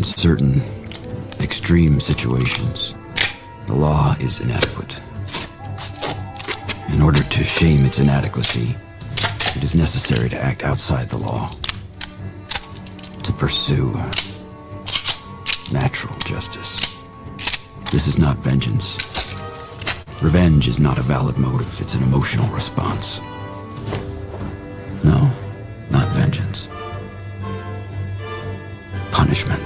In certain extreme situations, the law is inadequate. In order to shame its inadequacy, it is necessary to act outside the law, to pursue natural justice. This is not vengeance. Revenge is not a valid motive, it's an emotional response. No, not vengeance. Punishment.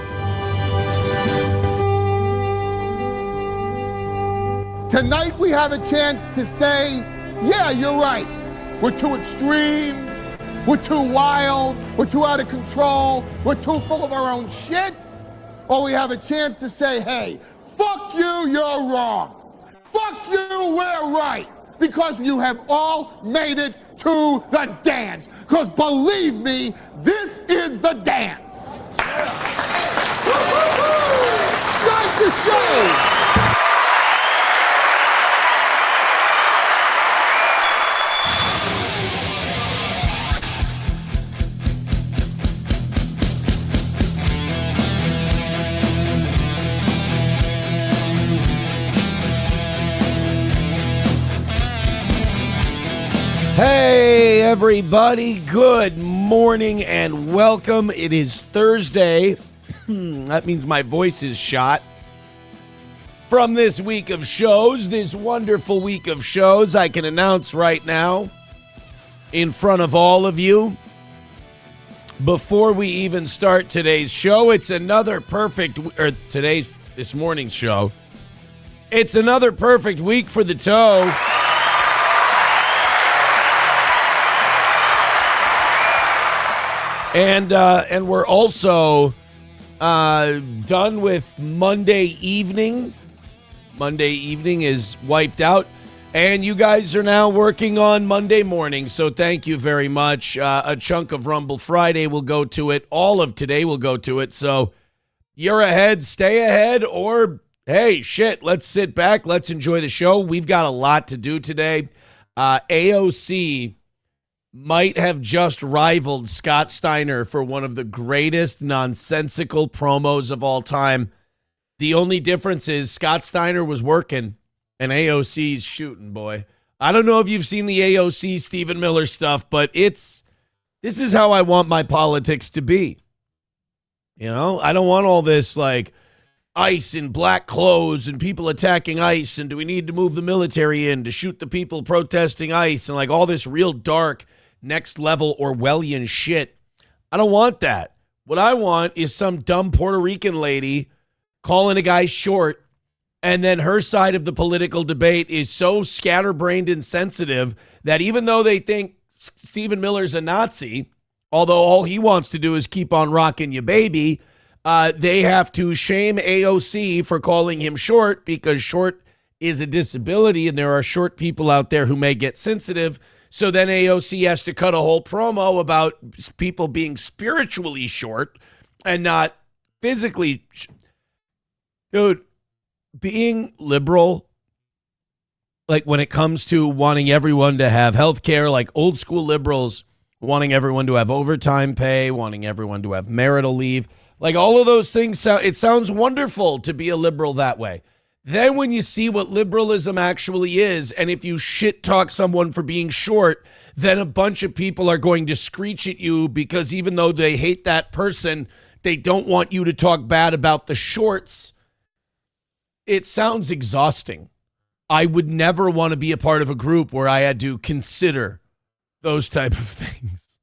Tonight we have a chance to say, yeah, you're right. We're too extreme. We're too wild. We're too out of control. We're too full of our own shit. Or we have a chance to say, hey, fuck you, you're wrong. Fuck you, we're right. Because you have all made it to the dance. Because believe me, this is the dance. Start the show. Hey, everybody. Good morning and welcome. It is Thursday. That means my voice is shot. From this week of shows, this wonderful week of shows, I can announce right now in front of all of you, before we even start today's show, it's another perfect, this morning's show, it's another perfect week for the toe. And we're also done with Monday evening. Monday evening is wiped out. And you guys are now working on Monday morning. So thank you very much. A chunk of Rumble Friday will go to it. All of today will go to it. So you're ahead, stay ahead, or hey, shit, let's sit back. Let's enjoy the show. We've got a lot to do today. AOC might have just rivaled Scott Steiner for one of the greatest nonsensical promos of all time. The only difference is Scott Steiner was working and AOC's shooting, boy. I don't know if you've seen the AOC Stephen Miller stuff, but this is how I want my politics to be. You know, I don't want all this like ICE in black clothes and people attacking ICE and do we need to move the military in to shoot the people protesting ICE and like all this real dark next level Orwellian shit. I don't want that. What I want is some dumb Puerto Rican lady calling a guy short, and then her side of the political debate is so scatterbrained and sensitive that even though they think Stephen Miller's a Nazi, although all he wants to do is keep on rocking you, baby, they have to shame AOC for calling him short because short is a disability and there are short people out there who may get sensitive. So then AOC has to cut a whole promo about people being spiritually short and not physically. Dude, being liberal, like when it comes to wanting everyone to have health care, like old school liberals wanting everyone to have overtime pay, wanting everyone to have marital leave, like all of those things, it sounds wonderful to be a liberal that way. Then when you see what liberalism actually is, and if you shit talk someone for being short, then a bunch of people are going to screech at you because even though they hate that person, they don't want you to talk bad about the shorts. It sounds exhausting. I would never want to be a part of a group where I had to consider those type of things.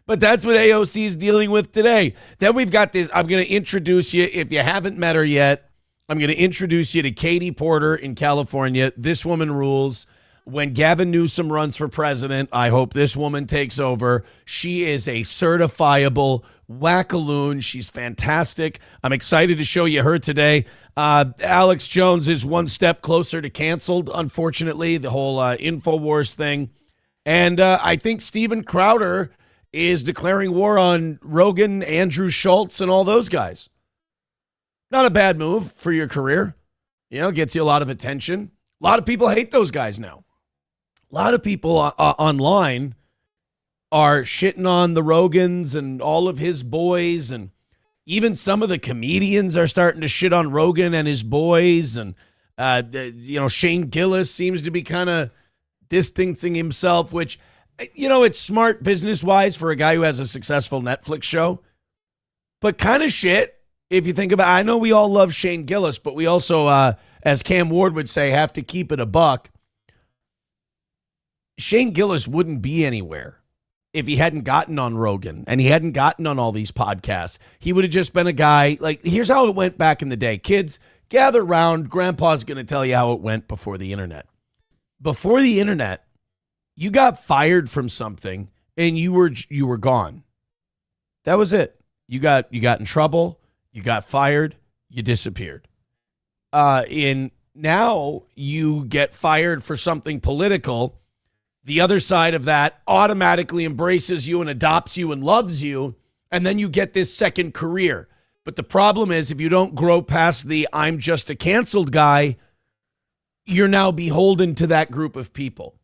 But that's what AOC is dealing with today. Then we've got this. I'm going to introduce you, if you haven't met her yet, I'm going to introduce you to Katie Porter in California. This woman rules. When Gavin Newsom runs for president, I hope this woman takes over. She is a certifiable wackaloon. She's fantastic. I'm excited to show you her today. Alex Jones is one step closer to canceled, unfortunately, the whole InfoWars thing. And I think Steven Crowder is declaring war on Rogan, Andrew Schultz, and all those guys. Not a bad move for your career. You know, gets you a lot of attention. A lot of people hate those guys now. A lot of people online are shitting on the Rogans and all of his boys. And Even some of the comedians are starting to shit on Rogan and his boys. And, Shane Gillis seems to be kind of distancing himself, which, it's smart business-wise for a guy who has a successful Netflix show. But kind of shit, if you think about it. I know we all love Shane Gillis, but we also, as Cam Ward would say, have to keep it a buck. Shane Gillis wouldn't be anywhere if he hadn't gotten on Rogan and he hadn't gotten on all these podcasts. He would have just been a guy, like, here's how it went back in the day. Kids, gather round. Grandpa's going to tell you how it went before the internet. Before the internet, you got fired from something and you were gone. That was it. You got in trouble, you got fired, you disappeared. Now you get fired for something political. The other side of that automatically embraces you and adopts you and loves you, and then you get this second career. But the problem is, if you don't grow past the I'm just a canceled guy, you're now beholden to that group of people.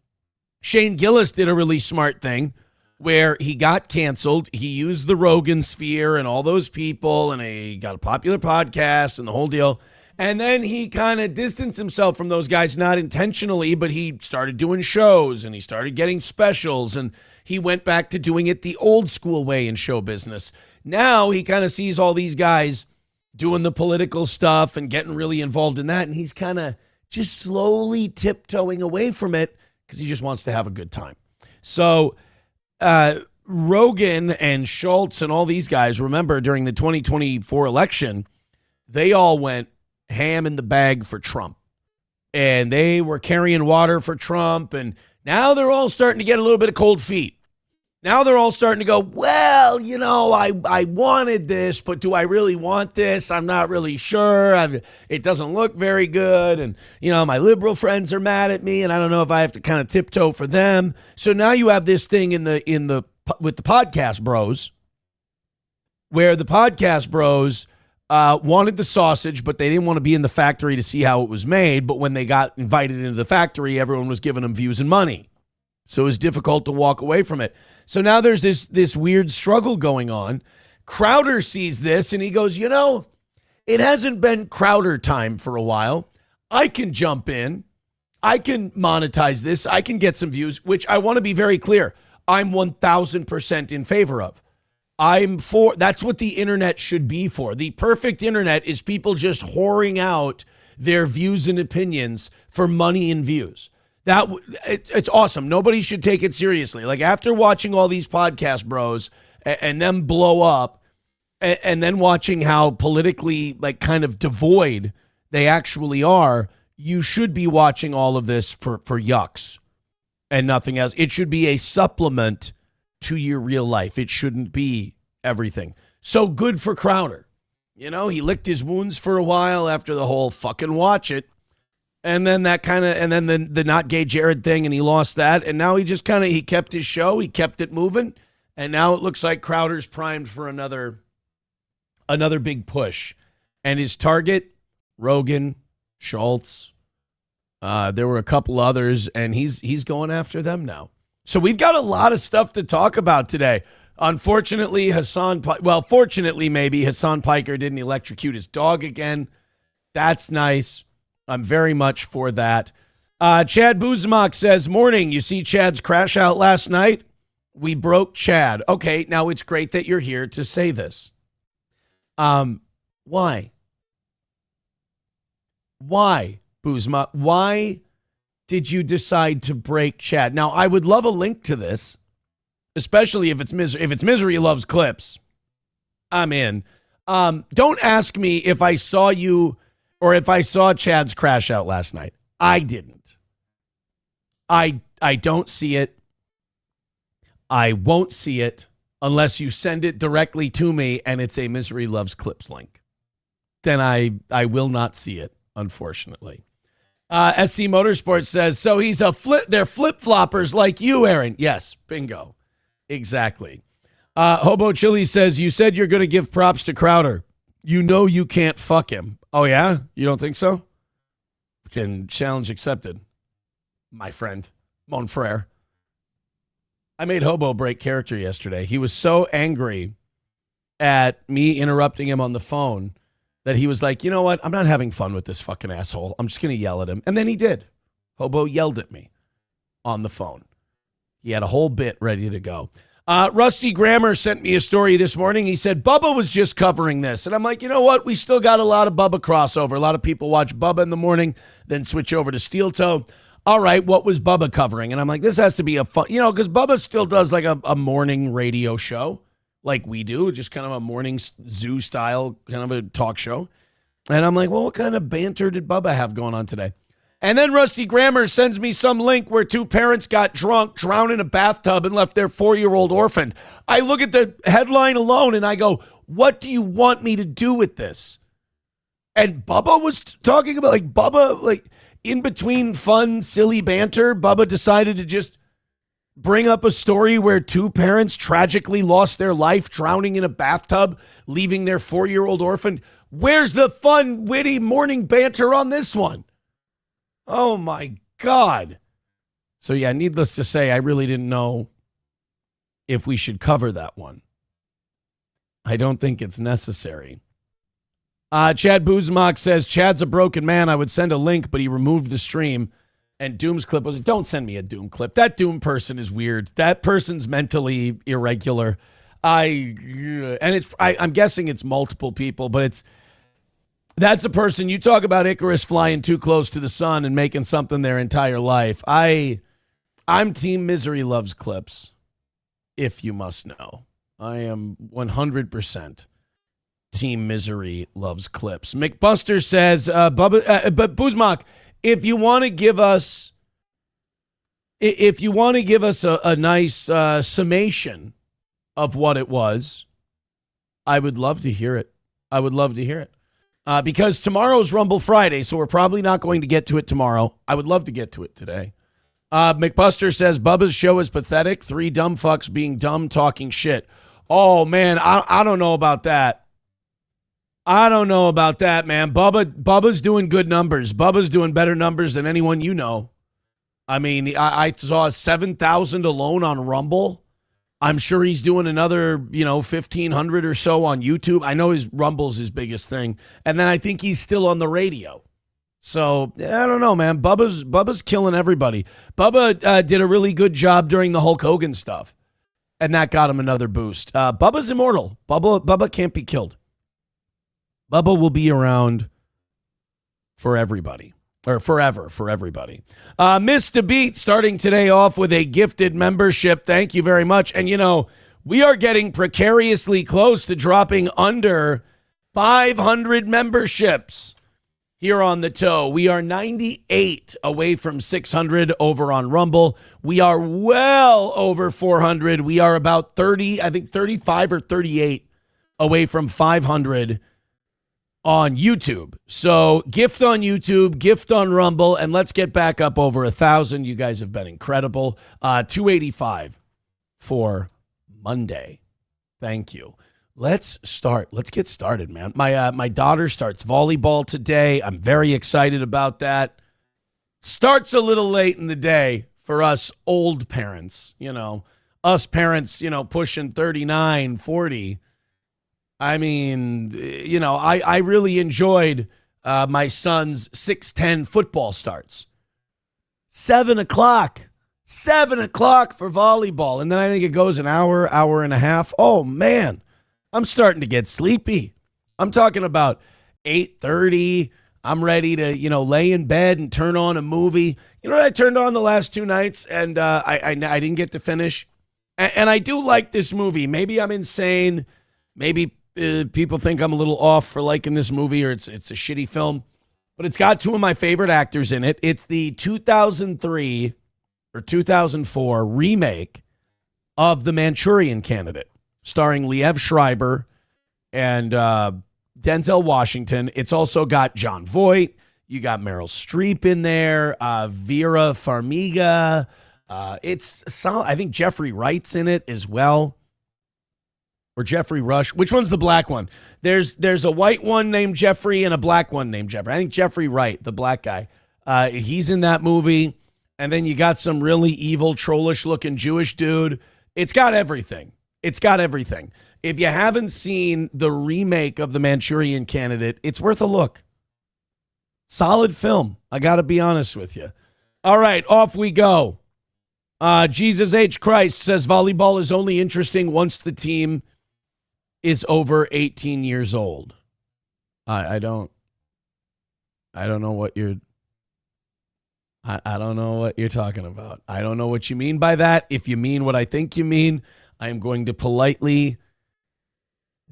Shane Gillis did a really smart thing where he got canceled. He used the Rogan sphere and all those people, and he got a popular podcast and the whole deal. And then he kind of distanced himself from those guys, not intentionally, but he started doing shows and he started getting specials and he went back to doing it the old school way in show business. Now he kind of sees all these guys doing the political stuff and getting really involved in that. And he's kind of just slowly tiptoeing away from it because he just wants to have a good time. So Rogan and Schultz and all these guys, remember during the 2024 election, they all went ham in the bag for Trump. And they were carrying water for Trump. And now they're all starting to get a little bit of cold feet. Now they're all starting to go, well, I wanted this, but do I really want this? I'm not really sure. It doesn't look very good. And, my liberal friends are mad at me, and I don't know if I have to kind of tiptoe for them. So now you have this thing with the podcast bros, where the podcast bros wanted the sausage, but they didn't want to be in the factory to see how it was made. But when they got invited into the factory, everyone was giving them views and money. So it was difficult to walk away from it. So now there's this weird struggle going on. Crowder sees this and he goes, it hasn't been Crowder time for a while. I can jump in. I can monetize this. I can get some views, which I want to be very clear. I'm 1,000% in favor of. That's what the internet should be for. The perfect internet is people just whoring out their views and opinions for money and views. It's awesome. Nobody should take it seriously. Like, after watching all these podcast bros and them blow up and then watching how politically, like, kind of devoid they actually are, you should be watching all of this for yucks and nothing else. It should be a supplement to your real life. It shouldn't be everything. So good for Crowder. He licked his wounds for a while after the whole fucking watch it. And then the not gay Jared thing, and he lost that. And now he just he kept his show. He kept it moving. And now it looks like Crowder's primed for another big push. And his target, Rogan, Schultz, there were a couple others, and he's going after them now. So we've got a lot of stuff to talk about today. Unfortunately, fortunately maybe, Hassan Piker didn't electrocute his dog again. That's nice. I'm very much for that. Chad Buzmak says, morning, you see Chad's crash out last night? We broke Chad. Okay, now it's great that you're here to say this. Why? Why, Buzmak? Why did you decide to break Chad? Now, I would love a link to this, especially if it's Misery Loves Clips. I'm in. Don't ask me if I saw you or if I saw Chad's crash out last night. I didn't. I don't see it. I won't see it unless you send it directly to me and it's a Misery Loves Clips link. Then I will not see it, unfortunately. SC Motorsports says, so they're flip-floppers like you, Aaron. Yes, bingo. Exactly. Hobo Chili says, you said you're going to give props to Crowder. You can't fuck him. Oh, yeah? You don't think so? Challenge accepted, my friend, mon frere. I made Hobo break character yesterday. He was so angry at me interrupting him on the phone that he was like, you know what? I'm not having fun with this fucking asshole. I'm just going to yell at him. And then he did. Hobo yelled at me on the phone. He had a whole bit ready to go. Rusty Grammer sent me a story this morning. He said, Bubba was just covering this. And I'm like, you know what? We still got a lot of Bubba crossover. A lot of people watch Bubba in the morning, then switch over to Steel Toe. All right, what was Bubba covering? And I'm like, this has to be a fun, because Bubba still does like a morning radio show like we do, just kind of a morning zoo style kind of a talk show. And I'm like, well, what kind of banter did Bubba have going on today? And then Rusty Grammer sends me some link where two parents got drunk, drowned in a bathtub, and left their 4-year-old orphaned. I look at the headline alone and I go, what do you want me to do with this? And Bubba was talking about, in between fun, silly banter, Bubba decided to just bring up a story where two parents tragically lost their life drowning in a bathtub, leaving their 4-year-old orphaned. Where's the fun, witty morning banter on this one? Oh, my God. So, yeah, needless to say, I really didn't know if we should cover that one. I don't think it's necessary. Chad Buzmak says, Chad's a broken man. I would send a link, but he removed the stream. And Doom's clip was, don't send me a Doom clip. That Doom person is weird. That person's mentally irregular. I'm guessing it's multiple people, but that's a person. You talk about Icarus flying too close to the sun and making something their entire life. I'm Team Misery Loves Clips, if you must know. I am 100% Team Misery Loves Clips. McBuster says, but Buzmak, if you want to give us a nice summation of what it was, I would love to hear it. Because tomorrow's Rumble Friday, so we're probably not going to get to it tomorrow. I would love to get to it today. McBuster says, Bubba's show is pathetic. 3 dumb fucks being dumb, talking shit. Oh, man, I don't know about that. I don't know about that, man. Bubba's doing good numbers. Bubba's doing better numbers than anyone you know. I mean, I saw 7,000 alone on Rumble. I'm sure he's doing another, 1,500 or so on YouTube. I know his Rumble's his biggest thing. And then I think he's still on the radio. So, I don't know, man. Bubba's killing everybody. Bubba did a really good job during the Hulk Hogan stuff. And that got him another boost. Bubba's immortal. Bubba can't be killed. Bubba will be around for everybody. Or forever for everybody. Mr. Beat starting today off with a gifted membership. Thank you very much. And, we are getting precariously close to dropping under 500 memberships here on the toe. We are 98 away from 600 over on Rumble. We are well over 400. We are about 35 or 38 away from 500 on YouTube. So gift on YouTube, gift on Rumble, and let's get back up over 1,000. You guys have been incredible. 285 for Monday. Thank you. Let's start. Let's get started, man. My daughter starts volleyball today. I'm very excited about that. Starts a little late in the day for us old parents, us parents, pushing 39, 40. I mean, I really enjoyed my son's 6:10 football starts. 7 o'clock for volleyball. And then I think it goes an hour and a half. Oh, man, I'm starting to get sleepy. I'm talking about 8:30. I'm ready to, lay in bed and turn on a movie. You know what I turned on the last 2 nights and I didn't get to finish? And I do like this movie. Maybe I'm insane. Maybe people think I'm a little off for liking this movie or it's a shitty film. But it's got 2 of my favorite actors in it. It's the 2003 or 2004 remake of The Manchurian Candidate, starring Liev Schreiber and Denzel Washington. It's also got Jon Voight. You got Meryl Streep in there, Vera Farmiga. It's solid. I think Jeffrey Wright's in it as well. Or Jeffrey Rush. Which one's the black one? There's a white one named Jeffrey and a black one named Jeffrey. I think Jeffrey Wright, the black guy. He's in that movie. And then you got some really evil, trollish looking Jewish dude. It's got everything. If you haven't seen the remake of The Manchurian Candidate, it's worth a look. Solid film. I got to be honest with you. All right, off we go. Jesus H. Christ says volleyball is only interesting once the team is over 18 years old. I don't know what you're I don't know what you're talking about. I don't know what you mean by that. If you mean what I think you mean, I am going to politely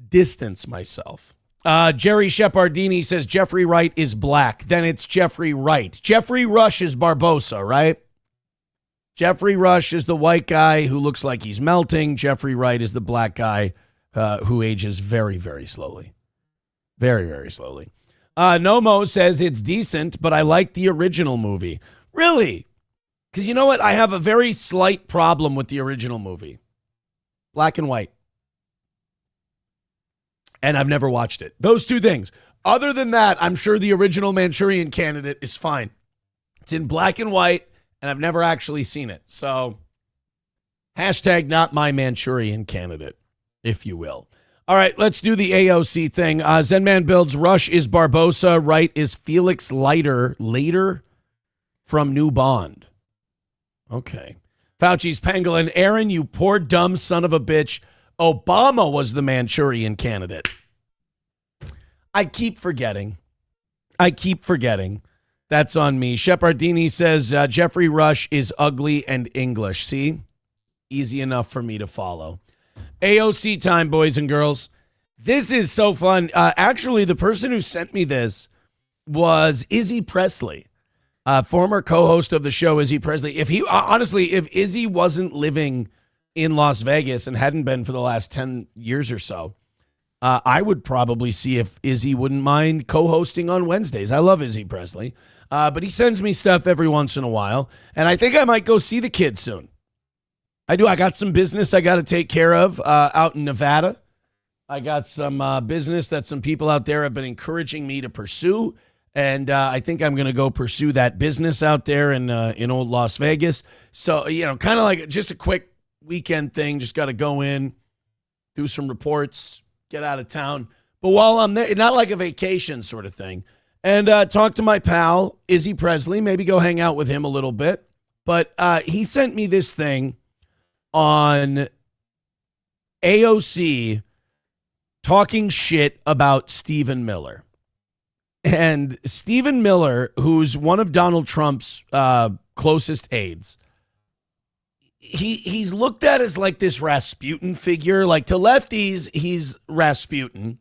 distance myself. Jerry Shepardini says Jeffrey Wright is black. Then it's Jeffrey Wright. Jeffrey Rush is Barbosa, right? Jeffrey Rush is the white guy who looks like he's melting. Jeffrey Wright is the black guy who ages very, very slowly. Very, very slowly. Nomo says it's decent, but I like the original movie. Really? Because you know what? I have a very slight problem with the original movie. Black and white. And I've never watched it. Those two things. Other than that, I'm sure the original Manchurian Candidate is fine. It's in black and white, and I've never actually seen it. So, hashtag not my Manchurian Candidate, if you will. All right, let's do the AOC thing. Zenman builds Rush is Barbosa, Wright is Felix Leiter from New Bond. Okay. Fauci's Pangolin. Aaron, you poor dumb son of a bitch. Obama was the Manchurian Candidate. I keep forgetting. That's on me. Shepardini says Jeffrey Rush is ugly and English. See? Easy enough for me to follow. AOC time, boys and girls. This is so fun. Actually, the person who sent me this was Izzy Presley, former co-host of the show, Izzy Presley. If Izzy wasn't living in Las Vegas and hadn't been for the last 10 years or so, I would probably see if Izzy wouldn't mind co-hosting on Wednesdays. I love Izzy Presley, but he sends me stuff every once in a while, and I think I might go see the kid soon. I do. I got some business I got to take care of out in Nevada. I got some business that some people out there have been encouraging me to pursue, and I think I'm going to go pursue that business out there in old Las Vegas. So, kind of like just a quick weekend thing. Just got to go in, do some reports, get out of town. But while I'm there, not like a vacation sort of thing, and talk to my pal, Izzy Presley, maybe go hang out with him a little bit. But he sent me this thing on AOC talking shit about Stephen Miller. And Stephen Miller, who's one of Donald Trump's closest aides, he's looked at as like this Rasputin figure. Like to lefties, he's Rasputin.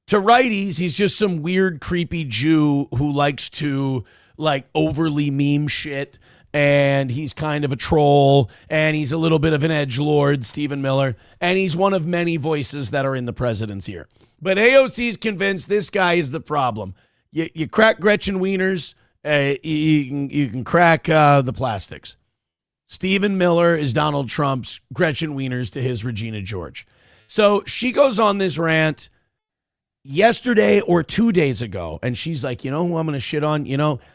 To righties, he's just some weird, creepy Jew who likes to like overly meme shit. And he's kind of a troll, and he's a little bit of an edgelord, Stephen Miller, and he's one of many voices that are in the president's ear. But AOC's convinced this guy is the problem. You crack Gretchen Wieners, you can crack the plastics. Stephen Miller is Donald Trump's Gretchen Wieners to his Regina George. So she goes on this rant yesterday or 2 days ago, and she's like, you know who I'm going to shit on?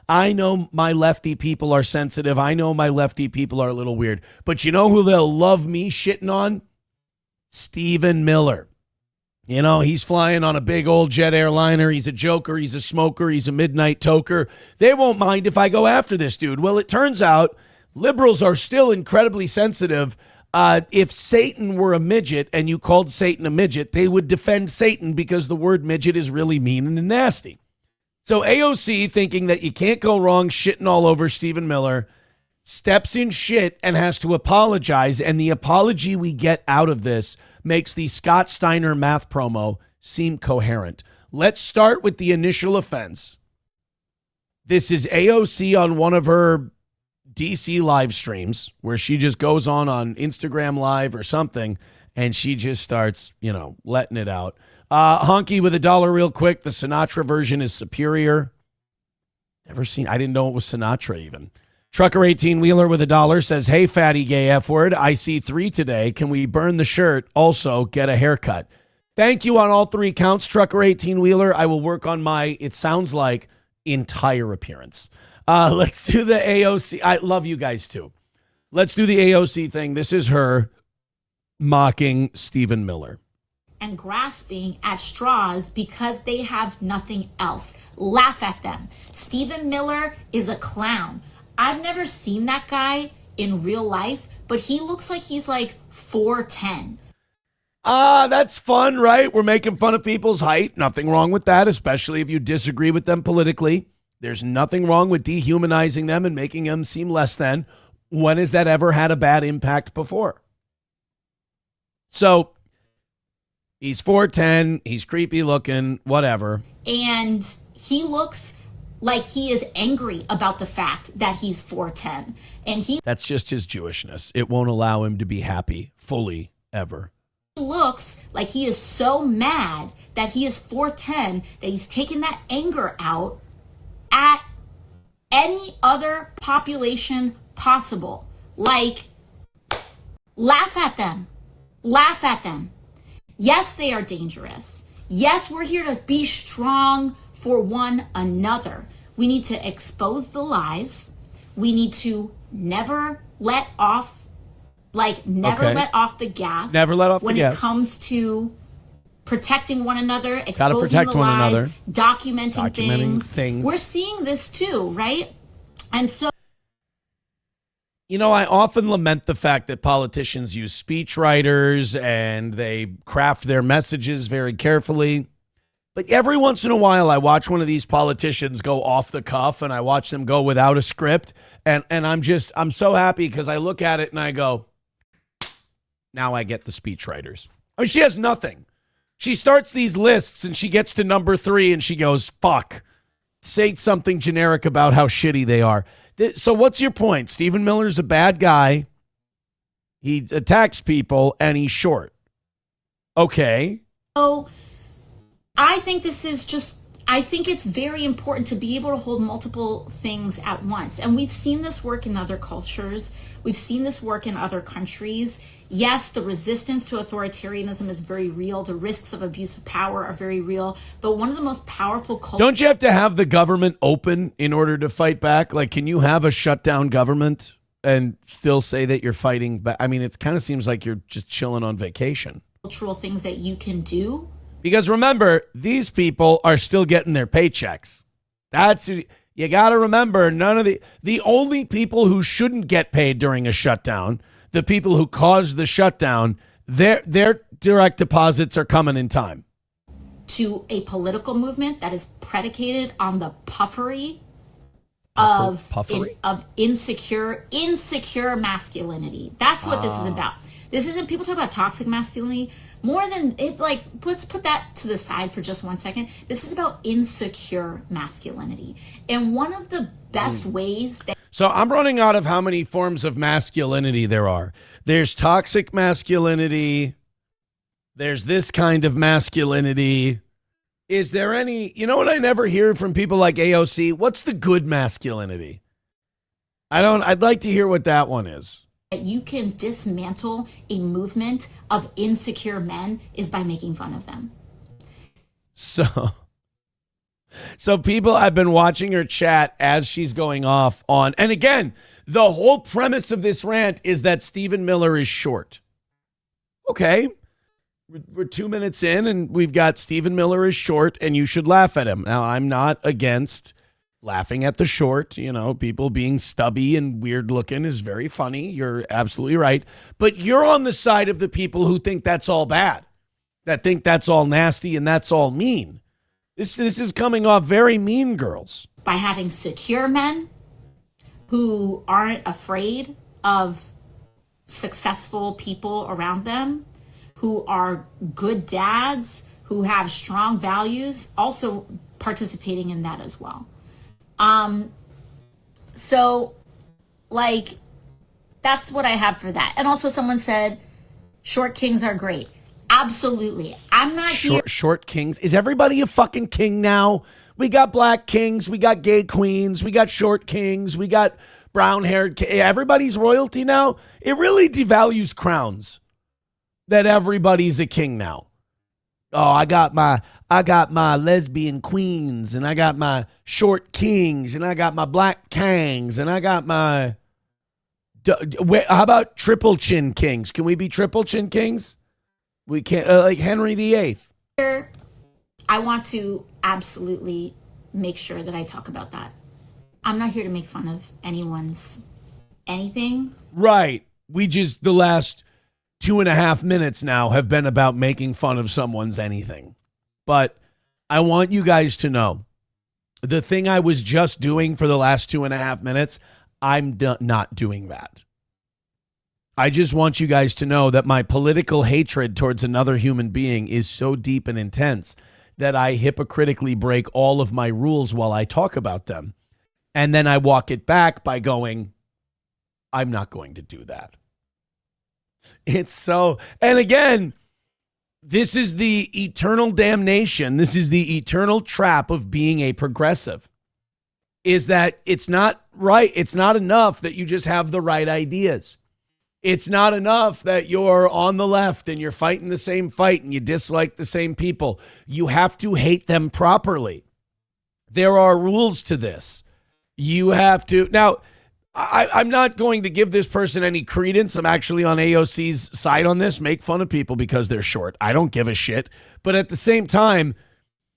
I know my lefty people are sensitive. I know my lefty people are a little weird. But you know who they'll love me shitting on? Stephen Miller. He's flying on a big old jet airliner. He's a joker. He's a smoker. He's a midnight toker. They won't mind if I go after this dude. Well, it turns out liberals are still incredibly sensitive. If Satan were a midget and you called Satan a midget, they would defend Satan because the word midget is really mean and nasty. So AOC, thinking that you can't go wrong shitting all over Stephen Miller, steps in shit and has to apologize. And the apology we get out of this makes the Scott Steiner Math Promo seem coherent. Let's start with the initial offense. This is AOC on one of her DC live streams where she just goes on Instagram Live or something, and she just starts, letting it out. Honky with $1 real quick. The Sinatra version is superior. Never seen. I didn't know it was Sinatra even. Trucker 18-wheeler with $1 says, hey, fatty gay F word. I see 3 today. Can we burn the shirt? Also, get a haircut. Thank you on all 3 counts, Trucker 18-wheeler. I will work on my, it sounds like, entire appearance. Let's do the AOC. I love you guys too. Let's do the AOC thing. This is her mocking Stephen Miller. and grasping at straws because they have nothing else. Laugh at them. Stephen Miller is a clown. I've never seen that guy in real life, but he looks like he's like 4'10". That's fun, right? We're making fun of people's height. Nothing wrong with that, especially if you disagree with them politically. There's nothing wrong with dehumanizing them and making them seem less than. When has that ever had a bad impact before? So he's 4'10", he's creepy looking, whatever. And he looks like he is angry about the fact that he's 4'10". And that's just his Jewishness. It won't allow him to be happy fully ever. He looks like he is so mad that he is 4'10", that he's taking that anger out at any other population possible. Like, laugh at them. Laugh at them. Yes, they are dangerous. Yes, we're here to be strong for one another. We need to expose the lies. We need to never let off let off the gas. Never let off when the gas. When it comes to protecting one another, Gotta exposing protect the one lies, another. documenting things. We're seeing this too, right? And so, you know, I often lament the fact that politicians use speechwriters and they craft their messages very carefully. But every once in a while, I watch one of these politicians go off the cuff and I watch them go without a script. And I'm so happy because I look at it and I go, now I get the speechwriters. I mean, she has nothing. She starts these lists and she gets to number 3 and she goes, fuck, say something generic about how shitty they are. So what's your point? Stephen Miller's a bad guy. He attacks people and he's short. Okay. Oh, I think I think it's very important to be able to hold multiple things at once. And we've seen this work in other cultures. We've seen this work in other countries. Yes, the resistance to authoritarianism is very real. The risks of abuse of power are very real. But one of the most powerful cultures... Don't you have to have the government open in order to fight back? Like, can you have a shutdown government and still say that you're fighting back? I mean, it kind of seems like you're just chilling on vacation. Cultural things that you can do. Because remember, these people are still getting their paychecks. You got to remember, none of the only people who shouldn't get paid during a shutdown, the people who caused the shutdown, their direct deposits are coming in time. To a political movement that is predicated on the puffery of insecure masculinity. That's what this is about. This isn't, people talk about toxic masculinity. More than it, like, let's put that to the side for just 1 second. This is about insecure masculinity. And one of the best ways that... So I'm running out of how many forms of masculinity there are. There's toxic masculinity. There's this kind of masculinity. Is there any... You know what I never hear from people like AOC? What's the good masculinity? I'd like to hear what that one is. That you can dismantle a movement of insecure men is by making fun of them. So people, I've been watching her chat as she's going off on, and again, the whole premise of this rant is that Stephen Miller is short. Okay. We're 2 minutes in and we've got Stephen Miller is short and you should laugh at him. Now, I'm not against laughing at the short, you know, people being stubby and weird looking is very funny. You're absolutely right. But you're on the side of the people who think that's all bad, that think that's all nasty and that's all mean. This is coming off very mean girls. By having secure men who aren't afraid of successful people around them, who are good dads, who have strong values, also participating in that as well. So, like, that's what I have for that. And also someone said, short kings are great. Absolutely. I'm not here. Short kings. Is everybody a fucking king now? We got black kings. We got gay queens. We got short kings. We got brown-haired. Everybody's royalty now. It really devalues crowns that everybody's a king now. Oh, I got my lesbian queens, and I got my short kings, and I got my black kangs, and I got my... How about triple chin kings? Can we be triple chin kings? We can't, like Henry VIII. I want to absolutely make sure that I talk about that. I'm not here to make fun of anyone's anything. Right. We just, the last 2.5 minutes now have been about making fun of someone's anything. But I want you guys to know the thing I was just doing for the last 2.5 minutes, I'm not doing that. I just want you guys to know that my political hatred towards another human being is so deep and intense that I hypocritically break all of my rules while I talk about them. And then I walk it back by going, I'm not going to do that. It's so, and again, this is the eternal damnation. This is the eternal trap of being a progressive, is that it's not right. It's not enough that you just have the right ideas. It's not enough that you're on the left and you're fighting the same fight and you dislike the same people. You have to hate them properly. There are rules to this. You have to. Now, I'm not going to give this person any credence. I'm actually on AOC's side on this. Make fun of people because they're short. I don't give a shit. But at the same time,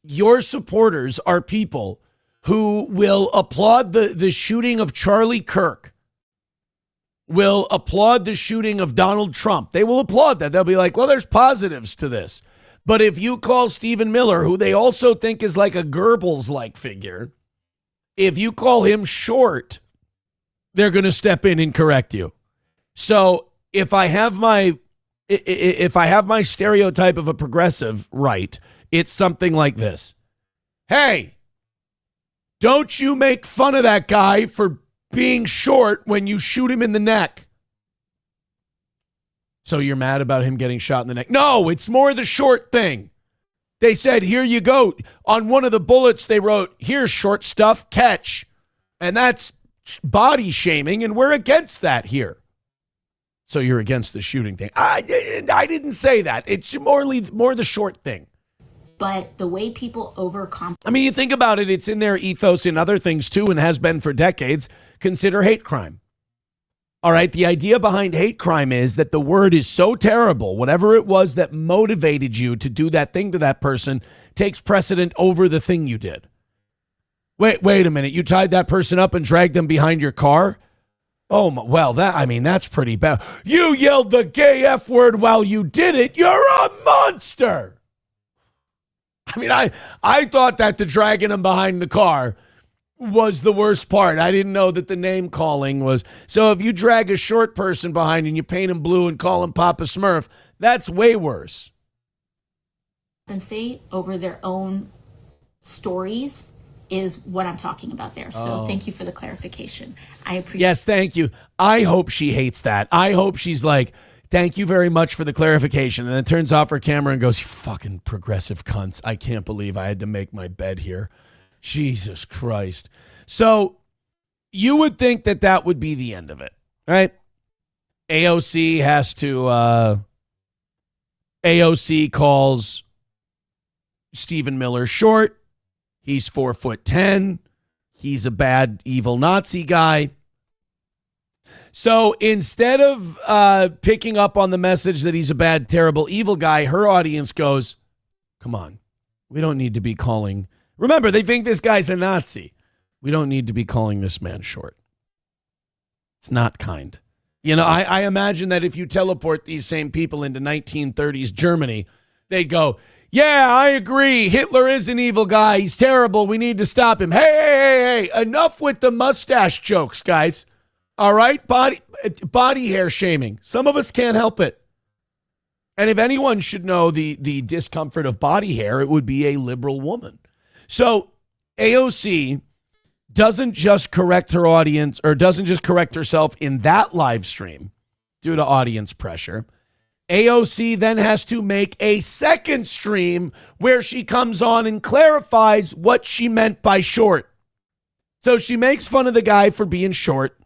your supporters are people who will applaud the shooting of Charlie Kirk, will applaud the shooting of Donald Trump. They will applaud that. They'll be like, well, there's positives to this. But if you call Stephen Miller, who they also think is like a Goebbels-like figure, if you call him short, they're going to step in and correct you. So if I have my stereotype of a progressive right, it's something like this. Hey, don't you make fun of that guy for being short when you shoot him in the neck. So you're mad about him getting shot in the neck? No, it's more the short thing. They said, here you go. On one of the bullets, they wrote, here's short stuff, catch. And that's body shaming, and we're against that here. So you're against the shooting thing. I didn't say that. It's more the short thing. But the way people I mean, you think about it, it's in their ethos in other things too, and has been for decades. Consider hate crime. All right, the idea behind hate crime is that the word is so terrible, whatever it was that motivated you to do that thing to that person takes precedent over the thing you did. Wait a minute. You tied that person up and dragged them behind your car? Oh, well, that's pretty bad. You yelled the gay F word while you did it. You're a monster. I mean, I thought that the dragging him behind the car was the worst part. I didn't know that the name calling was. So if you drag a short person behind and you paint him blue and call him Papa Smurf, that's way worse. compensate over their own stories is what I'm talking about there. So thank you for the clarification. I appreciate Yes, thank you. I hope she hates that. I hope she's like, thank you very much for the clarification. And then turns off her camera and goes, you fucking progressive cunts. I can't believe I had to make my bed here. Jesus Christ. So you would think that that would be the end of it, right? AOC has to, AOC calls Stephen Miller short. He's 4'10". He's a bad, evil Nazi guy. So instead of picking up on the message that he's a bad, terrible, evil guy, her audience goes, come on, we don't need to be calling. Remember, they think this guy's a Nazi. We don't need to be calling this man short. It's not kind. You know, I imagine that if you teleport these same people into 1930s Germany, they'd go, yeah, I agree. Hitler is an evil guy. He's terrible. We need to stop him. Hey, enough with the mustache jokes, guys. All right? Body hair shaming. Some of us can't help it. And if anyone should know the discomfort of body hair, it would be a liberal woman. So AOC doesn't just correct her audience, or doesn't just correct herself in that live stream due to audience pressure. AOC then has to make a second stream where she comes on and clarifies what she meant by short. So she makes fun of the guy for being short.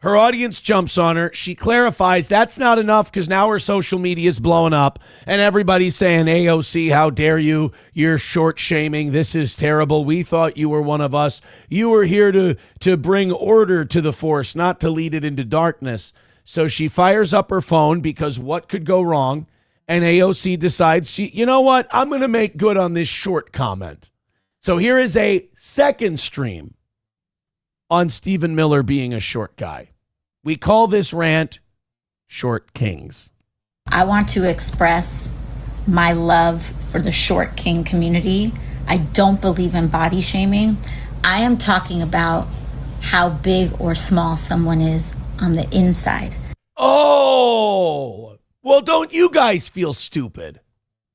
Her audience jumps on her. She clarifies that's not enough because now her social media is blowing up and everybody's saying, AOC, how dare you? You're short shaming. This is terrible. We thought you were one of us. You were here to bring order to the force, not to lead it into darkness. So she fires up her phone because what could go wrong? And AOC decides you know what? I'm going to make good on this short comment. So here is a second stream on Stephen Miller being a short guy. We call this rant Short Kings. I want to express my love for the short king community. I don't believe in body shaming. I am talking about how big or small someone is on the inside. Oh, well, don't you guys feel stupid?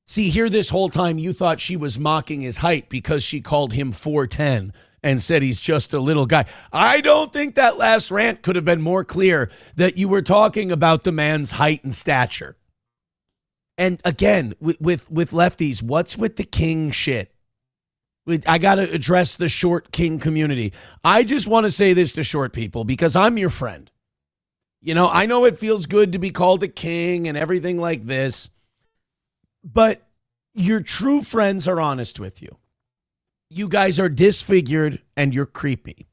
See, here this whole time you thought she was mocking his height because she called him 4'10" and said he's just a little guy. I don't think that last rant could have been more clear that you were talking about the man's height and stature. And again, with lefties, what's with the king shit? I got to address the short king community. I just want to say this to short people because I'm your friend. You know, I know it feels good to be called a king and everything like this, but your true friends are honest with you. You guys are disfigured and you're creepy.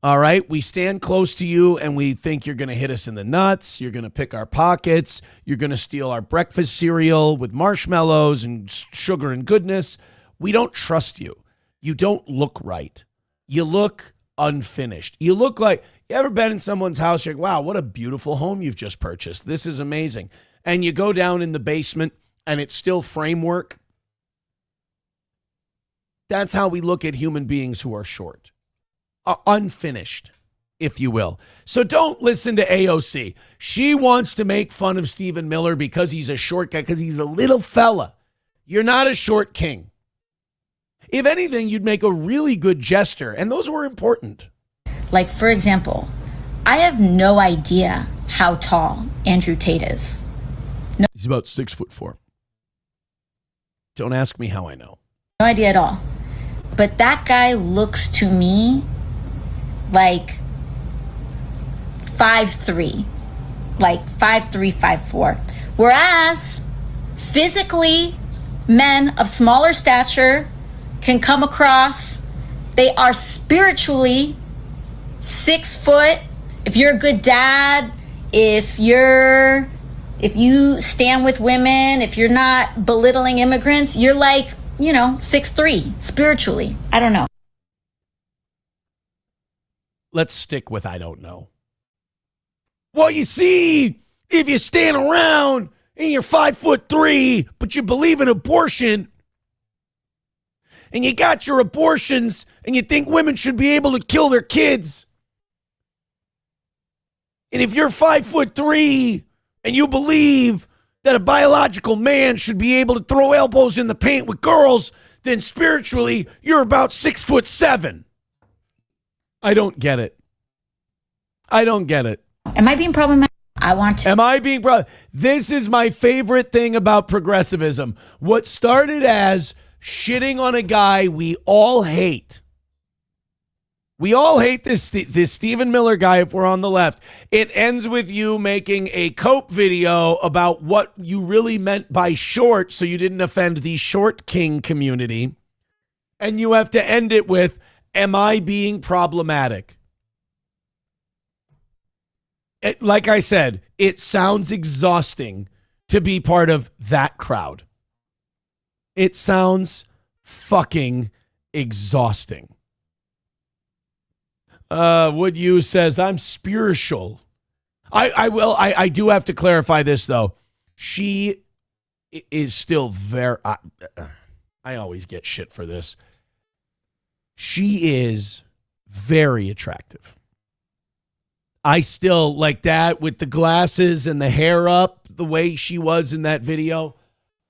All right. We stand close to you and we think you're going to hit us in the nuts. You're going to pick our pockets. You're going to steal our breakfast cereal with marshmallows and sugar and goodness. We don't trust you. You don't look right. You look unfinished. You look like, you ever been in someone's house? You're like, wow, what a beautiful home you've just purchased. This is amazing. And you go down in the basement and it's still framework. That's how we look at human beings who are short. Unfinished, if you will. So don't listen to AOC. She wants to make fun of Stephen Miller because he's a short guy, because he's a little fella. You're not a short king. If anything, you'd make a really good jester, and those were important. Like, for example, I have no idea how tall Andrew Tate is. He's about 6'4". Don't ask me how I know. No idea at all. But that guy looks to me like 5'3", like 5'3", 5'4". Whereas physically, men of smaller stature can come across, they are spiritually 6 foot. If you're a good dad, if you stand with women, if you're not belittling immigrants, you're like, 6'3", spiritually. I don't know. Let's stick with I don't know. Well, you see, if you stand around and you're 5'3", but you believe in abortion, and you got your abortions, and you think women should be able to kill their kids, and if you're 5'3", and you believe that a biological man should be able to throw elbows in the paint with girls, then spiritually, you're about 6'7". I don't get it. I don't get it. Am I being problematic? Am I being This is my favorite thing about progressivism. What started as shitting on a guy we all hate. We all hate this Stephen Miller guy if we're on the left. It ends with you making a cope video about what you really meant by short so you didn't offend the short king community. And you have to end it with, am I being problematic? Like I said, it sounds exhausting to be part of that crowd. It sounds fucking exhausting. Would you says, I'm spiritual. I do have to clarify this, though. She is still very... I always get shit for this. She is very attractive. I still like that with the glasses and the hair up, the way she was in that video.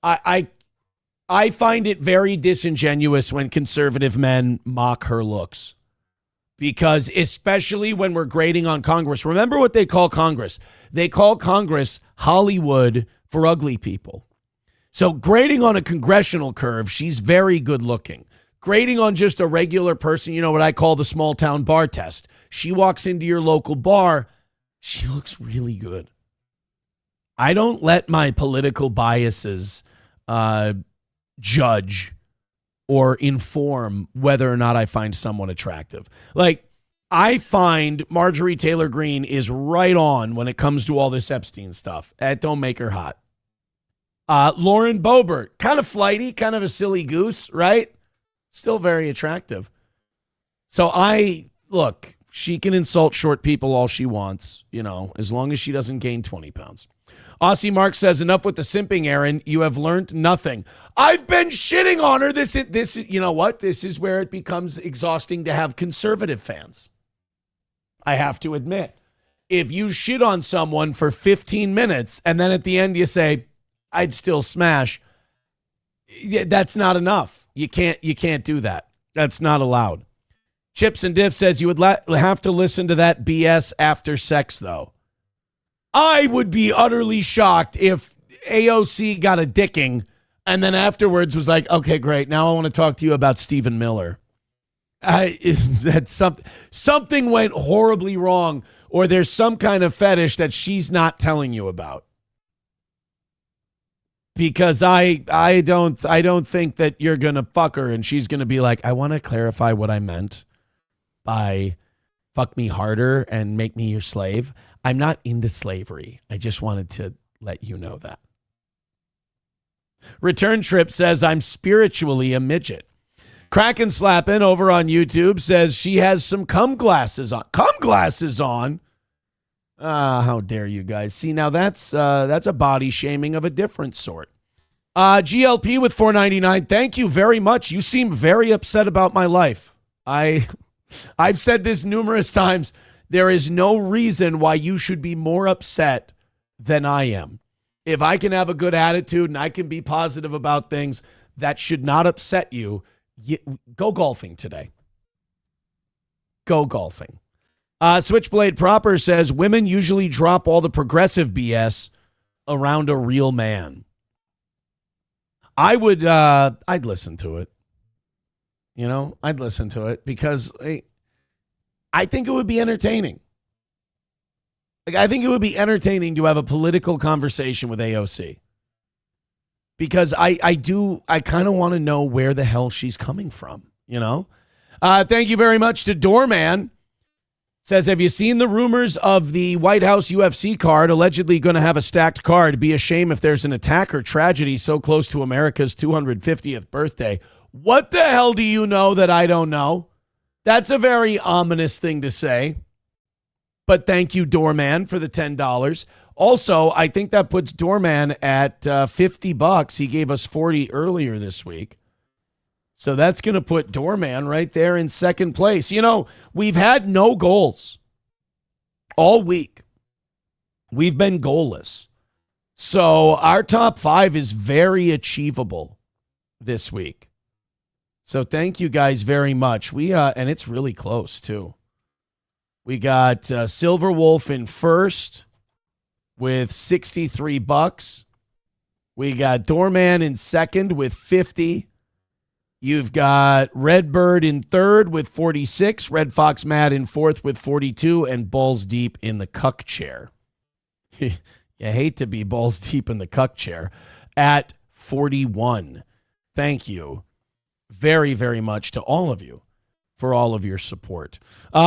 I find it very disingenuous when conservative men mock her looks. Because especially when we're grading on Congress, remember what they call Congress. They call Congress Hollywood for ugly people. So grading on a congressional curve, she's very good looking. Grading on just a regular person, you know what I call the small town bar test. She walks into your local bar, she looks really good. I don't let my political biases judge or inform whether or not I find someone attractive. Like, I find Marjorie Taylor Greene is right on when it comes to all this Epstein stuff. That don't make her hot. Lauren Bobert, kind of flighty, kind of a silly goose, right? Still very attractive. So look, she can insult short people all she wants, as long as she doesn't gain 20 pounds. Aussie Mark says, enough with the simping, Aaron. You have learned nothing. I've been shitting on her. This, you know what? This is where it becomes exhausting to have conservative fans. I have to admit, if you shit on someone for 15 minutes and then at the end you say, I'd still smash, that's not enough. You can't do that. That's not allowed. Chips and Diff says you would have to listen to that BS after sex, though. I would be utterly shocked if AOC got a dicking and then afterwards was like, okay, great. Now I want to talk to you about Stephen Miller. Something went horribly wrong, or there's some kind of fetish that she's not telling you about. Because I don't think that you're going to fuck her and she's going to be like, I want to clarify what I meant by fuck me harder and make me your slave. I'm not into slavery. I just wanted to let you know that. Return Trip says, I'm spiritually a midget. Kraken Slappin' over on YouTube says she has some cum glasses on. Cum glasses on? How dare you guys. See, now that's a body shaming of a different sort. GLP with $4.99. Thank you very much. You seem very upset about my life. I've said this numerous times. There is no reason why you should be more upset than I am. If I can have a good attitude and I can be positive about things, that should not upset you. Go golfing today. Go golfing. Switchblade Proper says women usually drop all the progressive BS around a real man. I'd listen to it. I'd listen to it because I think it would be entertaining. I think it would be entertaining to have a political conversation with AOC. Because I kind of want to know where the hell she's coming from, Thank you very much to Doorman. Says, have you seen the rumors of the White House UFC card allegedly going to have a stacked card? Be a shame if there's an attack or tragedy so close to America's 250th birthday. What the hell do you know that I don't know? That's a very ominous thing to say. But thank you, Doorman, for the $10. Also, I think that puts Doorman at $50. He gave us 40 earlier this week. So that's going to put Doorman right there in second place. We've had no goals all week. We've been goalless. So our top 5 is very achievable this week. So thank you guys very much. And it's really close too. We got Silver Wolf in first with $63. We got Doorman in second with 50. You've got Redbird in third with 46. Red Fox Matt in fourth with 42. And Balls Deep in the cuck chair. You hate to be balls deep in the cuck chair at 41. Thank you very, very much to all of you for all of your support.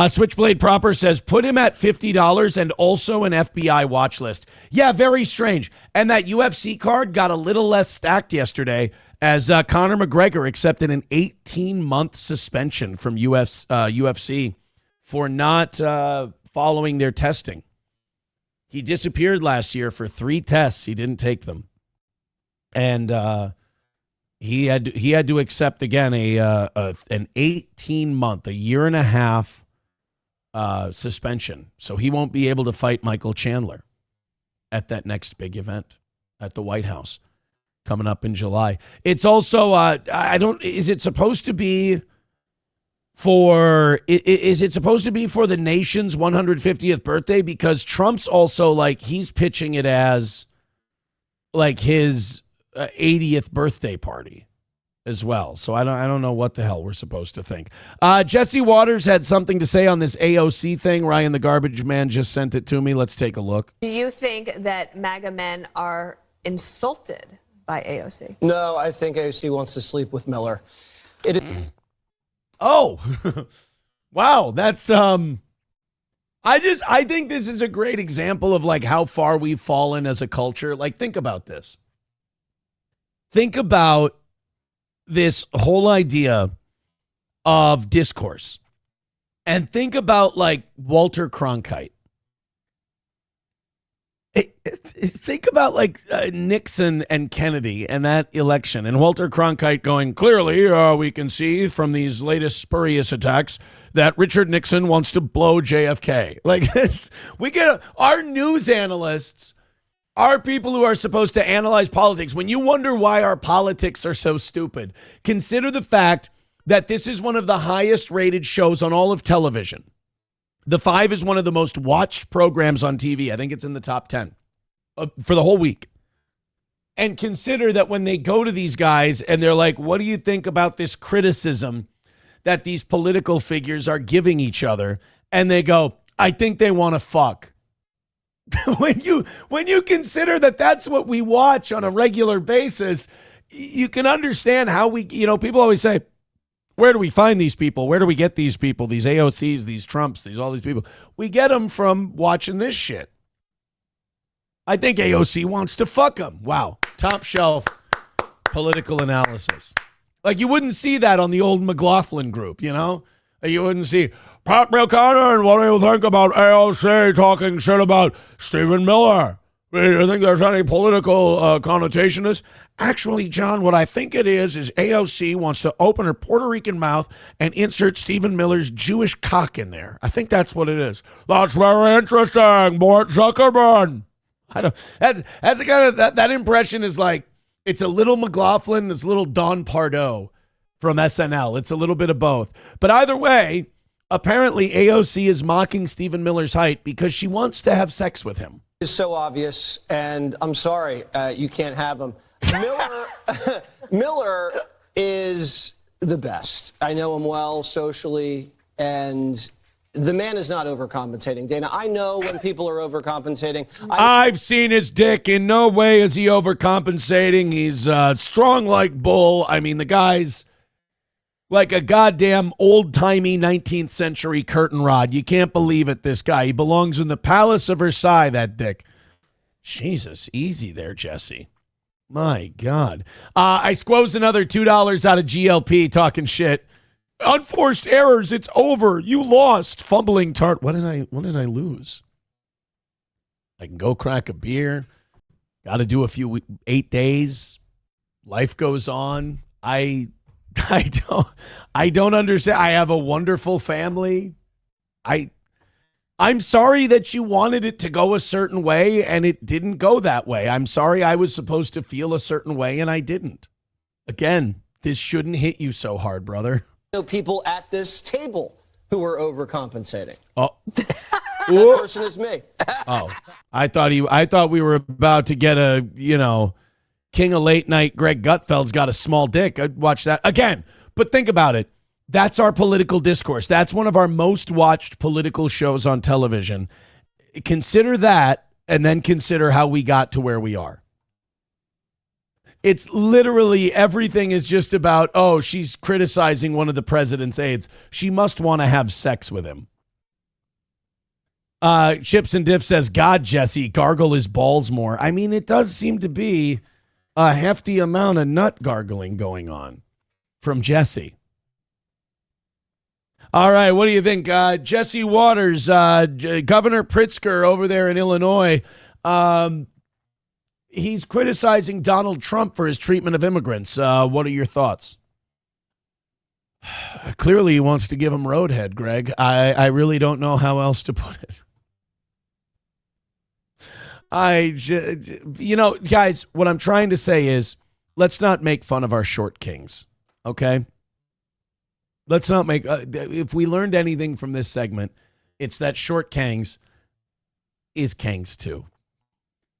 Switchblade Proper says, put him at $50 and also an FBI watch list. Yeah, very strange. And that UFC card got a little less stacked yesterday as Conor McGregor accepted an 18-month suspension from UFC for not following their testing. He disappeared last year for 3 tests. He didn't take them. And he had to accept again an 18-month, a year and a half suspension. So he won't be able to fight Michael Chandler at that next big event at the White House coming up in July. It's also is it supposed to be for the nation's 150th birthday? Because Trump's also he's pitching it as his 80th birthday party as well. So I don't know what the hell we're supposed to think. Jesse Waters had something to say on this AOC thing. Ryan the Garbage Man just sent it to me. Let's take a look. Do you think that MAGA men are insulted by AOC? No, I think AOC wants to sleep with Miller. Oh, wow. That's, I think this is a great example of how far we've fallen as a culture. Think about this. think about this whole idea of discourse and think about like Walter Cronkite. Think about like Nixon and Kennedy and that election, and Walter Cronkite going, clearly we can see from these latest spurious attacks that Richard Nixon wants to blow JFK. Like we get our news analysts are people who are supposed to analyze politics. When you wonder why our politics are so stupid, consider the fact that this is one of the highest rated shows on all of television. The Five is one of the most watched programs on TV. I think it's in the top 10 for the whole week. And consider that when they go to these guys and they're like, what do you think about this criticism that these political figures are giving each other? And they go, I think they want to fuck. When you consider that that's what we watch on a regular basis, you can understand how people always say, where do we find these people? Where do we get these people? These AOCs, these Trumps, all these people. We get them from watching this shit. I think AOC wants to fuck them. Wow. Top shelf political analysis. Like you wouldn't see that on the old McLaughlin group, you know? You wouldn't see, Pat Buchanan, what do you think about AOC talking shit about Stephen Miller? Do you think there's any political connotation to this? Actually, John, what I think it is AOC wants to open her Puerto Rican mouth and insert Stephen Miller's Jewish cock in there. I think that's what it is. That's very interesting, Mort Zuckerberg. That's the kind of that impression is like, it's a little McLaughlin, it's a little Don Pardo from SNL. It's a little bit of both. But either way, apparently AOC is mocking Stephen Miller's height because she wants to have sex with him. It's so obvious, and I'm sorry you can't have him. Miller is the best. I know him well socially, and the man is not overcompensating. Dana, I know when people are overcompensating. I've seen his dick. In no way is he overcompensating. He's strong like bull. I mean, the guy's like a goddamn old-timey 19th century curtain rod. You can't believe it, this guy. He belongs in the Palace of Versailles, that dick. Jesus, easy there, Jesse. My God. I squoze another $2 out of GLP talking shit. Unforced errors, it's over. You lost. Fumbling tart. What did I lose? I can go crack a beer. Got to do 8 days. Life goes on. I don't understand. I have a wonderful family. I'm sorry that you wanted it to go a certain way and it didn't go that way. I'm sorry I was supposed to feel a certain way and I didn't. Again, this shouldn't hit you so hard, brother. Know people at this table who are overcompensating. Oh, that person is me. Oh, I thought we were about to get a, King of Late Night Greg Gutfeld's got a small dick. I'd watch that again. But think about it. That's our political discourse. That's one of our most watched political shows on television. Consider that and then consider how we got to where we are. It's literally everything is just about, oh, she's criticizing one of the president's aides. She must want to have sex with him. Chips and Diff says, God, Jesse, gargle his balls more. I mean, it does seem to be a hefty amount of nut gargling going on from Jesse. All right, what do you think? Jesse Waters, Governor Pritzker over there in Illinois, he's criticizing Donald Trump for his treatment of immigrants. What are your thoughts? Clearly he wants to give him roadhead, Greg. I really don't know how else to put it. Guys, what I'm trying to say is let's not make fun of our short kings, okay? Let's not make, if we learned anything from this segment, it's that short kangs is kangs too.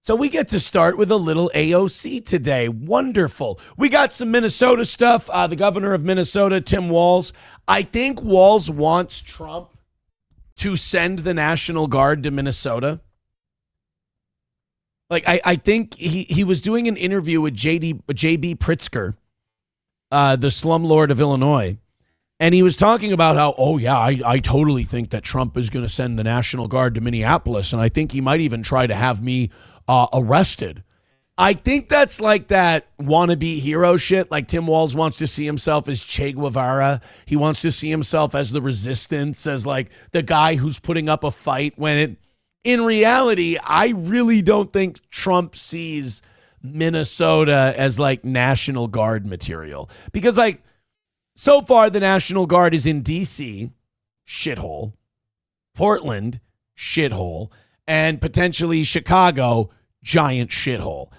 So we get to start with a little AOC today. Wonderful. We got some Minnesota stuff. The governor of Minnesota, Tim Walz. I think Walz wants Trump to send the National Guard to Minnesota. Like, I think he was doing an interview with J.B. Pritzker, the slumlord of Illinois. And he was talking about how, I totally think that Trump is going to send the National Guard to Minneapolis. And I think he might even try to have me arrested. I think that's like that wannabe hero shit. Like Tim Walz wants to see himself as Che Guevara. He wants to see himself as the resistance, as like the guy who's putting up a fight when in reality, I really don't think Trump sees Minnesota as like National Guard material. Because like so far the National Guard is in D.C., shithole, Portland, shithole, and potentially Chicago, giant shithole.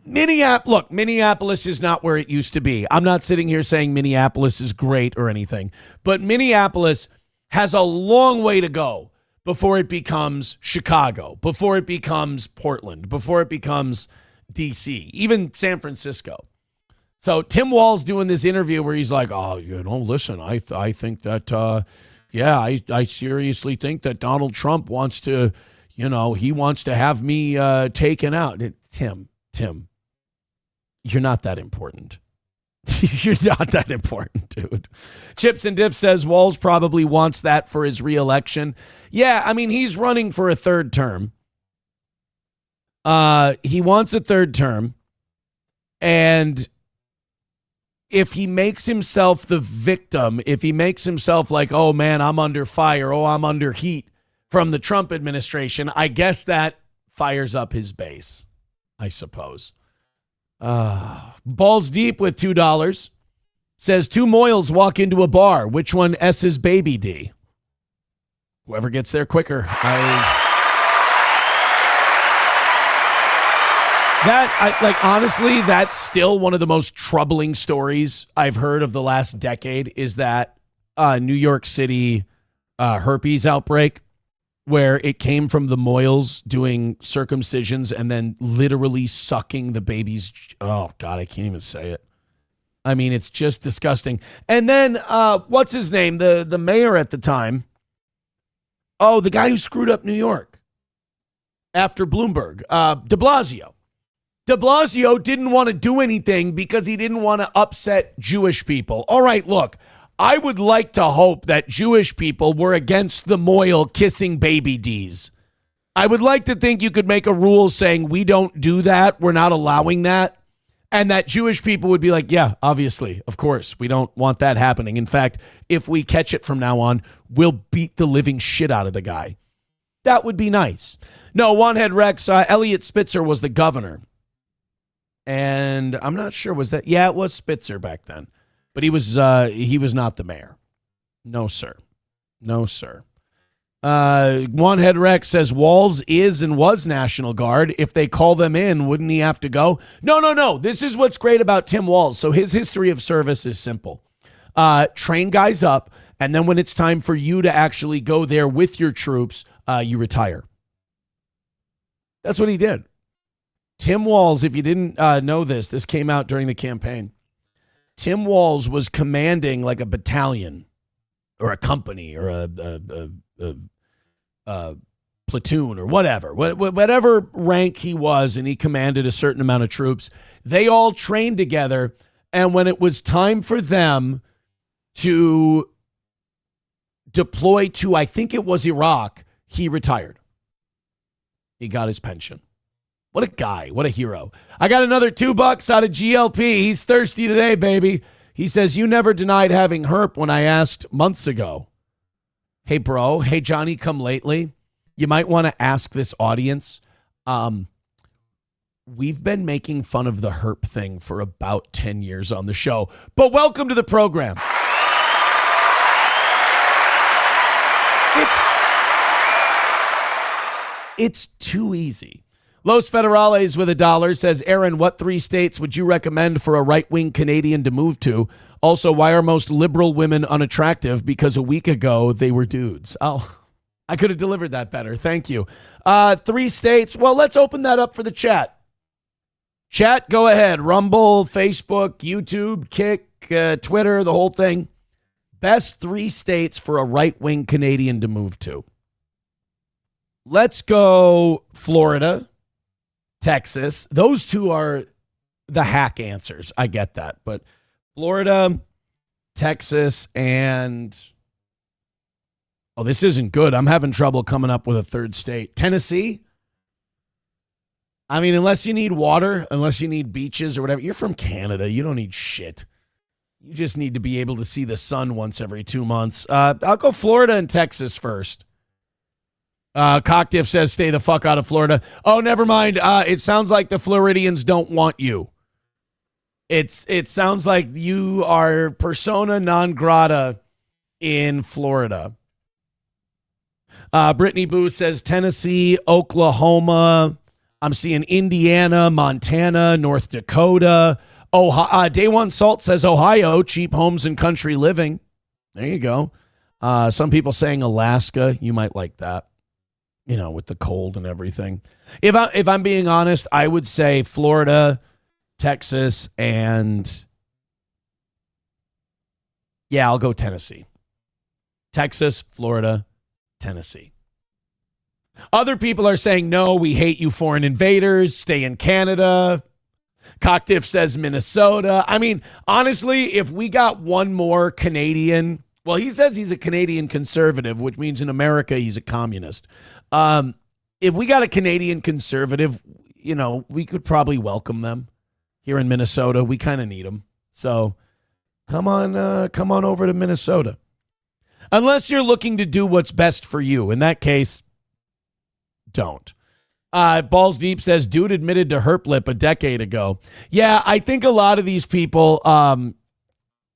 Minneapolis is not where it used to be. I'm not sitting here saying Minneapolis is great or anything, but Minneapolis has a long way to go before it becomes Chicago, before it becomes Portland, before it becomes D.C., even San Francisco. So Tim Walz doing this interview where he's like, oh, listen, I think that, I seriously think that Donald Trump wants to, he wants to have me taken out. Tim, you're not that important. You're not that important, dude. Chips and Diff says Walz probably wants that for his reelection. Yeah, I mean, he's running for a third term. He wants a third term. And if he makes himself the victim, if he makes himself like, oh, man, I'm under fire, oh, I'm under heat from the Trump administration, I guess that fires up his base. I suppose. Balls Deep with $2 says 2 Moyles walk into a bar. Which one S's baby D? Whoever gets there quicker. Honestly, that's still one of the most troubling stories I've heard of the last decade is that New York City herpes outbreak, where it came from the Moyles doing circumcisions and then literally sucking the baby's. Oh, God, I can't even say it. I mean, it's just disgusting. And then, what's his name? The mayor at the time. Oh, the guy who screwed up New York after Bloomberg. De Blasio. De Blasio didn't want to do anything because he didn't want to upset Jewish people. All right, look. I would like to hope that Jewish people were against the Moyle kissing baby D's. I would like to think you could make a rule saying we don't do that, we're not allowing that, and that Jewish people would be like, yeah, obviously, of course, we don't want that happening. In fact, if we catch it from now on, we'll beat the living shit out of the guy. That would be nice. No, One-Head Rex, Elliot Spitzer was the governor. And I'm not sure, was that? Yeah, it was Spitzer back then. But he was not the mayor. No, sir. No, sir. One-Head Rex says Walz is and was National Guard. If they call them in, wouldn't he have to go? No. This is what's great about Tim Walz. So his history of service is simple. Train guys up, and then when it's time for you to actually go there with your troops, you retire. That's what he did. Tim Walz, if you didn't know this came out during the campaign. Tim Walz was commanding like a battalion or a company or a platoon or whatever rank he was, and he commanded a certain amount of troops. They all trained together, and when it was time for them to deploy to, I think it was Iraq, he retired. He got his pension. What a guy. What a hero. I got another $2 out of GLP. He's thirsty today, baby. He says, you never denied having herp when I asked months ago. Hey, bro. Hey, Johnny, come lately. You might want to ask this audience. We've been making fun of the herp thing for about 10 years on the show, but welcome to the program. It's too easy. Los Federales with $1 says, Aaron, what 3 states would you recommend for a right-wing Canadian to move to? Also, why are most liberal women unattractive? Because a week ago, they were dudes. Oh, I could have delivered that better. Thank you. 3 states. Well, let's open that up for the chat. Chat, go ahead. Rumble, Facebook, YouTube, Kick, Twitter, the whole thing. Best 3 states for a right-wing Canadian to move to. Let's go Florida, Texas. Those 2 are the hack answers. I get that. But Florida, Texas, and... oh, this isn't good. I'm having trouble coming up with a 3rd state. Tennessee? I mean, unless you need water, unless you need beaches or whatever, you're from Canada. You don't need shit. You just need to be able to see the sun once every 2 months. I'll go Florida and Texas first. Cocktiff says stay the fuck out of Florida. Oh, never mind. It sounds like the Floridians don't want you. It sounds like you are persona non grata in Florida. Brittany Boo says Tennessee, Oklahoma. I'm seeing Indiana, Montana, North Dakota. Day One Salt says Ohio, cheap homes and country living. There you go. Some people saying Alaska. You might like that, with the cold and everything. If I'm being honest, I would say Florida, Texas, and I'll go Tennessee. Texas, Florida, Tennessee. Other people are saying, no, we hate you foreign invaders. Stay in Canada. Cocktiff says Minnesota. I mean, honestly, if we got one more Canadian, well, he says he's a Canadian conservative, which means in America he's a communist. If we got a Canadian conservative, we could probably welcome them here in Minnesota. We kind of need them. So come on over to Minnesota. Unless you're looking to do what's best for you. In that case, don't. Balls Deep says, dude admitted to herp lip a decade ago. Yeah, I think a lot of these people,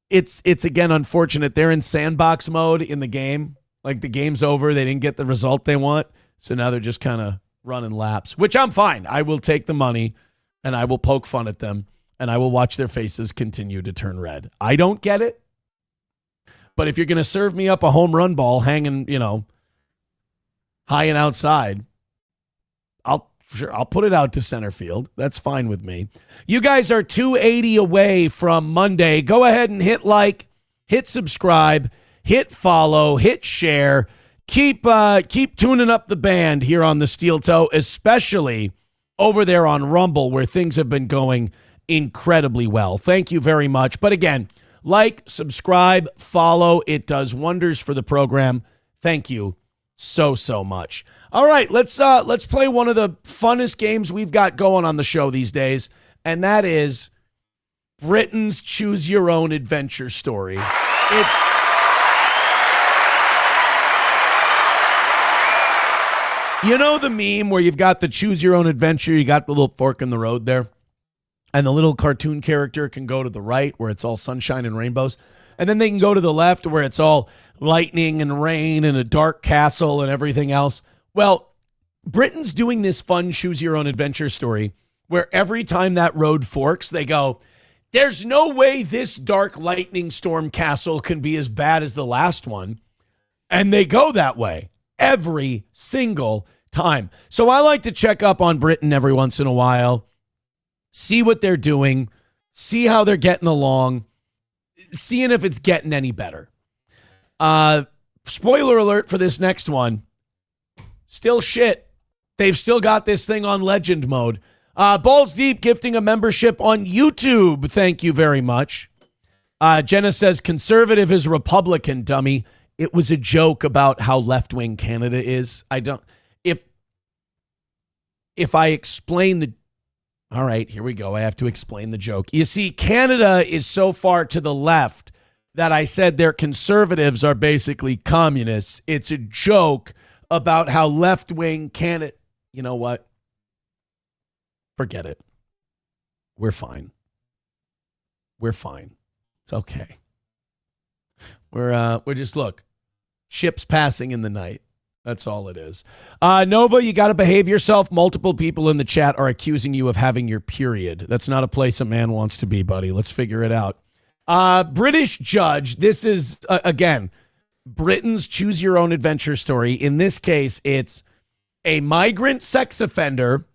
it's again unfortunate. They're in sandbox mode in the game. Like the game's over. They didn't get the result they want. So now they're just kind of running laps, which I'm fine. I will take the money and I will poke fun at them and I will watch their faces continue to turn red. I don't get it. But if you're going to serve me up a home run ball hanging, high and outside, I'll put it out to center field. That's fine with me. You guys are 280 away from Monday. Go ahead and hit like, hit subscribe, hit follow, hit share. Keep tuning up the band here on the Steel Toe, especially over there on Rumble where things have been going incredibly well. Thank you very much. But again, like, subscribe, follow. It does wonders for the program. Thank you so much. All right, let's play one of the funnest games we've got going on the show these days, and that is Britain's Choose Your Own Adventure story. It's the meme where you've got the Choose Your Own Adventure, you got the little fork in the road there, and the little cartoon character can go to the right where it's all sunshine and rainbows, and then they can go to the left where it's all lightning and rain and a dark castle and everything else. Well, Britain's doing this fun Choose Your Own Adventure story where every time that road forks, they go, there's no way this dark lightning storm castle can be as bad as the last one. And they go that way every single time. So I like to check up on Britain every once in a while, see what they're doing, see how they're getting along, seeing if it's getting any better. Spoiler alert for this next one. Still shit. They've still got this thing on legend mode. Balls Deep gifting a membership on YouTube. Thank you very much. Jenna says conservative is Republican, dummy. It was a joke about how left-wing Canada is. If I explain all right, here we go. I have to explain the joke. You see, Canada is so far to the left that I said their conservatives are basically communists. It's a joke about how left-wing Canada, you know what? Forget it. We're fine. It's okay. We're just, look, ships passing in the night. That's all it is. Nova, you got to behave yourself. Multiple people in the chat are accusing you of having your period. That's not a place a man wants to be, buddy. Let's figure it out. British judge. This is, again, Britain's Choose Your Own Adventure story. In this case, it's a migrant sex offender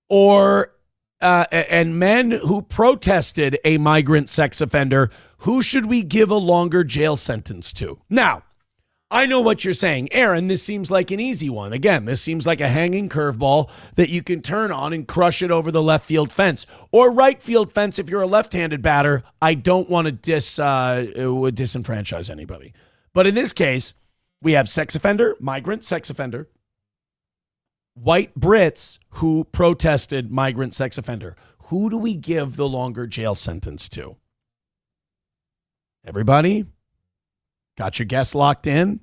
and men who protested a migrant sex offender. Who should we give a longer jail sentence to? Now, I know what you're saying. Aaron, this seems like an easy one. Again, this seems like a hanging curveball that you can turn on and crush it over the left field fence or right field fence if you're a left-handed batter. I don't want to disenfranchise anybody. But in this case, we have sex offender, migrant sex offender, white Brits who protested migrant sex offender. Who do we give the longer jail sentence to? Everybody? Got your guess locked in?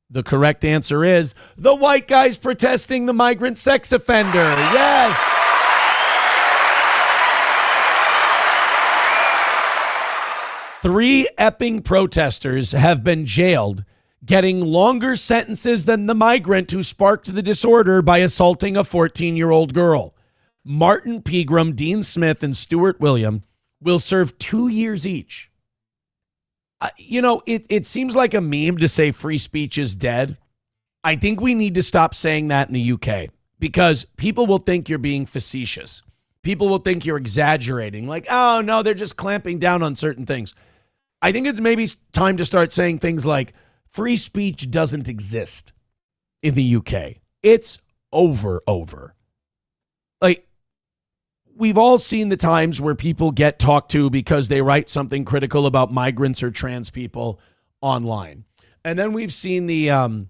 The correct answer is the white guys protesting the migrant sex offender. Yes. Three Epping protesters have been jailed, getting longer sentences than the migrant who sparked the disorder by assaulting a 14-year-old girl. Martin Pegram, Dean Smith, and Stuart William will serve 2 years each. It seems like a meme to say free speech is dead. I think we need to stop saying that in the UK because people will think you're being facetious. People will think you're exaggerating. Like, oh, no, they're just clamping down on certain things. I think it's maybe time to start saying things like free speech doesn't exist in the UK. It's over. Like, we've all seen the times where people get talked to because they write something critical about migrants or trans people online. And then we've seen the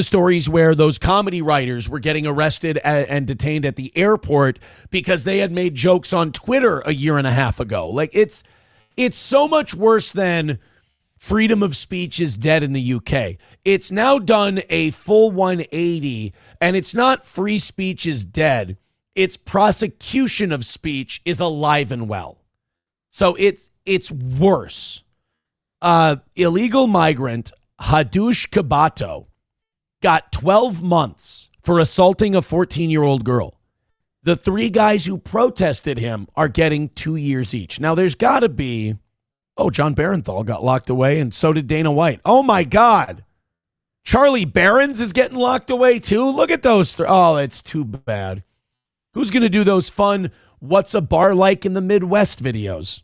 stories where those comedy writers were getting arrested and detained at the airport because they had made jokes on Twitter a year and a half ago. Like, it's so much worse than freedom of speech is dead in the UK. It's now done a full 180, and it's not free speech is dead. It's prosecution of speech is alive and well. So it's worse. Illegal migrant Hadush Kabato got 12 months for assaulting a 14-year-old girl. The three guys who protested him are getting 2 years each. Now, there's got to be... Oh, John Barenthal got locked away, and so did Dana White. Oh, my God. Charlie Barron's is getting locked away, too? Look at those. Oh, it's too bad. Who's going to do those fun "What's a bar like in the Midwest" videos?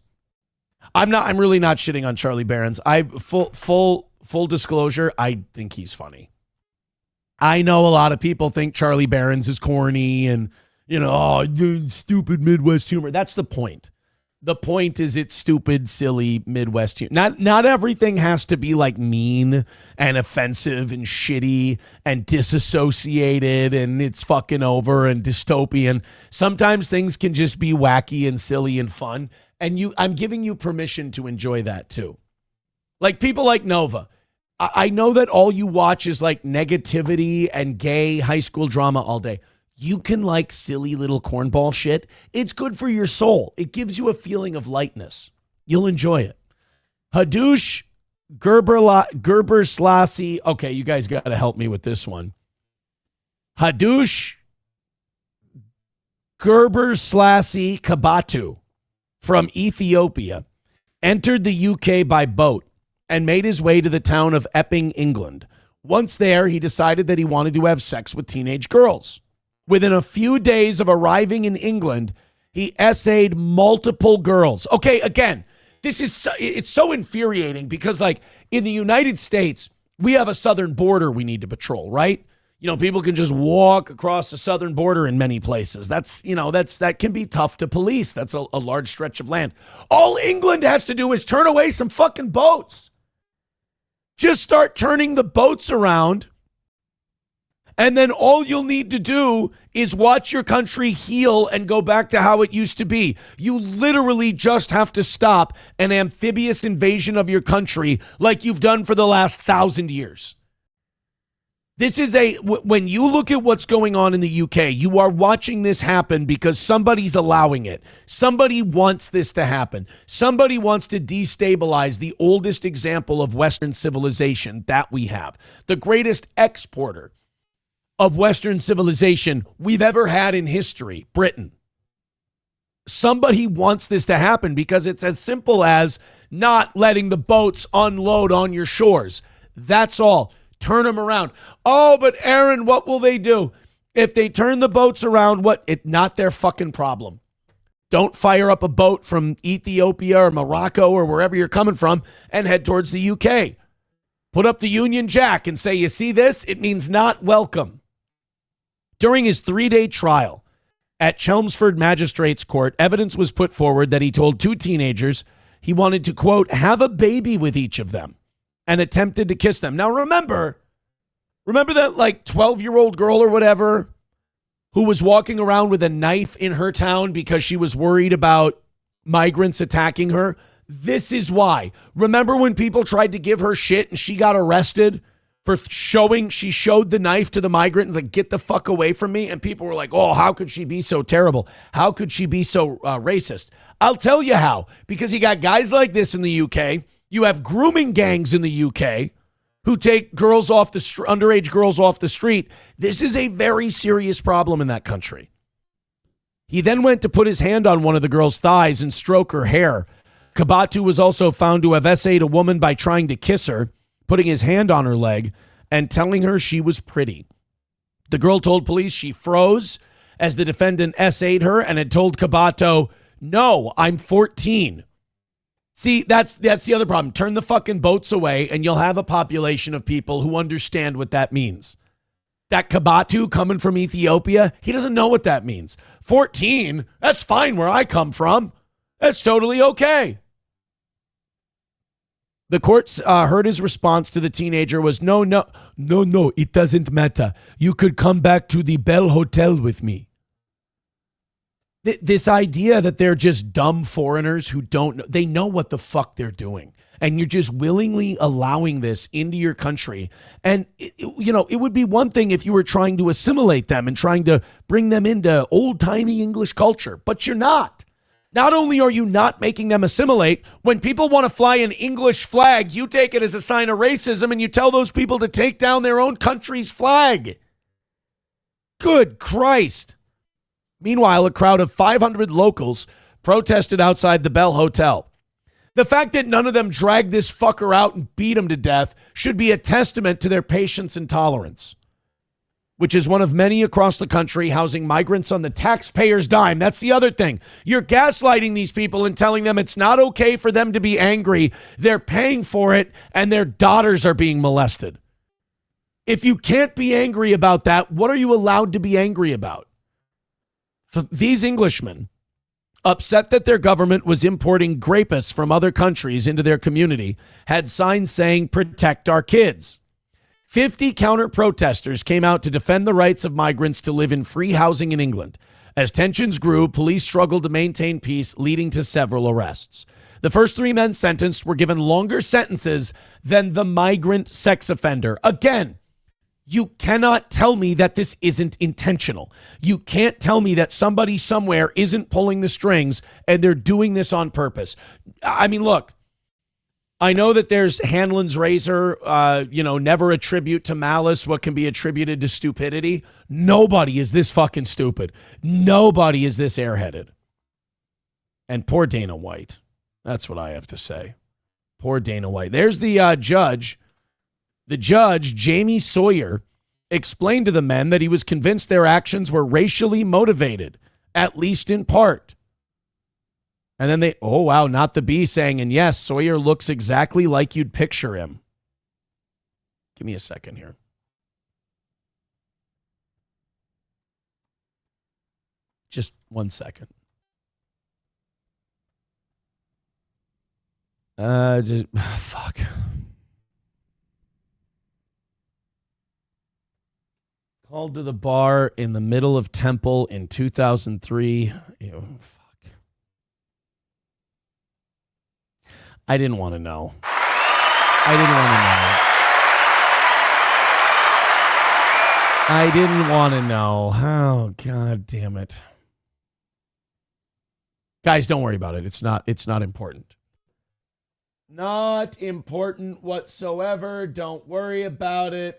I'm really not shitting on Charlie Barron's. Full disclosure, I think he's funny. I know a lot of people think Charlie Barron's is corny and, stupid Midwest humor. That's the point. The point is it's stupid, silly Midwest humor. Not everything has to be like mean and offensive and shitty and disassociated and it's fucking over and dystopian. Sometimes things can just be wacky and silly and fun. And I'm giving you permission to enjoy that too. Like people like Nova. I know that all you watch is like negativity and gay high school drama all day. You can like silly little cornball shit. It's good for your soul. It gives you a feeling of lightness. You'll enjoy it. Hadush Gerber-Slassie. Okay, you guys got to help me with this one. Hadush Gerber-Slassie Kabatu from Ethiopia entered the UK by boat and made his way to the town of Epping, England. Once there, he decided that he wanted to have sex with teenage girls. Within a few days of arriving in England, he essayed multiple girls. Okay, again, it's so infuriating because like in the United States, we have a southern border we need to patrol, right? People can just walk across the southern border in many places. That can be tough to police. That's a large stretch of land. All England has to do is turn away some fucking boats. Just start turning the boats around. And then all you'll need to do is watch your country heal and go back to how it used to be. You literally just have to stop an amphibious invasion of your country like you've done for the last 1,000 years. When you look at what's going on in the UK, you are watching this happen because somebody's allowing it. Somebody wants this to happen. Somebody wants to destabilize the oldest example of Western civilization that we have. The greatest exporter of Western civilization we've ever had in history, Britain. Somebody wants this to happen because it's as simple as not letting the boats unload on your shores. That's all. Turn them around. Oh, but Aaron, what will they do? If they turn the boats around, not their fucking problem. Don't fire up a boat from Ethiopia or Morocco or wherever you're coming from and head towards the UK. Put up the Union Jack and say, you see this? It means not welcome. During his 3-day trial at Chelmsford Magistrates Court, evidence was put forward that he told two teenagers he wanted to, quote, have a baby with each of them and attempted to kiss them. Now, remember, Remember that like 12-year-old girl or whatever who was walking around with a knife in her town because she was worried about migrants attacking her? This is why. Remember when people tried to give her shit and she got arrested for she showed the knife to the migrant and was like, get the fuck away from me. And people were like, oh, how could she be so terrible? How could she be so racist? I'll tell you how. Because you got guys like this in the UK. You have grooming gangs in the UK who take girls off the underage girls off the street. This is a very serious problem in that country. He then went to put his hand on one of the girl's thighs and stroke her hair. Kabatu was also found to have essayed a woman by trying to kiss her, putting his hand on her leg and telling her she was pretty. The girl told police she froze as the defendant essayed her and had told Kabato, "No, I'm 14." See, that's the other problem. Turn the fucking boats away and you'll have a population of people who understand what that means. That Kabatu coming from Ethiopia, he doesn't know what that means. 14, that's fine where I come from. That's totally okay. The courts heard his response to the teenager was, no, it doesn't matter. You could come back to the Bell Hotel with me. This idea that they're just dumb foreigners who don't know, they know what the fuck they're doing. And you're just willingly allowing this into your country. And, it would be one thing if you were trying to assimilate them and trying to bring them into old-timey English culture, but you're not. Not only are you not making them assimilate, when people want to fly an English flag, you take it as a sign of racism and you tell those people to take down their own country's flag. Good Christ. Meanwhile, a crowd of 500 locals protested outside the Bell Hotel. The fact that none of them dragged this fucker out and beat him to death should be a testament to their patience and tolerance, which is one of many across the country housing migrants on the taxpayer's dime. That's the other thing. You're gaslighting these people and telling them it's not okay for them to be angry. They're paying for it, and their daughters are being molested. If you can't be angry about that, what are you allowed to be angry about? These Englishmen, upset that their government was importing grapists from other countries into their community, had signs saying, "Protect our kids." 50 counter-protesters came out to defend the rights of migrants to live in free housing in England. As tensions grew, police struggled to maintain peace, leading to several arrests. The first 3 men sentenced were given longer sentences than the migrant sex offender. Again, you cannot tell me that this isn't intentional. You can't tell me that somebody somewhere isn't pulling the strings and they're doing this on purpose. I mean, look, I know that there's Hanlon's razor, never attribute to malice what can be attributed to stupidity. Nobody is this fucking stupid. Nobody is this airheaded. And poor Dana White. That's what I have to say. Poor Dana White. There's the judge. The judge, Jamie Sawyer, explained to the men that he was convinced their actions were racially motivated, at least in part. And then not the B saying, and yes, Sawyer looks exactly like you'd picture him. Give me a second here. Just 1 second. Fuck. Called to the bar in the middle of Temple in 2003. Fuck. I didn't want to know. I didn't want to know. Oh, God damn it. Guys, don't worry about it. It's not important. Not important whatsoever. Don't worry about it.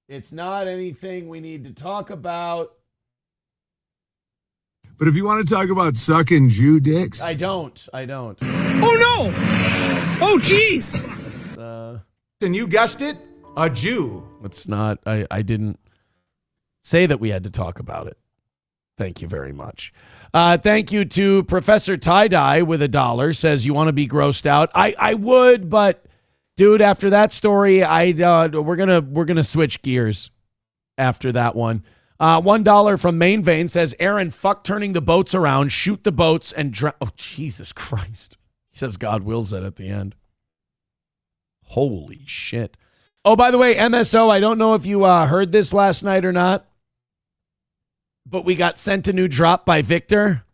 It's not anything we need to talk about. But if you want to talk about sucking Jew dicks. I don't. Oh, no. Oh, jeez. And you guessed it, a Jew. It's not. I didn't say that we had to talk about it. Thank you very much. Thank you to Professor Tie-Dye with $1. Says, you want to be grossed out? I would, but... Dude, after that story, we're gonna switch gears after that one. $1 from Main Vein says, Aaron, fuck turning the boats around, shoot the boats, and drown. Oh, Jesus Christ. He says God wills it at the end. Holy shit. Oh, by the way, MSO, I don't know if you heard this last night or not, but we got sent a new drop by Victor.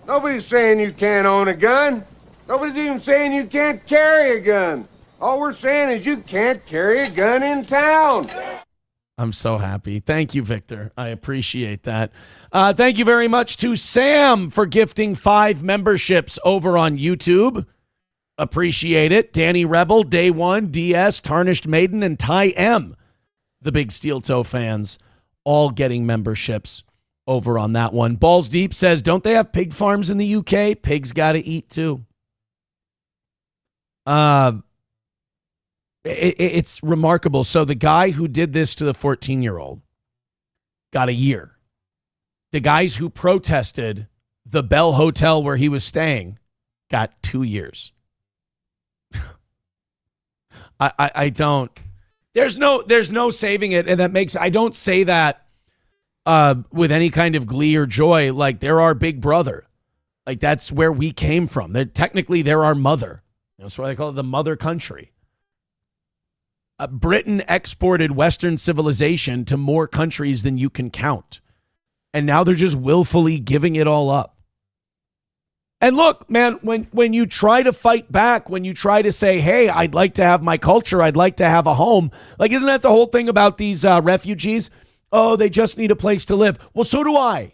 Nobody's saying you can't own a gun. Nobody's even saying you can't carry a gun. All we're saying is you can't carry a gun in town. I'm so happy. Thank you, Victor. I appreciate that. Thank you very much to Sam for gifting 5 memberships over on YouTube. Appreciate it. Danny Rebel, Day One, DS, Tarnished Maiden, and Ty M, the big Steel Toe fans, all getting memberships over on that one. Balls Deep says, don't they have pig farms in the UK? Pigs got to eat too. It's remarkable. So the guy who did this to the 14-year-old got a year. The guys who protested the Bell Hotel where he was staying got 2 years. I don't. There's no saving it, and that makes. I don't say that with any kind of glee or joy. Like, they're our big brother. Like, that's where we came from. They're our mother. That's why they call it the mother country. Britain exported Western civilization to more countries than you can count. And now they're just willfully giving it all up. And look, man, when you try to fight back, when you try to say, hey, I'd like to have my culture, I'd like to have a home. Like, isn't that the whole thing about these refugees? Oh, they just need a place to live. Well, so do I.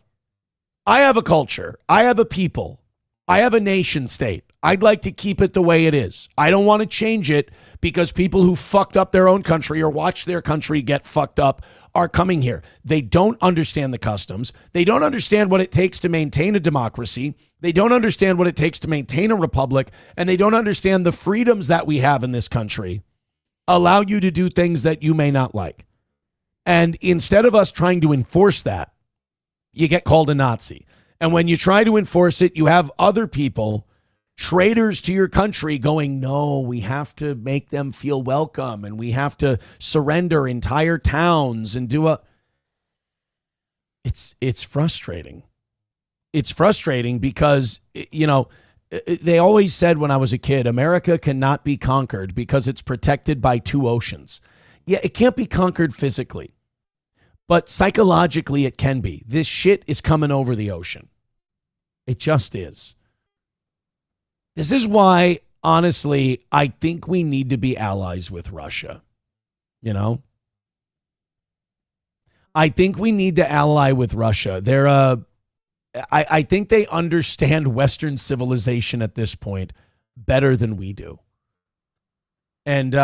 I have a culture. I have a people. I have a nation state. I'd like to keep it the way it is. I don't want to change it because people who fucked up their own country or watched their country get fucked up are coming here. They don't understand the customs. They don't understand what it takes to maintain a democracy. They don't understand what it takes to maintain a republic. And they don't understand the freedoms that we have in this country allow you to do things that you may not like. And instead of us trying to enforce that, you get called a Nazi. And when you try to enforce it, you have other people, traitors to your country, going, no, we have to make them feel welcome and we have to surrender entire towns and do a... It's frustrating. It's frustrating because, you know, they always said when I was a kid, America cannot be conquered because it's protected by 2 oceans. Yeah, it can't be conquered physically, but psychologically it can be. This shit is coming over the ocean. It just is. This is why, honestly, I think we need to be allies with Russia. You know? I think we need to ally with Russia. I think they understand Western civilization at this point better than we do. And,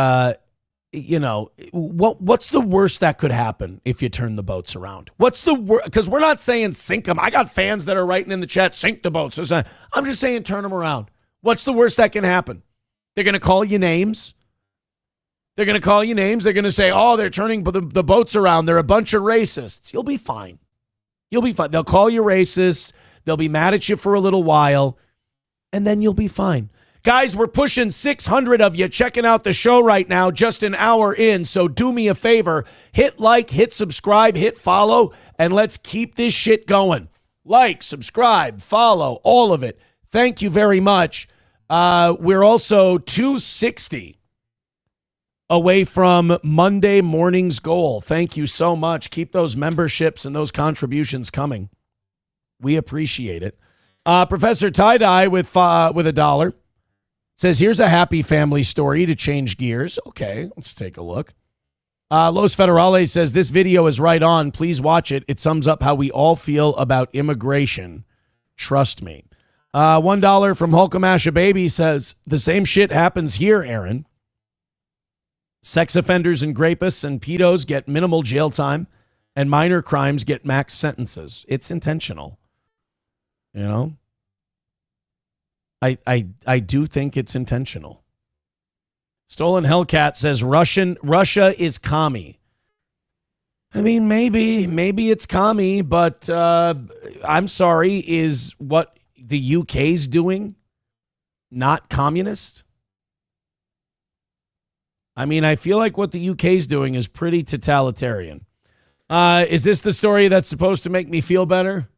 you know, what's the worst that could happen if you turn the boats around? What's the worst? Because we're not saying sink them. I got fans that are writing in the chat, sink the boats. I'm just saying turn them around. What's the worst that can happen? They're going to call you names. They're going to call you names. They're going to say, oh, they're turning the boats around. They're a bunch of racists. You'll be fine. You'll be fine. They'll call you racist. They'll be mad at you for a little while, and then you'll be fine. Guys, we're pushing 600 of you checking out the show right now, just an hour in. So do me a favor, hit like, hit subscribe, hit follow, and let's keep this shit going. Like, subscribe, follow, all of it. Thank you very much. We're also 260 away from Monday morning's goal. Thank you so much. Keep those memberships and those contributions coming. We appreciate it. Professor Tie-Dye with $1 says, here's a happy family story to change gears. Okay, let's take a look. Los Federales says, this video is right on. Please watch it. It sums up how we all feel about immigration. Trust me. $1 from Hulkamasha Baby says, the same shit happens here, Aaron. Sex offenders and rapists and pedos get minimal jail time, and minor crimes get max sentences. It's intentional. You know? I do think it's intentional. Stolen Hellcat says Russia is commie. I mean, maybe it's commie, but I'm sorry, is what the UK's doing not communist? I mean, I feel like what the UK's doing is pretty totalitarian. Is this the story that's supposed to make me feel better?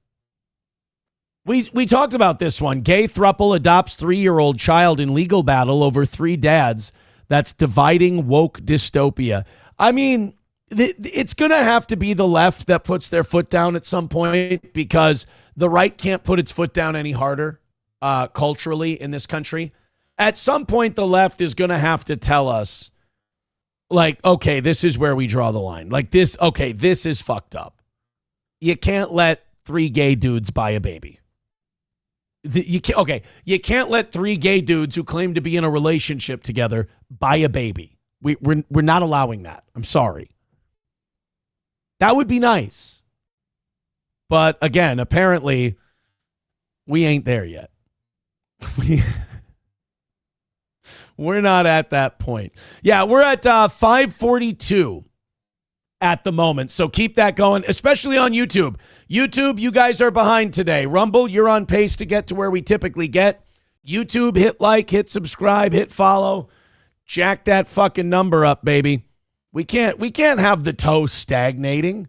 We talked about this one. Gay throuple adopts 3-year-old child in legal battle over 3 dads. That's dividing woke dystopia. I mean, it's going to have to be the left that puts their foot down at some point, because the right can't put its foot down any harder culturally in this country. At some point, the left is going to have to tell us, like, okay, this is where we draw the line. Like this, okay, this is fucked up. You can't let 3 gay dudes buy a baby. You can't let 3 gay dudes who claim to be in a relationship together buy a baby. We're not allowing that. I'm sorry. That would be nice. But again, apparently, we ain't there yet. We're not at that point. Yeah, we're at 542 at the moment. So keep that going, especially on YouTube. YouTube, you guys are behind today. Rumble, you're on pace to get to where we typically get. YouTube, hit like, hit subscribe, hit follow. Jack that fucking number up, baby. We can't have the toe stagnating.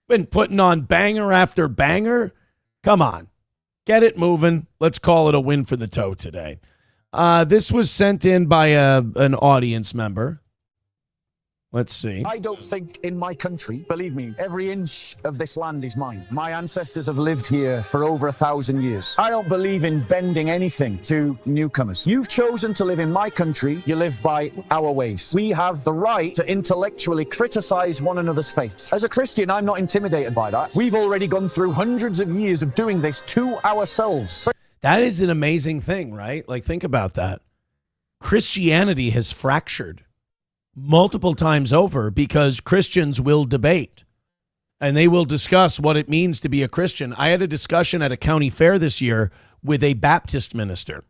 Been putting on banger after banger. Come on. Get it moving. Let's call it a win for the toe today. This was sent in by an audience member. Let's see. I don't think in my country, believe me, every inch of this land is mine. My ancestors have lived here for over 1,000 years. I don't believe in bending anything to newcomers. You've chosen to live in my country. You live by our ways. We have the right to intellectually criticize one another's faiths. As a Christian, I'm not intimidated by that. We've already gone through hundreds of years of doing this to ourselves. That is an amazing thing, right? Like, think about that. Christianity has fractured multiple times over because Christians will debate and they will discuss what it means to be a Christian. I had a discussion at a county fair this year with a Baptist minister,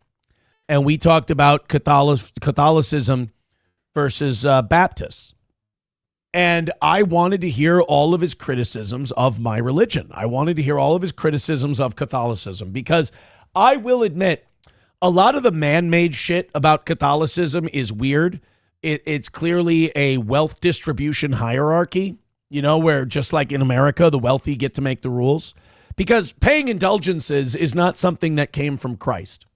and we talked about Catholicism versus Baptists. And I wanted to hear all of his criticisms of my religion. I wanted to hear all of his criticisms of Catholicism, because I will admit a lot of the man-made shit about Catholicism is weird. It's clearly a wealth distribution hierarchy, you know, where just like in America, the wealthy get to make the rules, because paying indulgences is not something that came from Christ.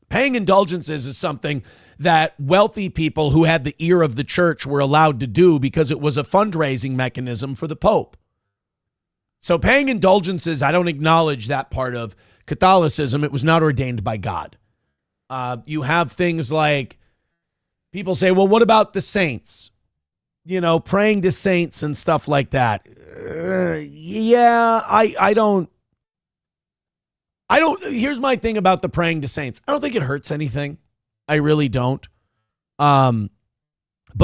Paying indulgences is something that wealthy people who had the ear of the church were allowed to do because it was a fundraising mechanism for the Pope. So paying indulgences, I don't acknowledge that part of Catholicism. It was not ordained by God. You have things like, people say, well, what about the saints? You know, praying to saints and stuff like that. I don't. Here's my thing about the praying to saints. I don't think it hurts anything. I really don't. But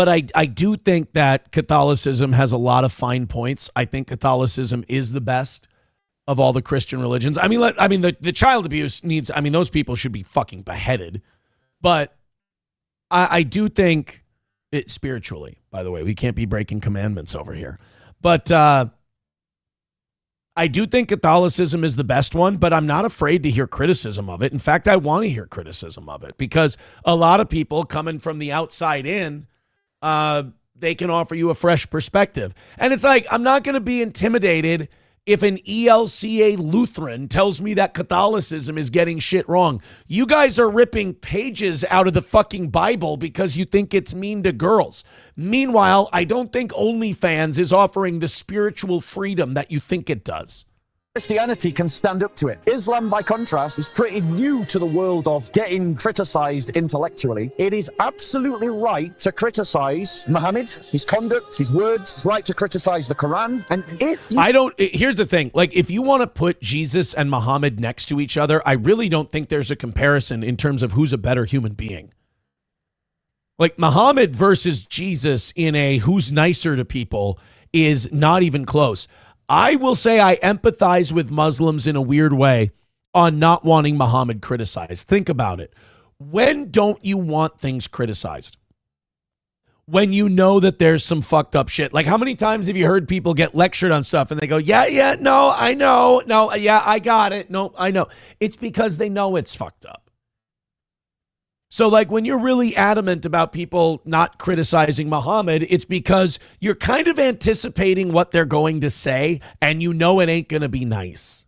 I do think that Catholicism has a lot of fine points. I think Catholicism is the best of all the Christian religions. I mean, the child abuse needs, I mean, those people should be fucking beheaded. But I do think it spiritually, by the way, we can't be breaking commandments over here. But I do think Catholicism is the best one, but I'm not afraid to hear criticism of it. In fact, I want to hear criticism of it, because a lot of people coming from the outside in, they can offer you a fresh perspective. And it's like, I'm not going to be intimidated if an ELCA Lutheran tells me that Catholicism is getting shit wrong. You guys are ripping pages out of the fucking Bible because you think it's mean to girls. Meanwhile, I don't think OnlyFans is offering the spiritual freedom that you think it does. Christianity can stand up to it. Islam, by contrast, is pretty new to the world of getting criticized intellectually. It is absolutely right to criticize Muhammad, his conduct, his words. It's right to criticize the Quran. And if you... Here's the thing. Like, if you want to put Jesus and Muhammad next to each other, I really don't think there's a comparison in terms of who's a better human being. Like, Muhammad versus Jesus in a who's nicer to people is not even close. I will say I empathize with Muslims in a weird way on not wanting Muhammad criticized. Think about it. When don't you want things criticized? When you know that there's some fucked up shit. Like, how many times have you heard people get lectured on stuff and they go, yeah, no, I know. No, yeah, I got it. No, I know. It's because they know it's fucked up. So, like, when you're really adamant about people not criticizing Muhammad, it's because you're kind of anticipating what they're going to say, and you know it ain't going to be nice.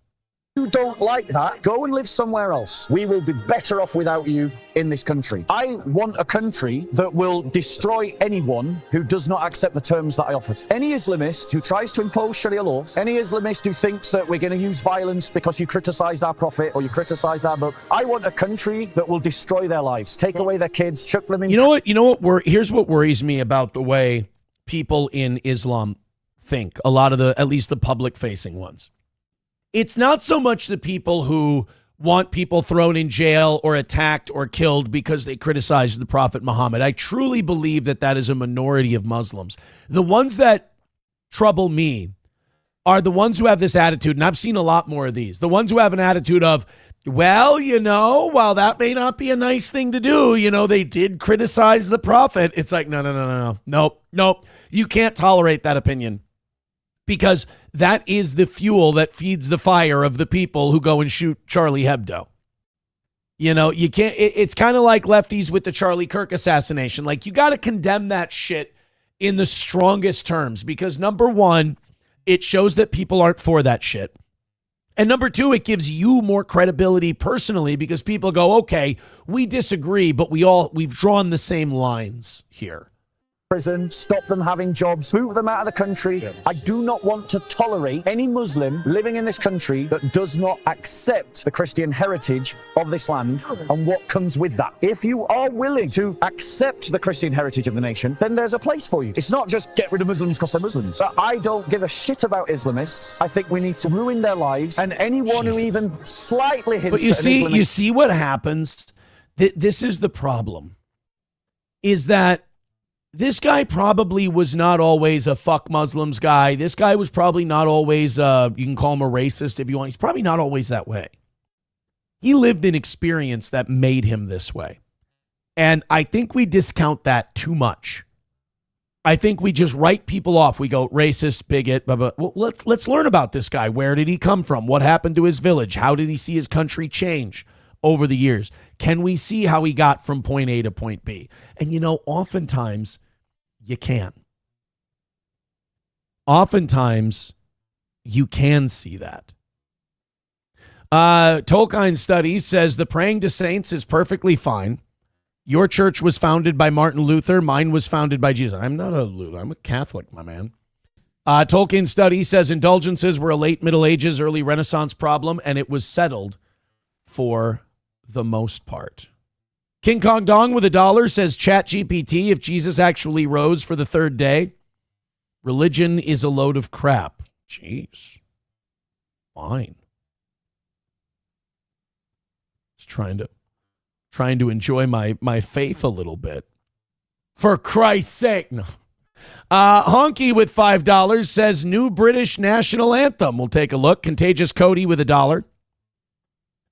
you don't like that, go and live somewhere else. We will be better off without you in this country. I want a country that will destroy anyone who does not accept the terms that I offered. Any Islamist who tries to impose Sharia law, any Islamist who thinks that we're going to use violence because you criticized our prophet or you criticized our book, I want a country that will destroy their lives, take away their kids, chuck them in... You know what? Here's what worries me about the way people in Islam think, a lot of at least the public-facing ones. It's not so much the people who want people thrown in jail or attacked or killed because they criticized the Prophet Muhammad. I truly believe that is a minority of Muslims. The ones that trouble me are the ones who have this attitude, and I've seen a lot more of these, the ones who have an attitude of, well, while that may not be a nice thing to do, they did criticize the Prophet. It's like, no. Nope. You can't tolerate that opinion. Because that is the fuel that feeds the fire of the people who go and shoot Charlie Hebdo. You can't, it's kind of like lefties with the Charlie Kirk assassination. Like, you got to condemn that shit in the strongest terms because, number one, it shows that people aren't for that shit. And number two, it gives you more credibility personally because people go, okay, we disagree, but we've drawn the same lines here. Prison, stop them having jobs, move them out of the country. I do not want to tolerate any Muslim living in this country that does not accept the Christian heritage of this land and what comes with that. If you are willing to accept the Christian heritage of the nation, then there's a place for you. It's not just get rid of Muslims because they're Muslims. But I don't give a shit about Islamists. I think we need to ruin their lives, and anyone who even slightly hints but you see what happens? This is the problem, is that this guy probably was not always a fuck Muslims guy. This guy was probably not always, you can call him a racist if you want. He's probably not always that way. He lived an experience that made him this way. And I think we discount that too much. I think we just write people off. We go racist, bigot, blah, blah. Well, let's learn about this guy. Where did he come from? What happened to his village? How did he see his country change over the years? Can we see how he got from point A to point B? And oftentimes you can. Oftentimes you can see that. Tolkien Studies says the praying to saints is perfectly fine. Your church was founded by Martin Luther. Mine was founded by Jesus. I'm not a Luther. I'm a Catholic, my man. Tolkien Studies says indulgences were a late Middle Ages, early Renaissance problem, and it was settled for the most part. King Kong Dong with $1 says ChatGPT, if Jesus actually rose for the third day, religion is a load of crap. Jeez. Fine. Just trying to enjoy my faith a little bit. For Christ's sake. No. Honky with $5 says new British national anthem. We'll take a look. Contagious Cody with $1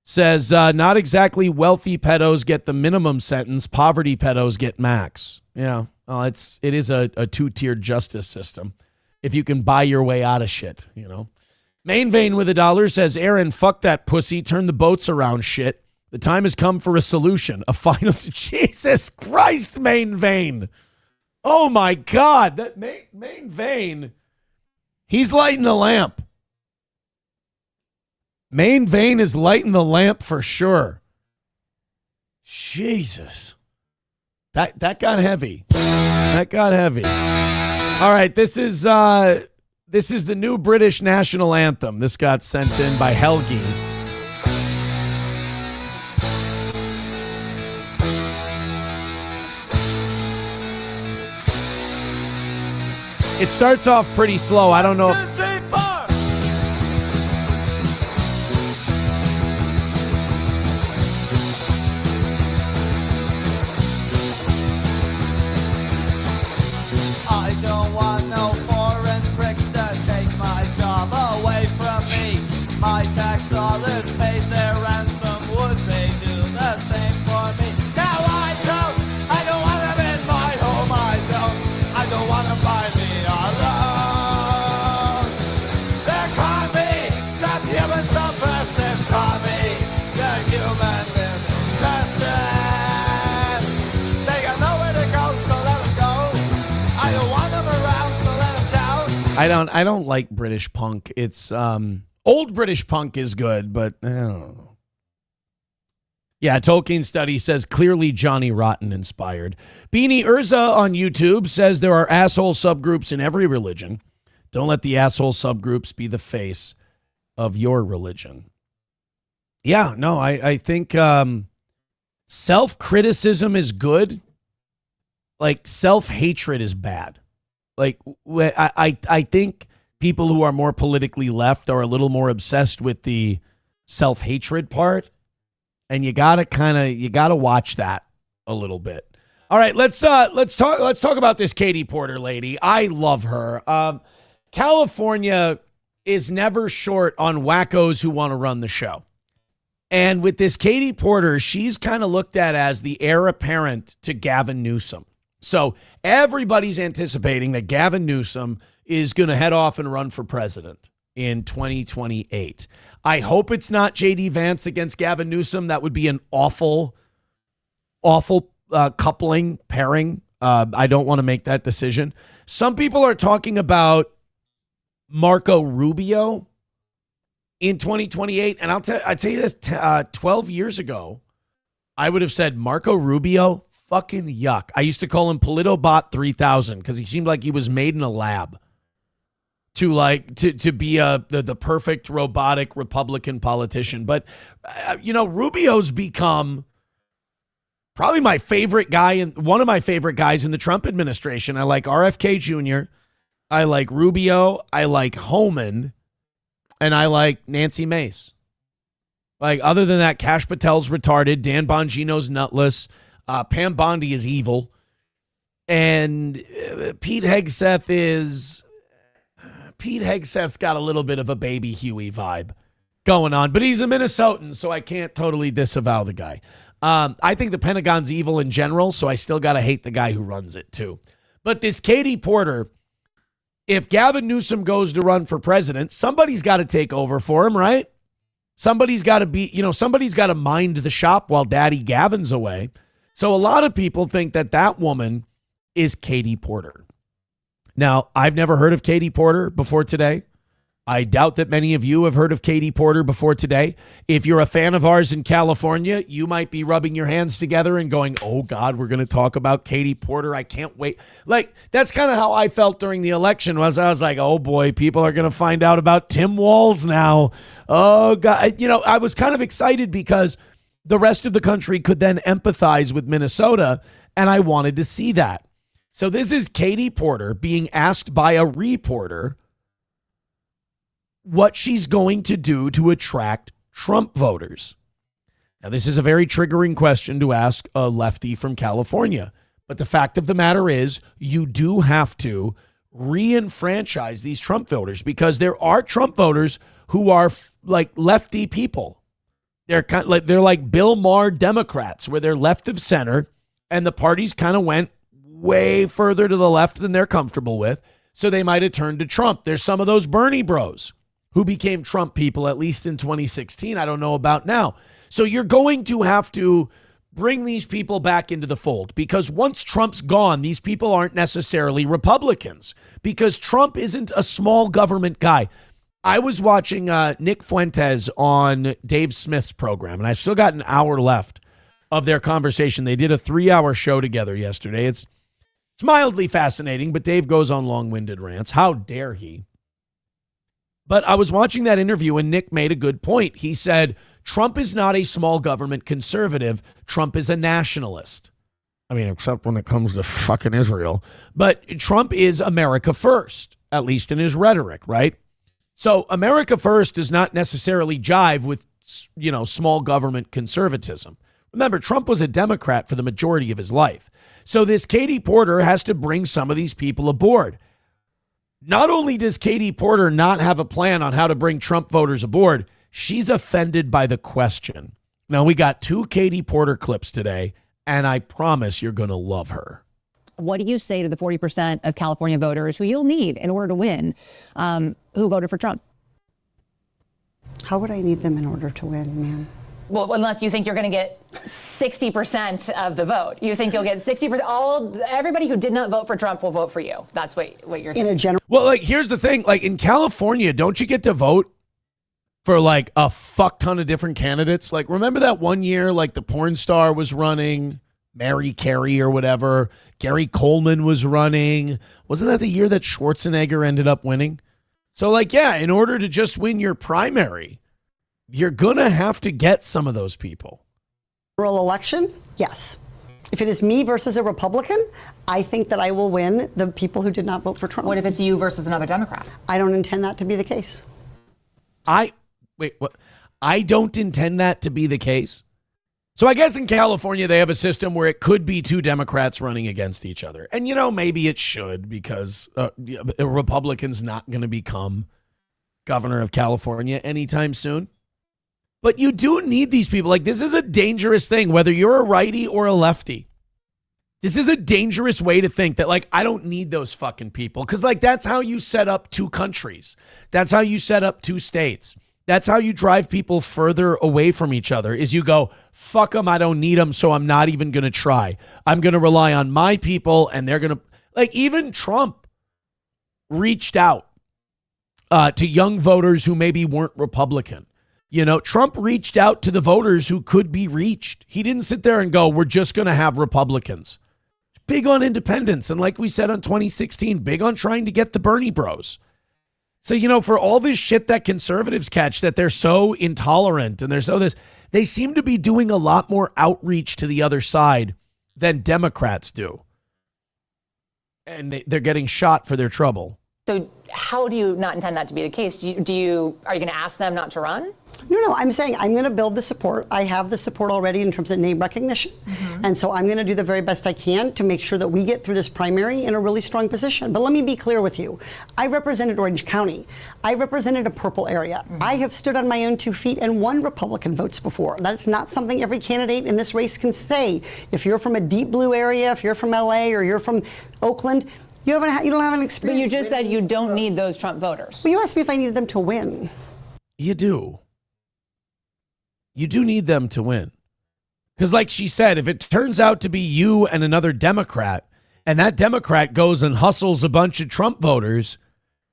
says not exactly wealthy pedos get the minimum sentence. Poverty pedos get max. Yeah, it is a two-tiered justice system. If you can buy your way out of shit, Main Vein with $1 says, Aaron, fuck that pussy. Turn the boats around, shit. The time has come for a solution. A final. Jesus Christ, Main Vein. Oh my God, that Main Vein. He's lighting the lamp. Main Vein is lighting the lamp for sure. Jesus. That got heavy. That got heavy. All right, this is the new British national anthem. This got sent in by Helgi. It starts off pretty slow. I don't know if... My tax dollars paid their ransom. Would they do the same for me? Now I don't want them in my home. I don't want them by me alone. They're calling me subhuman, subversive, call me the human intestine. They got nowhere to go, so let them go. I don't want them around, so let them down. I don't like British punk. It's Old British punk is good, but I don't know. Yeah, Tolkien study says clearly Johnny Rotten inspired. Beanie Urza on YouTube says there are asshole subgroups in every religion. Don't let the asshole subgroups be the face of your religion. Yeah, no, I think self-criticism is good. Like, self-hatred is bad. Like, I think people who are more politically left are a little more obsessed with the self-hatred part. And you gotta watch that a little bit. All right, let's talk about this Katie Porter lady. I love her. California is never short on wackos who want to run the show. And with this Katie Porter, she's kind of looked at as the heir apparent to Gavin Newsom. So everybody's anticipating that Gavin Newsom is going to head off and run for president in 2028. I hope it's not J.D. Vance against Gavin Newsom. That would be an awful pairing. I don't want to make that decision. Some people are talking about Marco Rubio in 2028. And I'll tell you this, 12 years ago, I would have said Marco Rubio, fucking yuck. I used to call him PolitoBot 3000 because he seemed like he was made in a lab to be the perfect robotic Republican politician. But, Rubio's become probably my favorite guy and one of my favorite guys in the Trump administration. I like RFK Jr. I like Rubio. I like Homan. And I like Nancy Mace. Like, other than that, Kash Patel's retarded. Dan Bongino's nutless. Pam Bondi is evil. And Pete Hegseth's got a little bit of a Baby Huey vibe going on, but he's a Minnesotan, so I can't totally disavow the guy. I think the Pentagon's evil in general, so I still got to hate the guy who runs it too. But this Katie Porter, if Gavin Newsom goes to run for president, somebody's got to take over for him, right? Somebody's got to somebody's got to mind the shop while Daddy Gavin's away. So a lot of people think that woman is Katie Porter. Now, I've never heard of Katie Porter before today. I doubt that many of you have heard of Katie Porter before today. If you're a fan of ours in California, you might be rubbing your hands together and going, oh, God, we're going to talk about Katie Porter. I can't wait. Like, that's kind of how I felt during the election. I was like, oh, boy, people are going to find out about Tim Walz now. Oh, God. I was kind of excited because the rest of the country could then empathize with Minnesota, and I wanted to see that. So this is Katie Porter being asked by a reporter what she's going to do to attract Trump voters. Now, this is a very triggering question to ask a lefty from California. But the fact of the matter is, you do have to re-enfranchise these Trump voters because there are Trump voters who are like lefty people. They're like Bill Maher Democrats, where they're left of center, and the parties kind of went way further to the left than they're comfortable with. So they might have turned to Trump. There's some of those Bernie bros who became Trump people, at least in 2016. I don't know about now. So you're going to have to bring these people back into the fold because once Trump's gone, these people aren't necessarily Republicans because Trump isn't a small government guy. I was watching Nick Fuentes on Dave Smith's program, and I've still got an hour left of their conversation. They did a 3-hour show together yesterday. It's mildly fascinating, but Dave goes on long-winded rants. How dare he? But I was watching that interview, and Nick made a good point. He said, Trump is not a small government conservative. Trump is a nationalist. I mean, except when it comes to fucking Israel. But Trump is America first, at least in his rhetoric, right? So America first does not necessarily jive with, small government conservatism. Remember, Trump was a Democrat for the majority of his life. So this Katie Porter has to bring some of these people aboard. Not only does Katie Porter not have a plan on how to bring Trump voters aboard, she's offended by the question. Now, we got 2 Katie Porter clips today, and I promise you're going to love her. What do you say to the 40% of California voters who you'll need in order to win, who voted for Trump? How would I need them in order to win, man? Well, unless you think you're going to get 60% of the vote. You think you'll get 60%. Everybody who did not vote for Trump will vote for you. That's what you're saying. Well, here's the thing. Like, in California, don't you get to vote for like a fuck ton of different candidates. Like, remember that one year, like the porn star was running, Mary Carey or whatever. Gary Coleman was running. Wasn't that the year that Schwarzenegger ended up winning? So like, yeah, in order to just win your primary, you're going to have to get some of those people. Election? Yes. If it is me versus a Republican, I think that I will win the people who did not vote for Trump. What if it's you versus another Democrat? I don't intend that to be the case. Wait, what? I don't intend that to be the case. So I guess in California, they have a system where it could be two Democrats running against each other. And, you know, maybe it should because a Republican's not going to become governor of California anytime soon. But you do need these people. Like, this is a dangerous thing, whether you're a righty or a lefty. This is a dangerous way to think that, like, I don't need those fucking people. Because, like, that's how you set up two countries. That's how you set up two states. That's how you drive people further away from each other, is you go, fuck them, I don't need them, so I'm not even going to try. I'm going to rely on my people, and they're going to... Like, even Trump reached out to young voters who maybe weren't Republican. You know, Trump reached out to the voters who could be reached. He didn't sit there and go, we're just going to have Republicans. Big on independence, and like we said on 2016, big on trying to get the Bernie bros. So, you know, for all this shit that conservatives catch, that they're so intolerant and they're so this, they seem to be doing a lot more outreach to the other side than Democrats do. And they're getting shot for their trouble. So how do you not intend that to be the case? Are you going to ask them not to run? No, I'm saying I'm going to build the support. I have the support already in terms of name recognition. Mm-hmm. And so I'm going to do the very best I can to make sure that we get through this primary in a really strong position. But let me be clear with you. I represented Orange County. I represented a purple area. Mm-hmm. I have stood on my own 2 feet and won Republican votes before. That's not something every candidate in this race can say. If you're from a deep blue area, if you're from LA or you're from Oakland, you don't have an experience. But you just said you don't need those Trump voters. Well, you asked me if I needed them to win. You do. You do need them to win. Because like she said, if it turns out to be you and another Democrat, and that Democrat goes and hustles a bunch of Trump voters,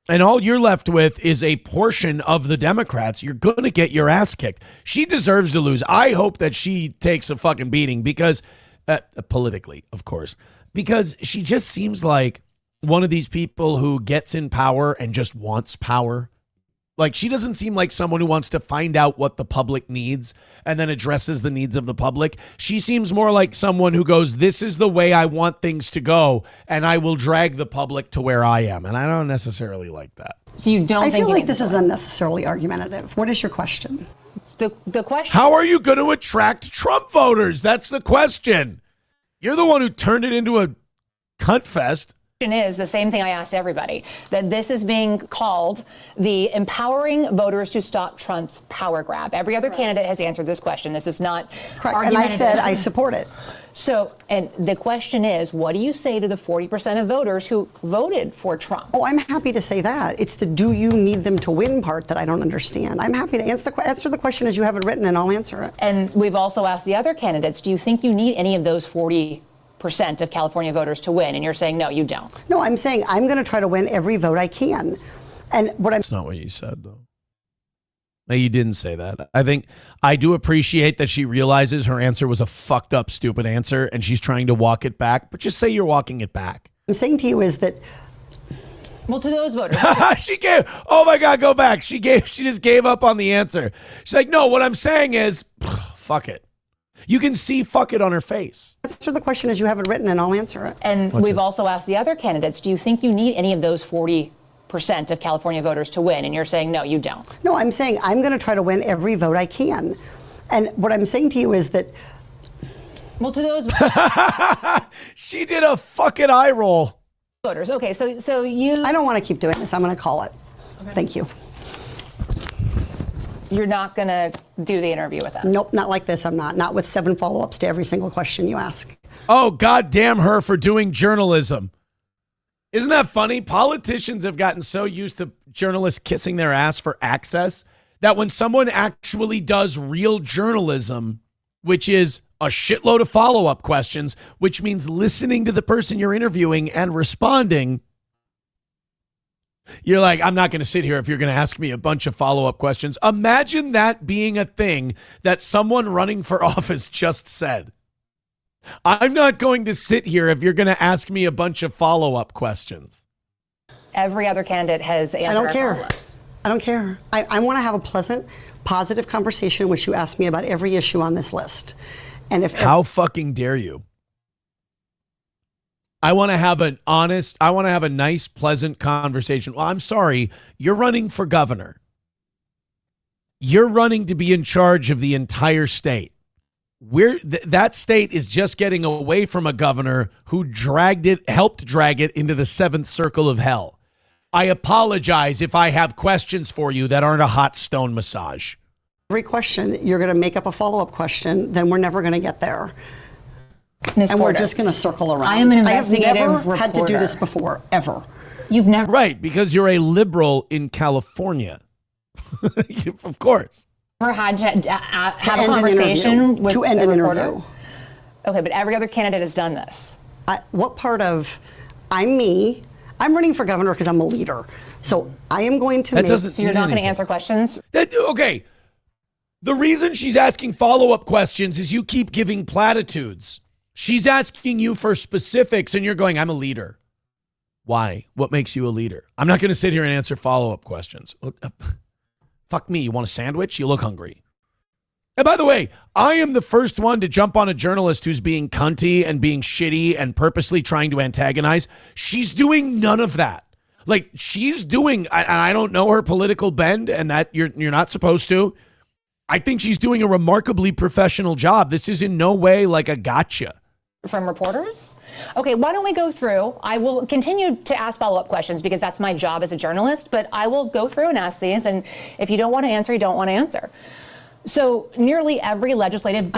and all you're left with is a portion of the Democrats, you're going to get your ass kicked. She deserves to lose. I hope that she takes a fucking beating because, politically, of course, because she just seems like one of these people who gets in power and just wants power. Like, she doesn't seem like someone who wants to find out what the public needs and then addresses the needs of the public. She seems more like someone who goes, this is the way I want things to go, and I will drag the public to where I am. And I don't necessarily like that. So you don't I think feel like this is unnecessarily argumentative. What is your question? The question... How are you going to attract Trump voters? That's the question. You're the one who turned it into a cunt fest. Is the same thing I asked everybody, that this is being called the empowering voters to stop Trump's power grab. Every other candidate has answered this question. This is not correct. And I said I support it. So, and the question is, what do you say to the 40% of voters who voted for Trump? Oh, I'm happy to say that. It's the do you need them to win part that I don't understand. I'm happy to answer the question as you have it written, and I'll answer it. And we've also asked the other candidates, do you think you need any of those 40% of California voters to win? And you're saying, no, you don't. No, I'm saying I'm going to try to win every vote I can. And what I'm... That's not what you said, though. No, you didn't say that. I think I do appreciate that she realizes her answer was a fucked up, stupid answer, and she's trying to walk it back. But just say you're walking it back. I'm saying to you is that... Well, to those voters. She gave... Oh, my God, go back. She just gave up on the answer. She's like, no, what I'm saying is, fuck it. You can see fuck it on her face. Answer the question as you have it written, and I'll answer it. And we've also asked the other candidates, do you think you need any of those 40% of California voters to win? And you're saying, no, you don't. No, I'm saying I'm going to try to win every vote I can. And what I'm saying to you is that... Well, to those... She did a fucking eye roll. Voters. Okay, so you... I don't want to keep doing this. I'm going to call it. Okay. Thank you. You're not going to do the interview with us? Nope, not like this. I'm not. Not with 7 follow-ups to every single question you ask. Oh, God damn her for doing journalism. Isn't that funny? Politicians have gotten so used to journalists kissing their ass for access that when someone actually does real journalism, which is a shitload of follow-up questions, which means listening to the person you're interviewing and responding, You're like, I'm not going to sit here if you're going to ask me a bunch of follow-up questions. Imagine that being a thing that someone running for office just said. I'm not going to sit here if you're going to ask me a bunch of follow-up questions. Every other candidate has answered. I don't our care. follow-ups. I don't care. I want to have a pleasant, positive conversation in which you ask me about every issue on this list. And if how fucking dare you? I want to have a nice, pleasant conversation. Well, I'm sorry, you're running for governor. You're running to be in charge of the entire state. That state is just getting away from a governor who helped drag it into the seventh circle of hell. I apologize if I have questions for you that aren't a hot stone massage. every question you're going to make up a follow-up question, then we're never going to get there. Ms. And Porter, we're just going to circle around. I am an investigative I have never had to do reporter. this before, ever. You've never. Right, because you're a liberal in California. Of course. Never had to have a end an conversation interview. with To end a an reporter? interview. Okay, but every other candidate has done this. What part of I'm me? I'm running for governor because I'm a leader. So I am going to make... So you're not going to answer questions? Okay. The reason she's asking follow-up questions is you keep giving platitudes. She's asking you for specifics and you're going, I'm a leader. Why? What makes you a leader? I'm not going to sit here and answer follow-up questions. Fuck me. You want a sandwich? You look hungry. And by the way, I am the first one to jump on a journalist who's being cunty and being shitty and purposely trying to antagonize. She's doing none of that. Like, she's doing, and I don't know her political bend, and that you're not supposed to. I think she's doing a remarkably professional job. This is in no way like a gotcha. From reporters? Okay, why don't we go through? I will continue to ask follow-up questions because that's my job as a journalist, but I will go through and ask these, and if you don't want to answer, you don't want to answer. So nearly every legislative...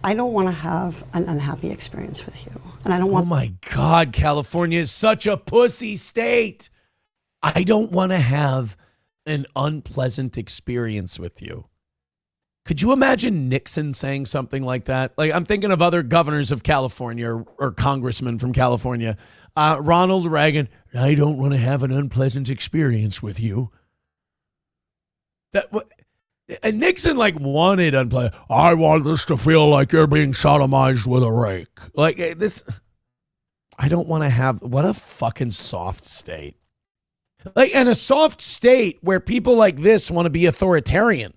I don't want to have an unhappy experience with you. And I don't want... Oh my God, California is such a pussy state. I don't want to have an unpleasant experience with you. Could you imagine Nixon saying something like that? Like, I'm thinking of other governors of California or congressmen from California. Ronald Reagan, I don't want to have an unpleasant experience with you. And Nixon wanted unpleasant. I want this to feel like you're being sodomized with a rake. Like this. I don't want to have, what a fucking soft state. And a soft state where people like this want to be authoritarian.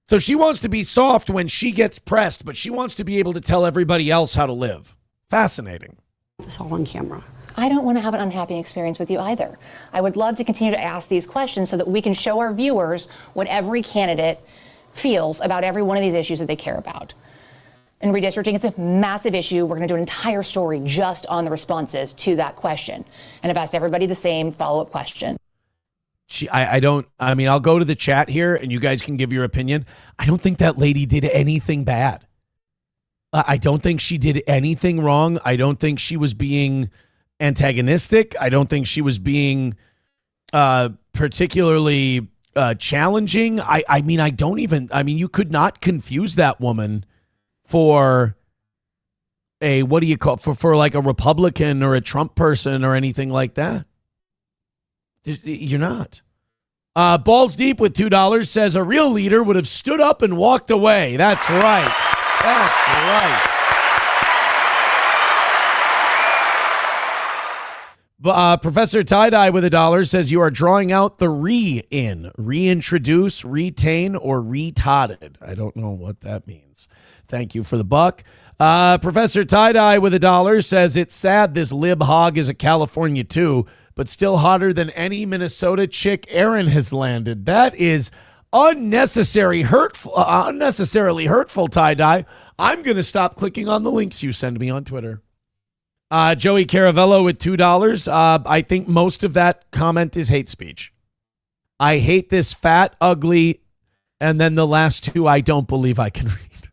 So she wants to be soft when she gets pressed, but she wants to be able to tell everybody else how to live. Fascinating. It's all on camera. I don't want to have an unhappy experience with you either. I would love to continue to ask these questions so that we can show our viewers what every candidate feels about every one of these issues that they care about. And redistricting is a massive issue. We're going to do an entire story just on the responses to that question. And I've asked everybody the same follow-up question. I'll go to the chat here and you guys can give your opinion. I don't think that lady did anything bad. I don't think she did anything wrong. I don't think she was being antagonistic. I don't think she was being particularly challenging. You could not confuse that woman for for like a Republican or a Trump person or anything like that. You're not. Balls Deep with $2 says a real leader would have stood up and walked away. That's right. That's right. Professor Tie-Dye with $1 says you are drawing out the in reintroduce, retain, or retarded. I don't know what that means. Thank you for the buck. Professor Tie-Dye with $1 says it's sad this lib hog is a California too, but still hotter than any Minnesota chick Aaron has landed. That is unnecessarily hurtful, Tie-Dye. I'm going to stop clicking on the links you send me on Twitter. Joey Caravello with $2. I think most of that comment is hate speech. I hate this fat, ugly, and then the last two I don't believe I can read.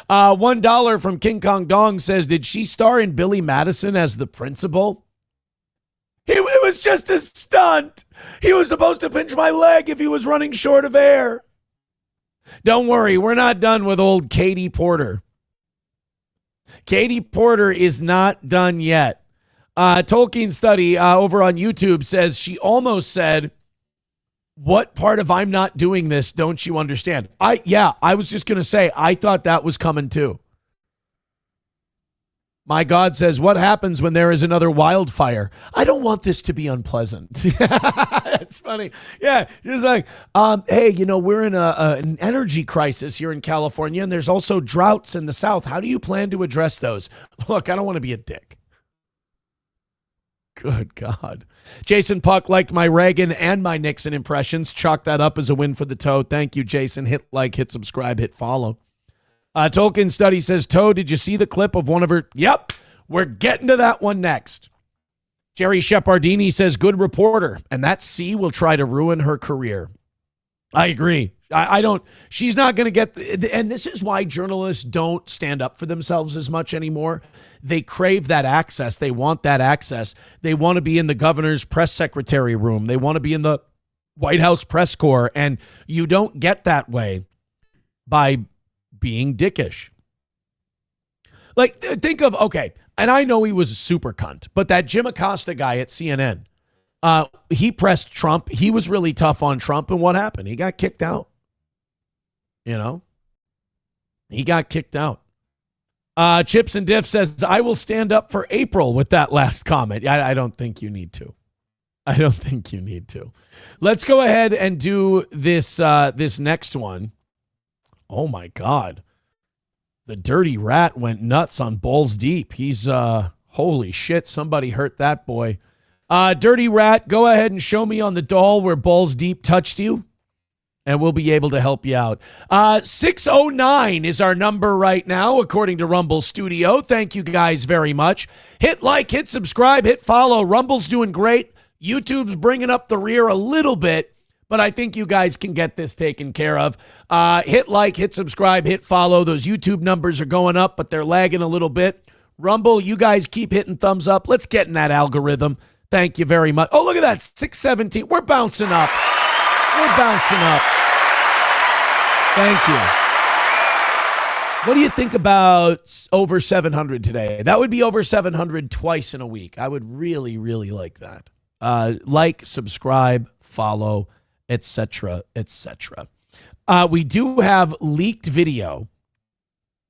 $1 from King Kong Dong says, did she star in Billy Madison as the principal? It was just a stunt. He was supposed to pinch my leg if he was running short of air. Don't worry, we're not done with old Katie Porter. Katie Porter is not done yet. Tolkien Study over on YouTube says she almost said, what part of I'm not doing this don't you understand? I was just going to say, I thought that was coming too. My God says, what happens when there is another wildfire? I don't want this to be unpleasant. That's funny. Yeah, just like, hey, we're in an energy crisis here in California, and there's also droughts in the South. How do you plan to address those? Look, I don't want to be a dick. Good God. Jason Puck liked my Reagan and my Nixon impressions. Chalk that up as a win for the Toe. Thank you, Jason. Hit like, hit subscribe, hit follow. Tolkien Study says, Toe, did you see the clip of one of her? Yep, we're getting to that one next. Jerry Shepardini says, good reporter, and that C will try to ruin her career. I agree. I don't, she's not going to get, and this is why journalists don't stand up for themselves as much anymore. They crave that access. They want that access. They want to be in the governor's press secretary room. They want to be in the White House press corps, and you don't get that way by being dickish. Like, think of, okay, and I know he was a super cunt, but that Jim Acosta guy at CNN, he pressed Trump. He was really tough on Trump, and what happened? He got kicked out. He got kicked out. Chips and Diff says, I will stand up for April with that last comment. I don't think you need to. I don't think you need to. Let's go ahead and do this this next one. Oh, my God. The dirty rat went nuts on Balls Deep. He's, holy shit, somebody hurt that boy. Dirty rat, go ahead and show me on the doll where Balls Deep touched you, and we'll be able to help you out. 609 is our number right now, according to Rumble Studio. Thank you guys very much. Hit like, hit subscribe, hit follow. Rumble's doing great. YouTube's bringing up the rear a little bit, but I think you guys can get this taken care of. Hit like, hit subscribe, hit follow. Those YouTube numbers are going up, but they're lagging a little bit. Rumble, you guys keep hitting thumbs up. Let's get in that algorithm. Thank you very much. Oh, look at that, 617. We're bouncing up. We're bouncing up. Thank you. What do you think about over 700 today? That would be over 700 twice in a week. I would really, really like that. Like, subscribe, follow, etc., etc. We do have leaked video.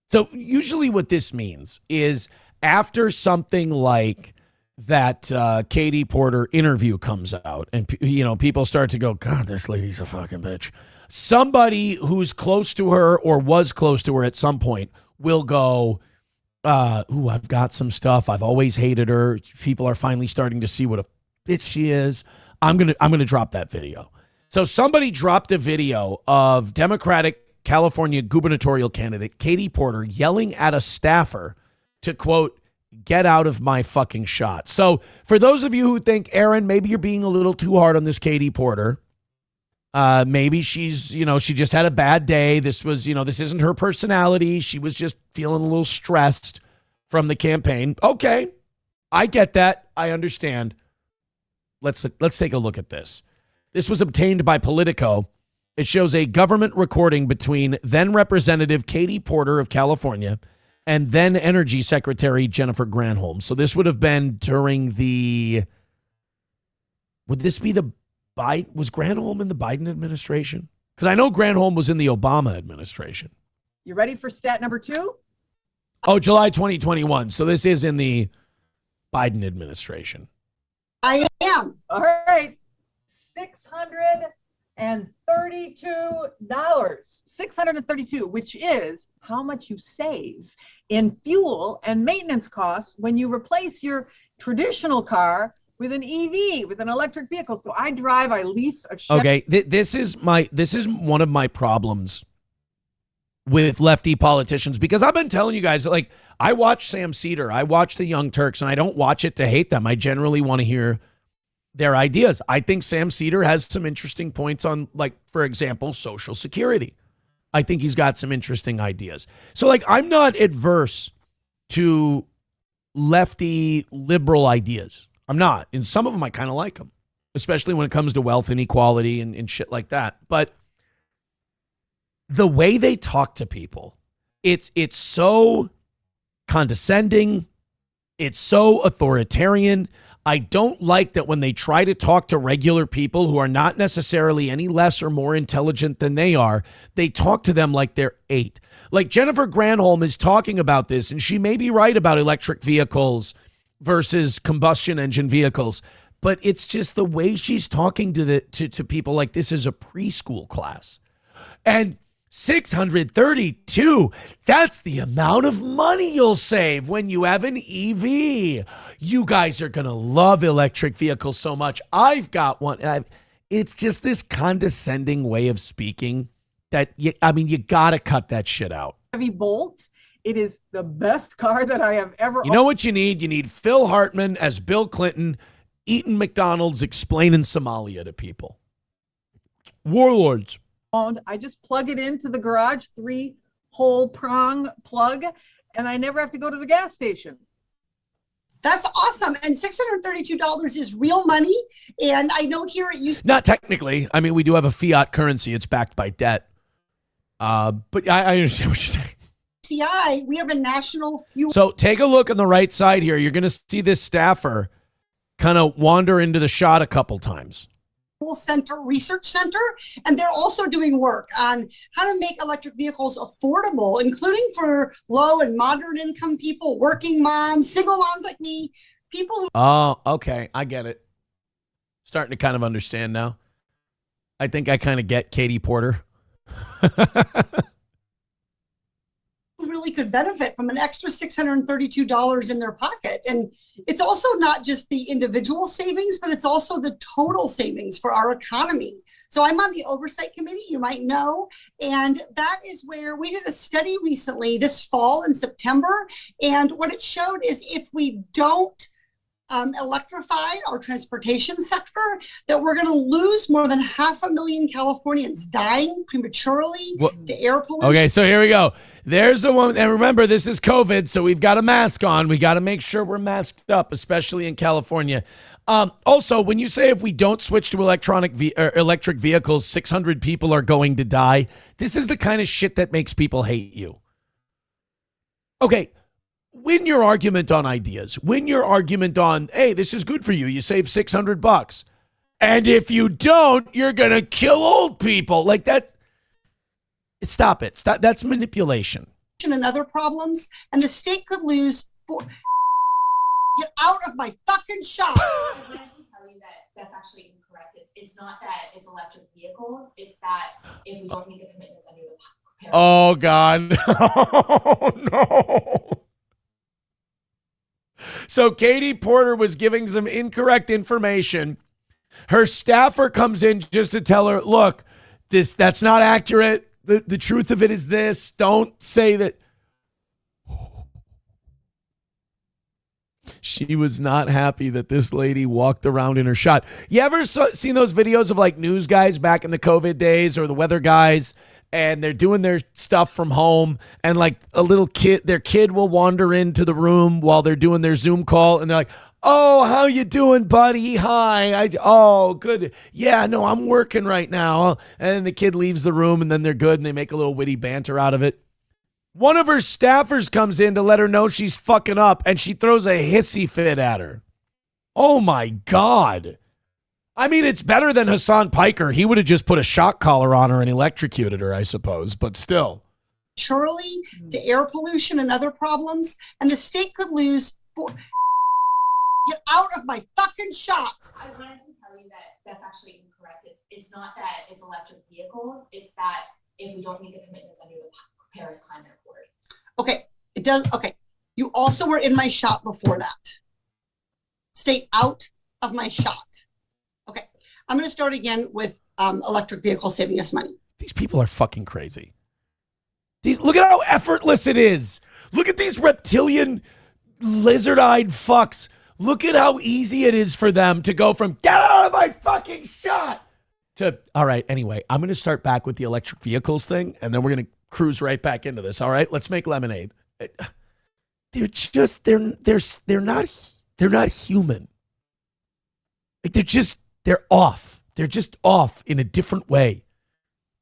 So usually what this means is after something like that Katie Porter interview comes out and, people start to go, God, this lady's a fucking bitch. Somebody who's close to her or was close to her at some point will go, I've got some stuff. I've always hated her. People are finally starting to see what a bitch she is. I'm gonna drop that video. So somebody dropped a video of Democratic California gubernatorial candidate Katie Porter yelling at a staffer to, quote, get out of my fucking shot. So for those of you who think, Aaron, maybe you're being a little too hard on this Katie Porter. Maybe she's, she just had a bad day. This was, this isn't her personality. She was just feeling a little stressed from the campaign. Okay. I get that. I understand. Let's take a look at this. This was obtained by Politico. It shows a government recording between then Representative Katie Porter of California and then Energy Secretary Jennifer Granholm. So this would have been during would this be was Granholm in the Biden administration? Because I know Granholm was in the Obama administration. You ready for stat number 2? Oh, July 2021. So this is in the Biden administration. I am. All right. $632, which is how much you save in fuel and maintenance costs when you replace your traditional car with an EV, with an electric vehicle. So I lease a Chevy. Okay, this is one of my problems with lefty politicians, because I've been telling you guys, like, I watch Sam Cedar, I watch the Young Turks, and I don't watch it to hate them. I generally want to hear their ideas. I think Sam Cedar has some interesting points on, like, for example, Social Security. I think he's got some interesting ideas. So, like, I'm not adverse to lefty liberal ideas. I'm not. And some of them I kind of like them, especially when it comes to wealth inequality and shit like that. But the way they talk to people, it's so condescending. It's so authoritarian. I don't like that when they try to talk to regular people who are not necessarily any less or more intelligent than they are, they talk to them like they're 8. Like Jennifer Granholm is talking about this, and she may be right about electric vehicles versus combustion engine vehicles, but it's just the way she's talking to people like this is a preschool class. And 632, that's the amount of money you'll save when you have an EV. You guys are going to love electric vehicles so much. I've got one. It's just this condescending way of speaking that, you got to cut that shit out. Heavy Bolt. It is the best car that I have ever. You know what you need? You need Phil Hartman as Bill Clinton eating McDonald's, explaining Somalia to people. Warlords. I just plug it into the garage, 3-hole prong plug, and I never have to go to the gas station. That's awesome. And $632 is real money. And I know here at UC. Not technically. I mean, we do have a fiat currency. It's backed by debt. But I understand what you're saying. We have a national fuel. So take a look on the right side here. You're going to see this staffer kind of wander into the shot a couple times. Research center, and they're also doing work on how to make electric vehicles affordable, including for low and moderate income people, working moms, single moms like me, people who. Oh, okay, I get it. Starting to kind of understand now. I think I kind of get Katie Porter. Really could benefit from an extra $632 in their pocket. And it's also not just the individual savings, but it's also the total savings for our economy. So I'm on the oversight committee, you might know, and that is where we did a study recently this fall in September. And what it showed is if we don't electrify our transportation sector, that we're going to lose more than 500,000 Californians dying prematurely to air pollution. Okay, so here we go. There's a woman, and remember, this is COVID, so we've got a mask on. We got to make sure we're masked up, especially in California. Also, when you say if we don't switch to electric vehicles, 600 people are going to die, this is the kind of shit that makes people hate you. Okay. Win your argument on ideas. Win your argument on, hey, this is good for you. You save $600. And if you don't, you're going to kill old people. Like that. Stop it. Stop. That's manipulation. And other problems. And the state could lose. Get out of my fucking shop. I wanted to tell you that that's actually incorrect. It's not that it's electric vehicles. It's that if we don't make the commitments under the Paris. Oh, God. Oh, no. So Katie Porter was giving some incorrect information. Her staffer comes in just to tell her, look, that's not accurate. The truth of it is this. Don't say that. She was not happy that this lady walked around in her shot. You ever seen those videos of like news guys back in the COVID days or the weather guys? And they're doing their stuff from home, and like a little kid, their kid will wander into the room while they're doing their Zoom call, and they're like, "Oh, how you doing, buddy? Hi. Oh, good. Yeah, no, I'm working right now." And then the kid leaves the room, and then they're good, and they make a little witty banter out of it. One of her staffers comes in to let her know she's fucking up, and she throws a hissy fit at her. Oh my God. I mean, it's better than Hassan Piker. He would have just put a shock collar on her and electrocuted her, I suppose, but still. Surely to air pollution and other problems, and the state could lose. Get out of my fucking shot. I wanted to tell you that that's actually incorrect. It's not that it's electric vehicles. It's that if we don't make the commitments under the Paris Climate Accord. Okay, it does. Okay, you also were in my shot before that. Stay out of my shot. Okay, I'm going to start again with electric vehicles saving us money. These people are fucking crazy. Look at how effortless it is. Look at these reptilian, lizard-eyed fucks. Look at how easy it is for them to go from get out of my fucking shot to, all right, anyway, I'm going to start back with the electric vehicles thing, and then we're going to cruise right back into this. All right, let's make lemonade. They're just, they're not human. Like they're off. They're just off in a different way.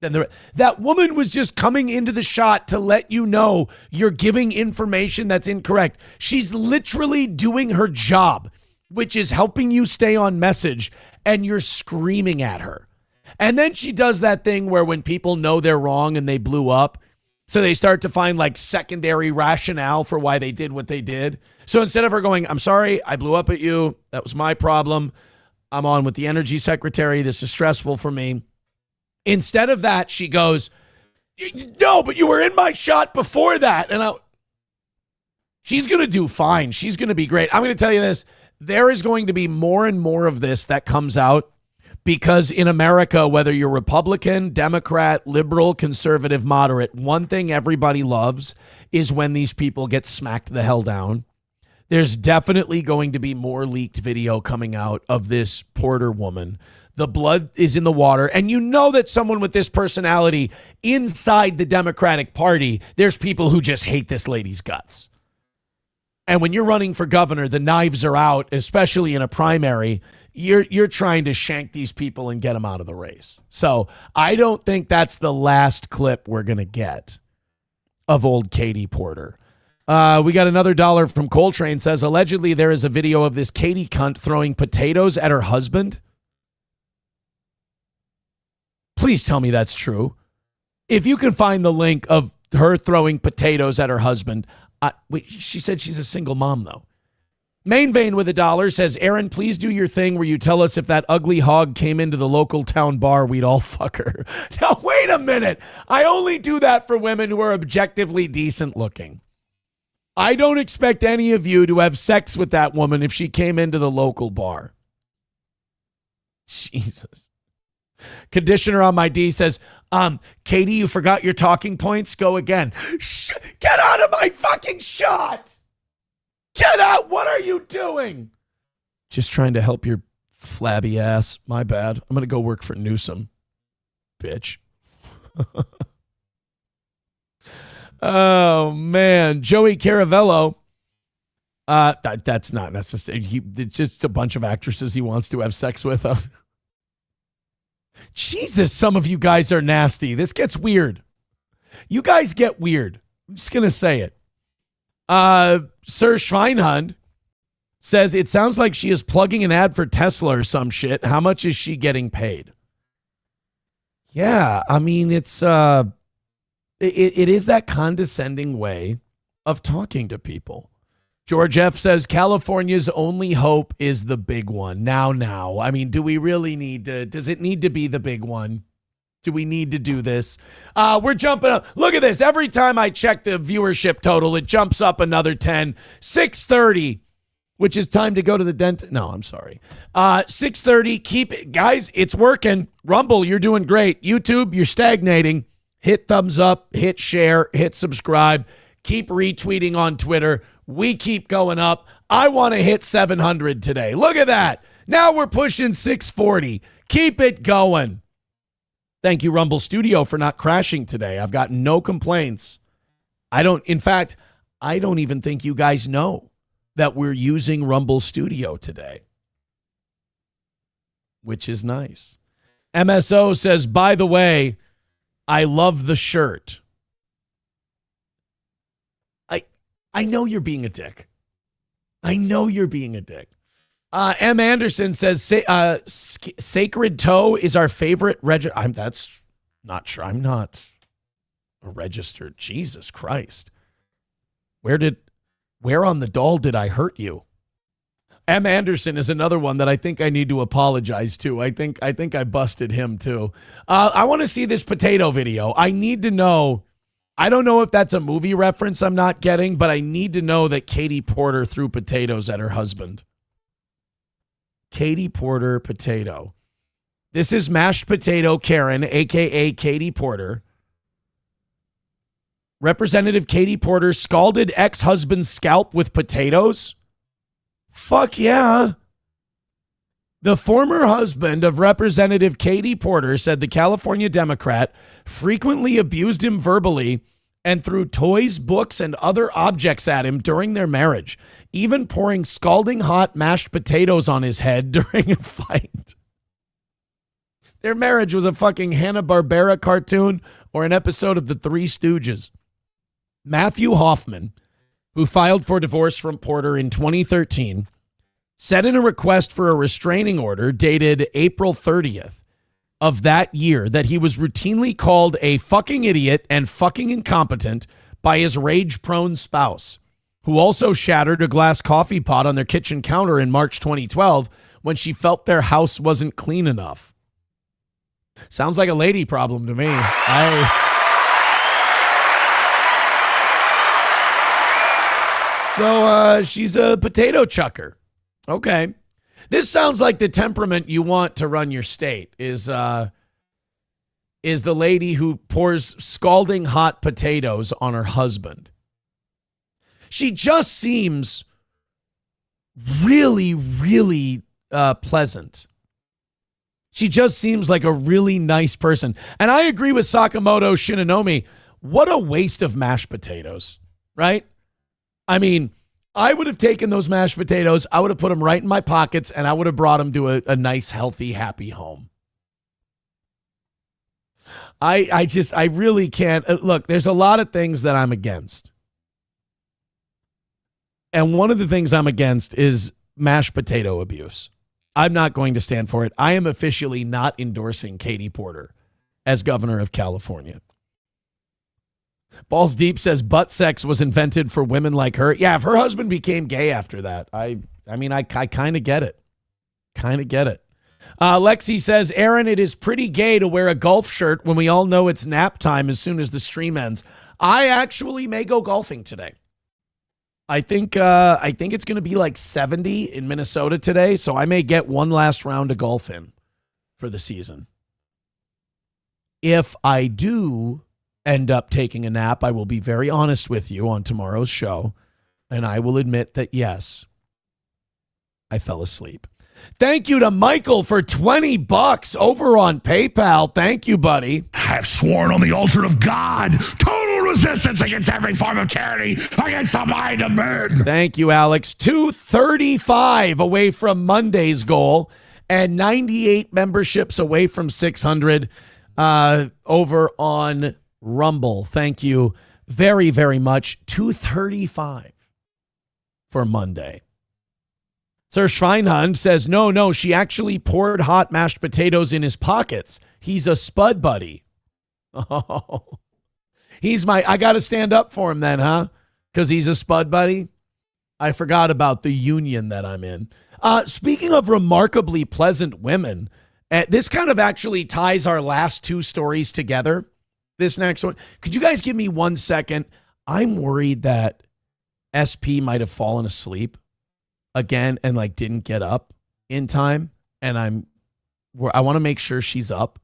Then that woman was just coming into the shot to let you know you're giving information that's incorrect. She's literally doing her job, which is helping you stay on message, and you're screaming at her. And then she does that thing where when people know they're wrong and they blew up, so they start to find like secondary rationale for why they did what they did. So instead of her going, I'm sorry, I blew up at you. That was my problem. I'm on with the energy secretary. This is stressful for me. Instead of that, she goes, no, but you were in my shot before that. And she's going to do fine. She's going to be great. I'm going to tell you this. There is going to be more and more of this that comes out because in America, whether you're Republican, Democrat, liberal, conservative, moderate, one thing everybody loves is when these people get smacked the hell down. There's definitely going to be more leaked video coming out of this Porter woman. The blood is in the water. And you know that someone with this personality inside the Democratic Party, there's people who just hate this lady's guts. And when you're running for governor, the knives are out, especially in a primary. You're trying to shank these people and get them out of the race. So I don't think that's the last clip we're going to get of old Katie Porter. We got another dollar from Coltrane, says, allegedly there is a video of this Katie cunt throwing potatoes at her husband. Please tell me that's true. If you can find the link of her throwing potatoes at her husband. Wait, she said she's a single mom, though. Main Vein with $1 says, Aaron, please do your thing where you tell us if that ugly hog came into the local town bar, we'd all fuck her. Now, wait a minute. I only do that for women who are objectively decent looking. I don't expect any of you to have sex with that woman if she came into the local bar. Jesus. Conditioner on my D says, Katie, you forgot your talking points. Go again. Get out of my fucking shot. Get out. What are you doing? Just trying to help your flabby ass. My bad. I'm going to go work for Newsom. Bitch. Oh, man. Joey Caravello. That's not necessary. It's just a bunch of actresses he wants to have sex with. Jesus, some of you guys are nasty. This gets weird. You guys get weird. I'm just going to say it. Sir Schweinhund says, it sounds like she is plugging an ad for Tesla or some shit. How much is she getting paid? Yeah, I mean, it's it is that condescending way of talking to people. George F. says, California's only hope is the big one. Now. I mean, do we really need to, does it need to be the big one? Do we need to do this? We're jumping up. Look at this. Every time I check the viewership total, it jumps up another 10. 6:30, which is time to go to the dentist. No, I'm sorry. 6:30. Keep it. Guys, it's working. Rumble, you're doing great. YouTube, you're stagnating. Hit thumbs up, hit share, hit subscribe. Keep retweeting on Twitter. We keep going up. I want to hit 700 today. Look at that. Now we're pushing 640. Keep it going. Thank you, Rumble Studio, for not crashing today. I've got no complaints. In fact, I don't even think you guys know that we're using Rumble Studio today, which is nice. MSO says, by the way, I love the shirt. I know you're being a dick. I know you're being a dick. M. Anderson says, Sacred Toe is our favorite that's not sure. I'm not a registered. Jesus Christ. Where on the doll did I hurt you? M. Anderson is another one that I think I need to apologize to. I think I busted him too. I want to see this potato video. I need to know. I don't know if that's a movie reference I'm not getting, but I need to know that Katie Porter threw potatoes at her husband. Katie Porter potato. This is mashed potato Karen, a.k.a. Katie Porter. Representative Katie Porter scalded ex-husband's scalp with potatoes? Fuck yeah. The former husband of Representative Katie Porter said the California Democrat frequently abused him verbally and threw toys, books, and other objects at him during their marriage, even pouring scalding hot mashed potatoes on his head during a fight. Their marriage was a fucking Hanna-Barbera cartoon or an episode of The Three Stooges. Matthew Hoffman, who filed for divorce from Porter in 2013, said in a request for a restraining order dated April 30th of that year that he was routinely called a fucking idiot and fucking incompetent by his rage-prone spouse, who also shattered a glass coffee pot on their kitchen counter in March 2012 when she felt their house wasn't clean enough. Sounds like a lady problem to me. So she's a potato chucker. Okay. This sounds like the temperament you want to run your state is the lady who pours scalding hot potatoes on her husband. She just seems really, really pleasant. She just seems like a really nice person. And I agree with Sakamoto Shinanomi. What a waste of mashed potatoes, right? I mean, I would have taken those mashed potatoes, I would have put them right in my pockets, and I would have brought them to a nice, healthy, happy home. I really can't. Look, there's a lot of things that I'm against. And one of the things I'm against is mashed potato abuse. I'm not going to stand for it. I am officially not endorsing Katie Porter as governor of California. Balls Deep says butt sex was invented for women like her. Yeah, if her husband became gay after that, I kind of get it. Kind of get it. Lexi says, Aaron, it is pretty gay to wear a golf shirt when we all know it's nap time as soon as the stream ends. I actually may go golfing today. I think it's going to be like 70 in Minnesota today, so I may get one last round of golf in for the season. If I do end up taking a nap, I will be very honest with you on tomorrow's show, and I will admit that, yes, I fell asleep. Thank you to Michael for $20 over on PayPal. Thank you, buddy. I have sworn on the altar of God, total resistance against every form of tyranny, against the mind of man. Thank you, Alex. 235 away from Monday's goal and 98 memberships away from 600 over on Rumble. Thank you very, very much. 235 for Monday. Sir Schweinhund says, no, she actually poured hot mashed potatoes in his pockets. He's a spud buddy. Oh, I got to stand up for him then, huh? Because he's a spud buddy. I forgot about the union that I'm in. Speaking of remarkably pleasant women, this kind of actually ties our last two stories together. This next one. Could you guys give me 1 second? I'm worried that SP might have fallen asleep again and didn't get up in time, and I want to make sure she's up.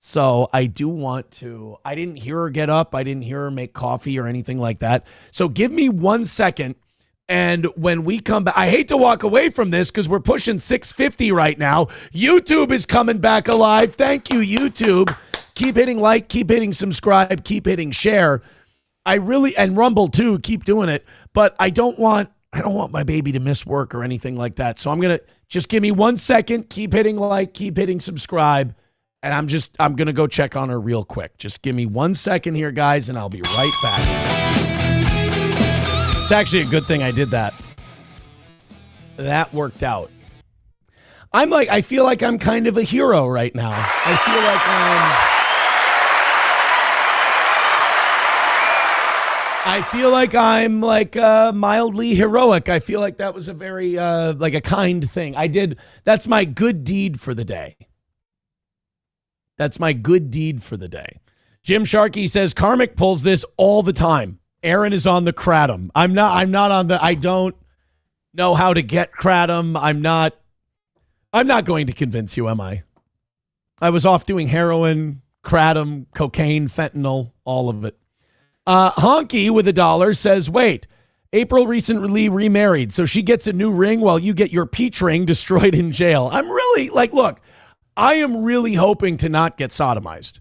So I didn't hear her get up. I didn't hear her make coffee or anything like that. So give me 1 second. And when we come back, I hate to walk away from this because we're pushing 650 right now. YouTube is coming back alive. Thank you, YouTube. Keep hitting like, keep hitting subscribe, keep hitting share. And Rumble too, keep doing it. But I don't want my baby to miss work or anything like that. So I'm going to just give me 1 second, keep hitting like, keep hitting subscribe. And I'm going to go check on her real quick. Just give me 1 second here, guys, and I'll be right back. It's actually a good thing I did that. That worked out. I feel like I'm kind of a hero right now. I feel like I'm mildly heroic. I feel like that was a very a kind thing. That's my good deed for the day. That's my good deed for the day. Jim Sharkey says Karmic pulls this all the time. Aaron is on the kratom. I'm not on the, I don't know how to get kratom. I'm not going to convince you, am I? I was off doing heroin, kratom, cocaine, fentanyl, all of it. Honky with $1 says, wait, April recently remarried, so she gets a new ring while you get your peach ring destroyed in jail. I'm really, look, I am really hoping to not get sodomized.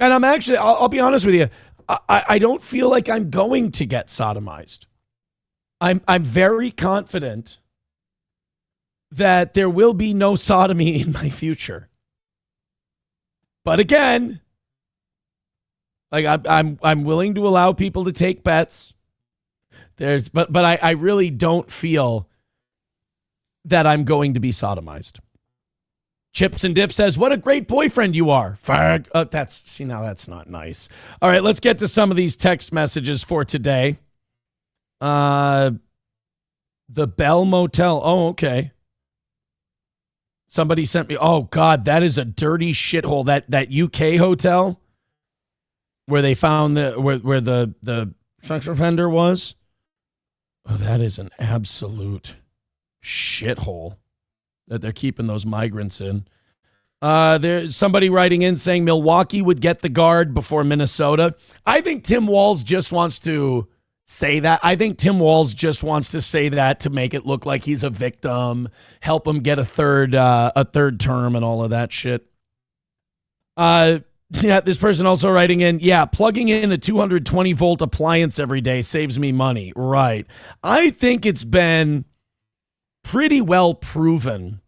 And I'm actually, I'll be honest with you, I don't feel like I'm going to get sodomized. I'm very confident that there will be no sodomy in my future. But again, like I'm willing to allow people to take bets. But I really don't feel that I'm going to be sodomized. Chips and Diff says, what a great boyfriend you are. Fag. Now that's not nice. All right, let's get to some of these text messages for today. The Bell Motel. Oh, okay. Somebody sent me, oh God, that is a dirty shithole. That UK hotel where they found where the sex offender was. Oh, that is an absolute shithole that they're keeping those migrants in. There's somebody writing in saying Milwaukee would get the guard before Minnesota. I think Tim Walz just wants to say that. I think Tim Walz just wants to say that to make it look like he's a victim, help him get a third term and all of that shit. Yeah, this person also writing in, plugging in a 220 volt appliance every day saves me money. Right. I think it's been pretty well proven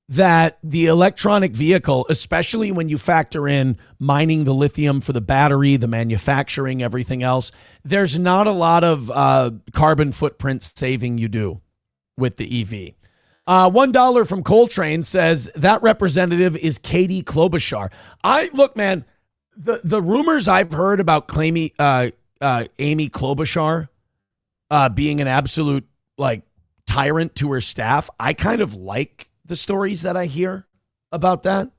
that the electronic vehicle, especially when you factor in mining the lithium for the battery, the manufacturing, everything else, there's not a lot of carbon footprint saving you do with the EV. $1 from Coltrane says that representative is Katie Klobuchar. Look, man, the rumors I've heard about Amy Klobuchar being an absolute tyrant to her staff, I kind of like the stories that I hear about that.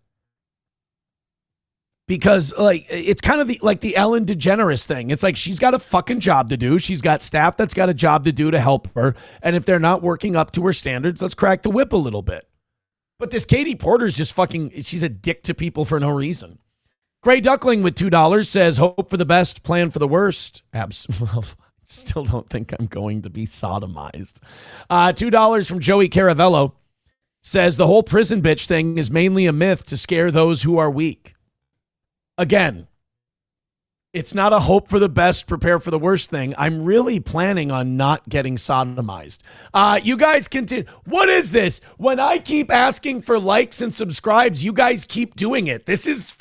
Because it's kind of the Ellen DeGeneres thing. It's like she's got a fucking job to do. She's got staff that's got a job to do to help her. And if they're not working up to her standards, let's crack the whip a little bit. But this Katie Porter's just she's a dick to people for no reason. Gray Duckling with $2 says, hope for the best, plan for the worst. Absolutely. Still don't think I'm going to be sodomized. $2 from Joey Caravello says the whole prison bitch thing is mainly a myth to scare those who are weak. Again, it's not a hope for the best, prepare for the worst thing. I'm really planning on not getting sodomized. You guys continue. What is this? When I keep asking for likes and subscribes, you guys keep doing it. This is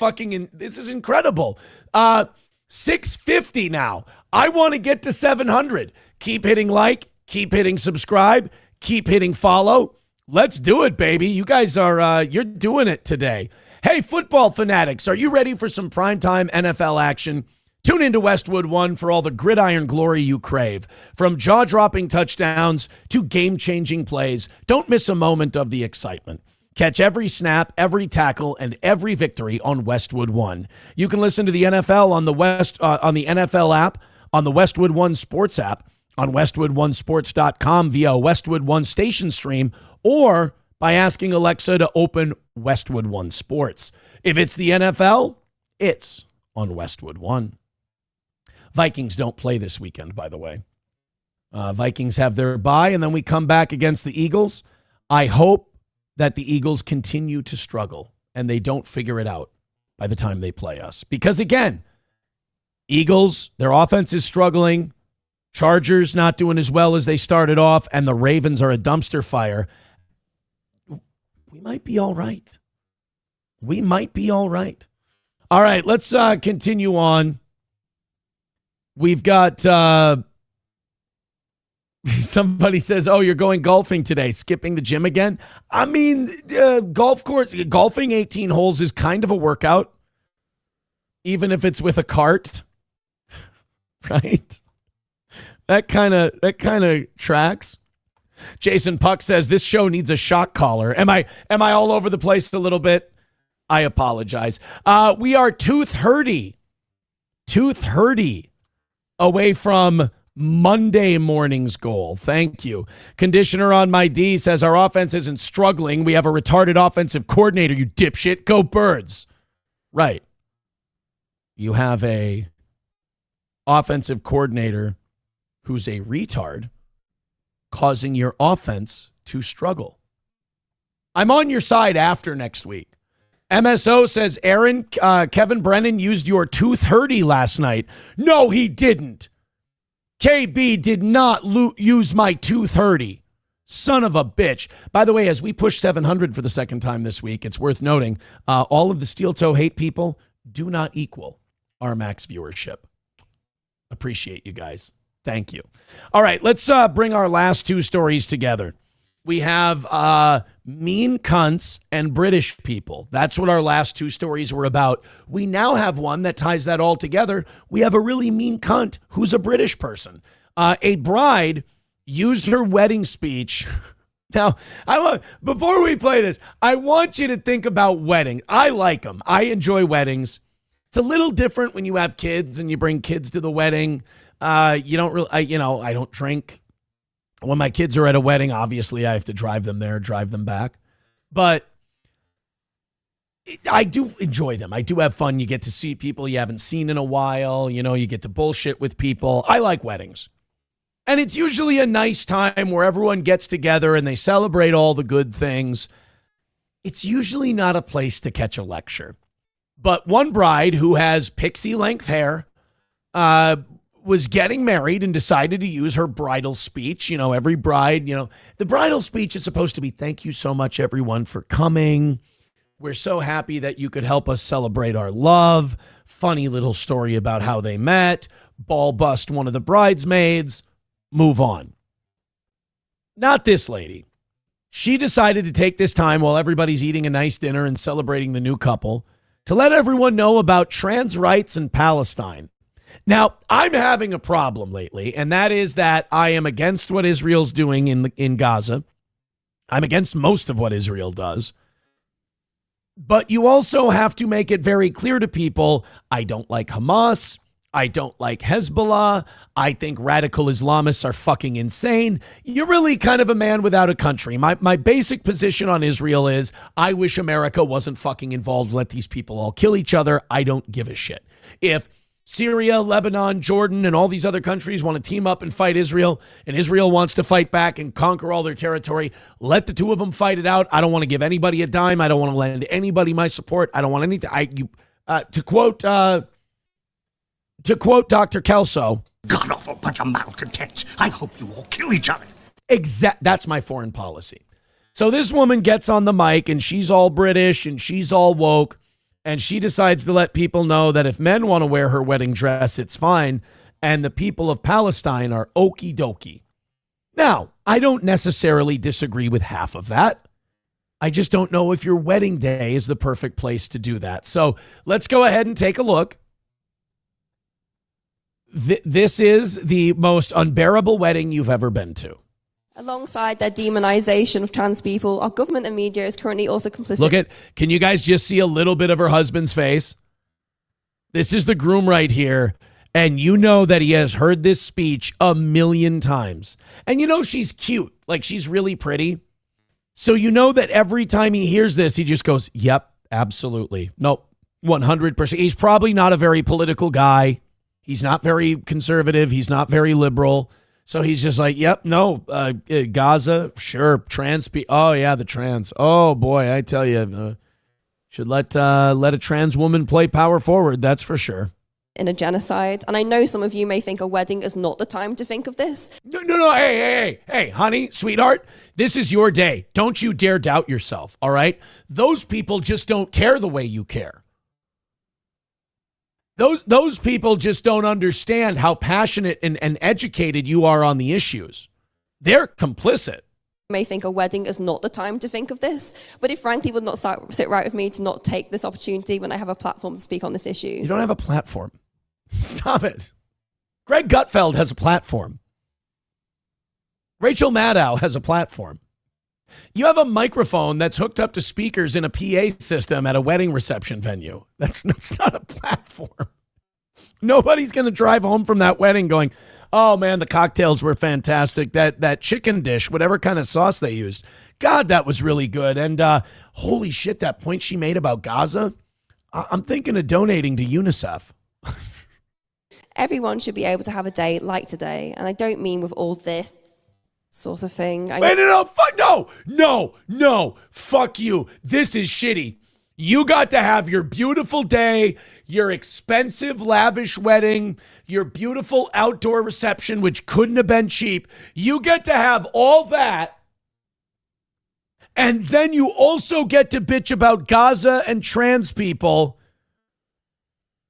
incredible. 650 now. I want to get to 700. Keep hitting like, keep hitting subscribe, keep hitting follow. Let's do it, baby. You guys are, you're doing it today. Hey, football fanatics, are you ready for some primetime NFL action? Tune into Westwood One for all the gridiron glory you crave. From jaw-dropping touchdowns to game-changing plays, don't miss a moment of the excitement. Catch every snap, every tackle, and every victory on Westwood One. You can listen to the NFL on the NFL app, on the Westwood One Sports app, on WestwoodOneSports.com via Westwood One station stream, or by asking Alexa to open Westwood One Sports. If it's the NFL, it's on Westwood One. Vikings don't play this weekend, by the way. Vikings have their bye, and then we come back against the Eagles. I hope that the Eagles continue to struggle and they don't figure it out by the time they play us. Because, again, Eagles, their offense is struggling. Chargers not doing as well as they started off, and the Ravens are a dumpster fire. We might be all right. We might be all right. All right, let's continue on. We've got somebody says, oh, you're going golfing today, skipping the gym again. I mean, golfing 18 holes is kind of a workout, even if it's with a cart, right? That kind of tracks. Jason Puck says this show needs a shock collar. Am I all over the place a little bit? I apologize. We are tooth hurty away from Monday morning's goal. Thank you. Conditioner on my D says our offense isn't struggling. We have a retarded offensive coordinator, you dipshit. Go Birds. Right. You have a offensive coordinator who's a retard, causing your offense to struggle. I'm on your side after next week. MSO says, Aaron, Kevin Brennan used your tooth hurdy last night. No, he didn't. KB did not use my tooth hurdy. Son of a bitch. By the way, as we push 700 for the second time this week, it's worth noting all of the steel toe hate people do not equal our max viewership. Appreciate you guys. Thank you. All right, let's bring our last two stories together. We have mean cunts and British people. That's what our last two stories were about. We now have one that ties that all together. We have a really mean cunt who's a British person. A bride used her wedding speech. Now, before we play this, I want you to think about weddings. I like them. I enjoy weddings. It's a little different when you have kids and you bring kids to the wedding. You don't really, I don't drink. When my kids are at a wedding, obviously I have to drive them there, drive them back. But I do enjoy them. I do have fun. You get to see people you haven't seen in a while. You get to bullshit with people. I like weddings. And it's usually a nice time where everyone gets together and they celebrate all the good things. It's usually not a place to catch a lecture. But one bride who has pixie-length hair was getting married and decided to use her bridal speech. Every bride, the bridal speech is supposed to be, thank you so much, everyone, for coming. We're so happy that you could help us celebrate our love. Funny little story about how they met. Ball bust one of the bridesmaids. Move on. Not this lady. She decided to take this time while everybody's eating a nice dinner and celebrating the new couple to let everyone know about trans rights in Palestine. Now, I'm having a problem lately, and that is that I am against what Israel's doing in Gaza. I'm against most of what Israel does. But you also have to make it very clear to people, I don't like Hamas. I don't like Hezbollah. I think radical Islamists are fucking insane. You're really kind of a man without a country. My basic position on Israel is I wish America wasn't fucking involved. Let these people all kill each other. I don't give a shit. If Syria, Lebanon, Jordan, and all these other countries want to team up and fight Israel, and Israel wants to fight back and conquer all their territory, let the two of them fight it out. I don't want to give anybody a dime. I don't want to lend anybody my support. I don't want anything. To quote Dr. Kelso, God-awful bunch of malcontents. I hope you all kill each other. That's my foreign policy. So this woman gets on the mic and she's all British and she's all woke. And she decides to let people know that if men want to wear her wedding dress, it's fine. And the people of Palestine are okie dokie. Now, I don't necessarily disagree with half of that. I just don't know if your wedding day is the perfect place to do that. So let's go ahead and take a look. This is the most unbearable wedding you've ever been to. Alongside their demonization of trans people, our government and media is currently also complicit. Can you guys just see a little bit of her husband's face? This is the groom right here. And you know that he has heard this speech a million times. And you know she's cute. Like, she's really pretty. So you know that every time he hears this, he just goes, yep, absolutely. Nope, 100%. He's probably not a very political guy. He's not very conservative. He's not very liberal. So he's just like, yep, no, Gaza, sure, trans people. Oh, yeah, the trans. Oh, boy, I tell you, should let a trans woman play power forward. That's for sure. In a genocide. And I know some of you may think a wedding is not the time to think of this. No. Hey, honey, sweetheart, this is your day. Don't you dare doubt yourself, all right? Those people just don't care the way you care. Those people just don't understand how passionate and educated you are on the issues. They're complicit. You may think a wedding is not the time to think of this, but it frankly would not sit right with me to not take this opportunity when I have a platform to speak on this issue. You don't have a platform. Stop it. Greg Gutfeld has a platform. Rachel Maddow has a platform. You have a microphone that's hooked up to speakers in a PA system at a wedding reception venue. That's not a platform. Nobody's going to drive home from that wedding going, oh, man, the cocktails were fantastic. That chicken dish, whatever kind of sauce they used, God, that was really good. And holy shit, that point she made about Gaza, I'm thinking of donating to UNICEF. Everyone should be able to have a day like today. And I don't mean with all this sort of thing. Wait, no, fuck you. This is shitty. You got to have your beautiful day, your expensive, lavish wedding, your beautiful outdoor reception, which couldn't have been cheap. You get to have all that, And then you also get to bitch about Gaza and trans people.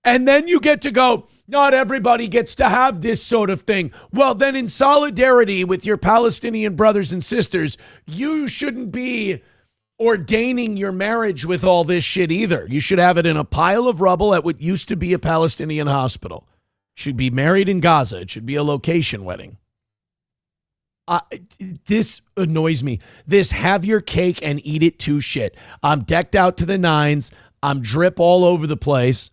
And then you get to go, not everybody gets to have this sort of thing. Well, then in solidarity with your Palestinian brothers and sisters, you shouldn't be ordaining your marriage with all this shit either. You should have it in a pile of rubble at what used to be a Palestinian hospital. Should be married in Gaza. It should be a location wedding. This annoys me. This have your cake and eat it too shit. I'm decked out to the nines. I'm drip all over the place.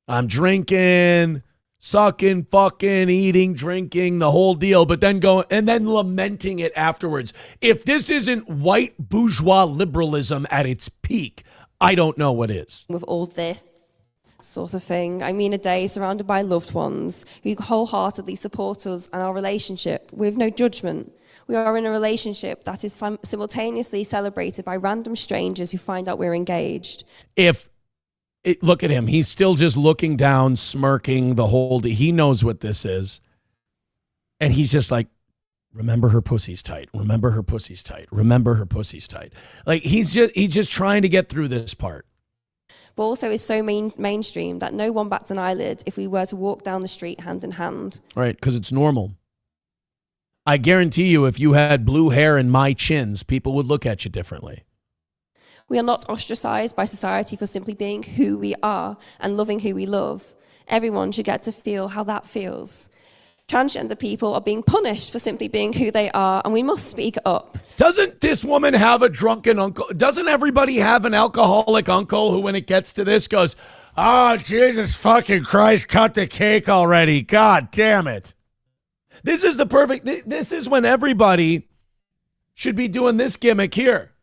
I'm drinking, sucking, fucking, eating, drinking, the whole deal, but then going and then lamenting it afterwards. If this isn't white bourgeois liberalism at its peak, I don't know what is. With all this sort of thing, I mean a day surrounded by loved ones who wholeheartedly support us and our relationship with no judgment. We are in a relationship that is simultaneously celebrated by random strangers who find out we're engaged. Look at him. He's still just looking down, smirking the whole day. He knows what this is. And he's just like, remember her pussy's tight. Remember her pussy's tight. Remember her pussy's tight. Like he's just trying to get through this part. But also is so mainstream that no one bats an eyelid if we were to walk down the street hand in hand. Right, because it's normal. I guarantee you if you had blue hair and my chins, people would look at you differently. We are not ostracized by society for simply being who we are and loving who we love. Everyone should get to feel how that feels. Transgender people are being punished for simply being who they are, and we must speak up. Doesn't this woman have a drunken uncle? Doesn't everybody have an alcoholic uncle who, when it gets to this, goes, oh, Jesus fucking Christ, cut the cake already. God damn it. This is the perfect, this is when everybody should be doing this gimmick here.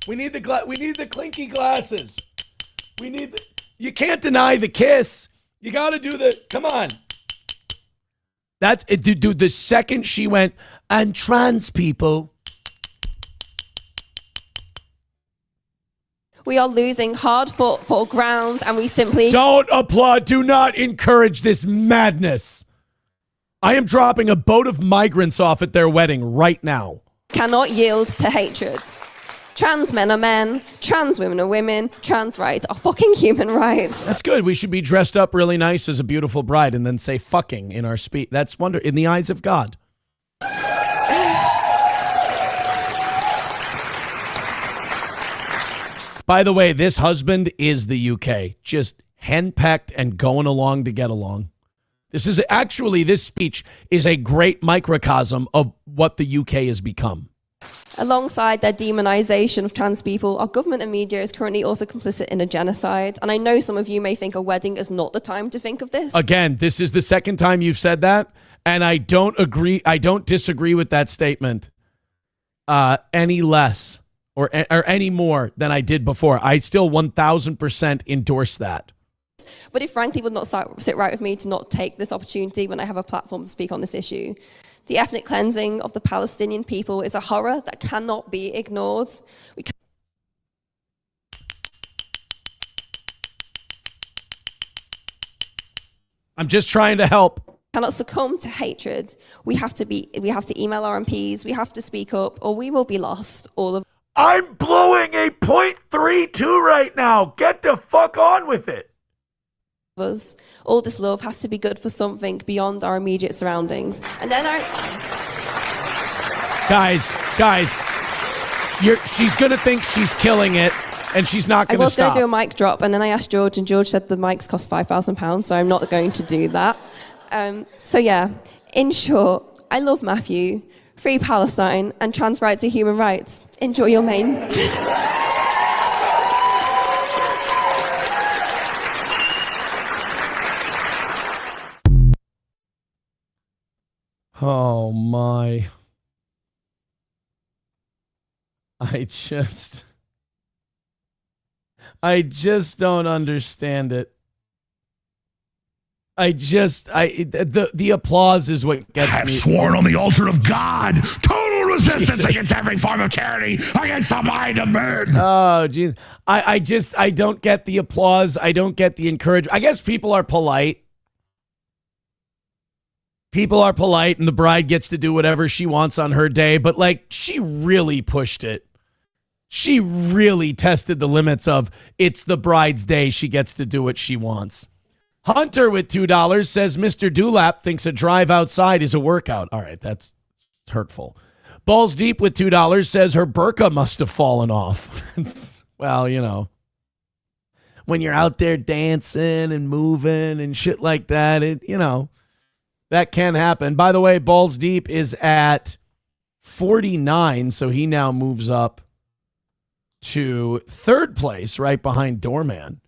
We need the clinky glasses. You can't deny the kiss. You got to do come on. That's it, dude. The second she went, and trans people. We are losing hard-fought ground, and we simply don't applaud. Do not encourage this madness. I am dropping a boat of migrants off at their wedding right now. Cannot yield to hatred. Trans men are men, trans women are women, trans rights are fucking human rights. That's good. We should be dressed up really nice as a beautiful bride and then say fucking in our speech. That's wonder in the eyes of God. By the way, this husband is the UK, just henpecked and going along to get along. This speech is a great microcosm of what the UK has become. Alongside their demonization of trans people, our government and media is currently also complicit in a genocide. And I know some of you may think a wedding is not the time to think of this. Again, this is the second time you've said that, and I don't disagree with that statement any less or any more than I did before. I still 1000% endorse that. But it frankly would not sit right with me to not take this opportunity when I have a platform to speak on this issue. The ethnic cleansing of the Palestinian people is a horror that cannot be ignored. I'm just trying to help. Cannot succumb to hatred. We have to email our MPs, we have to speak up, or we will be lost. I'm blowing a .32 right now. Get the fuck on with it. Us. All this love has to be good for something beyond our immediate surroundings. And then Guys, she's going to think she's killing it, and she's not going to stop. I was going to do a mic drop, and then I asked George, and George said the mics cost £5,000, so I'm not going to do that. So yeah, in short, I love Matthew, free Palestine, and trans rights are human rights. Enjoy your main. Oh my. I just don't understand it. The applause is what gets me. I have sworn on the altar of God, total resistance against every form of tyranny, against the mind of man. Oh, geez. I don't get the applause. I don't get the encouragement. I guess people are polite. people are polite and the bride gets to do whatever she wants on her day, but like she really pushed it. She really tested the limits of it's the bride's day. She gets to do what she wants. Hunter with $2 says Mr. Dewlap thinks a drive outside is a workout. All right, that's hurtful. Balls Deep with $2 says her burqa must have fallen off. Well, you know, when you're out there dancing and moving and shit like that, that can happen. By the way, Balls Deep is at 49, so he now moves up to third place right behind Doorman.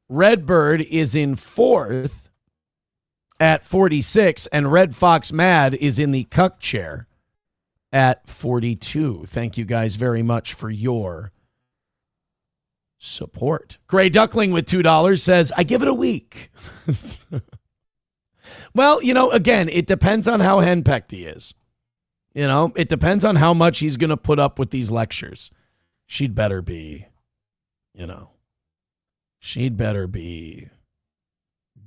Redbird is in fourth at 46, and Red Fox Mad is in the cuck chair at 42. Thank you guys very much for your support. Gray Duckling with $2 says, I give it a week. Well, again, it depends on how henpecked he is. It depends on how much he's going to put up with these lectures. She'd better be, she'd better be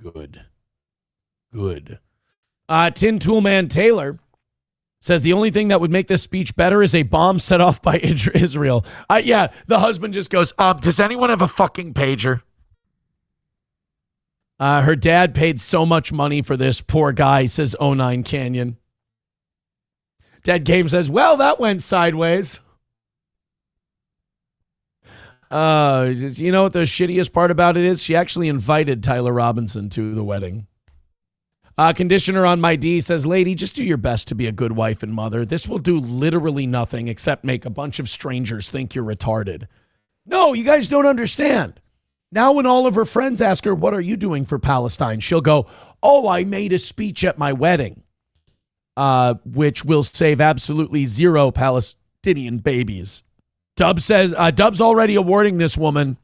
good. Good. Tin Toolman Taylor says the only thing that would make this speech better is a bomb set off by Israel. Yeah, the husband just goes, does anyone have a fucking pager? Her dad paid so much money for this. Poor guy, says 09 Canyon. Dead Game says, well, that went sideways. You know what the shittiest part about it is? She actually invited Tyler Robinson to the wedding. Conditioner on my D says, lady, just do your best to be a good wife and mother. This will do literally nothing except make a bunch of strangers think you're retarded. No, you guys don't understand. Now when all of her friends ask her, what are you doing for Palestine? She'll go, oh, I made a speech at my wedding, which will save absolutely zero Palestinian babies. Dub's already awarding this woman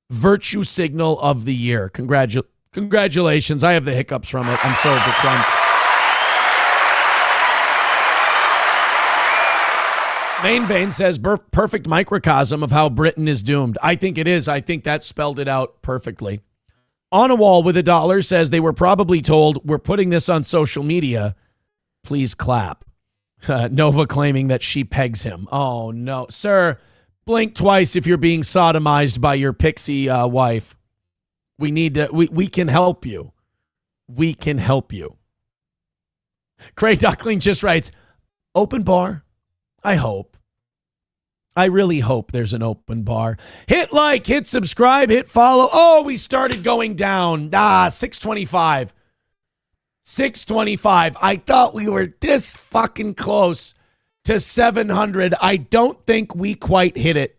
Virtue Signal of the Year. Congratulations. I have the hiccups from it. I'm so verklempt. Main Vein says perfect microcosm of how Britain is doomed. I think it is. I think that spelled it out perfectly. On a Wall with $1 says they were probably told, we're putting this on social media. Please clap. Nova claiming that she pegs him. Oh, no. Sir, blink twice if you're being sodomized by your pixie wife. We need to, we can help you. We can help you. Cray Duckling just writes, open bar? I hope. I really hope there's an open bar. Hit like, hit subscribe, hit follow. Oh, we started going down. 625. 625. I thought we were this fucking close to 700. I don't think we quite hit it.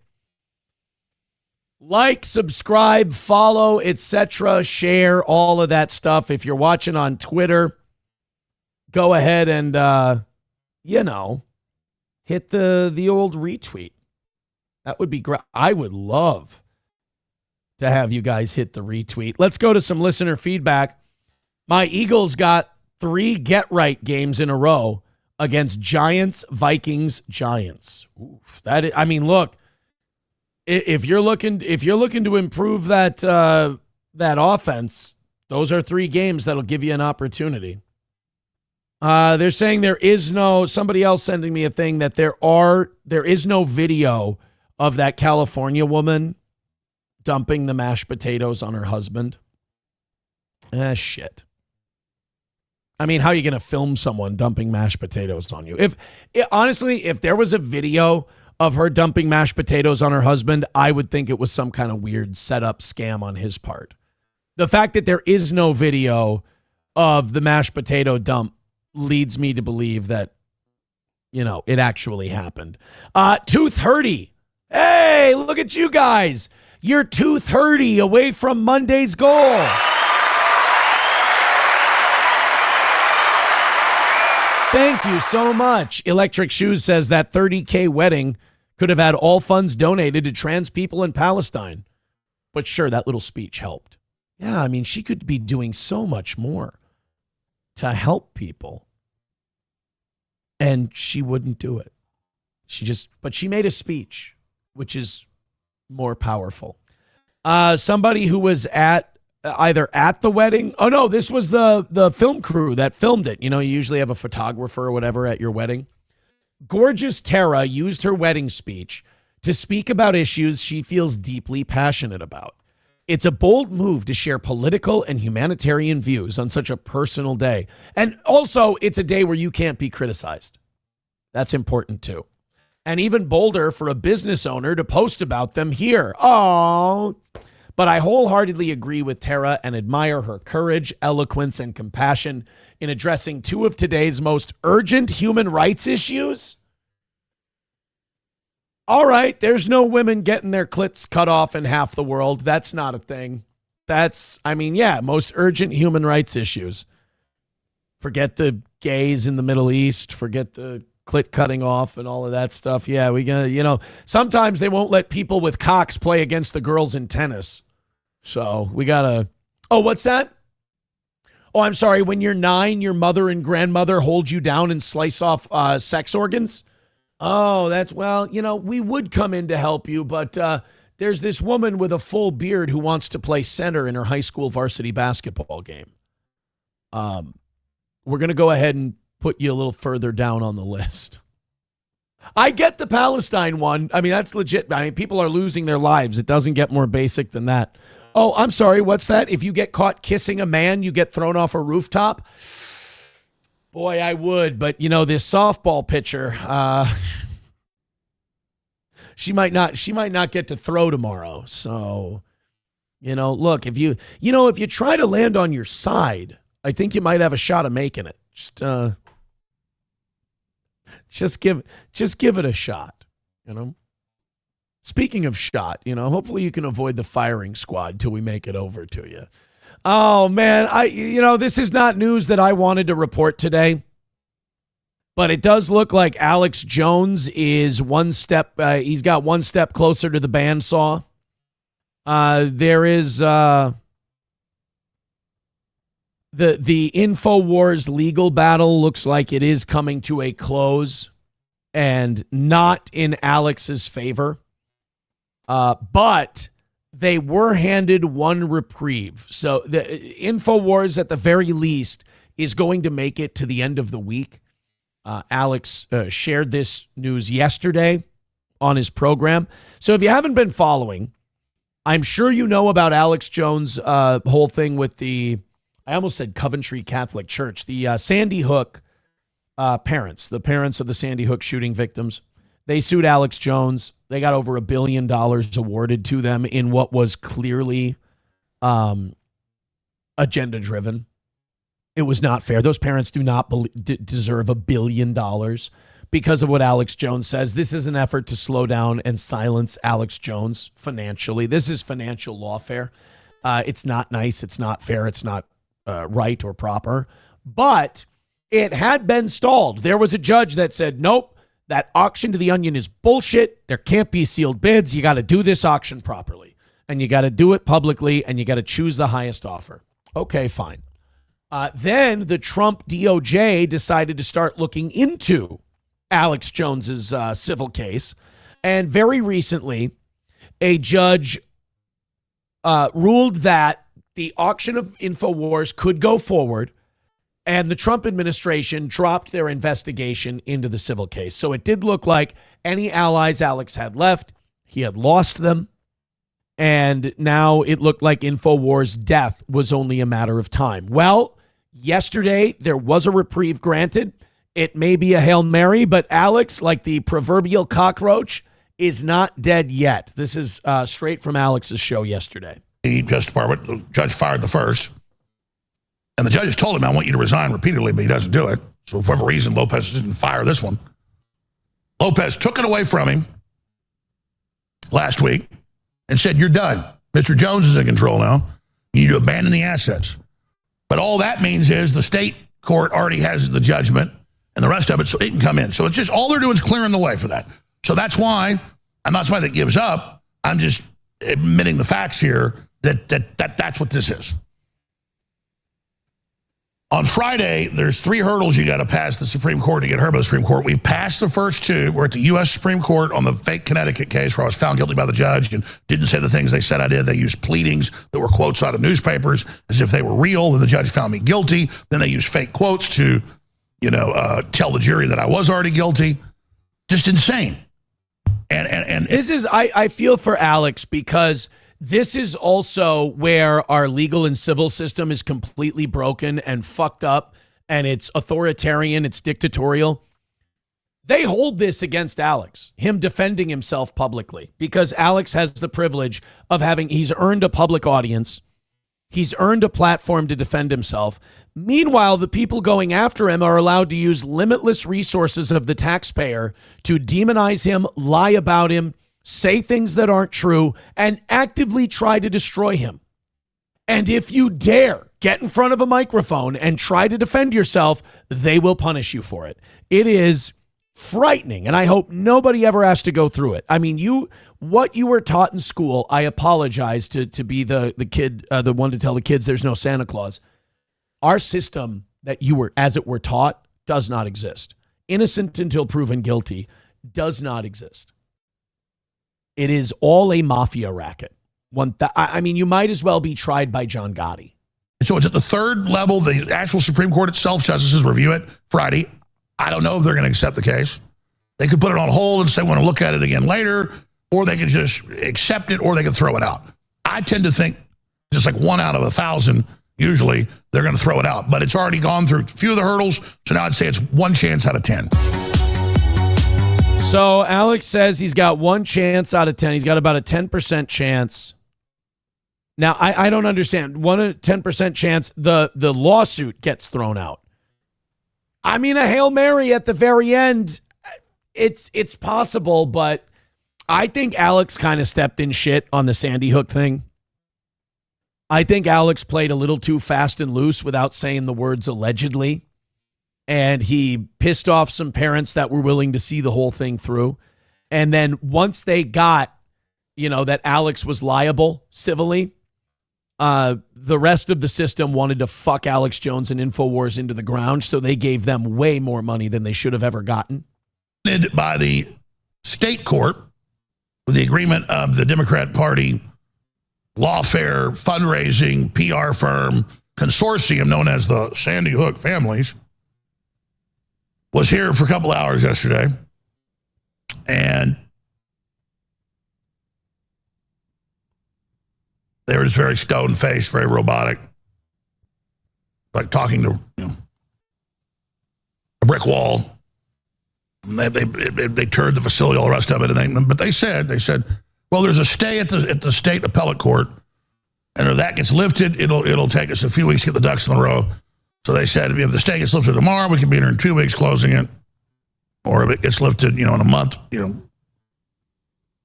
Like, subscribe, follow, etc., share, all of that stuff. If you're watching on Twitter, go ahead and, hit the old retweet. That would be great. I would love to have you guys hit the retweet. Let's go to some listener feedback. My Eagles got 3 get-right games in a row against Giants, Vikings, Giants. Oof, look. If you're looking to improve that offense, those are 3 games that'll give you an opportunity. They're saying somebody else sending me a thing that there is no video of that California woman dumping the mashed potatoes on her husband. Shit. I mean, how are you going to film someone dumping mashed potatoes on you? Honestly, if there was a video of her dumping mashed potatoes on her husband, I would think it was some kind of weird setup scam on his part. The fact that there is no video of the mashed potato dump leads me to believe that, it actually happened. Tooth Hurdy. Hey, look at you guys. You're Tooth Hurdy away from Monday's goal. Thank you so much. Electric Shoes says that $30K wedding could have had all funds donated to trans people in Palestine. But sure, that little speech helped. Yeah, I mean, she could be doing so much more to help people. And she wouldn't do it. But she made a speech, which is more powerful. Somebody who was at either at the wedding. Oh, no, this was the film crew that filmed it. You usually have a photographer or whatever at your wedding. Gorgeous Tara used her wedding speech to speak about issues she feels deeply passionate about. It's a bold move to share political and humanitarian views on such a personal day. And also, it's a day where you can't be criticized. That's important, too. And even bolder for a business owner to post about them here. Oh, but I wholeheartedly agree with Tara and admire her courage, eloquence, and compassion in addressing two of today's most urgent human rights issues. All right, there's no women getting their clits cut off in half the world. That's not a thing. Most urgent human rights issues. Forget the gays in the Middle East. Forget the clit cutting off and all of that stuff. Yeah, we gotta, sometimes they won't let people with cocks play against the girls in tennis. So we gotta, what's that? Oh, I'm sorry. When you're 9, your mother and grandmother hold you down and slice off sex organs. Oh, we would come in to help you, but there's this woman with a full beard who wants to play center in her high school varsity basketball game. We're going to go ahead and put you a little further down on the list. I get the Palestine one. That's legit. People are losing their lives. It doesn't get more basic than that. Oh, I'm sorry. What's that? If you get caught kissing a man, you get thrown off a rooftop? Boy, I would. But, this softball pitcher, she might not get to throw tomorrow. So, look, if you try to land on your side, I think you might have a shot of making it. Just give it a shot, Speaking of shot, hopefully you can avoid the firing squad till we make it over to you. Oh, man, this is not news that I wanted to report today, but it does look like Alex Jones is he's got one step closer to the bandsaw. There is the InfoWars legal battle looks like it is coming to a close and not in Alex's favor. But they were handed one reprieve. So the InfoWars, at the very least, is going to make it to the end of the week. Alex shared this news yesterday on his program. So if you haven't been following, I'm sure you know about Alex Jones' whole thing with I almost said Coventry Catholic Church, the Sandy Hook parents, the parents of the Sandy Hook shooting victims. They sued Alex Jones. They got over $1 billion awarded to them in what was clearly agenda-driven. It was not fair. Those parents do not deserve $1 billion because of what Alex Jones says. This is an effort to slow down and silence Alex Jones financially. This is financial lawfare. It's not nice. It's not fair. It's not right or proper. But it had been stalled. There was a judge that said, nope, that auction to the Onion is bullshit. There can't be sealed bids. You got to do this auction properly. And you got to do it publicly, and you got to choose the highest offer. Okay, fine. Then the Trump DOJ decided to start looking into Alex Jones's civil case. And very recently, a judge ruled that the auction of InfoWars could go forward, and the Trump administration dropped their investigation into the civil case. So it did look like any allies Alex had left, he had lost them. And now it looked like InfoWars' death was only a matter of time. Well, yesterday there was a reprieve granted. It may be a Hail Mary, but Alex, like the proverbial cockroach, is not dead yet. This is straight from Alex's show yesterday. The Justice Department, the judge fired the first. And the judge told him, I want you to resign repeatedly, but he doesn't do it. So for whatever reason, Lopez didn't fire this one. Lopez took it away from him last week and said, you're done. Mr. Jones is in control now. You need to abandon the assets. But all that means is the state court already has the judgment and the rest of it, so it can come in. So it's just all they're doing is clearing the way for that. So that's why I'm not somebody that gives up. I'm just admitting the facts here that that's what this is. On Friday, there's 3 hurdles you got to pass the Supreme Court to get heard by the Supreme Court. We've passed the first 2. We're at the U.S. Supreme Court on the fake Connecticut case where I was found guilty by the judge and didn't say the things they said I did. They used pleadings that were quotes out of newspapers as if they were real. Then the judge found me guilty. Then they used fake quotes to, tell the jury that I was already guilty. Just insane. And this is, I feel for Alex because this is also where our legal and civil system is completely broken and fucked up, and it's authoritarian, it's dictatorial. They hold this against Alex, him defending himself publicly, because Alex has the privilege of he's earned a public audience. He's earned a platform to defend himself. Meanwhile, the people going after him are allowed to use limitless resources of the taxpayer to demonize him, lie about him, say things that aren't true, and actively try to destroy him. And if you dare get in front of a microphone and try to defend yourself, they will punish you for it. It is frightening, and I hope nobody ever has to go through it. I mean, what you were taught in school, I apologize to be the kid, the one to tell the kids there's no Santa Claus. Our system that you were, as it were taught, does not exist. Innocent until proven guilty does not exist. It is all a mafia racket. You might as well be tried by John Gotti. So it's at the 3rd level. The actual Supreme Court itself, justices review it Friday. I don't know if they're going to accept the case. They could put it on hold and say, want to look at it again later, or they could just accept it, or they could throw it out. I tend to think just like 1 out of 1,000, usually they're going to throw it out. But it's already gone through a few of the hurdles, so now I'd say it's 1 chance out of 10. So Alex says he's got 1 chance out of 10. He's got about a 10% chance. Now, I don't understand. 10% chance the lawsuit gets thrown out. I mean, a Hail Mary at the very end, it's possible, but I think Alex kind of stepped in shit on the Sandy Hook thing. I think Alex played a little too fast and loose without saying the words allegedly. And he pissed off some parents that were willing to see the whole thing through. And then once they got, that Alex was liable civilly, the rest of the system wanted to fuck Alex Jones and InfoWars into the ground. So they gave them way more money than they should have ever gotten. By the state court with the agreement of the Democrat Party lawfare fundraising PR firm consortium known as the Sandy Hook Families, was here for a couple hours yesterday, and they were just very stone-faced, very robotic, like talking to a brick wall. And they toured the facility, all the rest of it, but they said, well, there's a stay at the state appellate court, and if that gets lifted, it'll take us a few weeks to get the ducks in a row. So they said, if the stay gets lifted tomorrow, we could be here in 2 weeks closing it. Or if it gets lifted, in a month,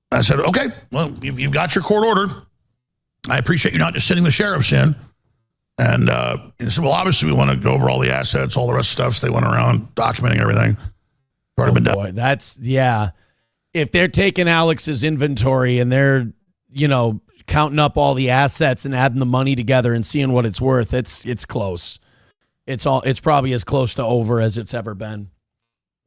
I said, okay, well, you've got your court order. I appreciate you not just sending the sheriffs in. And he said, well, obviously we want to go over all the assets, all the rest of stuff. So they went around documenting everything. Already been done. Boy, that's, yeah. If they're taking Alex's inventory and they're, counting up all the assets and adding the money together and seeing what it's worth, it's close. It's probably as close to over as it's ever been.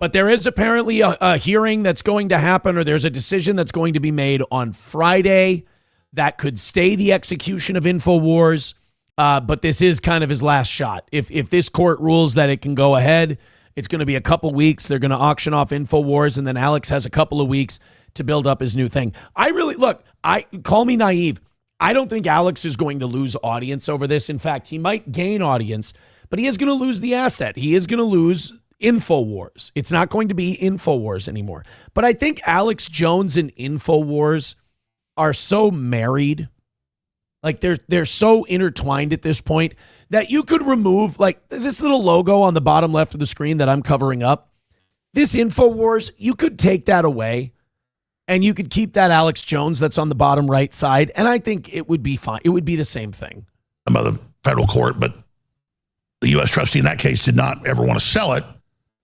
But there is apparently a hearing that's going to happen, or there's a decision that's going to be made on Friday that could stay the execution of InfoWars. But this is kind of his last shot. If this court rules that it can go ahead, it's going to be a couple weeks. They're going to auction off InfoWars, and then Alex has a couple of weeks to build up his new thing. Call me naive. I don't think Alex is going to lose audience over this. In fact, he might gain audience, but he is going to lose the asset. He is going to lose InfoWars. It's not going to be InfoWars anymore. But I think Alex Jones and InfoWars are so married, like they're so intertwined at this point, that you could remove like this little logo on the bottom left of the screen that I'm covering up. This InfoWars, you could take that away and you could keep that Alex Jones that's on the bottom right side, and I think it would be fine. It would be the same thing. By the federal court, but the U.S. trustee in that case did not ever want to sell it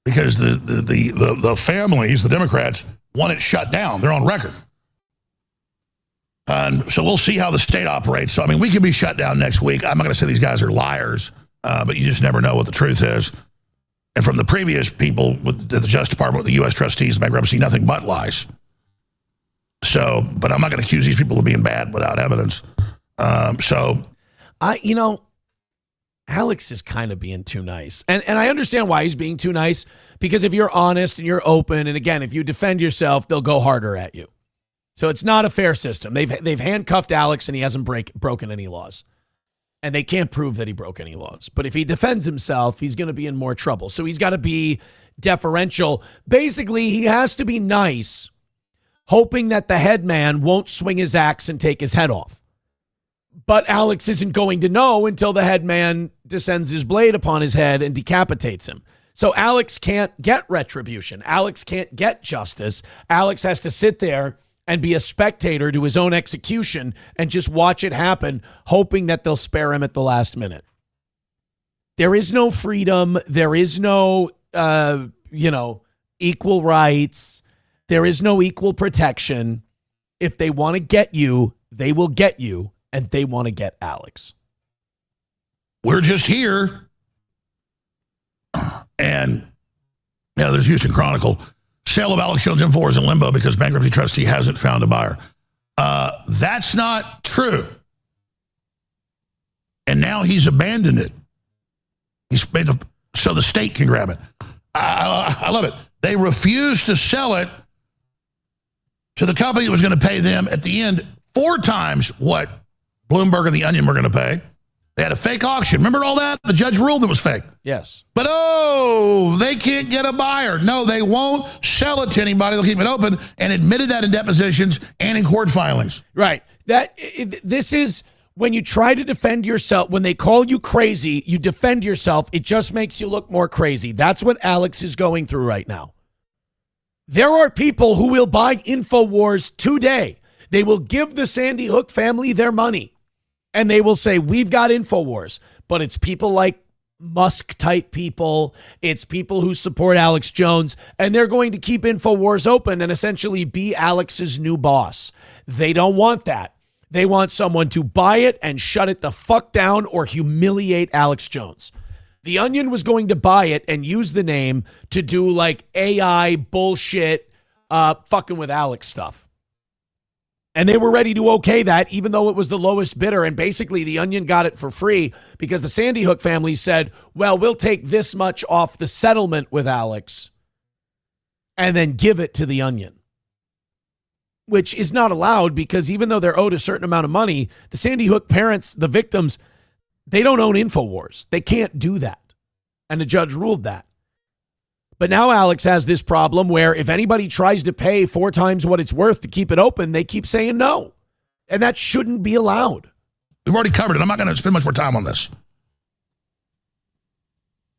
because the families, the Democrats, want it shut down. They're on record. And so we'll see how the state operates. So, I mean, we could be shut down next week. I'm not going to say these guys are liars. but you just never know what the truth is. And from the previous people with the Justice Department, the U.S. trustees, bankruptcy, nothing but lies. So, but I'm not going to accuse these people of being bad without evidence. Alex is kind of being too nice. And I understand why he's being too nice, because if you're honest and you're open, and again, if you defend yourself, they'll go harder at you. So it's not a fair system. They've handcuffed Alex and he hasn't broken any laws. And they can't prove that he broke any laws. But if he defends himself, he's going to be in more trouble. So he's got to be deferential. Basically, he has to be nice, hoping that the head man won't swing his axe and take his head off. But Alex isn't going to know until the head man descends his blade upon his head and decapitates him. So Alex can't get retribution. Alex can't get justice. Alex has to sit there and be a spectator to his own execution and just watch it happen, hoping that they'll spare him at the last minute. There is no freedom. There is no, equal rights. There is no equal protection. If they want to get you, they will get you, and they want to get Alex. We're just here. And there's Houston Chronicle. Sale of Alex Jones Info is in limbo because bankruptcy trustee hasn't found a buyer. That's not true. And now he's abandoned it. He's made so the state can grab it. I love it. They refused to sell it to the company that was going to pay them at the end 4 times what Bloomberg and the Onion were going to pay. They had a fake auction. Remember all that? The judge ruled it was fake. Yes. But, they can't get a buyer. No, they won't sell it to anybody. They'll keep it open, and admitted that in depositions and in court filings. Right. This is when you try to defend yourself. When they call you crazy, you defend yourself. It just makes you look more crazy. That's what Alex is going through right now. There are people who will buy InfoWars today. They will give the Sandy Hook family their money. And they will say, we've got InfoWars. But it's people like Musk-type people. It's people who support Alex Jones. And they're going to keep InfoWars open and essentially be Alex's new boss. They don't want that. They want someone to buy it and shut it the fuck down or humiliate Alex Jones. The Onion was going to buy it and use the name to do like AI bullshit, fucking with Alex stuff. And they were ready to okay that, even though it was the lowest bidder. And basically, the Onion got it for free because the Sandy Hook family said, well, we'll take this much off the settlement with Alex and then give it to the Onion, which is not allowed because even though they're owed a certain amount of money, the Sandy Hook parents, the victims, they don't own InfoWars. They can't do that. And the judge ruled that. But now Alex has this problem where if anybody tries to pay 4 times what it's worth to keep it open, they keep saying no. And that shouldn't be allowed. We've already covered it. I'm not going to spend much more time on this.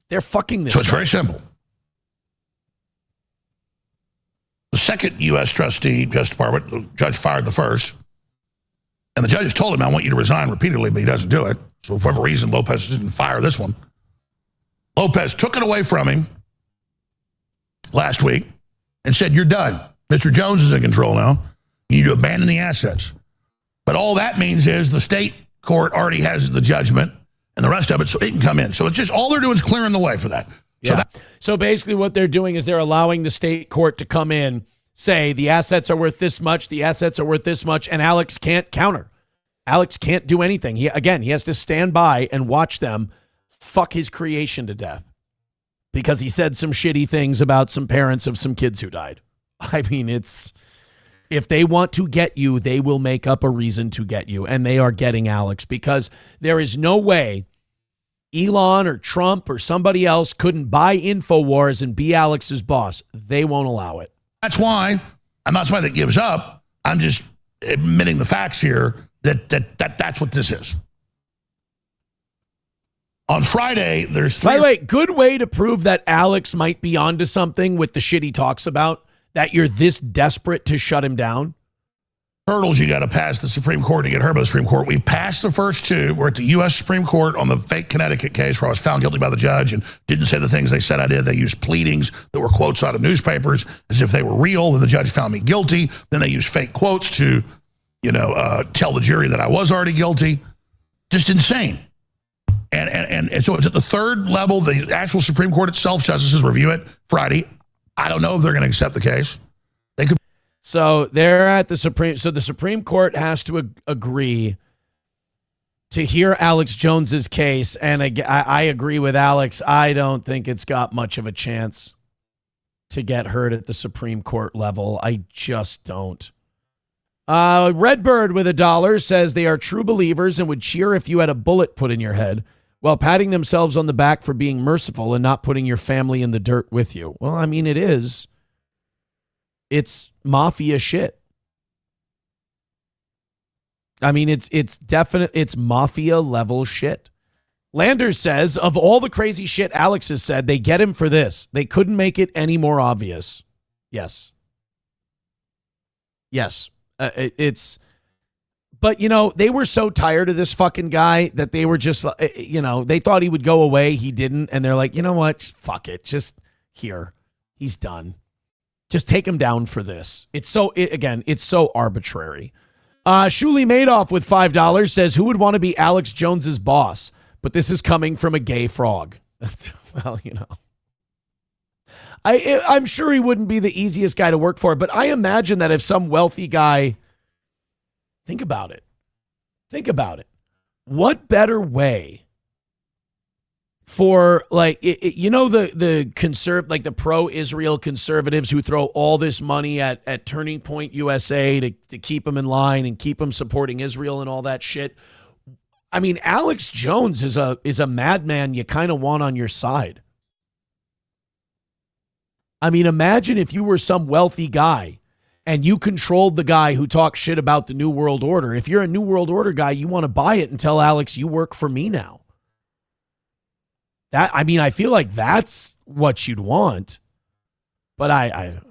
They're fucking this. So it's very simple. The second U.S. trustee, Justice Department, the judge fired the first. And the judge told him, I want you to resign repeatedly, but he doesn't do it. So for whatever reason, Lopez didn't fire this one. Lopez took it away from him last week and said, you're done. Mr. Jones is in control now. You need to abandon the assets. But all that means is the state court already has the judgment and the rest of it, so it can come in. So it's just all they're doing is clearing the way for that. Yeah. So basically what they're doing is they're allowing the state court to come in, say the assets are worth this much, the assets are worth this much, and Alex can't counter. Alex can't do anything. He has to stand by and watch them fuck his creation to death because he said some shitty things about some parents of some kids who died. I mean, if they want to get you, they will make up a reason to get you, and they are getting Alex because there is no way Elon or Trump or somebody else couldn't buy InfoWars and be Alex's boss. They won't allow it. That's why I'm not somebody that gives up. I'm just admitting the facts here that's what this is. On Friday, there's By the way, good way to prove that Alex might be onto something with the shit he talks about, that you're this desperate to shut him down. Hurdles you got to pass the Supreme Court to get heard by the Supreme Court. We've passed the first 2. We're at the U.S. Supreme Court on the fake Connecticut case where I was found guilty by the judge and didn't say the things they said I did. They used pleadings that were quotes out of newspapers as if they were real. Then the judge found me guilty. Then they used fake quotes to, tell the jury that I was already guilty. Just insane. And And so it's at the third level. The actual Supreme Court itself, justices review it Friday. I don't know if they're going to accept the case. They could. So they're at the Supreme. So the Supreme Court has to agree to hear Alex Jones's case. And I agree with Alex. I don't think it's got much of a chance to get heard at the Supreme Court level. I just don't. Redbird with $1 says they are true believers and would cheer if you had a bullet put in your head while patting themselves on the back for being merciful and not putting your family in the dirt with you. Well, I mean, it is. It's mafia shit. I mean, it's definite. It's mafia level shit. Landers says, of all the crazy shit Alex has said, they get him for this. They couldn't make it any more obvious. Yes. Yes. But, you know, they were so tired of this fucking guy that they were just, you know, they thought he would go away. He didn't. And they're like, you know what? Fuck it. Just here. He's done. Just take him down for this. It's so arbitrary. Shuli Madoff with $5 says, who would want to be Alex Jones's boss? But this is coming from a gay frog. Well, you know. I'm sure he wouldn't be the easiest guy to work for, but I imagine that if some wealthy guy, think about it. What better way for, like, you know, the pro-Israel conservatives who throw all this money at Turning Point USA to keep them in line and keep them supporting Israel and all that shit. I mean, Alex Jones is a madman you kind of want on your side. I mean, imagine if you were some wealthy guy and you controlled the guy who talks shit about the New World Order. If you're a New World Order guy, you want to buy it and tell Alex, you work for me now. I feel like that's what you'd want. But I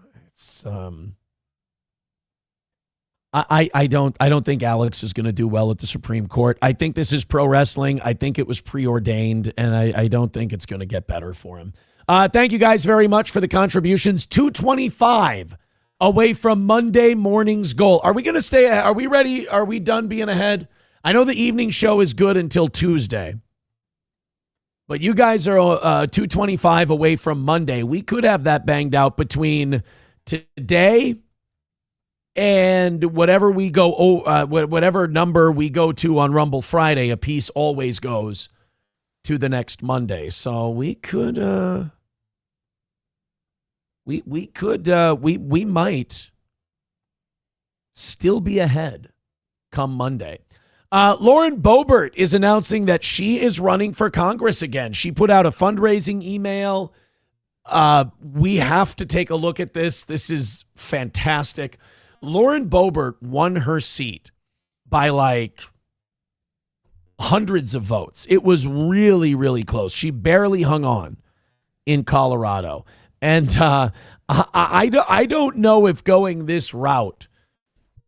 don't think Alex is going to do well at the Supreme Court. I think this is pro wrestling. I think it was preordained, and I don't think it's going to get better for him. Thank you guys very much for the contributions. 225 away from Monday morning's goal. Are we going to stay? Are we ready? Are we done being ahead? I know the evening show is good until Tuesday, but you guys are 225 away from Monday. We could have that banged out between today and whatever we go, whatever number we go to on Rumble Friday. A piece always goes to the next Monday. So we could, we might still be ahead come Monday. Lauren Bobert is announcing that she is running for Congress again. She put out a fundraising email. We have to take a look at this. This is fantastic. Lauren Bobert won her seat by like hundreds of votes. It was really, really close. She barely hung on in Colorado. And I don't know if going this route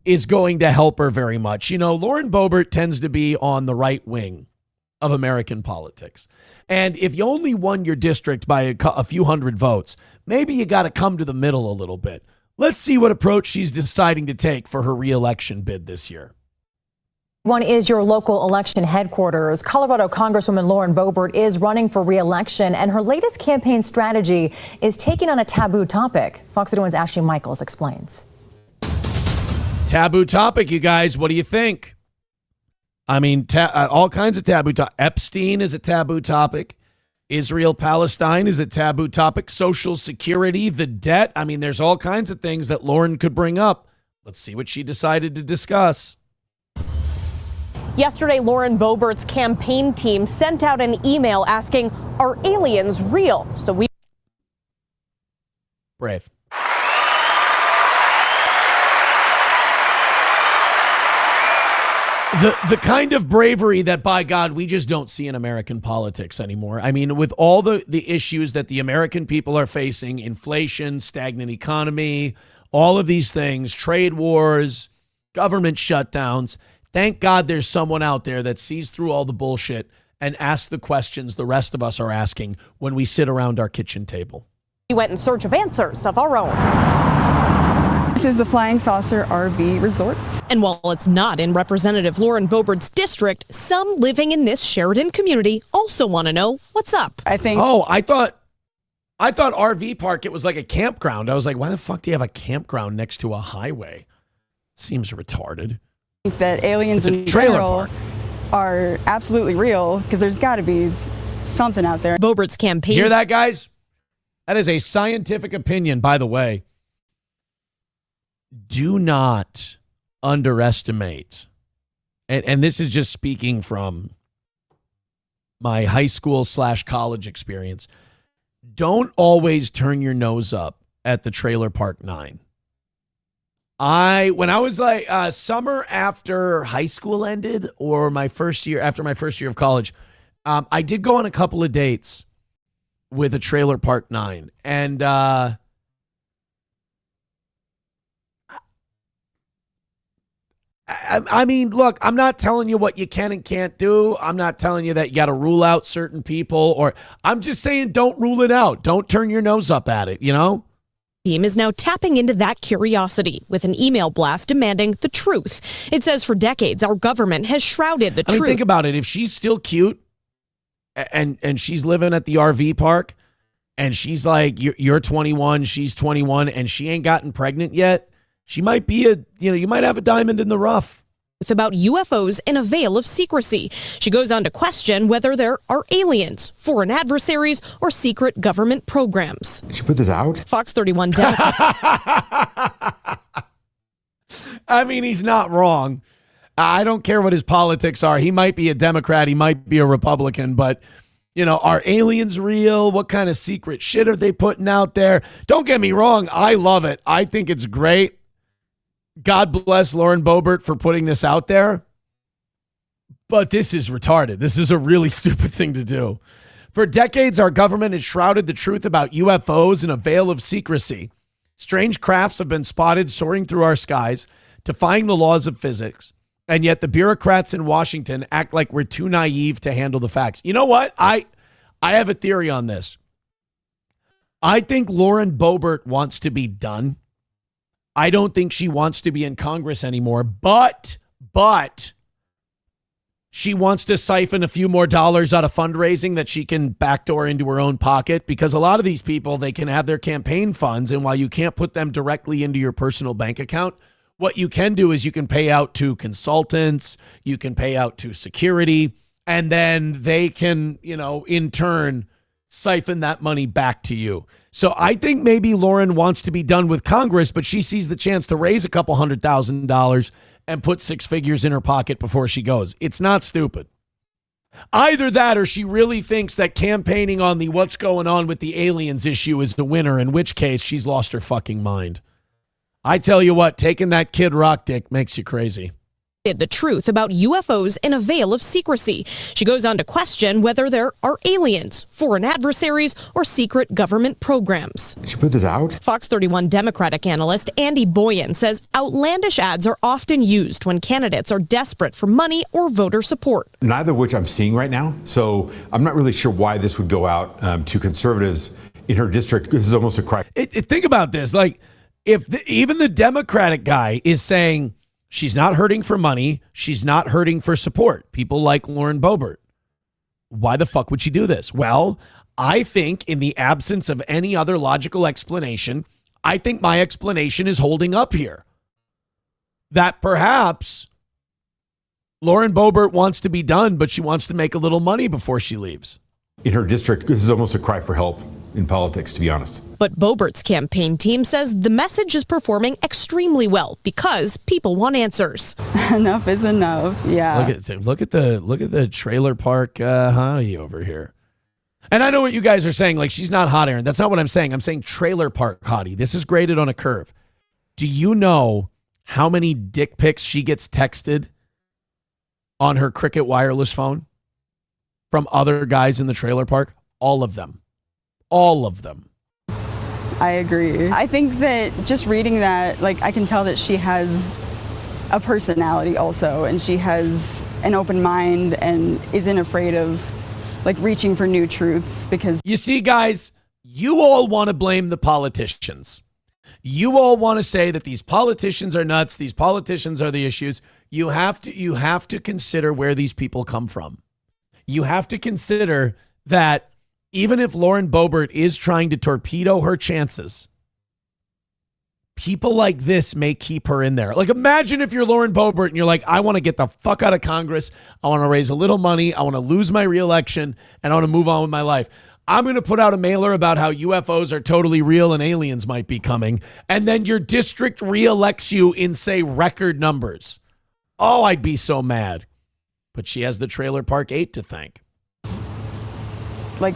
is going to help her very much. You know, Lauren Bobert tends to be on the right wing of American politics. And if you only won your district by a few hundred votes, maybe you got to come to the middle a little bit. Let's see what approach she's deciding to take for her reelection bid this year. One is your local election headquarters. Colorado Congresswoman Lauren Bobert is running for re-election, and her latest campaign strategy is taking on a taboo topic. Fox 31's Ashley Michaels explains. Taboo topic, you guys. What do you think? I mean, all kinds of taboo topics. Epstein is a taboo topic. Israel-Palestine is a taboo topic. Social security, the debt. I mean, there's all kinds of things that Lauren could bring up. Let's see what she decided to discuss. Yesterday, Lauren Bobert's campaign team sent out an email asking, are aliens real? So we... Brave. The kind of bravery that, by God, we just don't see in American politics anymore. I mean, with all the issues that the American people are facing, inflation, stagnant economy, all of these things, trade wars, government shutdowns, thank God there's someone out there that sees through all the bullshit and asks the questions the rest of us are asking when we sit around our kitchen table. We went in search of answers of our own. is the Flying Saucer RV Resort. And while it's not in Representative Lauren Boebert's district, some living in this Sheridan community also want to know what's up. I think. Oh, I thought RV park, it was like a campground. I was like, why the fuck do you have a campground next to a highway? Seems retarded. I think that aliens in general are absolutely real because there's got to be something out there. Boebert's campaign. Hear that, guys? That is a scientific opinion, by the way. Do not underestimate, and this is just speaking from my high school / college experience. Don't always turn your nose up at the Trailer Park 9. When I was like summer after high school ended, or after my first year of college, I did go on a couple of dates with a Trailer Park 9, and I mean, look, I'm not telling you what you can and can't do. I'm not telling you that you got to rule out certain people, I'm just saying don't rule it out. Don't turn your nose up at it, you know? Team is now tapping into that curiosity with an email blast demanding the truth. It says for decades, our government has shrouded the truth. I mean, think about it. If she's still cute and she's living at the RV park and she's like, you're 21, she's 21, and she ain't gotten pregnant yet, she might be you might have a diamond in the rough. It's about UFOs in a veil of secrecy. She goes on to question whether there are aliens, foreign adversaries, or secret government programs. Did she put this out? Fox 31 Democrat. I mean, he's not wrong. I don't care what his politics are. He might be a Democrat. He might be a Republican. But, are aliens real? What kind of secret shit are they putting out there? Don't get me wrong. I love it. I think it's great. God bless Lauren Boebert for putting this out there. But this is retarded. This is a really stupid thing to do. For decades, our government has shrouded the truth about UFOs in a veil of secrecy. Strange crafts have been spotted soaring through our skies, defying the laws of physics. And yet the bureaucrats in Washington act like we're too naive to handle the facts. You know what? I have a theory on this. I think Lauren Boebert wants to be done. I don't think she wants to be in Congress anymore, but she wants to siphon a few more dollars out of fundraising that she can backdoor into her own pocket, because a lot of these people, they can have their campaign funds, and while you can't put them directly into your personal bank account, what you can do is you can pay out to consultants, you can pay out to security, and then they can, in turn, siphon that money back to you. So I think maybe Lauren wants to be done with Congress, but she sees the chance to raise a couple $100,000 and put six figures in her pocket before she goes. It's not stupid. Either that, or she really thinks that campaigning on the what's going on with the aliens issue is the winner, in which case she's lost her fucking mind. I tell you what, taking that Kid Rock dick makes you crazy. The truth about UFOs in a veil of secrecy. She goes on to question whether there are aliens, foreign adversaries, or secret government programs. Did she put this out? Fox 31 Democratic analyst Andy Boyan says outlandish ads are often used when candidates are desperate for money or voter support. Neither of which I'm seeing right now. So I'm not really sure why this would go out to conservatives in her district. This is almost a cry. Think about this. Like, if even the Democratic guy is saying, she's not hurting for money, she's not hurting for support, people like Lauren Boebert, why the fuck would she do this? Well, I think in the absence of any other logical explanation, I think my explanation is holding up here. That perhaps Lauren Boebert wants to be done, but she wants to make a little money before she leaves. In her district, this is almost a cry for help in politics, to be honest. But Boebert's campaign team says the message is performing extremely well because people want answers. Enough is enough. Yeah. Look at the Trailer Park hottie over here. And I know what you guys are saying, like she's not hot, Aaron. That's not what I'm saying. I'm saying Trailer Park hottie. This is graded on a curve. Do you know how many dick pics she gets texted on her Cricket wireless phone from other guys in the trailer park? All of them. All of them. I agree. I think that just reading that, I can tell that she has a personality also, and she has an open mind and isn't afraid of reaching for new truths, because you see, guys, you all want to blame the politicians. You all want to say that these politicians are nuts. These politicians are the issues. You have to consider where these people come from. You have to consider that even if Lauren Bobert is trying to torpedo her chances, people like this may keep her in there. Like, imagine if you're Lauren Bobert and you're like, I want to get the fuck out of Congress. I want to raise a little money. I want to lose my reelection and I want to move on with my life. I'm going to put out a mailer about how UFOs are totally real and aliens might be coming. And then your district reelects you in, say, record numbers. Oh, I'd be so mad. But she has the Trailer Park 8 to thank. Like,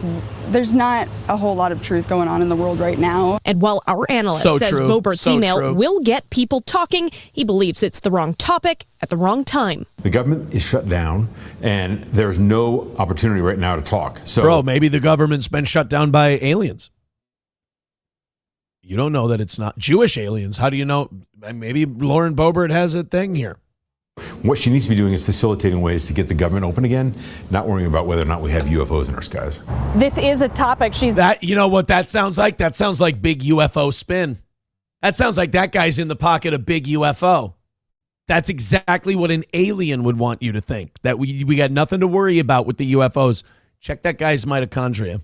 there's not a whole lot of truth going on in the world right now. And while our analyst says Bobert's email will get people talking, he believes it's the wrong topic at the wrong time. The government is shut down, and there's no opportunity right now to talk. So, bro, maybe the government's been shut down by aliens. You don't know that it's not Jewish aliens. How do you know? Maybe Lauren Bobert has a thing here. What she needs to be doing is facilitating ways to get the government open again, not worrying about whether or not we have UFOs in our skies. This is a topic you know what that sounds like? That sounds like big UFO spin. That sounds like that guy's in the pocket of big UFO. That's exactly what an alien would want you to think, that we got nothing to worry about with the UFOs. Check that guy's mitochondria.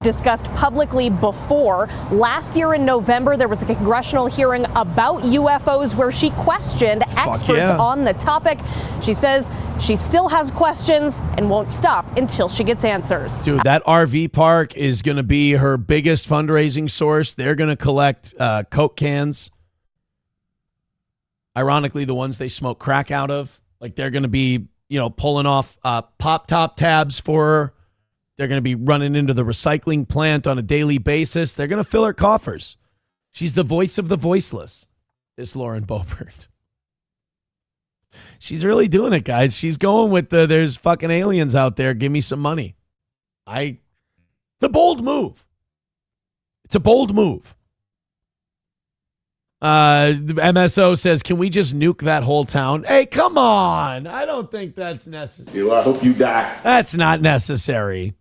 Discussed publicly before. Last year in November, there was a congressional hearing about UFOs where she questioned experts on the topic. She says she still has questions and won't stop until she gets answers. Dude, that RV park is going to be her biggest fundraising source. They're going to collect Coke cans. Ironically, the ones they smoke crack out of. Like, they're going to be, pulling off pop top tabs for her. They're going to be running into the recycling plant on a daily basis. They're going to fill her coffers. She's the voice of the voiceless, this Lauren Bobert. She's really doing it, guys. She's going with there's fucking aliens out there. Give me some money. It's a bold move. It's a bold move. The MSO says, can we just nuke that whole town? Hey, come on. I don't think that's necessary. I hope you die. That's not necessary.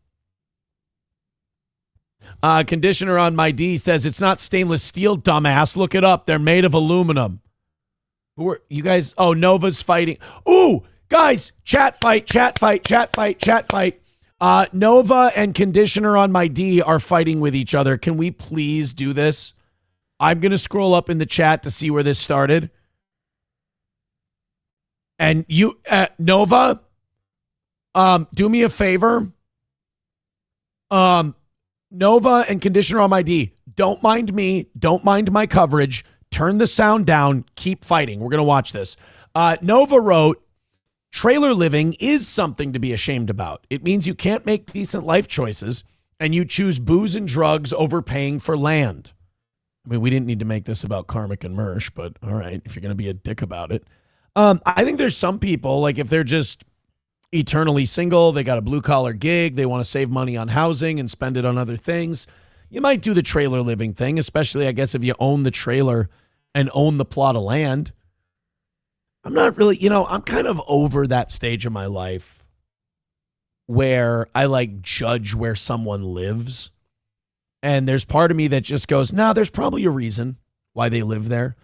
Conditioner on my D says it's not stainless steel, dumbass. Look it up. They're made of aluminum. Who are you guys? Oh, Nova's fighting. Ooh, guys, chat fight. Nova and Conditioner on my D are fighting with each other. Can we please do this? I'm going to scroll up in the chat to see where this started. And you, Nova, do me a favor. Nova and Conditioner on my D, don't mind me. Don't mind my coverage. Turn the sound down. Keep fighting. We're going to watch this. Nova wrote, trailer living is something to be ashamed about. It means you can't make decent life choices and you choose booze and drugs over paying for land. I mean, we didn't need to make this about Karmic and Mersh, but all right, if you're going to be a dick about it. I think there's some people, like if they're just eternally single, they got a blue-collar gig, they want to save money on housing and spend it on other things, you might do the trailer living thing, especially, I guess, if you own the trailer and own the plot of land. I'm not really, I'm kind of over that stage of my life where I, judge where someone lives. And there's part of me that just goes, there's probably a reason why they live there.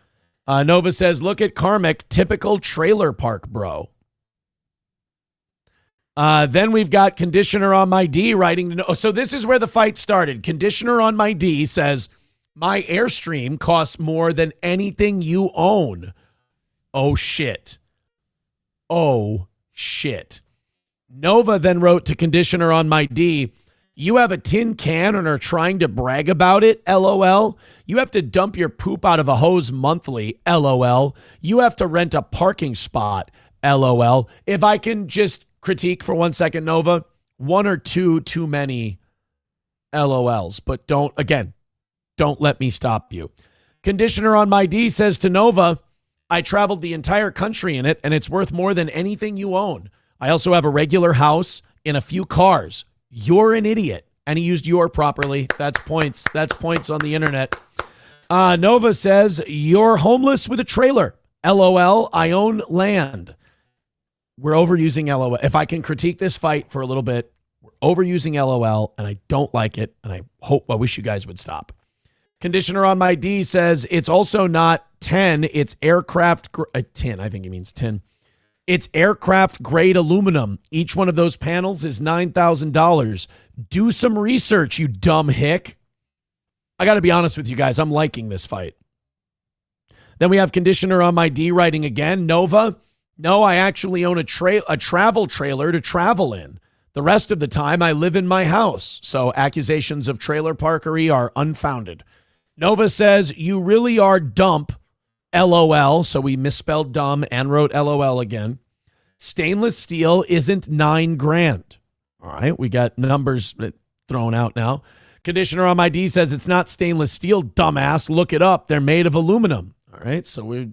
Nova says, look at Karmic, typical trailer park bro. Then we've got Conditioner on my D writing. So this is where the fight started. Conditioner on my D says, my Airstream costs more than anything you own. Oh, shit. Oh, shit. Nova then wrote to Conditioner on my D, you have a tin can and are trying to brag about it, LOL. You have to dump your poop out of a hose monthly, LOL. You have to rent a parking spot, LOL. If I can just critique for 1 second, Nova, one or two too many LOLs, but don't let me stop you. Conditioner on my D says to Nova, I traveled the entire country in it and it's worth more than anything you own. I also have a regular house and a few cars. You're an idiot. And he used your properly. That's points. That's points on the internet. Nova says, you're homeless with a trailer. LOL, I own land. We're overusing LOL. If I can critique this fight for a little bit, we're overusing LOL, and I don't like it, and I wish you guys would stop. Conditioner on my D says it's also not 10. It's aircraft, tin. I think he means tin. It's aircraft grade aluminum. Each one of those panels is $9,000. Do some research, you dumb hick. I got to be honest with you guys. I'm liking this fight. Then we have conditioner on my D writing again. Nova, no, I actually own a travel trailer to travel in. The rest of the time, I live in my house. So accusations of trailer parkery are unfounded. Nova says, you really are dump, LOL. So we misspelled dumb and wrote LOL again. Stainless steel isn't $9,000. All right, we got numbers thrown out now. Conditioner on my D says it's not stainless steel, dumbass. Look it up. They're made of aluminum. All right, so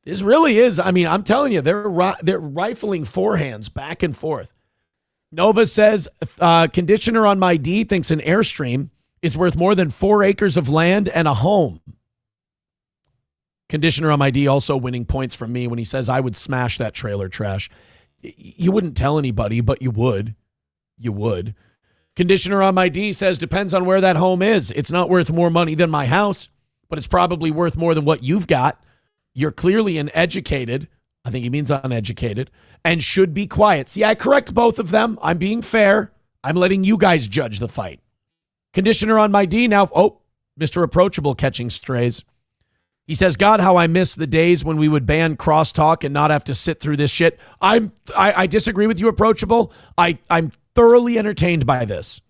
this really is. I mean, I'm telling you, they're rifling forehands back and forth. Nova says conditioner on my D thinks an Airstream is worth more than 4 acres of land and a home. Conditioner on my D also winning points from me when he says I would smash that trailer trash. You wouldn't tell anybody, but you would. You would. Conditioner on my D says depends on where that home is. It's not worth more money than my house, but it's probably worth more than what you've got. You're clearly uneducated. I think he means uneducated. And should be quiet. See, I correct both of them. I'm being fair. I'm letting you guys judge the fight. Conditioner on my D now. Oh, Mr. Approachable catching strays. He says, God, how I miss the days when we would ban crosstalk and not have to sit through this shit. I disagree with you, Approachable. I'm thoroughly entertained by this.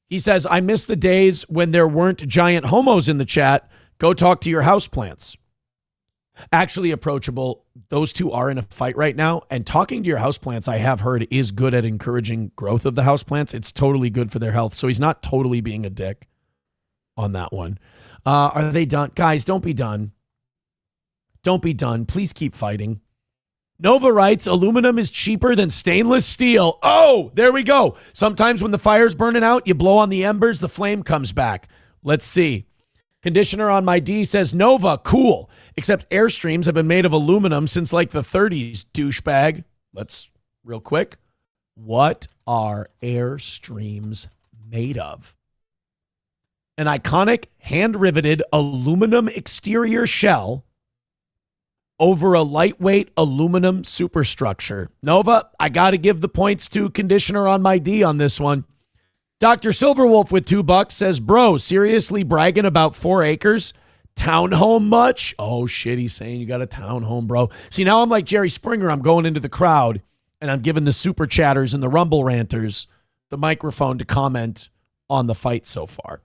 He says, I miss the days when there weren't giant homos in the chat. Go talk to your houseplants. Actually, Approachable, those two are in a fight right now. And talking to your houseplants, I have heard, is good at encouraging growth of the houseplants. It's totally good for their health. So he's not totally being a dick on that one. Are they done? Guys, don't be done. Don't be done. Please keep fighting. Nova writes, aluminum is cheaper than stainless steel. Oh, there we go. Sometimes when the fire's burning out, you blow on the embers, the flame comes back. Let's see. Conditioner on my D says, Nova, cool. Except Airstreams have been made of aluminum since like the 30s, douchebag. Let's, real quick. What are Airstreams made of? An iconic hand-riveted aluminum exterior shell over a lightweight aluminum superstructure. Nova, I got to give the points to conditioner on my D on this one. Dr. Silverwolf with $2 says, bro, seriously bragging about 4 acres? Townhome much? Oh, shit, he's saying you got a townhome, bro. See, now I'm like Jerry Springer. I'm going into the crowd, and I'm giving the super chatters and the rumble ranters the microphone to comment on the fight so far.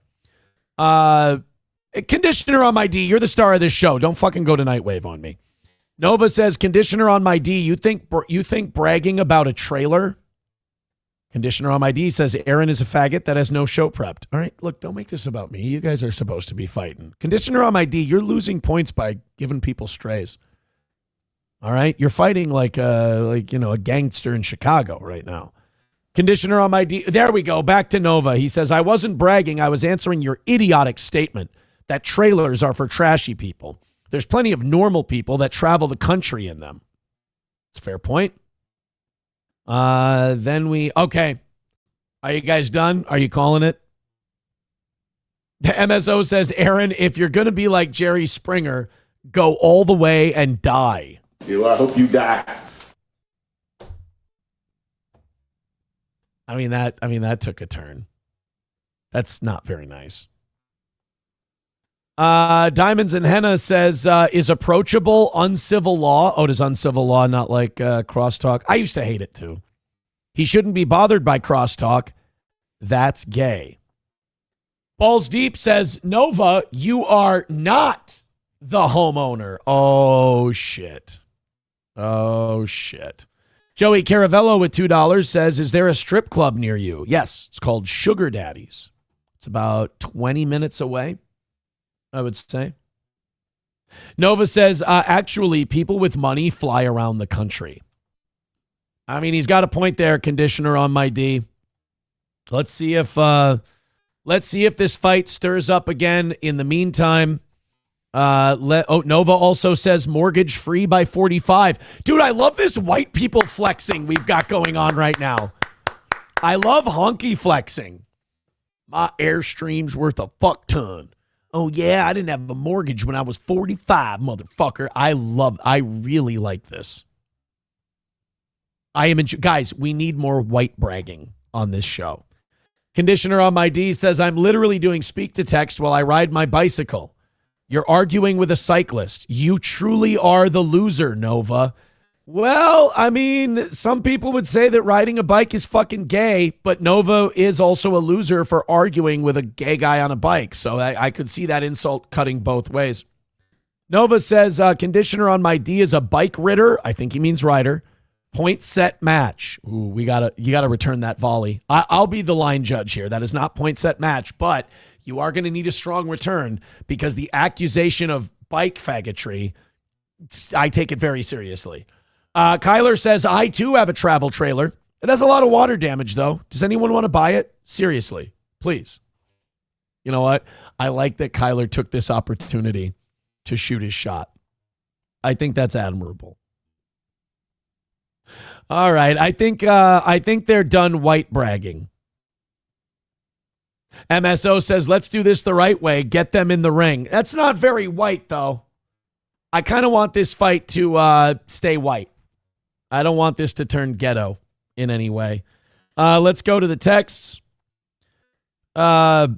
Conditioner on my D, you're the star of this show. Don't fucking go to Nightwave on me. Nova says, conditioner on my D, you think bragging about a trailer? Conditioner on my D says, Aaron is a faggot that has no show prepped. All right, look, don't make this about me. You guys are supposed to be fighting. Conditioner on my D, you're losing points by giving people strays. All right, you're fighting like a gangster in Chicago right now. Conditioner on my D. There we go. Back to Nova. He says, I wasn't bragging. I was answering your idiotic statement that trailers are for trashy people. There's plenty of normal people that travel the country in them. It's a fair point. Okay. Are you guys done? Are you calling it? The MSO says, Aaron, if you're going to be like Jerry Springer, go all the way and die. I hope you die. I mean, that took a turn. That's not very nice. Diamonds and Henna says, is approachable uncivil law? Oh, does uncivil law not like crosstalk? I used to hate it too. He shouldn't be bothered by crosstalk. That's gay. Balls Deep says, Nova, you are not the homeowner. Oh, shit. Oh, shit. Joey Caravello with $2 says, is there a strip club near you? Yes, it's called Sugar Daddies. It's about 20 minutes away, I would say. Nova says, actually, people with money fly around the country. I mean, he's got a point there, conditioner on my D. Let's see if this fight stirs up again. In the meantime, Nova also says mortgage free by 45. Dude, I love this white people flexing we've got going on right now. I love honky flexing. My Airstream's worth a fuck ton. Oh, yeah, I didn't have a mortgage when I was 45, motherfucker. I really like this. Guys, we need more white bragging on this show. Conditioner on my D says, I'm literally doing speak to text while I ride my bicycle. You're arguing with a cyclist. You truly are the loser, Nova. Well, I mean, some people would say that riding a bike is fucking gay, but Nova is also a loser for arguing with a gay guy on a bike. So I could see that insult cutting both ways. Nova says, conditioner on my D is a bike rider. I think he means rider. Point set match. Ooh, you gotta return that volley. I'll be the line judge here. That is not point set match, but you are going to need a strong return because the accusation of bike faggotry, I take it very seriously. Kyler says, I too have a travel trailer. It has a lot of water damage, though. Does anyone want to buy it? Seriously, please. You know what? I like that Kyler took this opportunity to shoot his shot. I think that's admirable. All right. I think they're done white bragging. MSO says, let's do this the right way. Get them in the ring. That's not very white, though. I kind of want this fight to stay white. I don't want this to turn ghetto in any way. Let's go to the texts. They're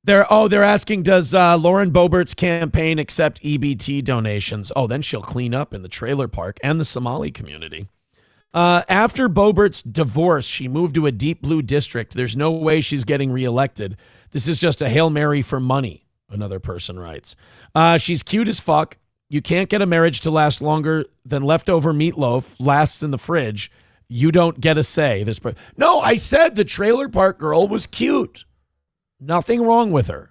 asking, does Lauren Bobert's campaign accept EBT donations? Oh, then she'll clean up in the trailer park and the Somali community. After Bobert's divorce, she moved to a deep blue district. There's no way she's getting reelected. This is just a Hail Mary for money, another person writes. She's cute as fuck. You can't get a marriage to last longer than leftover meatloaf lasts in the fridge. You don't get a say. No, I said the trailer park girl was cute. Nothing wrong with her.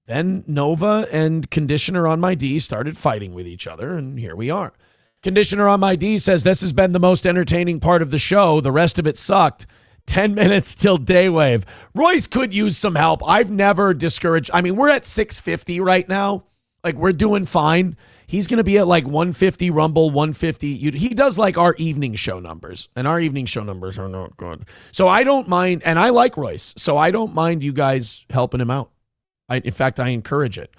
Then Nova and Conditioner on my D started fighting with each other, and here we are. Conditioner on my D says, this has been the most entertaining part of the show. The rest of it sucked. 10 minutes till Daywave. Royce could use some help. I've never discouraged. I mean, we're at 650 right now. Like, we're doing fine. He's going to be at like 150 Rumble, 150. He does like our evening show numbers, and our evening show numbers are not good. So I don't mind, and I like Royce, so I don't mind you guys helping him out. In fact, I encourage it.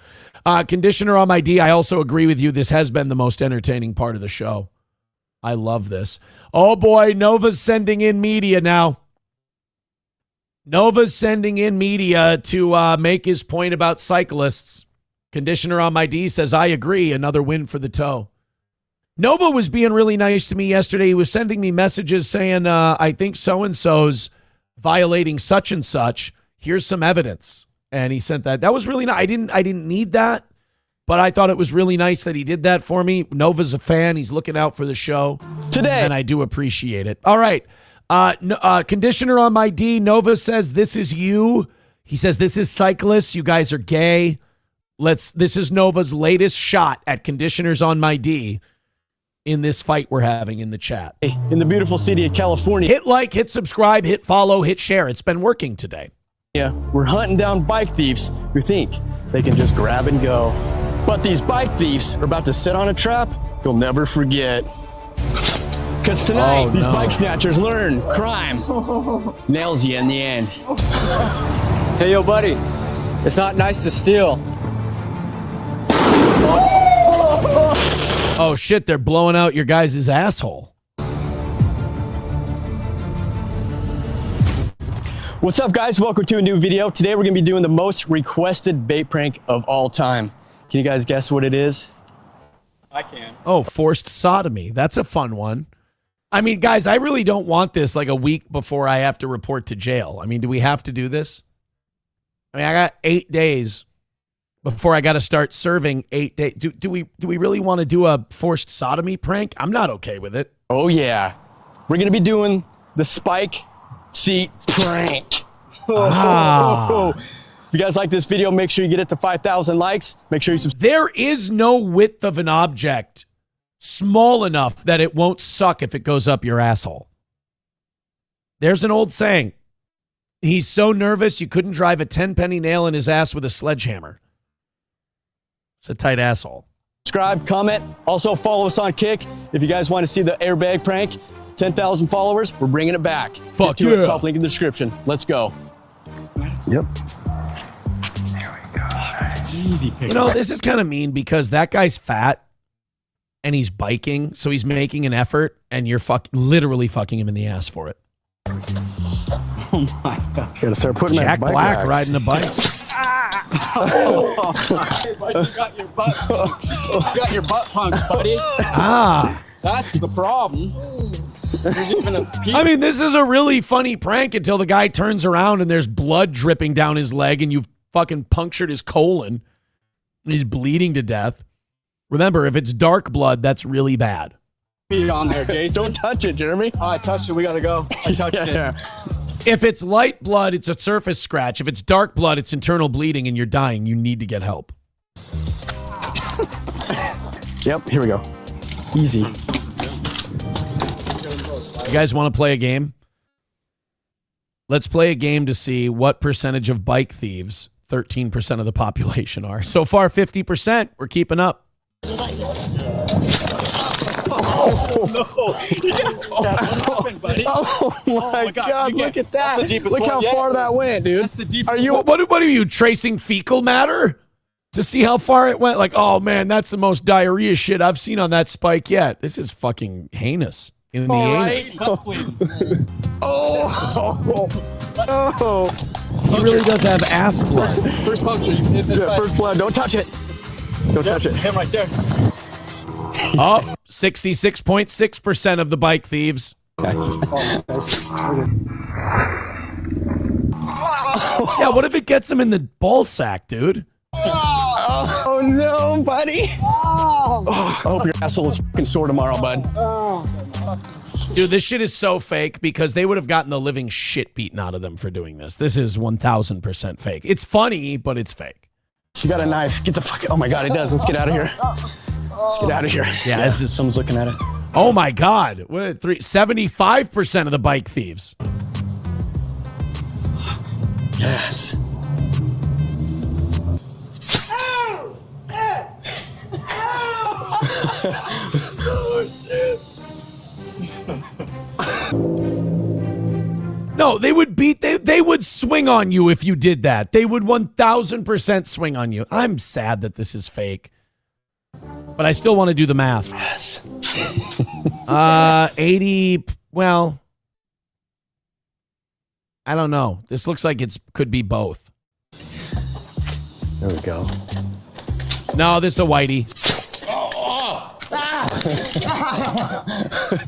Conditioner on my D, I also agree with you. This has been the most entertaining part of the show. I love this. Oh boy, Nova's sending in media now. Nova's sending in media to make his point about cyclists. Conditioner on my D says, I agree. Another win for the toe. Nova was being really nice to me yesterday. He was sending me messages saying, I think so-and-so's violating such and such. Here's some evidence. And he sent that. That was really nice. I didn't need that, but I thought it was really nice that he did that for me. Nova's a fan. He's looking out for the show today, and I do appreciate it. All right. Conditioner on my D. Nova says, this is you. He says, this is cyclists. You guys are gay. This is Nova's latest shot at Conditioners on my D in this fight we're having in the chat. In the beautiful city of California. Hit like, hit subscribe, hit follow, hit share. It's been working today. Yeah, we're hunting down bike thieves who think they can just grab and go. But these bike thieves are about to sit on a trap you'll never forget. Because tonight, these bike snatchers learn crime nails you in the end. Hey, yo, buddy. It's not nice to steal. Oh, shit, they're blowing out your guys' asshole. What's up, guys? Welcome to a new video. Today, we're going to be doing the most requested bait prank of all time. Can you guys guess what it is? I can. Oh, forced sodomy. That's a fun one. I mean, guys, I really don't want this like a week before I have to report to jail. I mean, do we have to do this? I mean, I got 8 days before I got to start serving 8 days. Do we really want to do a forced sodomy prank? I'm not okay with it. Oh, yeah. We're going to be doing the spike seat prank. Ah. If you guys like this video, make sure you get it to 5,000 likes. Make sure you subscribe. There is no width of an object small enough that it won't suck if it goes up your asshole. There's an old saying. He's so nervous you couldn't drive a 10-penny nail in his ass with a sledgehammer. It's a tight asshole. Subscribe, comment. Also, follow us on Kick. If you guys want to see the airbag prank, 10,000 followers, we're bringing it back. Fuck Get to yeah. it, top link in the description. Let's go. Yep. There we go. Easy pick. You know, this is kind of mean because that guy's fat and he's biking, so he's making an effort, and you're literally fucking him in the ass for it. Oh my God! You gotta start putting Jack that bike Black racks. riding a bike. You got your butt punked. You got your butt punked, buddy. Ah. That's the problem. There's even a I mean, this is a really funny prank until the guy turns around and there's blood dripping down his leg and you've fucking punctured his colon. And he's bleeding to death. Remember, if it's dark blood, that's really bad. Be on there, Jason. Don't touch it, Jeremy. Oh, I touched it. We gotta go. I touched it. If it's light blood, it's a surface scratch. If it's dark blood, it's internal bleeding and you're dying. You need to get help. Yep, here we go. Easy. You guys want to play a game? Let's play a game to see what percentage of bike thieves 13% of the population are. So far, 50%. We're keeping up. Oh, no. What happened, buddy? Oh, my God. Look at that. That's the deepest Look how far that went, dude. That's the deepest Are you? What are you tracing fecal matter to see how far it went? Like, oh, man, that's the most diarrhea shit I've seen on that spike yet. This is fucking heinous. In the anus. He really does have ass blood. First puncture. First blood. Don't touch it. Don't touch it. Him right there. Oh, 66.6% of the bike thieves. Yeah, what if it gets them in the ball sack, dude? Oh no, buddy. I hope your asshole is fucking sore tomorrow, bud. Dude, this shit is so fake because they would have gotten the living shit beaten out of them for doing this. This is 1,000% fake. It's funny, but it's fake. She's got a knife. Get the fuck. Oh my God, it does. Let's get out of here. Let's get out of here. Yeah, this is. Someone's looking at it. Oh my God. What? 75% of the bike thieves. Yes. No, they would they would swing on you if you did that. They would 1,000% swing on you. I'm sad that this is fake. But I still want to do the math. Yes. 80, well, I don't know. This looks like it could be both. There we go. No, this is a whitey.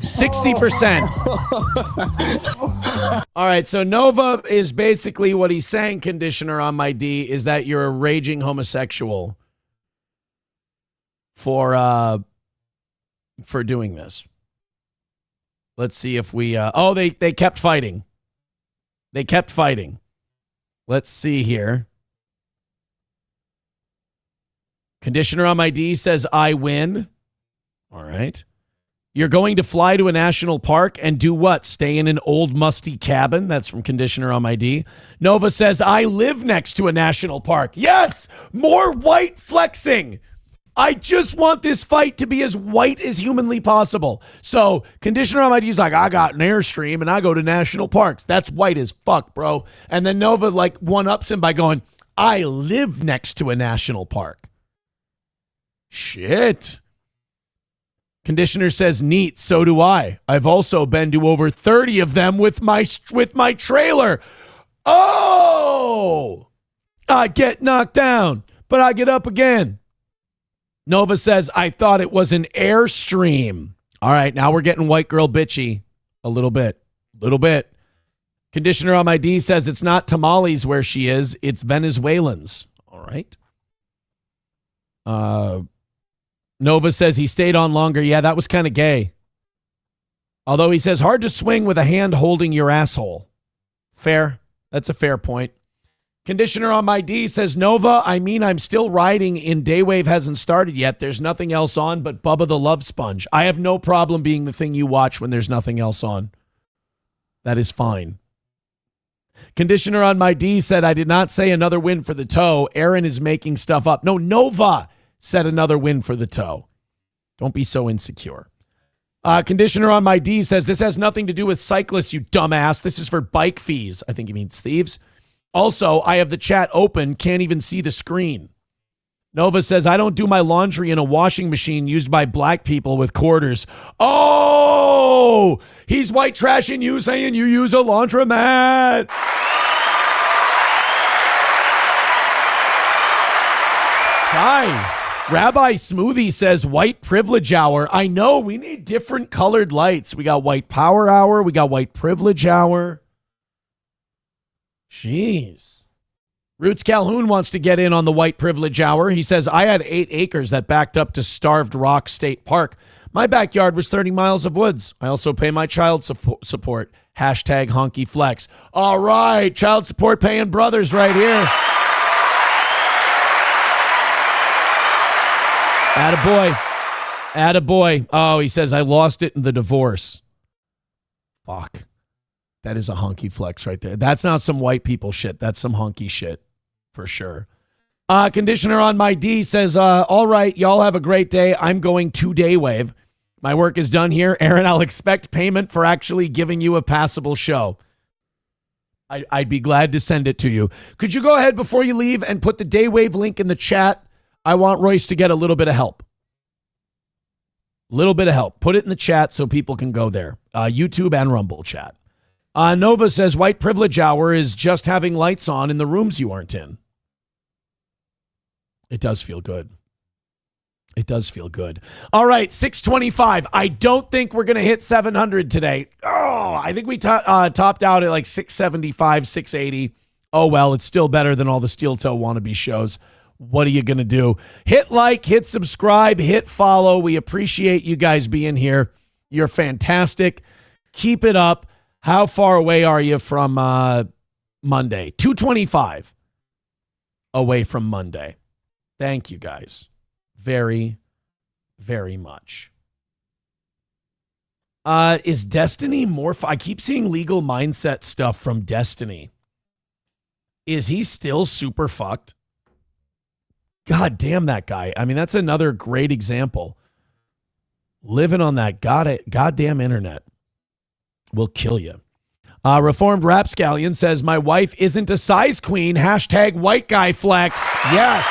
60%. All right, so Nova is basically what he's saying, conditioner on my D, is that you're a raging homosexual for doing this. Let's see if we they kept fighting. They kept fighting. Let's see here. Conditioner on my D says I win. All right. You're going to fly to a national park and do what? Stay in an old musty cabin? That's from Conditioner on my D. Nova says, I live next to a national park. Yes! More white flexing. I just want this fight to be as white as humanly possible. So Conditioner on my D is like, I got an Airstream and I go to national parks. That's white as fuck, bro. And then Nova like one-ups him by going, I live next to a national park. Shit. Conditioner says, neat, so do I. I've also been to over 30 of them with my trailer. Oh! I get knocked down, but I get up again. Nova says, I thought it was an Airstream. All right, now we're getting white girl bitchy. A little bit. Conditioner on my D says it's not tamales where she is. It's Venezuelans. All right. Nova says he stayed on longer. Yeah, that was kind of gay. Although he says hard to swing with a hand holding your asshole. Fair. That's a fair point. Conditioner on my D says, Nova, I mean, I'm still riding in Daywave hasn't started yet. There's nothing else on but Bubba the Love Sponge. I have no problem being the thing you watch when there's nothing else on. That is fine. Conditioner on my D said, I did not say another win for the toe. Aaron is making stuff up. No, Nova said another win for the toe. Don't be so insecure. Conditioner on my D says, this has nothing to do with cyclists, you dumbass. This is for bike fees. I think he means thieves. Also, I have the chat open, can't even see the screen. Nova says, I don't do my laundry in a washing machine used by black people with quarters. Oh, he's white trashing you, saying you use a laundromat. Guys, Rabbi Smoothie says white privilege hour. I know, we need different colored lights. We got white power hour. We got white privilege hour. Jeez. Roots Calhoun wants to get in on the white privilege hour. He says, I had 8 acres that backed up to Starved Rock State Park. My backyard was 30 miles of woods. I also pay my child support. Hashtag honky flex. All right, child support paying brothers right here. Attaboy. Attaboy. Oh, he says, I lost it in the divorce. Fuck. That is a honky flex right there. That's not some white people shit. That's some honky shit for sure. Conditioner on my D says, all right, y'all have a great day. I'm going to day wave. My work is done here. Aaron, I'll expect payment for actually giving you a passable show. I'd be glad to send it to you. Could you go ahead before you leave and put the day wave link in the chat? I want Royce to get a little bit of help. Little bit of help. Put it in the chat so people can go there. YouTube and Rumble chat. Nova says white privilege hour is just having lights on in the rooms you aren't in. It does feel good. It does feel good. All right, 625. I don't think we're going to hit 700 today. Oh, I think we topped out at like 675, 680. Oh, well, it's still better than all the Steel Toe wannabe shows. What are you going to do? Hit like, hit subscribe, hit follow. We appreciate you guys being here. You're fantastic. Keep it up. How far away are you from Monday? 225 away from Monday. Thank you guys very, very much. Is Destiny more... I keep seeing legal mindset stuff from Destiny. Is he still super fucked? God damn that guy. I mean, that's another great example. Living on that goddamn internet will kill you. Reformed Rapscallion says, my wife isn't a size queen. Hashtag white guy flex. Yes.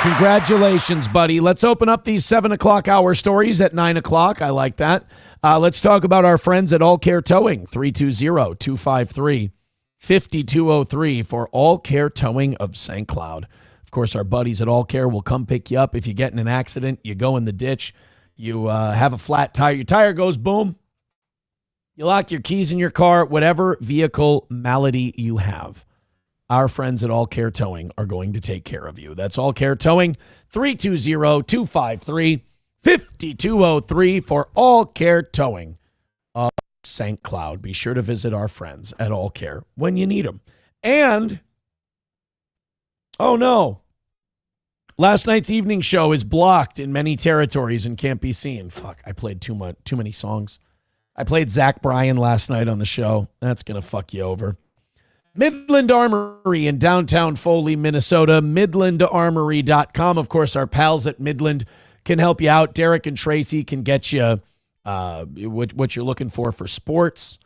Congratulations, buddy. Let's open up these 7 o'clock hour stories at 9 o'clock. I like that. Let's talk about our friends at All Care Towing. 320-253-5203 for All Care Towing of St. Cloud. Of course, our buddies at All Care will come pick you up. If you get in an accident, you go in the ditch, you have a flat tire, your tire goes boom, you lock your keys in your car, whatever vehicle malady you have. Our friends at All Care Towing are going to take care of you. That's All Care Towing, 320-253-5203 for All Care Towing of St. Cloud. Be sure to visit our friends at All Care when you need them. And, oh no, last night's evening show is blocked in many territories and can't be seen. Fuck, I played too many songs. I played Zach Bryan last night on the show. That's going to fuck you over. Midland Armory in downtown Foley, Minnesota. MidlandArmory.com. Of course, our pals at Midland can help you out. Derek and Tracy can get you what you're looking for sports,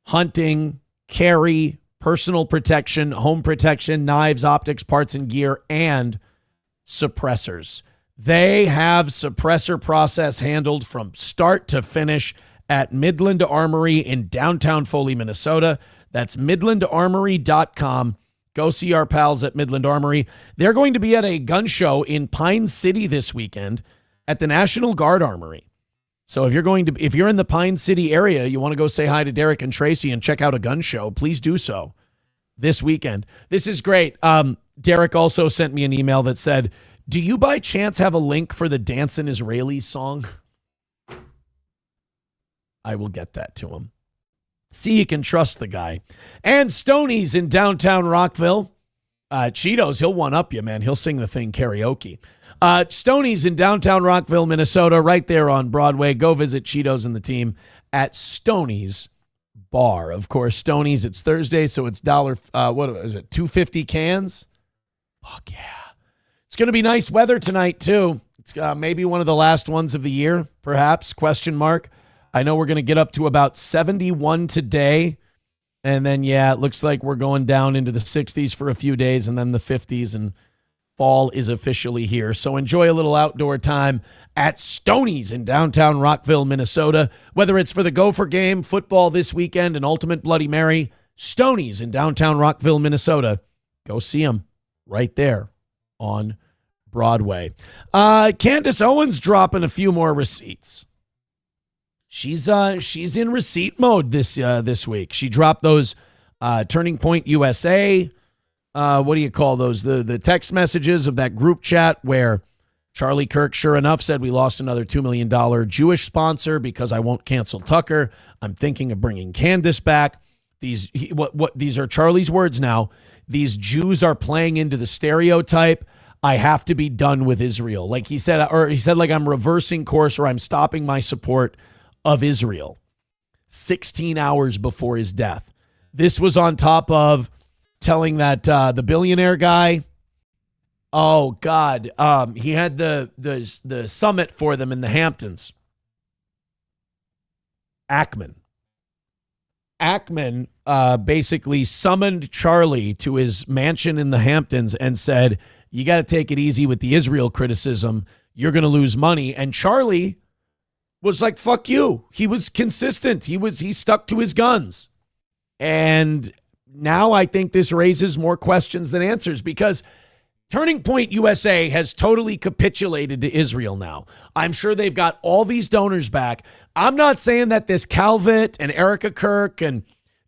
hunting, carry, personal protection, home protection, knives, optics, parts and gear, and suppressors. They have suppressor process handled from start to finish at Midland Armory in downtown Foley, Minnesota. That's MidlandArmory.com. Go see our pals at Midland Armory. They're going to be at a gun show in Pine City this weekend at the National Guard Armory. So if you're in the Pine City area, you want to go say hi to Derek and Tracy and check out a gun show, please do so this weekend. This is great. Derek also sent me an email that said, do you by chance have a link for the Dancin' Israeli song? I will get that to him. See, you can trust the guy. And Stoney's in downtown Rockville. Cheetos, he'll one-up you, man. He'll sing the thing karaoke. Stoney's in downtown Rockville, Minnesota, right there on Broadway. Go visit Cheetos and the team at Stoney's Bar. Of course, Stoney's, it's Thursday, so it's $2.50 cans? Fuck yeah. It's going to be nice weather tonight, too. It's maybe one of the last ones of the year, perhaps, question mark. I know we're going to get up to about 71 today And then, yeah, it looks like we're going down into the 60s for a few days and then the 50s, and fall is officially here. So enjoy a little outdoor time at Stoney's in downtown Rockville, Minnesota. Whether it's for the Gopher game, football this weekend, and Ultimate Bloody Mary, Stoney's in downtown Rockville, Minnesota. Go see them right there on Broadway. Candace Owens dropping a few more receipts. She's in receipt mode this week. She dropped those Turning Point USA. What do you call those? The text messages of that group chat where Charlie Kirk, sure enough, said we lost another $2 million Jewish sponsor because I won't cancel Tucker. I'm thinking of bringing Candace back. These are Charlie's words now. These Jews are playing into the stereotype. I have to be done with Israel. Like he said, like I'm reversing course or I'm stopping my support of Israel 16 hours before his death. This was on top of telling that the billionaire guy, oh God, he had the summit for them in the Hamptons. Ackman basically summoned Charlie to his mansion in the Hamptons and said, you got to take it easy with the Israel criticism. You're going to lose money. And Charlie was like, fuck you. He was consistent. He stuck to his guns. And now I think this raises more questions than answers because Turning Point USA has totally capitulated to Israel now. I'm sure they've got all these donors back. I'm not saying that this Calvert and Erica Kirk and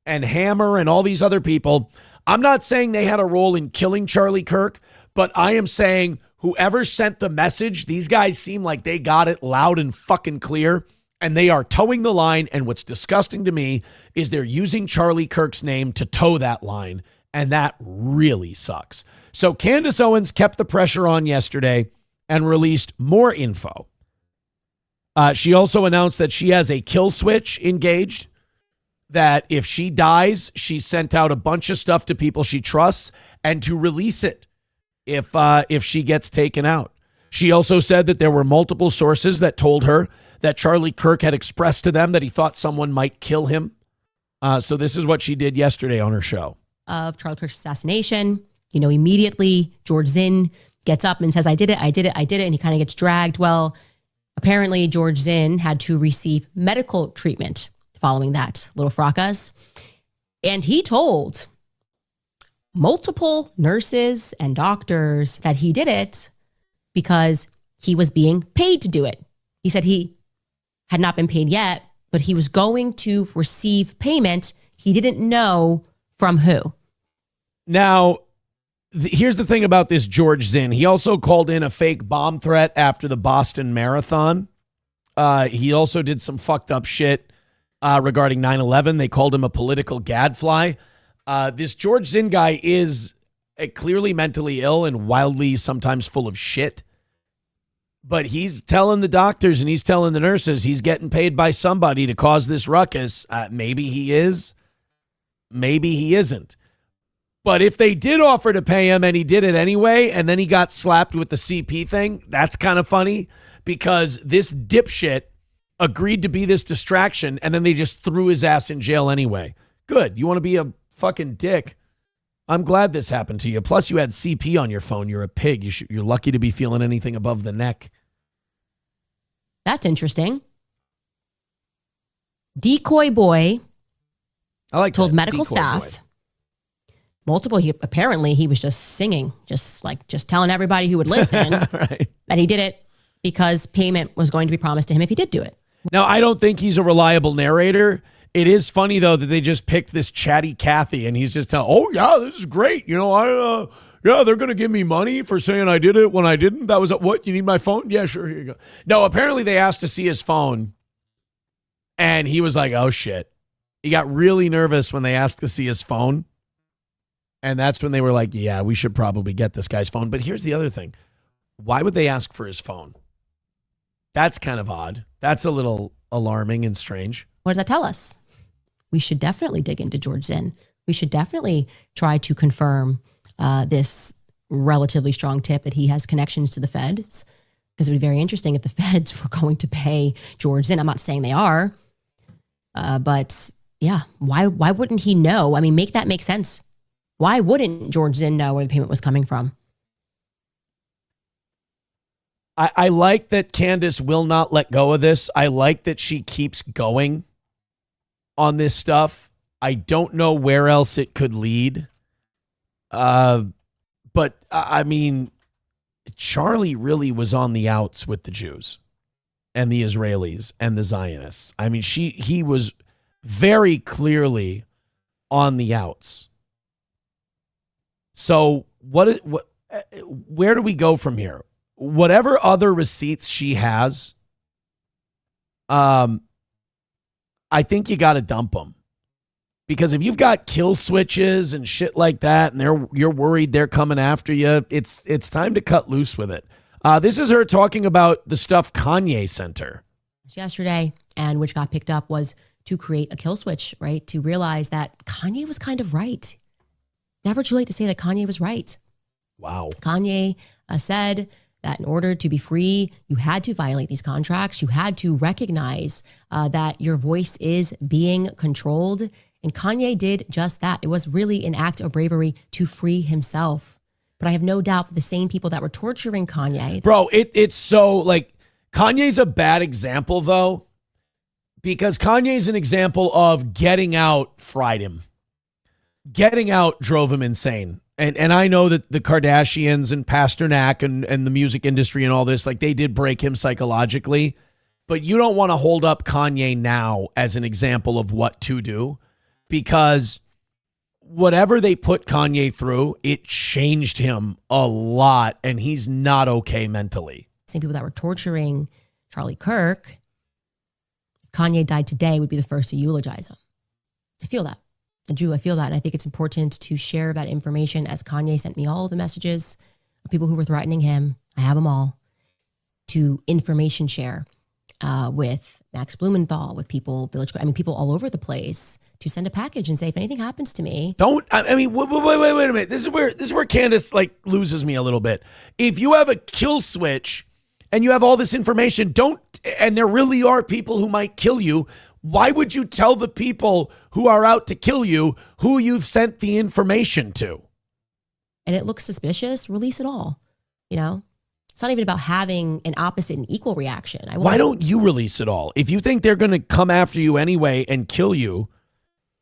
Hammer and all these other people, I'm not saying they had a role in killing Charlie Kirk, but I am saying whoever sent the message, these guys seem like they got it loud and fucking clear, and they are towing the line. And what's disgusting to me is they're using Charlie Kirk's name to tow that line, and that really sucks. So Candace Owens kept the pressure on yesterday and released more info. She also announced that she has a kill switch engaged, that if she dies, she sent out a bunch of stuff to people she trusts and to release it if she gets taken out. She also said that there were multiple sources that told her that Charlie Kirk had expressed to them that he thought someone might kill him. So this is what she did yesterday on her show. Of Charlie Kirk's assassination, immediately George Zinn gets up and says, I did it. And he kind of gets dragged. Well, apparently George Zinn had to receive medical treatment following that little fracas. And he told multiple nurses and doctors that he did it because he was being paid to do it. He said he had not been paid yet, but he was going to receive payment. He didn't know from who. Now, here's the thing about this George Zinn. He also called in a fake bomb threat after the Boston Marathon. He also did some fucked up shit regarding 9/11. They called him a political gadfly. This George Zinn guy is clearly mentally ill and wildly sometimes full of shit. But he's telling the doctors and he's telling the nurses he's getting paid by somebody to cause this ruckus. Maybe he is. Maybe he isn't. But if they did offer to pay him and he did it anyway, and then he got slapped with the CP thing, that's kind of funny because this dipshit agreed to be this distraction and then they just threw his ass in jail anyway. Good. You want to be a fucking dick? I'm glad this happened to you. Plus, you had CP on your phone. You're a pig. You're lucky to be feeling anything above the neck. That's interesting. Decoy boy told medical staff. Apparently he was just singing, just telling everybody who would listen right. that he did it because payment was going to be promised to him if he did do it. Now, I don't think he's a reliable narrator. It is funny, though, that they just picked this chatty Cathy and he's just telling, oh, yeah, this is great. They're going to give me money for saying I did it when I didn't. That was what? You need my phone? Yeah, sure. Here you go. No, apparently they asked to see his phone and he was like, oh, shit. He got really nervous when they asked to see his phone. And that's when they were like, yeah, we should probably get this guy's phone. But here's the other thing. Why would they ask for his phone? That's kind of odd. That's a little alarming and strange. What does that tell us? We should definitely dig into George Zinn. We should definitely try to confirm this relatively strong tip that he has connections to the feds, because it would be very interesting if the feds were going to pay George Zinn. I'm not saying they are, but Yeah. Why wouldn't he know? I mean, make that make sense. Why wouldn't George Zinn know where the payment was coming from? I like that Candace will not let go of this. I like that she keeps going on this stuff. I don't know where else it could lead. But I mean, Charlie really was on the outs with the Jews and the Israelis and the Zionists. I mean, he was very clearly on the outs. So where do we go from here? Whatever other receipts she has, I think you got to dump them. Because if you've got kill switches and shit like that, and you're worried they're coming after you, it's time to cut loose with it. This is her talking about the stuff Kanye sent her yesterday, and which got picked up, was to create a kill switch, right? To realize that Kanye was kind of right. Never too late to say that Kanye was right. Wow. Kanye said that in order to be free, you had to violate these contracts. You had to recognize that your voice is being controlled. And Kanye did just that. It was really an act of bravery to free himself. But I have no doubt that the same people that were torturing Kanye. Bro, it's so like Kanye's a bad example, though, because Kanye's an example of getting out fried him. Getting out drove him insane. And I know that the Kardashians and Pasternak and the music industry and all this, like they did break him psychologically. But you don't want to hold up Kanye now as an example of what to do, because whatever they put Kanye through, it changed him a lot, and he's not okay mentally. Same people that were torturing Charlie Kirk, if Kanye died today, would be the first to eulogize him. I feel that. I feel that. And I think it's important to share that information, as Kanye sent me all the messages of people who were threatening him. I have them all, to information share with Max Blumenthal, with people, people all over the place, to send a package and say, if anything happens to me. Wait a minute. This is where Candace like loses me a little bit. If you have a kill switch and you have all this information, and there really are people who might kill you, why would you tell the people who are out to kill you who you've sent the information to? And it looks suspicious, release it all. You know, it's not even about having an opposite and equal reaction. Why don't you release it all? If you think they're going to come after you anyway and kill you,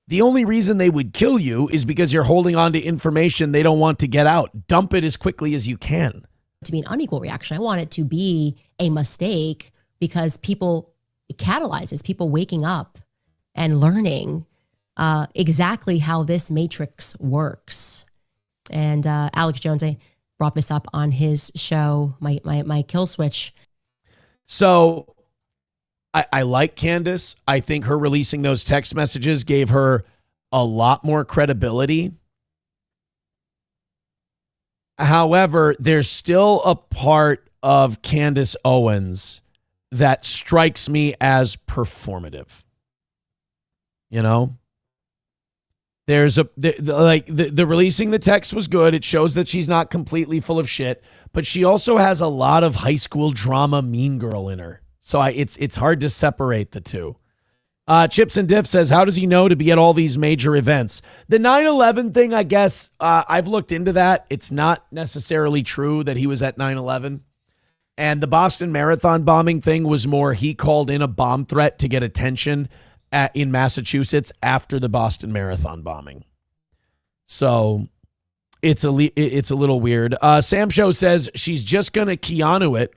the only reason they would kill you is because you're holding on to information they don't want to get out. Dump it as quickly as you can. To be an unequal reaction, I want it to be a mistake, because it catalyzes people waking up and learning exactly how this matrix works. And Alex Jones, I brought this up on his show, my kill switch. So I like Candace. I think her releasing those text messages gave her a lot more credibility. However, there's still a part of Candace Owens that strikes me as performative. You know? There's the releasing the text was good. It shows that she's not completely full of shit, but she also has a lot of high school drama mean girl in her. So it's hard to separate the two. Chips and Dip says, how does he know to be at all these major events? The 9/11 thing, I guess, I've looked into that. It's not necessarily true that he was at 9/11. And the Boston Marathon bombing thing was more he called in a bomb threat to get attention in Massachusetts after the Boston Marathon bombing. So it's a little weird. Sam Show says she's just going to Keanu it.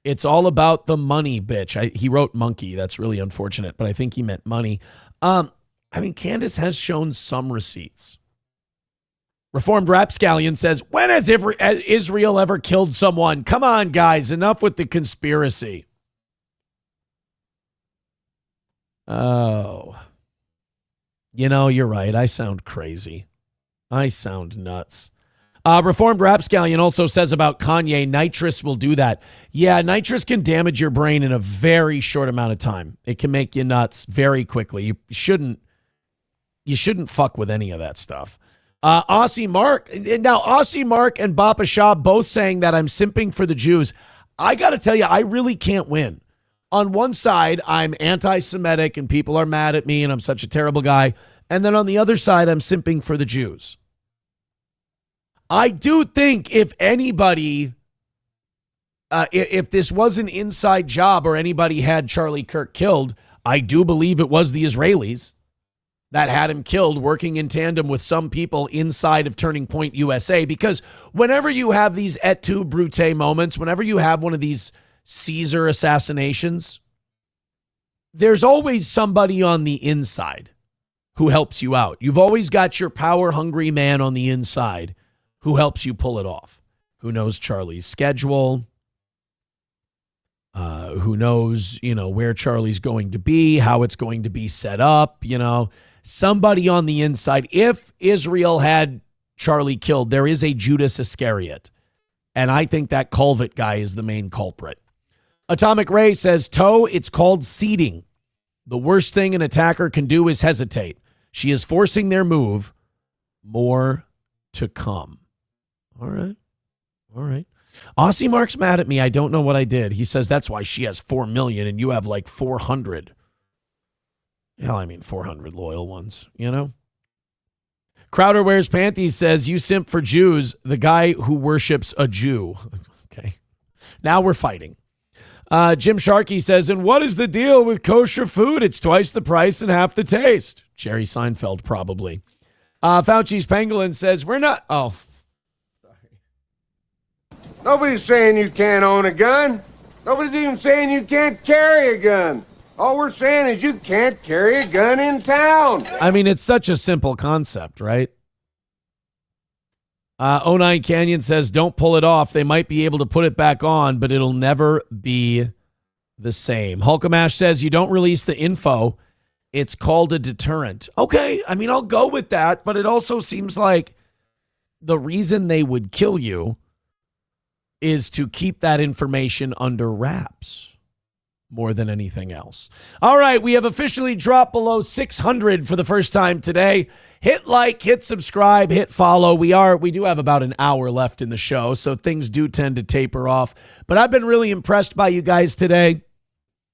It's all about the money, bitch. He wrote monkey. That's really unfortunate, but I think he meant money. Candace has shown some receipts. Reformed Rapscallion says, when has Israel ever killed someone? Come on, guys. Enough with the conspiracy. Oh. You're right. I sound crazy. I sound nuts. Reformed Rapscallion also says about Kanye, nitrous will do that. Yeah, nitrous can damage your brain in a very short amount of time. It can make you nuts very quickly. You shouldn't fuck with any of that stuff. Aussie Mark and Bapa Shah both saying that I'm simping for the Jews. I got to tell you, I really can't win. on one side, I'm anti-Semitic and people are mad at me and I'm such a terrible guy. And then on the other side, I'm simping for the Jews. I do think if anybody, if this was an inside job or anybody had Charlie Kirk killed, I do believe it was the Israelis that had him killed, working in tandem with some people inside of Turning Point USA. Because whenever you have these et tu brute moments, whenever you have one of these Caesar assassinations, there's always somebody on the inside who helps you out. You've always got your power-hungry man on the inside who helps you pull it off, who knows Charlie's schedule, who knows, where Charlie's going to be, how it's going to be set up, somebody on the inside. If Israel had Charlie killed, there is a Judas Iscariot. And I think that Colvett guy is the main culprit. Atomic Ray says, Toe, it's called seeding. The worst thing an attacker can do is hesitate. She is forcing their move. More to come. All right. Aussie Mark's mad at me. I don't know what I did. He says that's why she has 4 million and you have like 400. Hell, 400 loyal ones, Crowder Wears Panties says, you simp for Jews, the guy who worships a Jew. Okay. Now we're fighting. Jim Sharkey says, and what is the deal with kosher food? It's twice the price and half the taste. Jerry Seinfeld, probably. Fauci's Pangolin says, we're not... Oh. Nobody's saying you can't own a gun. Nobody's even saying you can't carry a gun. All we're saying is you can't carry a gun in town. It's such a simple concept, right? 09 Canyon says, don't pull it off. They might be able to put it back on, but it'll never be the same. Hulkamash says, you don't release the info. It's called a deterrent. Okay, I'll go with that, but it also seems like the reason they would kill you is to keep that information under wraps more than anything else. All right, we have officially dropped below 600 for the first time today. Hit like, hit subscribe, hit follow. We do have about an hour left in the show, so things do tend to taper off. But I've been really impressed by you guys today.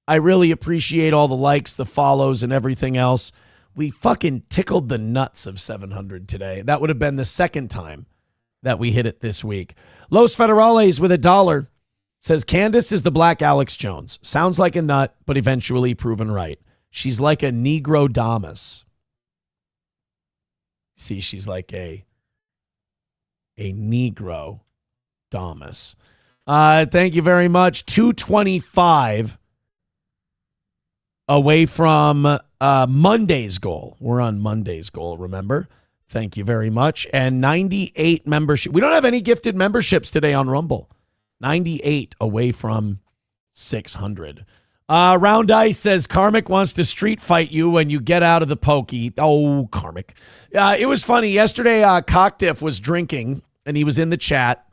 I really appreciate all the likes, the follows, and everything else. We fucking tickled the nuts of 700 today. That would have been the second time that we hit it this week. Los Federales with $1 says, Candace is the black Alex Jones. Sounds like a nut, but eventually proven right. She's like a Negro Damas. See, she's like a Negro Damas. Thank you very much. 225 away from Monday's goal. We're on Monday's goal, remember? Thank you very much. And 98 membership. We don't have any gifted memberships today on Rumble. 98 away from 600. Round Ice says, Karmic wants to street fight you when you get out of the pokey. Oh, Karmic. It was funny. Yesterday, Cocktiff was drinking, and he was in the chat,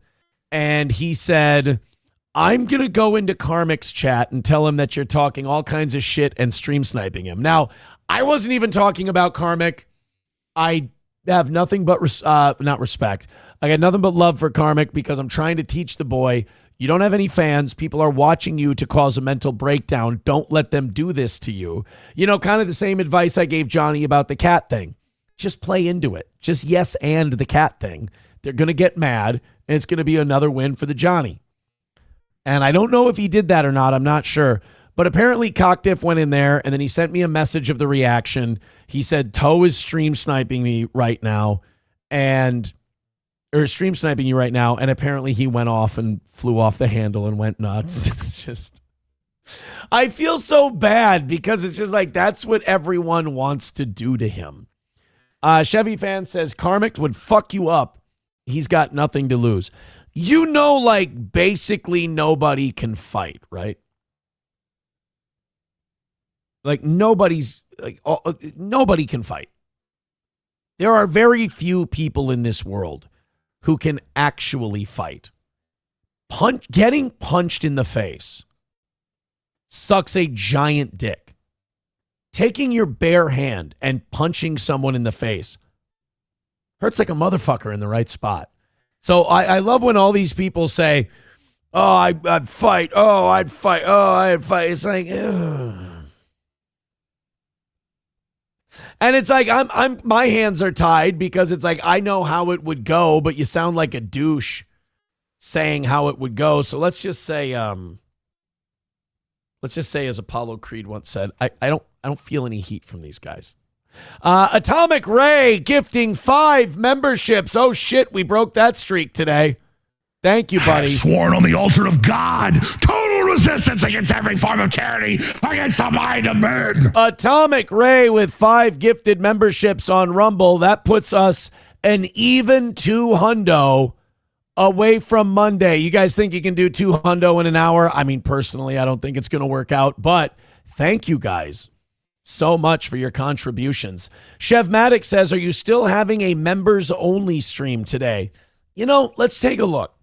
and he said, I'm going to go into Karmic's chat and tell him that you're talking all kinds of shit and stream sniping him. Now, I wasn't even talking about Karmic. I have nothing but, not respect. I got nothing but love for Karmic because I'm trying to teach the boy, you don't have any fans. People are watching you to cause a mental breakdown. Don't let them do this to you. Kind of the same advice I gave Johnny about the cat thing. Just play into it. Just yes and the cat thing. They're going to get mad, and it's going to be another win for the Johnny. And I don't know if he did that or not. I'm not sure. But apparently Cocktiff went in there, and then he sent me a message of the reaction. He said, Toe is stream sniping me right now, or stream sniping you right now, and apparently he went off and flew off the handle and went nuts. It's just, I feel so bad because it's just like that's what everyone wants to do to him. Chevy Fan says, Karmic would fuck you up. He's got nothing to lose. Basically nobody can fight, right? Nobody can fight. There are very few people in this world who can actually fight. Getting punched in the face sucks a giant dick. Taking your bare hand and punching someone in the face hurts like a motherfucker in the right spot. So I love when all these people say, Oh, I'd fight. Oh, I'd fight. Oh, I'd fight. It's like, ugh. And it's like my hands are tied because it's like I know how it would go, but you sound like a douche saying how it would go. So let's just say as Apollo Creed once said, I don't feel any heat from these guys. Atomic Ray gifting 5 memberships. Oh shit, we broke that streak today. Thank you, buddy. Sworn on the altar of God, total resistance against every form of tyranny, against the mind of men. Atomic Ray with 5 gifted memberships on Rumble. That puts us an even 200 away from Monday. You guys think you can do 200 in an hour? I mean, personally, I don't think it's going to work out, but thank you guys so much for your contributions. Chevmatic says, are you still having a members only stream today? You know, let's take a look.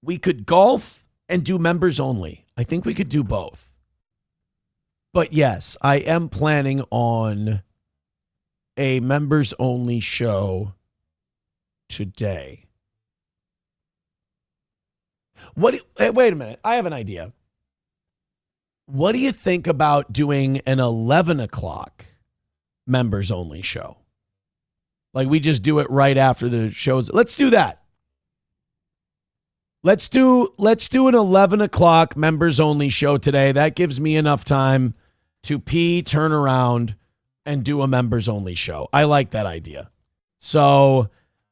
We could golf and do members only. I think we could do both. But yes, I am planning on a members only show today. Wait a minute. I have an idea. What do you think about doing an 11 o'clock members only show? Like we just do it right after the shows. Let's do that. Let's do an 11 o'clock members only show today. That gives me enough time to pee, turn around, and do a members only show. I like that idea. So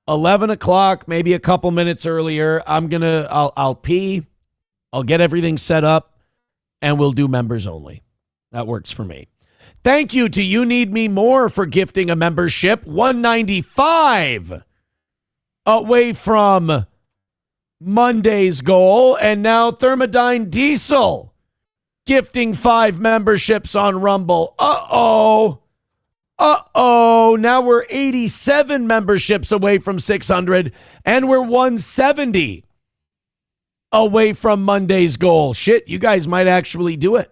11 o'clock, maybe a couple minutes earlier, I'll pee, I'll get everything set up, and we'll do members only. That works for me. Thank you to You Need Me More for gifting a membership. $195 away from Monday's goal. And now Thermodyne Diesel gifting 5 memberships on Rumble. Uh-oh. Now we're 87 memberships away from 600, and we're 170 away from Monday's goal. Shit, you guys might actually do it.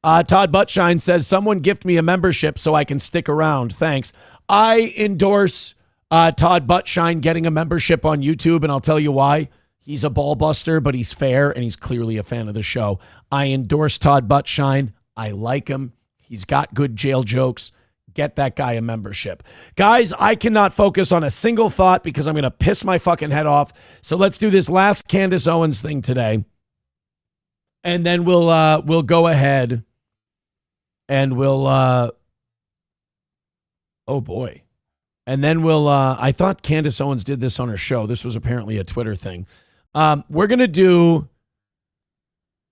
Todd Buttshine says, someone gift me a membership so I can stick around. Thanks. I endorse Todd Buttshine getting a membership on YouTube, and I'll tell you why. He's a ball buster, but he's fair, and he's clearly a fan of the show. I endorse Todd Buttshine. I like him. He's got good jail jokes. Get that guy a membership. Guys, I cannot focus on a single thought because I'm going to piss my fucking head off. So let's do this last Candace Owens thing today. And then we'll go ahead and we'll oh boy. And then we'll I thought Candace Owens did this on her show. This was apparently a Twitter thing. We're going to do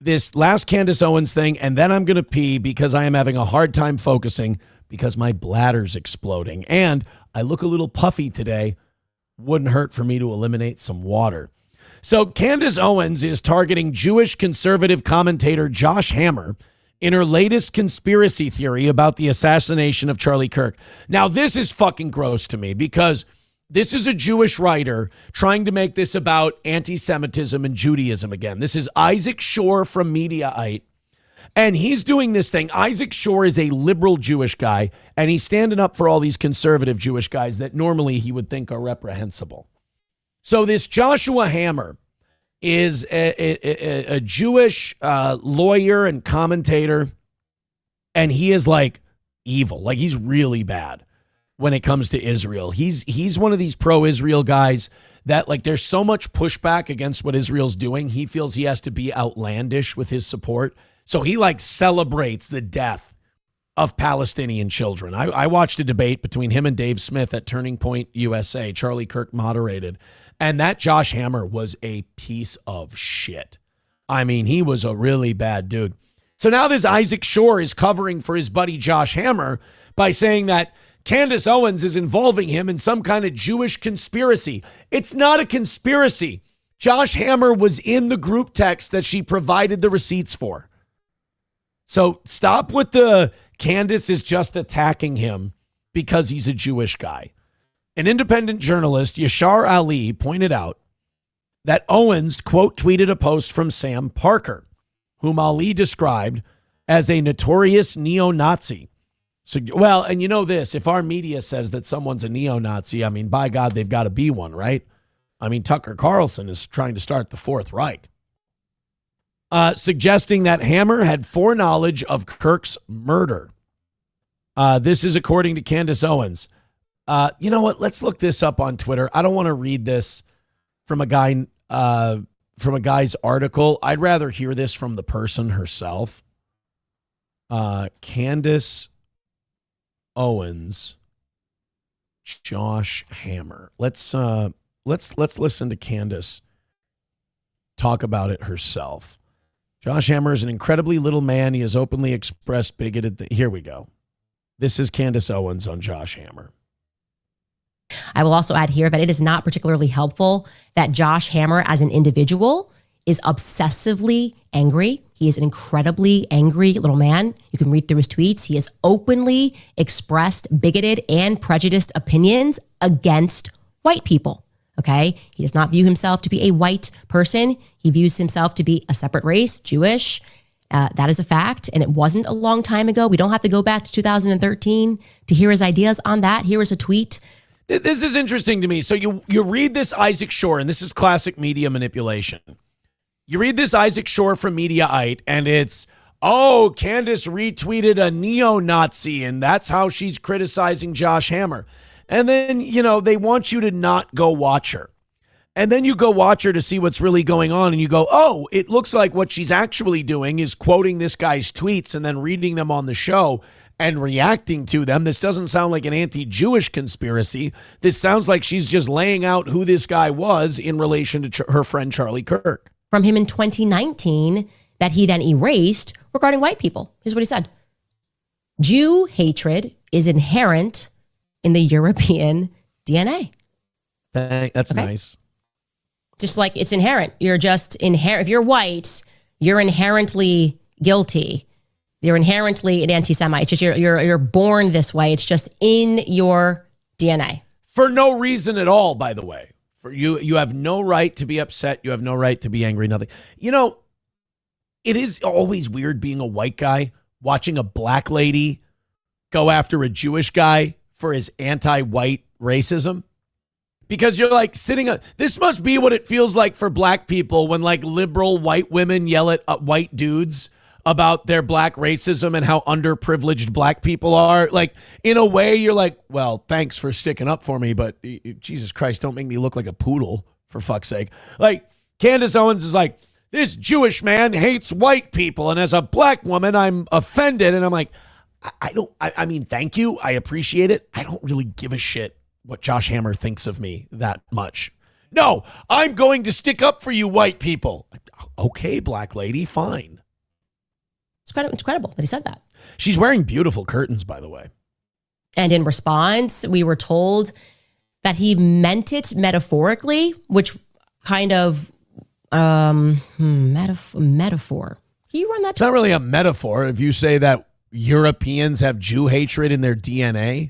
this last Candace Owens thing, and then I'm going to pee because I am having a hard time focusing because my bladder's exploding. And I look a little puffy today. Wouldn't hurt for me to eliminate some water. So Candace Owens is targeting Jewish conservative commentator Josh Hammer in her latest conspiracy theory about the assassination of Charlie Kirk. Now, this is fucking gross to me because this is a Jewish writer trying to make this about anti-Semitism and Judaism again. This is Isaac Shore from Mediaite. And he's doing this thing. Isaac Shore is a liberal Jewish guy, and he's standing up for all these conservative Jewish guys that normally he would think are reprehensible. So this Joshua Hammer is a Jewish lawyer and commentator, and he is like evil. Like he's really bad when it comes to Israel. He's one of these pro-Israel guys that like there's so much pushback against what Israel's doing. He feels he has to be outlandish with his support. So he like celebrates the death of Palestinian children. I watched a debate between him and Dave Smith at Turning Point USA. Charlie Kirk moderated. And that Josh Hammer was a piece of shit. I mean, he was a really bad dude. So now this Isaac Shore is covering for his buddy Josh Hammer by saying that Candace Owens is involving him in some kind of Jewish conspiracy. It's not a conspiracy. Josh Hammer was in the group text that she provided the receipts for. So stop with the Candace is just attacking him because he's a Jewish guy. An independent journalist, Yashar Ali, pointed out that Owens, quote, tweeted a post from Sam Parker, whom Ali described as a notorious neo-Nazi. So, well, and you know this, if our media says that someone's a neo-Nazi, I mean, by God, they've got to be one, right? I mean, Tucker Carlson is trying to start the Fourth Reich. Suggesting that Hammer had foreknowledge of Kirk's murder. This is according to Candace Owens. You know what? Let's look this up on Twitter. I don't want to read this from a guy from a guy's article. I'd rather hear this from the person herself. Candace Owens, Josh Hammer. Let's listen to Candace talk about it herself. Josh Hammer is an incredibly little man. He has openly expressed bigoted. Here we go. This is Candace Owens on Josh Hammer. I will also add here that it is not particularly helpful that Josh Hammer as an individual is obsessively angry. He is an incredibly angry little man. You can read through his tweets. He has openly expressed bigoted and prejudiced opinions against white people. Okay? He does not view himself to be a white person. He views himself to be a separate race, Jewish. That is a fact, and it wasn't a long time ago. We don't have to go back to 2013 to hear his ideas on that. Here is a tweet. This is interesting to me. So you read this Isaac Shore, and this is classic media manipulation. You read this Isaac Shore from Mediaite, and it's, oh, Candace retweeted a neo-Nazi, and that's how she's criticizing Josh Hammer. And then, you know, they want you to not go watch her. And then you go watch her to see what's really going on, and you go, oh, it looks like what she's actually doing is quoting this guy's tweets and then reading them on the show and reacting to them. This doesn't sound like an anti-Jewish conspiracy. This sounds like she's just laying out who this guy was in relation to her friend Charlie Kirk. From him in 2019 that he then erased regarding white people. Here's what he said. Jew hatred is inherent in the European DNA. That's okay. Nice. Just like it's inherent. You're just inherent. If you're white, you're inherently guilty. You're inherently an anti-Semite. It's just you're born this way. It's just in your DNA. For no reason at all, by the way. For you have no right to be upset. You have no right to be angry. Nothing. You know, it is always weird being a white guy watching a black lady go after a Jewish guy for his anti-white racism. Because you're like this must be what it feels like for black people when like liberal white women yell at white dudes about their black racism and how underprivileged black people are. Like, in a way, you're like, well, thanks for sticking up for me, but Jesus Christ, don't make me look like a poodle, for fuck's sake. Like, Candace Owens is like, this Jewish man hates white people, and as a black woman, I'm offended. And I'm like, I mean, thank you. I appreciate it. I don't really give a shit what Josh Hammer thinks of me that much. No, I'm going to stick up for you white people. Okay, black lady, fine. It's incredible that he said that. She's wearing beautiful curtains, by the way. And in response, we were told that he meant it metaphorically, which kind of metaphor. Can you run that? It's not really a metaphor if you say that Europeans have Jew hatred in their DNA.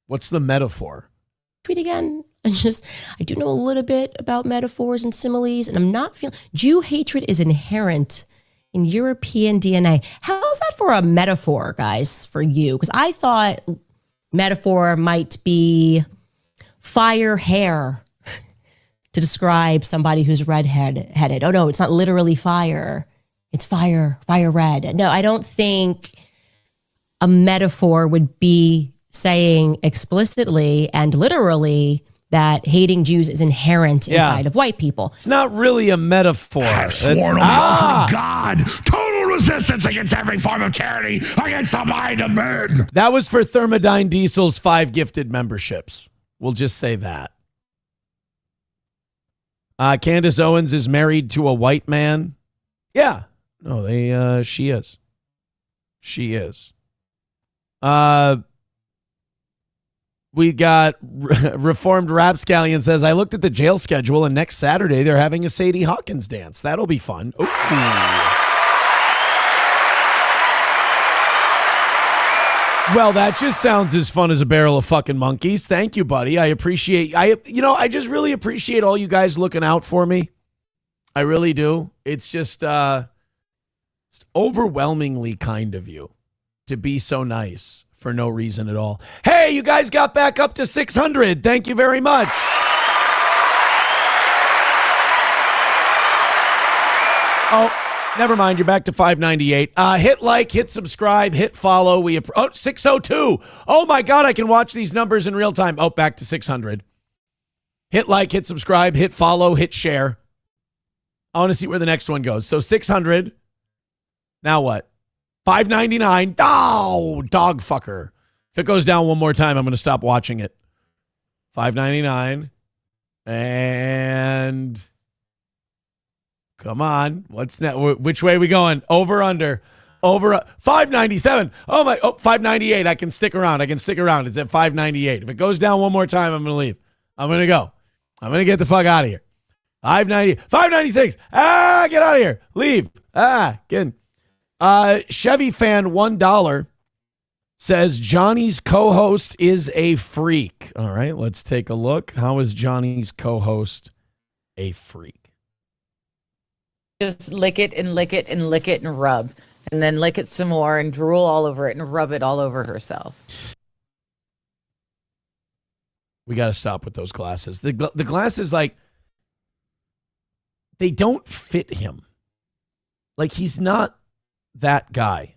What's the metaphor? Tweet again. I do know a little bit about metaphors and similes, and I'm not feeling Jew hatred is inherent in European DNA. How is that for a metaphor, guys, for you? Because I thought metaphor might be fire hair to describe somebody who's red-headed. Oh, no, it's not literally fire. It's fire red. No, I don't think a metaphor would be saying explicitly and literally that hating Jews is inherent inside of white people. It's not really a metaphor. I've sworn on the altar of God, total resistance against every form of tyranny, against the mind of men. That was for Thermodyne Diesel's 5 gifted memberships. We'll just say that. Candace Owens is married to a white man. Yeah. No, she is. She is. We got Reformed Rapscallion says, I looked at the jail schedule and next Saturday they're having a Sadie Hawkins dance. That'll be fun. Ooh. Well, that just sounds as fun as a barrel of fucking monkeys. Thank you, buddy. I just really appreciate all you guys looking out for me. I really do. It's just it's overwhelmingly kind of you to be so nice. For no reason at all. Hey, you guys got back up to 600. Thank you very much. Oh, never mind. You're back to 598. Hit like, hit subscribe, hit follow. 602. Oh my God, I can watch these numbers in real time. Oh, back to 600. Hit like, hit subscribe, hit follow, hit share. I want to see where the next one goes. So 600. Now what? 599. Oh, dog fucker. If it goes down one more time, I'm going to stop watching it. 599. And come on. What's next? Which way are we going? Over, under. Over 597. Oh my. Oh, 598. I can stick around. It's at 598. If it goes down one more time, I'm going to leave. I'm going to go. I'm going to get the fuck out of here. 596. Get out of here. Leave. Get in. Chevy fan $1 says Johnny's co-host is a freak. All right, let's take a look. How is Johnny's co-host a freak? Just lick it and lick it and lick it and rub. And then lick it some more and drool all over it and rub it all over herself. We got to stop with those glasses. The glasses, like, they don't fit him. Like, he's not that guy.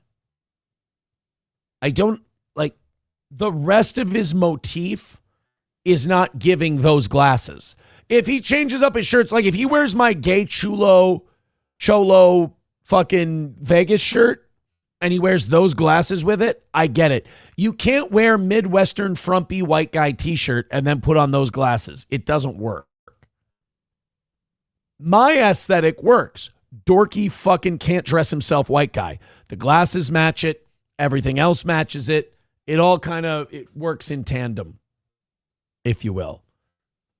I don't, like, the rest of his motif is not giving those glasses. If he changes up his shirts, like if he wears my gay cholo fucking Vegas shirt and he wears those glasses with it, I get it. You can't wear Midwestern frumpy white guy t-shirt and then put on those glasses. It doesn't work. My aesthetic works. Dorky fucking can't dress himself white guy. The glasses match it. Everything else matches it. It all kind of, it works in tandem, if you will.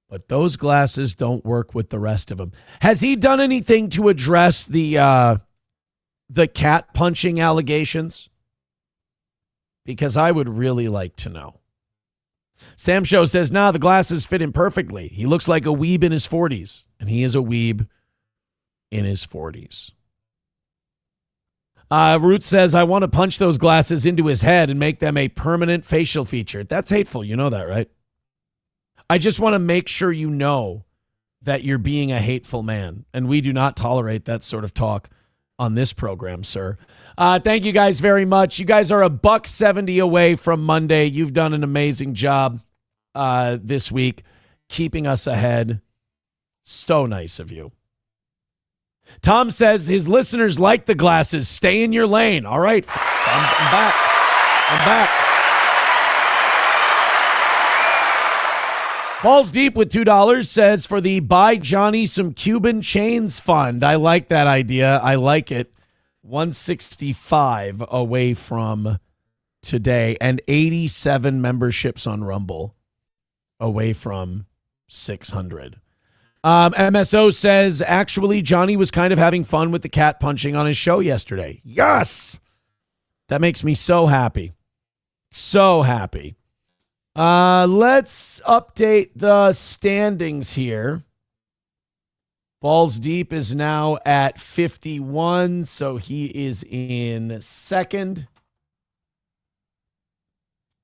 But those glasses don't work with the rest of them. Has he done anything to address the cat punching allegations? Because I would really like to know. Sam Show says, nah, the glasses fit him perfectly. He looks like a weeb in his 40s. And he is a weeb in his 40s. Root says, I want to punch those glasses into his head and make them a permanent facial feature. That's hateful. You know that, right? I just want to make sure you know that you're being a hateful man. And we do not tolerate that sort of talk on this program, sir. Thank you guys very much. You guys are $170 away from Monday. You've done an amazing job this week, keeping us ahead. So nice of you. Tom says his listeners like the glasses. Stay in your lane. All right. I'm back. I'm back. Balls Deep with $2 says for the Buy Johnny Some Cuban Chains Fund. I like that idea. I like it. 165 away from today and 87 memberships on Rumble away from 600. MSO says, actually, Johnny was kind of having fun with the cat punching on his show yesterday. Yes! That makes me so happy. So happy. Let's update the standings here. Balls Deep is now at 51, so he is in second.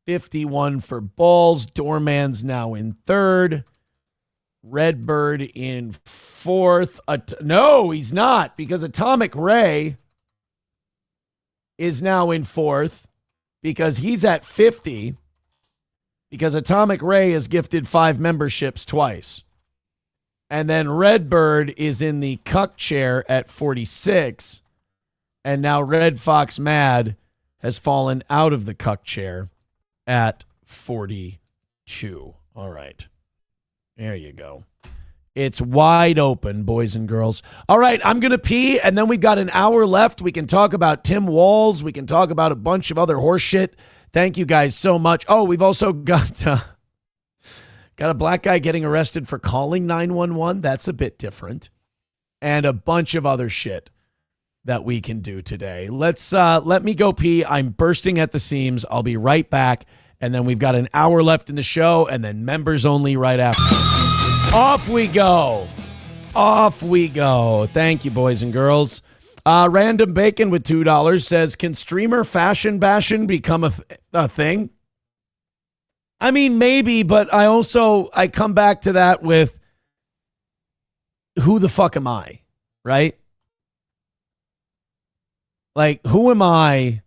51 for Balls. Doorman's now in third. Redbird in fourth. No, he's not, because Atomic Ray is now in fourth because he's at 50 because Atomic Ray has gifted 5 memberships twice. And then Redbird is in the cuck chair at 46. And now Red Fox Mad has fallen out of the cuck chair at 42. All right. There you go. It's wide open, boys and girls. All right, I'm going to pee, and then we've got an hour left. We can talk about Tim Walz. We can talk about a bunch of other horse shit. Thank you guys so much. Oh, we've also got a black guy getting arrested for calling 911. That's a bit different. And a bunch of other shit that we can do today. Let me go pee. I'm bursting at the seams. I'll be right back. And then we've got an hour left in the show, and then members only right after. Off we go. Off we go. Thank you, boys and girls. Random Bacon with $2 says, can streamer fashion bashing become a thing? I mean, maybe, but I come back to that with who the fuck am I, right? Like, who am I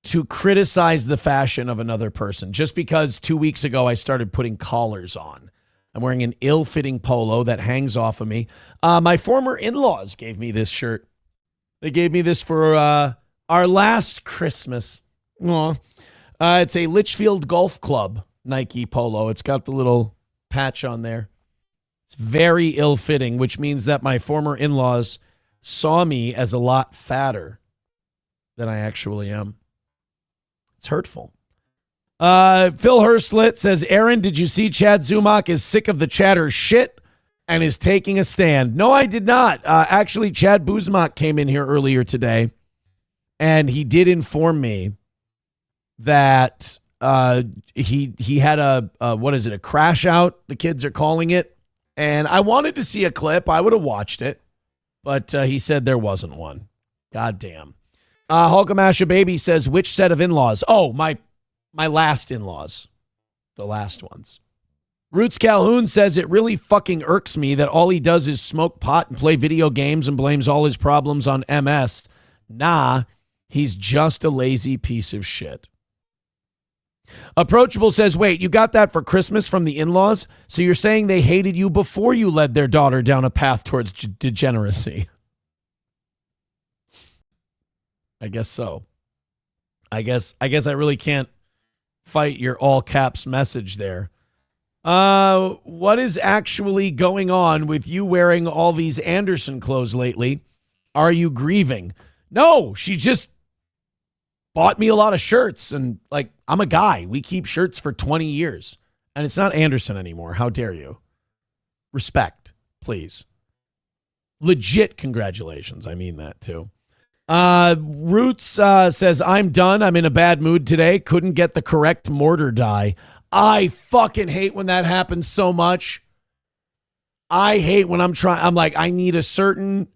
to criticize the fashion of another person just because 2 weeks ago I started putting collars on? I'm wearing an ill-fitting polo that hangs off of me. My former in-laws gave me this shirt. They gave me this for our last Christmas. Aw. It's a Litchfield Golf Club Nike polo. It's got the little patch on there. It's very ill-fitting, which means that my former in-laws saw me as a lot fatter than I actually am. It's hurtful. Phil Herslet says, Aaron, did you see Chad Zumach is sick of the chatter shit and is taking a stand? No, I did not. Actually, Chad Buzmak came in here earlier today, and he did inform me that he had a crash out, the kids are calling it. And I wanted to see a clip. I would have watched it, but he said there wasn't one. God damn. Hulkamasha Baby says, which set of in-laws? Oh, my last in-laws. The last ones. Roots Calhoun says, it really fucking irks me that all he does is smoke pot and play video games and blames all his problems on MS. Nah, he's just a lazy piece of shit. Approachable says, wait, you got that for Christmas from the in-laws? So you're saying they hated you before you led their daughter down a path towards degeneracy? I guess so. I guess I really can't fight your all caps message there. What is actually going on with you wearing all these Anderson clothes lately? Are you grieving? No, she just bought me a lot of shirts, and like, I'm a guy. We keep shirts for 20 years, and it's not Anderson anymore. How dare you? Respect, please. Legit congratulations. I mean that too. Roots says, I'm done. I'm in a bad mood today. Couldn't get the correct mortar die. I fucking hate when that happens so much. I hate when I'm like, I need a certain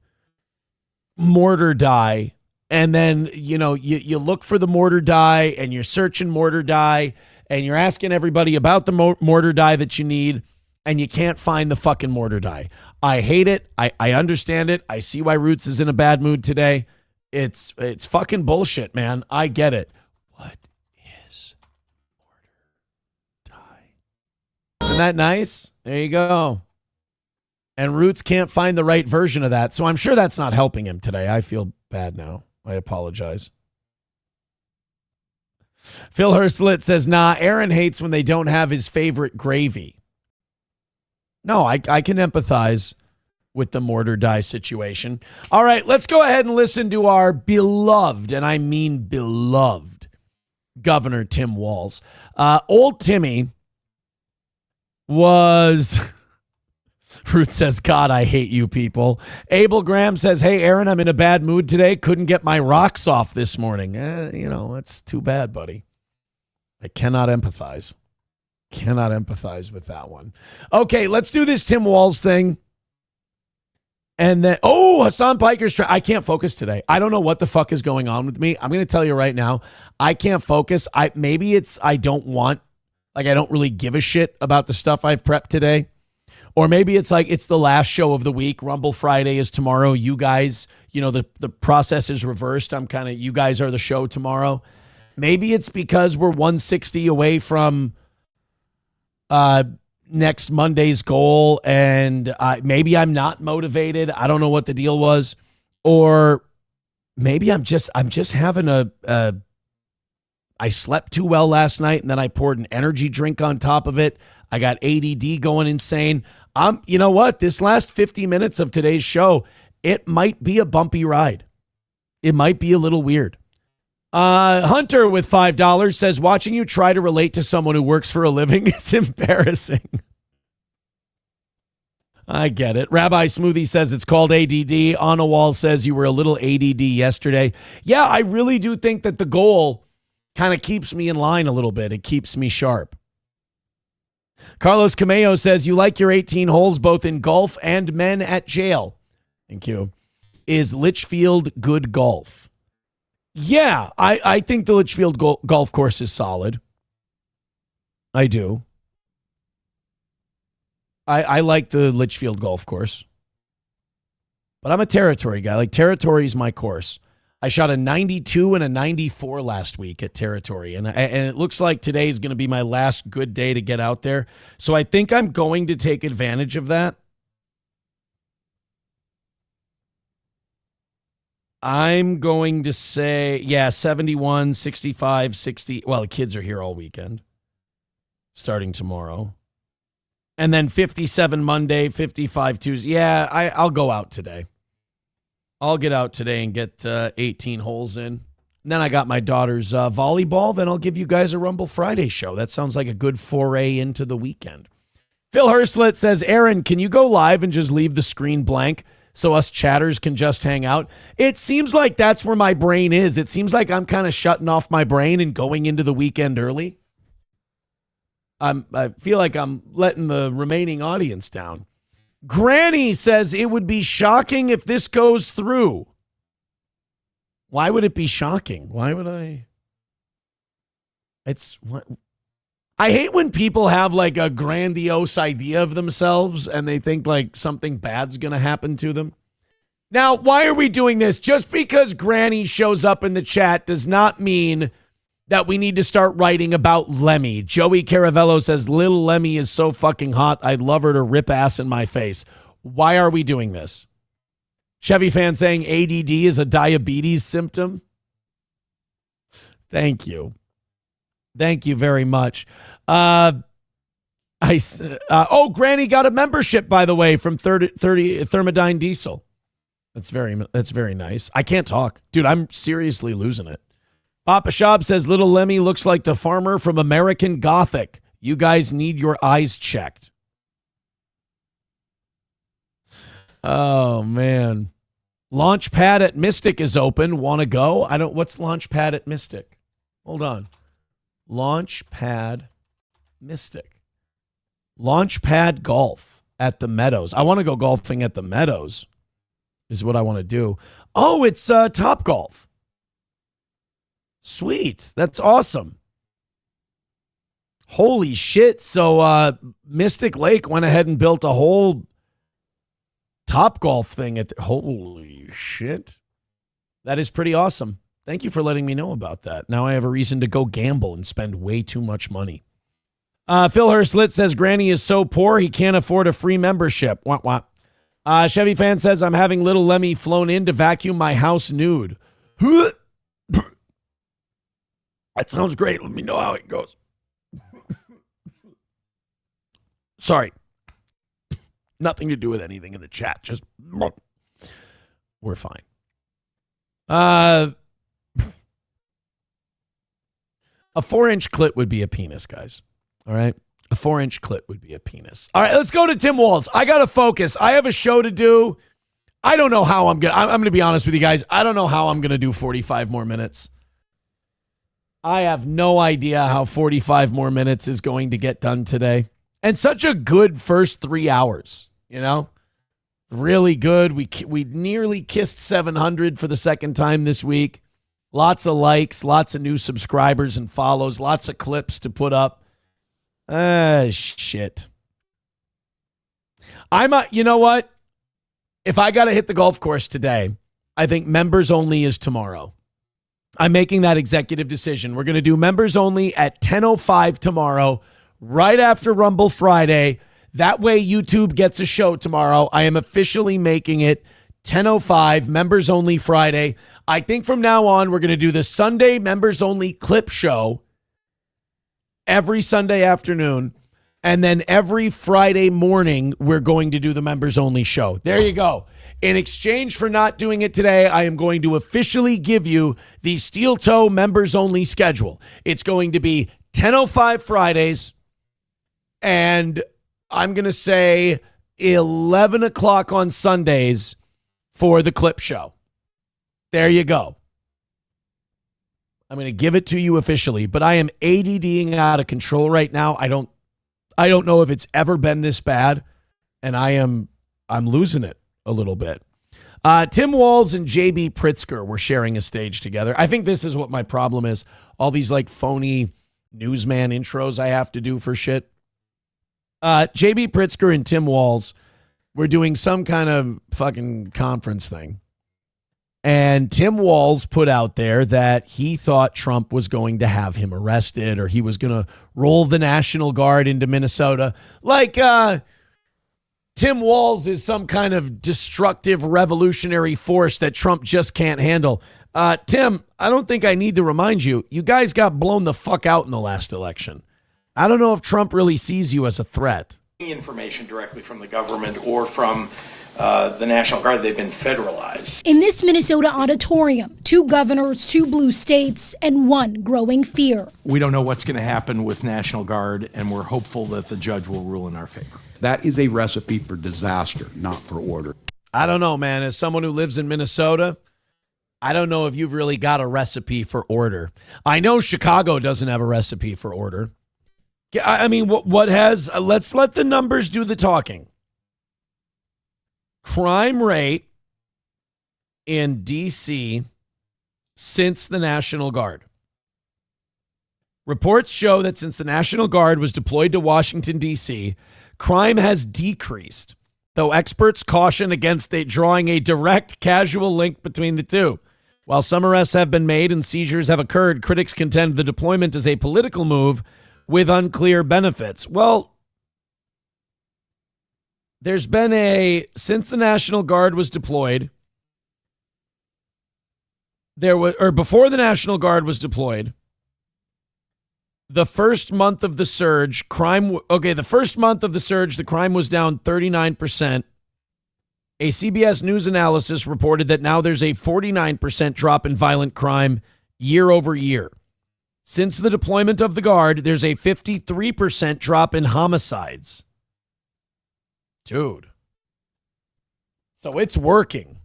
mortar die. And then, you look for the mortar die and you're searching mortar die and you're asking everybody about the mortar die that you need, and you can't find the fucking mortar die. I hate it. I understand it. I see why Roots is in a bad mood today. It's fucking bullshit, man. I get it. What is mortar die? Isn't that nice? There you go. And Roots can't find the right version of that, so I'm sure that's not helping him today. I feel bad now. I apologize. Phil Herslet says, nah, Aaron hates when they don't have his favorite gravy. No, I can empathize with the mortar die situation. All right, let's go ahead and listen to our beloved, and I mean beloved, Governor Tim Walz. Old Timmy was... Root says, God, I hate you people. Abel Graham says, hey, Aaron, I'm in a bad mood today. Couldn't get my rocks off this morning. That's too bad, buddy. I cannot empathize. Cannot empathize with that one. Okay, let's do this Tim Walz thing. And then, Hassan Piker's I can't focus today. I don't know what the fuck is going on with me. I'm going to tell you right now. I can't focus. I don't really give a shit about the stuff I've prepped today. Or maybe it's like it's the last show of the week. Rumble Friday is tomorrow. You guys, the process is reversed. You guys are the show tomorrow. Maybe it's because we're 160 away from next Monday's goal, and maybe I'm not motivated. I don't know what the deal was. Or maybe I'm just having I slept too well last night, and then I poured an energy drink on top of it. I got ADD going insane. You know what? This last 50 minutes of today's show, it might be a bumpy ride. It might be a little weird. Hunter with $5 says, watching you try to relate to someone who works for a living is embarrassing. I get it. Rabbi Smoothie says it's called ADD. Anna Wall says you were a little ADD yesterday. Yeah, I really do think that the goal kind of keeps me in line a little bit. It keeps me sharp. Carlos Cameo says, you like your 18 holes both in golf and men at jail. Thank you. Is Litchfield good golf? Yeah, I think the Litchfield golf course is solid. I do. I like the Litchfield golf course. But I'm a territory guy. Like, territory is my course. I shot a 92 and a 94 last week at territory. And it looks like today is going to be my last good day to get out there. So I think I'm going to take advantage of that. I'm going to say, 71, 65, 60. Well, the kids are here all weekend, starting tomorrow. And then 57 Monday, 55 Tuesday. Yeah, I'll go out today. I'll get out today and get 18 holes in. And then I got my daughter's volleyball. Then I'll give you guys a Rumble Friday show. That sounds like a good foray into the weekend. Phil Herslet says, Aaron, can you go live and just leave the screen blank so us chatters can just hang out? It seems like that's where my brain is. It seems like I'm kind of shutting off my brain and going into the weekend early. I feel like I'm letting the remaining audience down. Granny says it would be shocking if this goes through. Why would it be shocking? Why would I? I hate when people have like a grandiose idea of themselves and they think like something bad's going to happen to them. Now, why are we doing this? Just because Granny shows up in the chat does not mean that we need to start writing about Lemmy. Joey Caravello says, Little Lemmy is so fucking hot, I'd love her to rip ass in my face. Why are we doing this? Chevy fan saying ADD is a diabetes symptom. Thank you. Thank you very much. Granny got a membership, by the way, from 30 Thermodyne Diesel. That's very nice. I can't talk. Dude, I'm seriously losing it. Papa Shab says, Little Lemmy looks like the farmer from American Gothic. You guys need your eyes checked. Oh, man. Launchpad at Mystic is open. Want to go? What's Launchpad at Mystic? Hold on. Launchpad Mystic. Launchpad Golf at the Meadows. I want to go golfing at the Meadows is what I want to do. Oh, it's Top Golf. Sweet. That's awesome. Holy shit. So Mystic Lake went ahead and built a whole Top Golf thing. Holy shit. That is pretty awesome. Thank you for letting me know about that. Now I have a reason to go gamble and spend way too much money. Phil Herslit says, Granny is so poor he can't afford a free membership. Wah, wah. Chevy fan says, I'm having Little Lemmy flown in to vacuum my house nude. That sounds great. Let me know how it goes. Sorry. Nothing to do with anything in the chat. Just we're fine. A 4-inch clit would be a penis, guys. All right? A 4-inch clit would be a penis. All right, let's go to Tim Walz. I got to focus. I have a show to do. I don't know how I'm going to be honest with you guys. I don't know how I'm going to do 45 more minutes. I have no idea how 45 more minutes is going to get done today. And such a good first 3 hours, you know? Really good. We nearly kissed 700 for the second time this week. Lots of likes, lots of new subscribers and follows, lots of clips to put up. Shit. You know what? If I got to hit the golf course today, I think members only is tomorrow. I'm making that executive decision. We're going to do members only at 10:05 tomorrow, right after Rumble Friday. That way YouTube gets a show tomorrow. I am officially making it 10:05, members only Friday. I think from now on, we're going to do the Sunday members only clip show every Sunday afternoon. And then every Friday morning, we're going to do the members only show. There you go. In exchange for not doing it today, I am going to officially give you the Steel Toe members only schedule. It's going to be 10:05 Fridays, and I'm going to say 11 o'clock on Sundays for the clip show. There you go. I'm going to give it to you officially, but I am ADDing out of control right now. I don't know if it's ever been this bad, and I'm losing it a little bit. Tim Walz and JB Pritzker were sharing a stage together. I think this is what my problem is. All these like phony newsman intros I have to do for shit. JB Pritzker and Tim Walz were doing some kind of fucking conference thing. And Tim Walz put out there that he thought Trump was going to have him arrested or he was going to roll the National Guard into Minnesota. Like Tim Walz is some kind of destructive revolutionary force that Trump just can't handle. Tim, I don't think I need to remind you, you guys got blown the fuck out in the last election. I don't know if Trump really sees you as a threat. Information directly from the government or from the National Guard, they've been federalized. In this Minnesota auditorium, 2 governors, 2 blue states, and 1 growing fear. We don't know what's going to happen with National Guard, and we're hopeful that the judge will rule in our favor. That is a recipe for disaster, not for order. I don't know, man. As someone who lives in Minnesota, I don't know if you've really got a recipe for order. I know Chicago doesn't have a recipe for order. I mean, what has, let's let the numbers do the talking. Crime rate in D.C. since the National Guard. Reports show that since the National Guard was deployed to Washington, D.C., crime has decreased, though experts caution against drawing a direct causal link between the two. While some arrests have been made and seizures have occurred, critics contend the deployment is a political move with unclear benefits. Well, there's been since the National Guard was deployed, before the National Guard was deployed, the first month of the surge, the crime was down 39%. A CBS News analysis reported that now there's a 49% drop in violent crime year over year. Since the deployment of the Guard, there's a 53% drop in homicides. Dude. So it's working.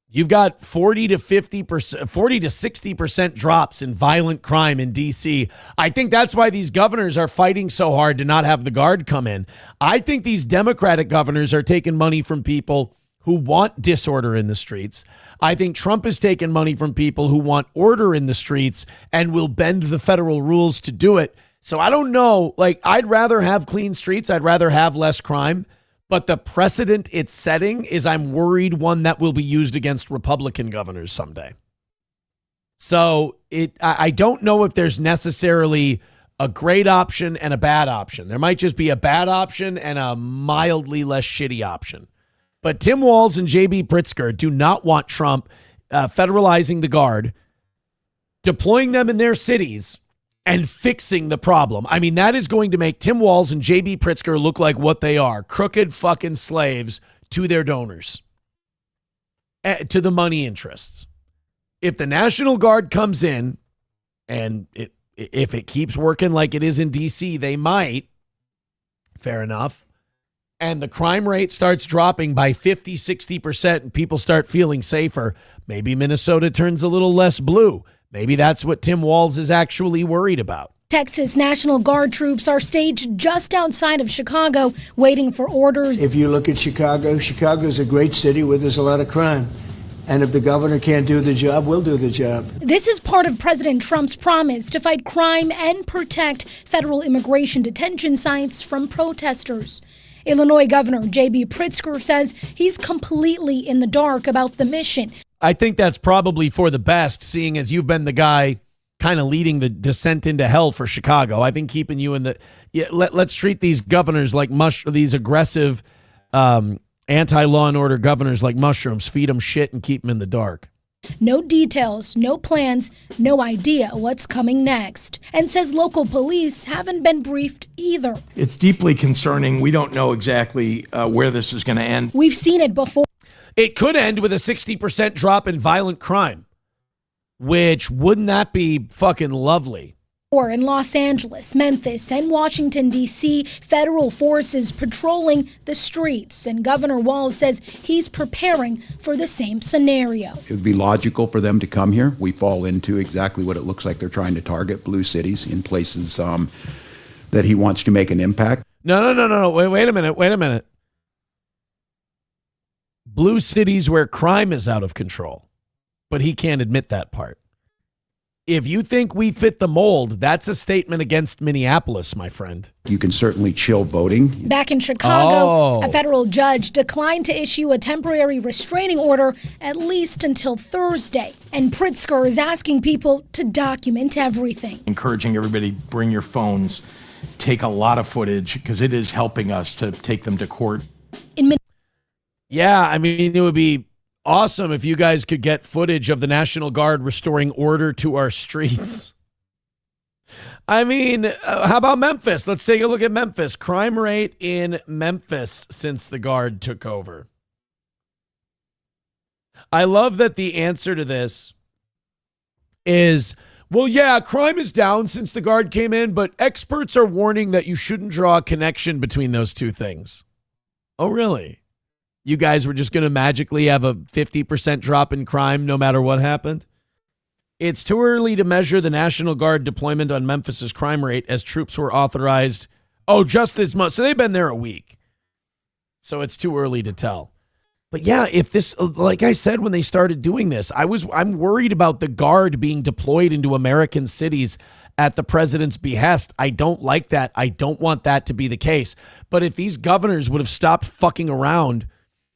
You've got 40 to 60% drops in violent crime in D.C. I think that's why these governors are fighting so hard to not have the Guard come in. I think these Democratic governors are taking money from people who want disorder in the streets. I think Trump is taking money from people who want order in the streets and will bend the federal rules to do it. So I don't know. Like, I'd rather have clean streets. I'd rather have less crime. But the precedent it's setting is, I'm worried, one that will be used against Republican governors someday. So I don't know if there's necessarily a great option and a bad option. There might just be a bad option and a mildly less shitty option. But Tim Walz and J.B. Pritzker do not want Trump federalizing the Guard, deploying them in their cities, and fixing the problem. I mean, that is going to make Tim Walz and J.B. Pritzker look like what they are, crooked fucking slaves to their donors, to the money interests. If the National Guard comes in, and if it keeps working like it is in D.C., they might, fair enough, and the crime rate starts dropping by 50, 60% and people start feeling safer, maybe Minnesota turns a little less blue. Maybe that's what Tim Walz is actually worried about. Texas National Guard troops are staged just outside of Chicago, waiting for orders. If you look at Chicago, Chicago's a great city where there's a lot of crime. And if the governor can't do the job, we'll do the job. This is part of President Trump's promise to fight crime and protect federal immigration detention sites from protesters. Illinois Governor J.B. Pritzker says he's completely in the dark about the mission. I think that's probably for the best, seeing as you've been the guy kind of leading the descent into hell for Chicago. I think keeping you in the let's treat these governors like these aggressive anti-law and order governors like mushrooms. Feed them shit and keep them in the dark. No details, no plans, no idea what's coming next. And says local police haven't been briefed either. It's deeply concerning. We don't know exactly where this is going to end. We've seen it before. It could end with a 60% drop in violent crime, which wouldn't that be fucking lovely? Or in Los Angeles, Memphis, and Washington, D.C., federal forces patrolling the streets. And Governor Walz says he's preparing for the same scenario. It would be logical for them to come here. We fall into exactly what it looks like they're trying to target, blue cities in places that he wants to make an impact. No. Wait a minute. Blue cities where crime is out of control. But he can't admit that part. If you think we fit the mold, that's a statement against Minneapolis, my friend. You can certainly chill voting. Back in Chicago, a federal judge declined to issue a temporary restraining order at least until Thursday. And Pritzker is asking people to document everything. Encouraging everybody, bring your phones, take a lot of footage, because it is helping us to take them to court. Yeah, I mean, it would be awesome if you guys could get footage of the National Guard restoring order to our streets. I mean, how about Memphis? Let's take a look at Memphis. Crime rate in Memphis since the Guard took over. I love that the answer to this is, well, yeah, crime is down since the Guard came in, but experts are warning that you shouldn't draw a connection between those two things. Oh, really? You guys were just going to magically have a 50% drop in crime no matter what happened? It's too early to measure the National Guard deployment on Memphis's crime rate as troops were authorized. Oh, just this month. So they've been there a week. So it's too early to tell. But yeah, if this, like I said, when they started doing this, I'm worried about the Guard being deployed into American cities at the president's behest. I don't like that. I don't want that to be the case. But if these governors would have stopped fucking around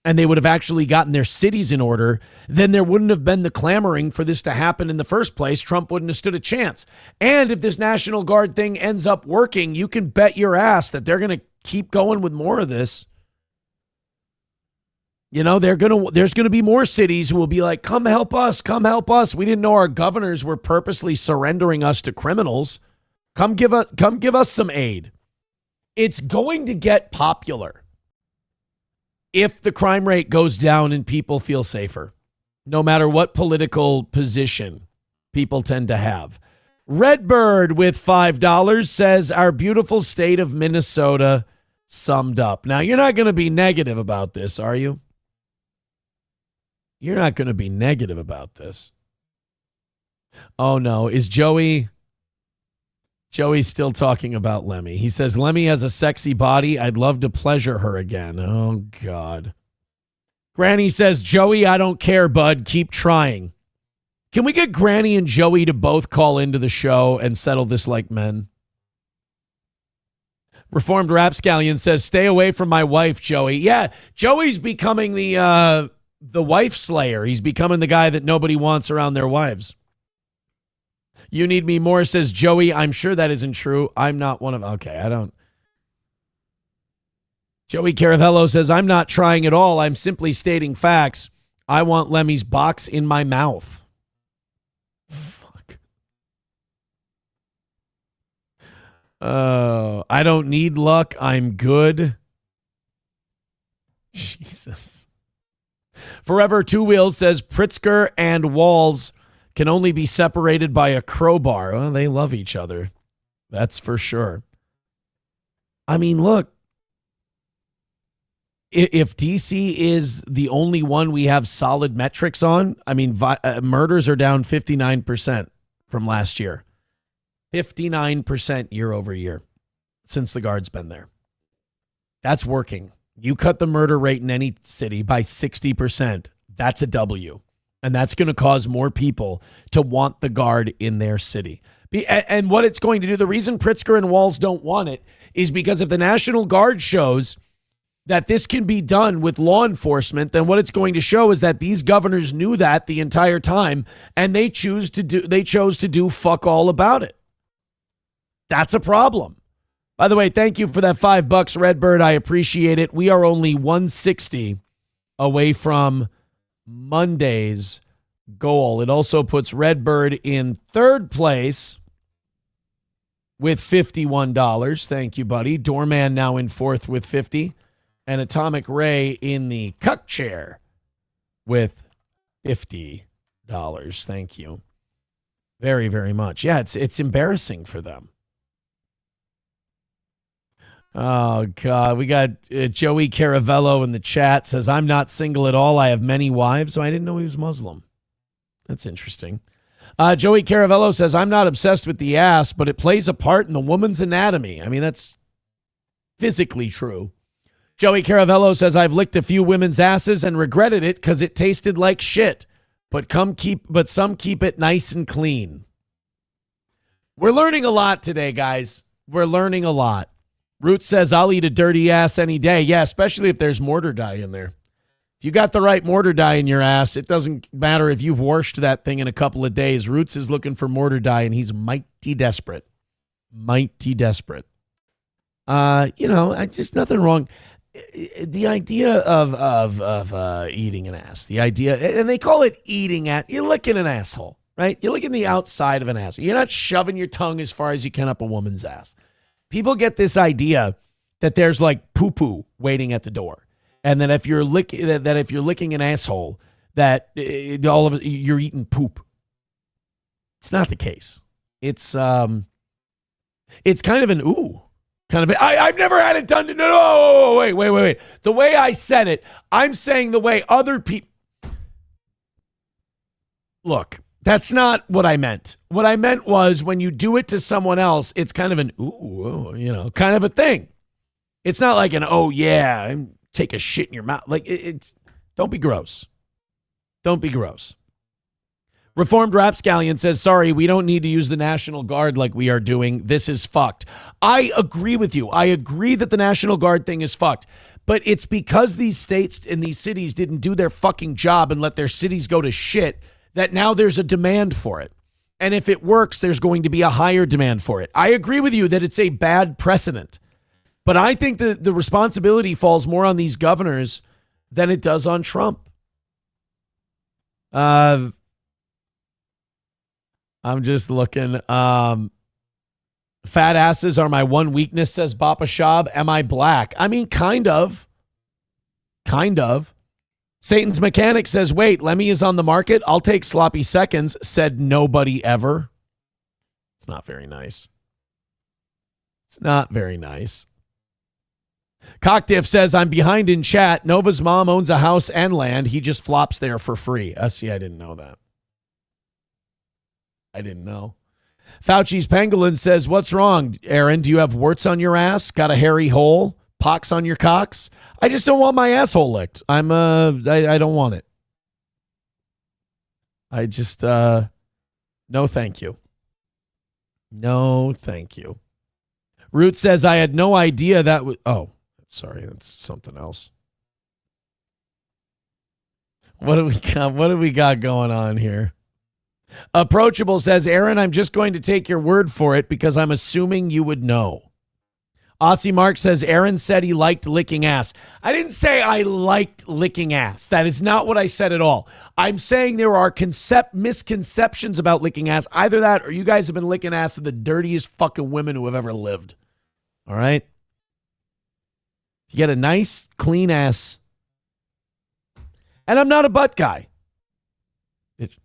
and they would have actually gotten their cities in order, then there wouldn't have been the clamoring for this to happen in the first place. Trump wouldn't have stood a chance. And if this National Guard thing ends up working, you can bet your ass that they're going to keep going with more of this. You know, there's going to be more cities who will be like, come help us, come help us. We didn't know our governors were purposely surrendering us to criminals. Come give us some aid. It's going to get popular if the crime rate goes down and people feel safer, no matter what political position people tend to have. Redbird with $5 says, our beautiful state of Minnesota summed up. Now, you're not going to be negative about this, are you? You're not going to be negative about this. Oh, no. Is Joey's still talking about Lemmy. He says, Lemmy has a sexy body. I'd love to pleasure her again. Oh, God. Granny says, Joey, I don't care, bud. Keep trying. Can we get Granny and Joey to both call into the show and settle this like men? Reformed Rapscallion says, stay away from my wife, Joey. Yeah, Joey's becoming the wife slayer. He's becoming the guy that nobody wants around their wives. You need me more, says Joey. I'm sure that isn't true. I'm not one of... Okay, I don't... Joey Caravello says, I'm not trying at all. I'm simply stating facts. I want Lemmy's box in my mouth. Fuck. I don't need luck. I'm good. Jesus. Forever Two Wheels says, Pritzker and Walls can only be separated by a crowbar. Well, they love each other. That's for sure. I mean, look, if DC is the only one we have solid metrics on, I mean, murders are down 59% from last year. 59% year over year since the Guard's been there. That's working. You cut the murder rate in any city by 60%. That's a W. And that's going to cause more people to want the Guard in their city. And what it's going to do, the reason Pritzker and Walls don't want it is because if the National Guard shows that this can be done with law enforcement, then what it's going to show is that these governors knew that the entire time, and they chose to do fuck all about it. That's a problem. By the way, thank you for that $5, Redbird. I appreciate it. We are only 160 away from Monday's goal. It also puts Redbird in third place with $51. Thank you, buddy. Doorman now in fourth with 50. And Atomic Ray in the cuck chair with $50. Thank you very, very much. Yeah, it's embarrassing for them. Oh, God. We got Joey Caravello in the chat says, I'm not single at all. I have many wives. So I didn't know he was Muslim. That's interesting. Joey Caravello says, I'm not obsessed with the ass, but it plays a part in the woman's anatomy. I mean, that's physically true. Joey Caravello says, I've licked a few women's asses and regretted it because it tasted like shit. But some keep it nice and clean. We're learning a lot today, guys. We're learning a lot. Root says, I'll eat a dirty ass any day. Yeah, especially if there's mortar dye in there. If you got the right mortar dye in your ass, it doesn't matter if you've washed that thing in a couple of days. Roots is looking for mortar dye, and he's mighty desperate. Mighty desperate. Just nothing wrong. The idea of eating an ass, the idea, and they call it eating ass. You're licking an asshole, right? You're licking the outside of an ass. You're not shoving your tongue as far as you can up a woman's ass. People get this idea that there's like poo-poo waiting at the door, and that if you're licking an asshole, that you're eating poop. It's not the case. It's kind of an ooh. I've never had it done. No, wait. The way I said it, I'm saying the way other people. Look, that's not what I meant. What I meant was when you do it to someone else, it's kind of an ooh, kind of a thing. It's not like an oh yeah, take a shit in your mouth. Like it's. Don't be gross. Don't be gross. Reformed Rapscallion says, sorry, we don't need to use the National Guard like we are doing. This is fucked. I agree with you. I agree that the National Guard thing is fucked. But it's because these states and these cities didn't do their fucking job and let their cities go to shit that now there's a demand for it. And if it works, there's going to be a higher demand for it. I agree with you that it's a bad precedent. But I think that the responsibility falls more on these governors than it does on Trump. I'm just looking. Fat asses are my one weakness, says Bapa Shab. Am I black? I mean, kind of. Kind of. Satan's Mechanic says, wait, Lemmy is on the market. I'll take sloppy seconds, said nobody ever. It's not very nice. It's not very nice. Cockdiff says, I'm behind in chat. Nova's mom owns a house and land. He just flops there for free. See, I didn't know that. I didn't know. Fauci's Pangolin says, what's wrong, Aaron? Do you have warts on your ass? Got a hairy hole? Pox on your cocks? I just don't want my asshole licked. I don't want it. I just, no thank you. No thank you. Root says, I had no idea that would, sorry, that's something else. What do we got going on here? Approachable says, Aaron, I'm just going to take your word for it because I'm assuming you would know. Aussie Mark says, Aaron said he liked licking ass. I didn't say I liked licking ass. That is not what I said at all. I'm saying there are misconceptions about licking ass. Either that or you guys have been licking ass of the dirtiest fucking women who have ever lived. All right? You get a nice, clean ass. And I'm not a butt guy.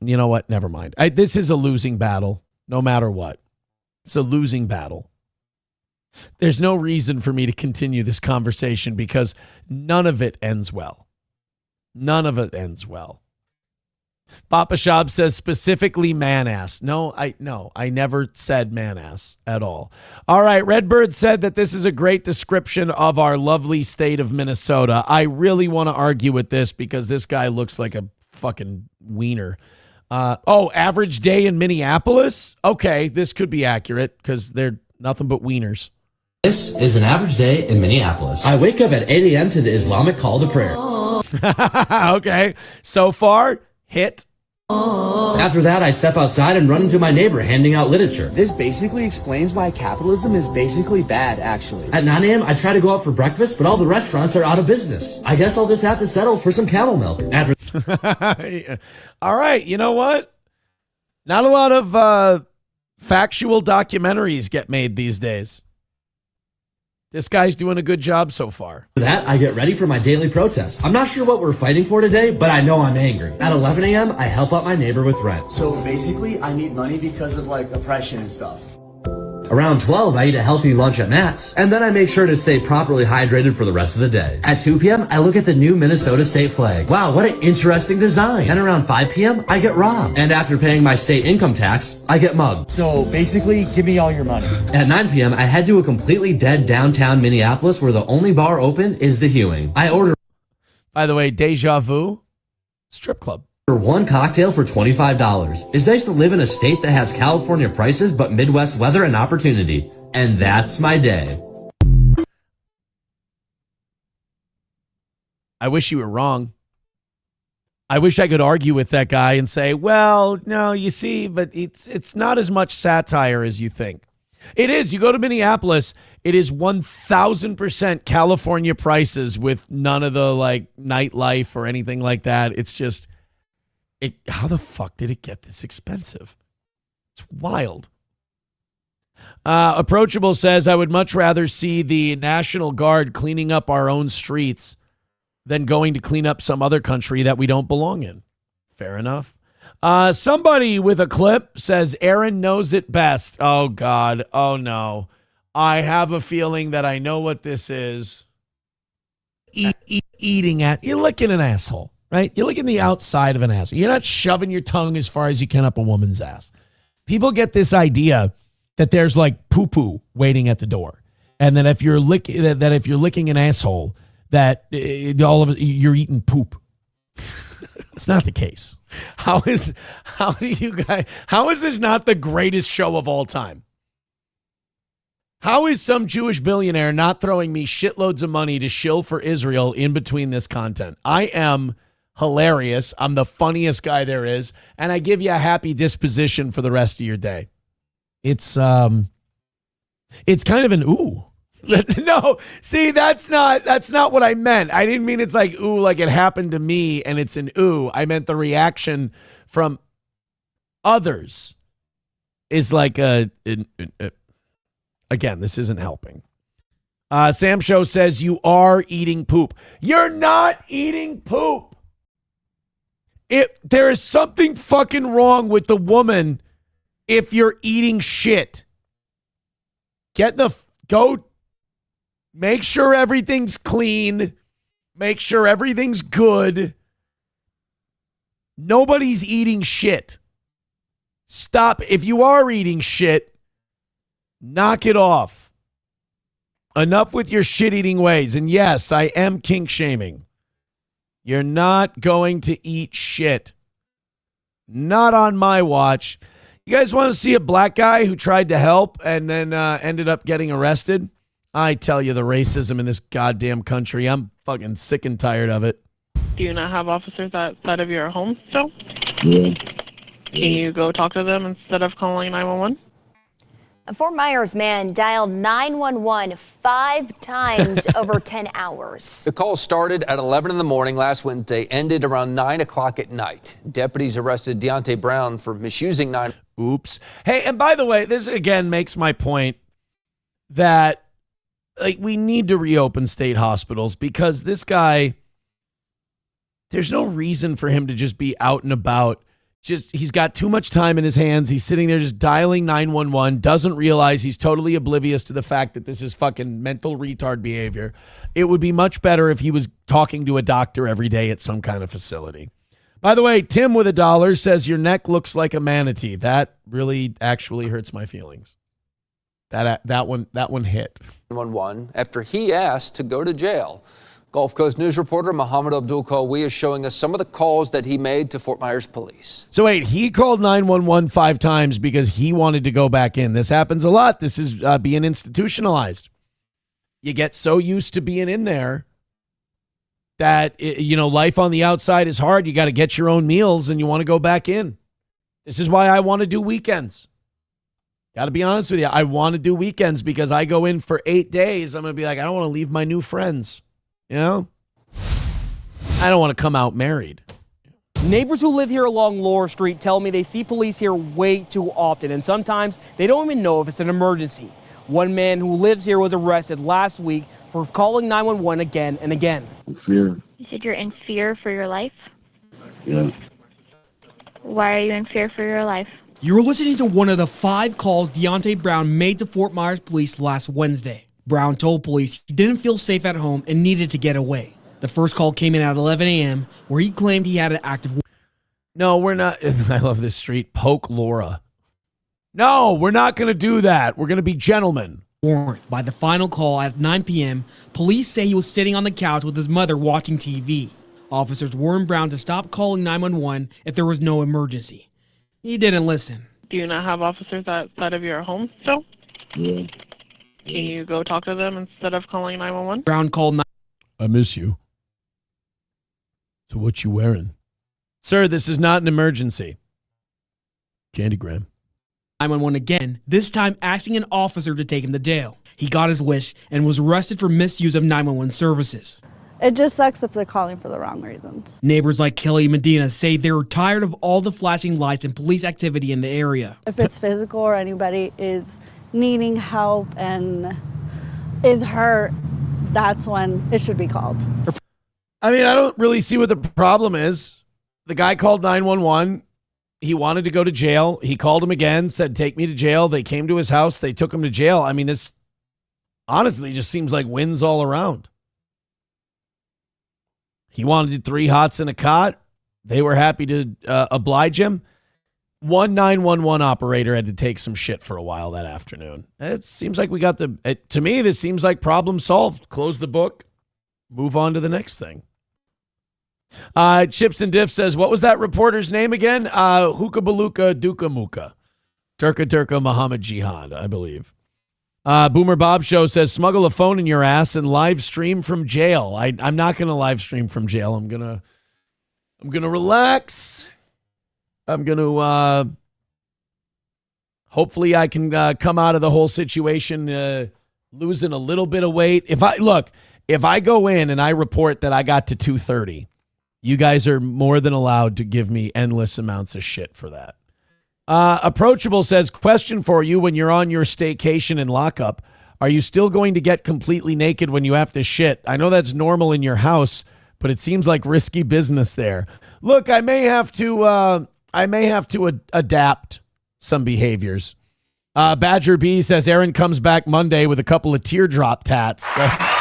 You know what? Never mind. This is a losing battle, no matter what. It's a losing battle. There's no reason for me to continue this conversation because none of it ends well. None of it ends well. Papa Shab says specifically man ass. No, I never said man ass at all. All right, Redbird said that this is a great description of our lovely state of Minnesota. I really want to argue with this because this guy looks like a fucking wiener. Average day in Minneapolis? Okay, this could be accurate because they're nothing but wieners. This is an average day in Minneapolis. I wake up at 8 a.m. to the Islamic call to prayer. Okay, so far, hit. After that, I step outside and run into my neighbor handing out literature. This basically explains why capitalism is basically bad, actually. At 9 a.m., I try to go out for breakfast, but all the restaurants are out of business. I guess I'll just have to settle for some camel milk. All right, you know what? Not a lot of factual documentaries get made these days. This guy's doing a good job so far. For that, I get ready for my daily protest. I'm not sure what we're fighting for today, but I know I'm angry. At 11 a.m., I help out my neighbor with rent. So basically, I need money because of oppression and stuff. Around 12, I eat a healthy lunch at Matt's, and then I make sure to stay properly hydrated for the rest of the day. At 2 p.m., I look at the new Minnesota state flag. Wow, what an interesting design. And around 5 p.m., I get robbed. And after paying my state income tax, I get mugged. So basically, give me all your money. At 9 p.m., I head to a completely dead downtown Minneapolis where the only bar open is the Hewing. I order... By the way, Deja Vu, strip club. For one cocktail for $25. It's nice to live in a state that has California prices but Midwest weather and opportunity. And that's my day. I wish you were wrong. I wish I could argue with that guy and say, well, no, you see, but it's not as much satire as you think. It is. You go to Minneapolis, it is 1,000% California prices with none of the like nightlife or anything like that. It's just, how the fuck did it get this expensive? It's wild. Approachable says, I would much rather see the National Guard cleaning up our own streets than going to clean up some other country that we don't belong in. Fair enough. Somebody with a clip says, Aaron knows it best. Oh, God. Oh, no. I have a feeling that I know what this is. Eating at, you're licking an asshole, right? You're licking the outside of an asshole. You're not shoving your tongue as far as you can up a woman's ass. People get this idea that there's like poo-poo waiting at the door. And that if you're licking an asshole, that you're eating poop. It's not the case. How is this not the greatest show of all time? How is some Jewish billionaire not throwing me shitloads of money to shill for Israel in between this content? I am hilarious. I'm the funniest guy there is, and I give you a happy disposition for the rest of your day. It's kind of an ooh. No, see, that's not what I meant. I didn't mean it's like ooh, like it happened to me and it's an ooh. I meant the reaction from others is like again, this isn't helping. Sam Show says you are eating poop. You're not eating poop. If there is something fucking wrong with the woman if you're eating shit. Go make sure everything's clean. Make sure everything's good. Nobody's eating shit. Stop. If you are eating shit, knock it off. Enough with your shit-eating ways. And yes, I am kink shaming. You're not going to eat shit. Not on my watch. You guys want to see a black guy who tried to help and then ended up getting arrested? I tell you, the racism in this goddamn country, I'm fucking sick and tired of it. Do you not have officers outside of your home still? Yeah. Can you go talk to them instead of calling 911? A Fort Myers man dialed 911 5 times over 10 hours. The call started at 11 in the morning last Wednesday, ended around 9 o'clock at night. Deputies arrested Deontay Brown for misusing Oops. Hey, and by the way, this again makes my point that like we need to reopen state hospitals because this guy, there's no reason for him to just be out and about. He's got too much time in his hands. He's sitting there just dialing 911, doesn't realize he's totally oblivious to the fact that this is fucking mental retard behavior. It would be much better if he was talking to a doctor every day at some kind of facility. By the way, Tim with $1 says your neck looks like a manatee. That really actually hurts my feelings. That one hit. 911 after he asked to go to jail. Gulf Coast News reporter Mohammed Abdul Qawi is showing us some of the calls that he made to Fort Myers police. So wait, he called 911 5 times because he wanted to go back in. This happens a lot. This is being institutionalized. You get so used to being in there that, life on the outside is hard. You got to get your own meals and you want to go back in. This is why I want to do weekends. Got to be honest with you. I want to do weekends because I go in for 8 days. I'm going to be like, I don't want to leave my new friends. I don't want to come out married. Neighbors who live here along Laura Street tell me they see police here way too often, and sometimes they don't even know if it's an emergency. One man who lives here was arrested last week for calling 911 again and again. Fear. You said you're in fear for your life? Yeah. Why are you in fear for your life? You're listening to one of the 5 calls Deontay Brown made to Fort Myers police last Wednesday. Brown told police he didn't feel safe at home and needed to get away. The first call came in at 11 a.m. where he claimed he had an active... No, we're not. I love this street. Poke Laura. No, we're not going to do that. We're going to be gentlemen. Warrant. By the final call at 9 p.m., police say he was sitting on the couch with his mother watching TV. Officers warned Brown to stop calling 911 if there was no emergency. He didn't listen. Do you not have officers outside of your home still? Yeah. Can you go talk to them instead of calling 911? Brown called. I miss you. So what you wearing? Sir, this is not an emergency. Candygram. 911 again, this time asking an officer to take him to jail. He got his wish and was arrested for misuse of 911 services. It just sucks if they're calling for the wrong reasons. Neighbors like Kelly Medina say they're tired of all the flashing lights and police activity in the area. If it's physical or anybody is needing help and is hurt, that's when it should be called. I mean, I don't really see what the problem is. The guy called 911. He wanted to go to jail. He called him again, said, take me to jail. They came to his house. They took him to jail. I mean, this honestly just seems like wins all around. He wanted 3 hots and a cot. They were happy to oblige him. One 911 operator had to take some shit for a while that afternoon. It seems like we got to me, this seems like problem solved. Close the book. Move on to the next thing. Chips and Diff says, what was that reporter's name again? Hookah Baluka Duka Muka. Turka Muhammad Jihad, I believe. Boomer Bob Show says, smuggle a phone in your ass and live stream from jail. I'm not going to live stream from jail. I'm going to relax. I'm going to, hopefully I can come out of the whole situation losing a little bit of weight. If I go in and I report that I got to 230, you guys are more than allowed to give me endless amounts of shit for that. Approachable says, question for you when you're on your staycation in lockup. Are you still going to get completely naked when you have to shit? I know that's normal in your house, but it seems like risky business there. Look, I may have to adapt some behaviors. Badger B says, Aaron comes back Monday with a couple of teardrop tats. That's...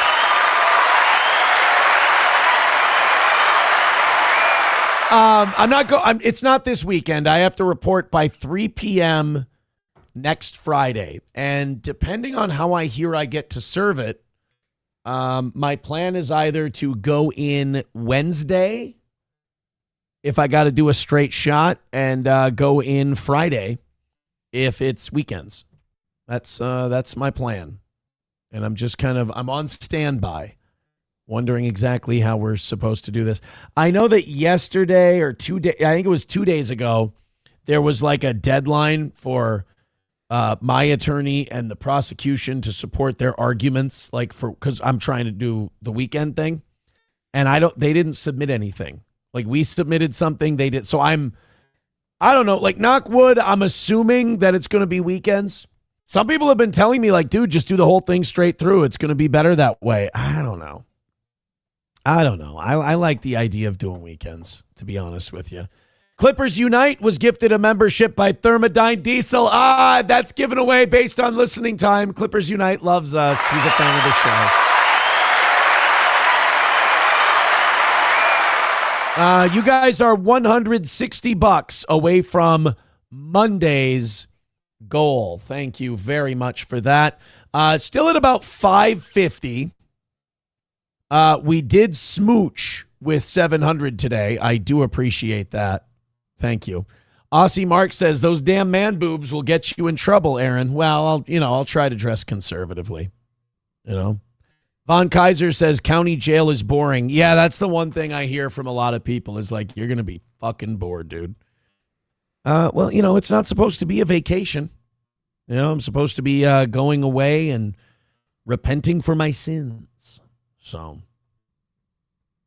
it's not this weekend. I have to report by 3 p.m. next Friday. And depending on how I hear I get to serve it, my plan is either to go in Wednesday if I got to do a straight shot and go in Friday if it's weekends. That's my plan. And I'm on standby, wondering exactly how we're supposed to do this. I know that yesterday or 2 days, I think it was 2 days ago, there was like a deadline for my attorney and the prosecution to support their arguments, because I'm trying to do the weekend thing, and they didn't submit anything. Like, we submitted something, they did. So I don't know, like, knock wood, I'm assuming that it's going to be weekends. Some people have been telling me, like, dude, just do the whole thing straight through. It's going to be better that way. I don't know. I like the idea of doing weekends, to be honest with you. Clippers Unite was gifted a membership by Thermodyne Diesel. That's given away based on listening time. Clippers Unite loves us. He's a fan of the show. You guys are $160 away from Monday's goal. Thank you very much for that. Still at about 550. We did smooch with 700 today. I do appreciate that. Thank you. Aussie Mark says, those damn man boobs will get you in trouble, Aaron. Well, I'll try to dress conservatively. Von Kaiser says, county jail is boring. Yeah, that's the one thing I hear from a lot of people is like, you're going to be fucking bored, dude. Well, it's not supposed to be a vacation. I'm supposed to be going away and repenting for my sins. So,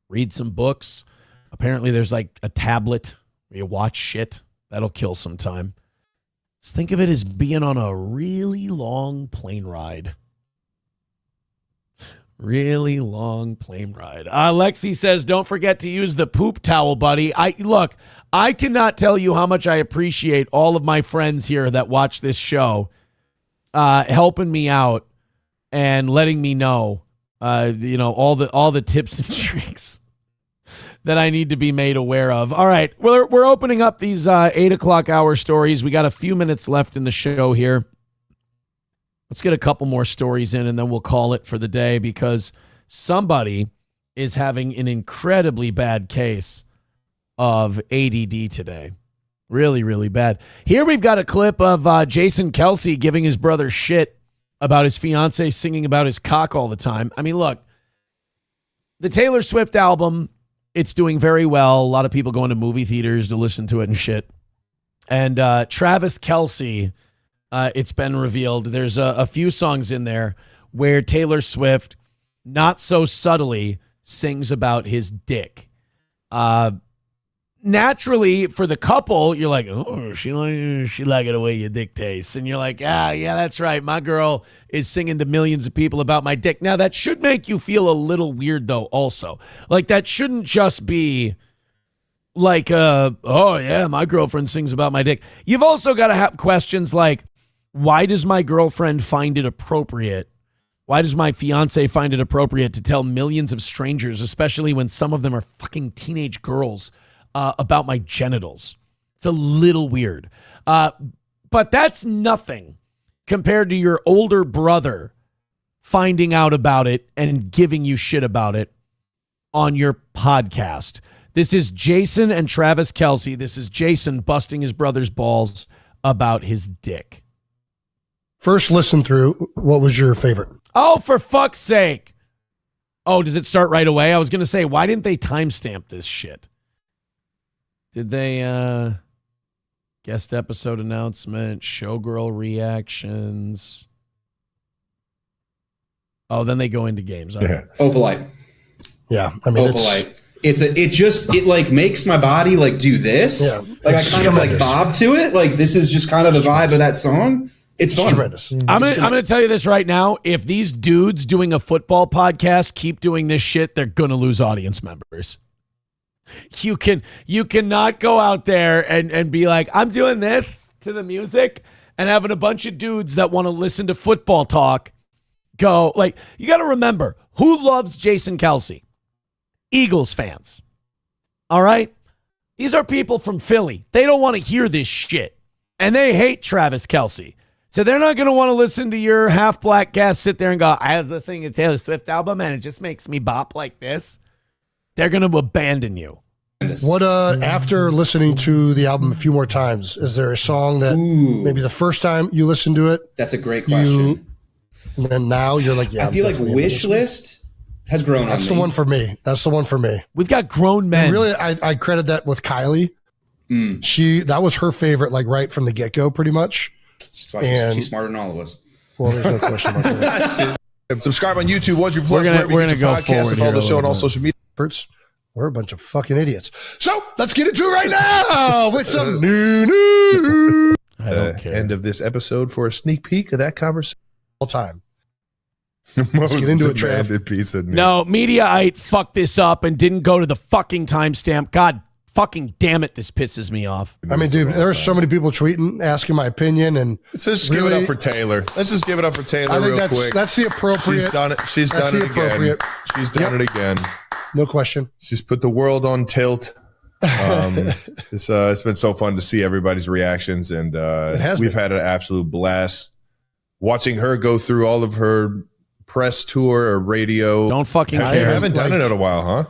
read some books. Apparently, there's like a tablet where you watch shit. That'll kill some time. Just think of it as being on a really long plane ride. Really long plane ride. Lexi says, don't forget to use the poop towel, buddy. I cannot tell you how much I appreciate all of my friends here that watch this show helping me out and letting me know, all the tips and tricks that I need to be made aware of. All right, we're opening up these 8 o'clock hour stories. We got a few minutes left in the show here. Let's get a couple more stories in, and then we'll call it for the day because somebody is having an incredibly bad case of ADD today. Really, really bad. Here we've got a clip of Jason Kelsey giving his brother shit about his fiance singing about his cock all the time. I mean, look, the Taylor Swift album, it's doing very well. A lot of people going to movie theaters to listen to it and shit. And Travis Kelsey, it's been revealed, there's a few songs in there where Taylor Swift, not so subtly, sings about his dick. Naturally, for the couple, you're like, oh, she like it the way your dick tastes. And you're like, yeah, that's right. My girl is singing to millions of people about my dick. Now, that should make you feel a little weird, though, also. Like, that shouldn't just be like, oh, yeah, my girlfriend sings about my dick. You've also got to have questions like, why does my girlfriend find it appropriate? Why does my fiance find it appropriate to tell millions of strangers, especially when some of them are fucking teenage girls, about my genitals? It's a little weird. But that's nothing compared to your older brother finding out about it and giving you shit about it on your podcast. This is Jason and Travis Kelsey. This is Jason busting his brother's balls about his dick. First listen through, what was your favorite? Oh, for fuck's sake. Oh, does it start right away? I was going to say, why didn't they timestamp this shit? Did they, guest episode announcement, showgirl reactions? Oh, then they go into games. Yeah. Opalite. Yeah. I mean, Opalite. It like makes my body like do this. Yeah. Like I kind of like bob to it. Like this is just kind of the vibe of that song. It's fun. Tremendous. I'm gonna tell you this right now. If these dudes doing a football podcast keep doing this shit, they're gonna lose audience members. You cannot go out there and be like, I'm doing this to the music, and having a bunch of dudes that want to listen to football talk go. Like, you got to remember, who loves Jason Kelsey? Eagles fans. All right? These are people from Philly. They don't want to hear this shit, and they hate Travis Kelsey. So they're not going to want to listen to your half-black guest sit there and go, I was listening to Taylor Swift album, and it just makes me bop like this. They're going to abandon you. What, after listening to the album a few more times, is there a song that maybe the first time you listened to it? That's a great question. And then now you're like, yeah. I feel like Wish List has grown on me. That's the one for me. That's the one for me. We've got grown men. And really, I credit that with Kylie. That was her favorite, like right from the get-go, pretty much. And she's smarter than all of us. Well, there's no question about that. Subscribe on YouTube, Once You Plus, we're gonna go podcast, and follow the show on all social media. We're a bunch of fucking idiots. So let's get into it right now with some new. I don't care. End of this episode for a sneak peek of that conversation. All time. Let's get into it, Trav. Piece of news. No, Mediaite fucked this up and didn't go to the fucking timestamp. God fucking damn it, this pisses me off. I mean, dude, there's so many people tweeting, asking my opinion, and let's just give it up for Taylor. Let's just give it up for Taylor I think real quick. That's the appropriate. She's done it. She's done it again. She's done it again. No question. She's put the world on tilt. It's been so fun to see everybody's reactions, and we've had an absolute blast watching her go through all of her press tour or radio. Don't fucking care. You haven't done it in a while, huh?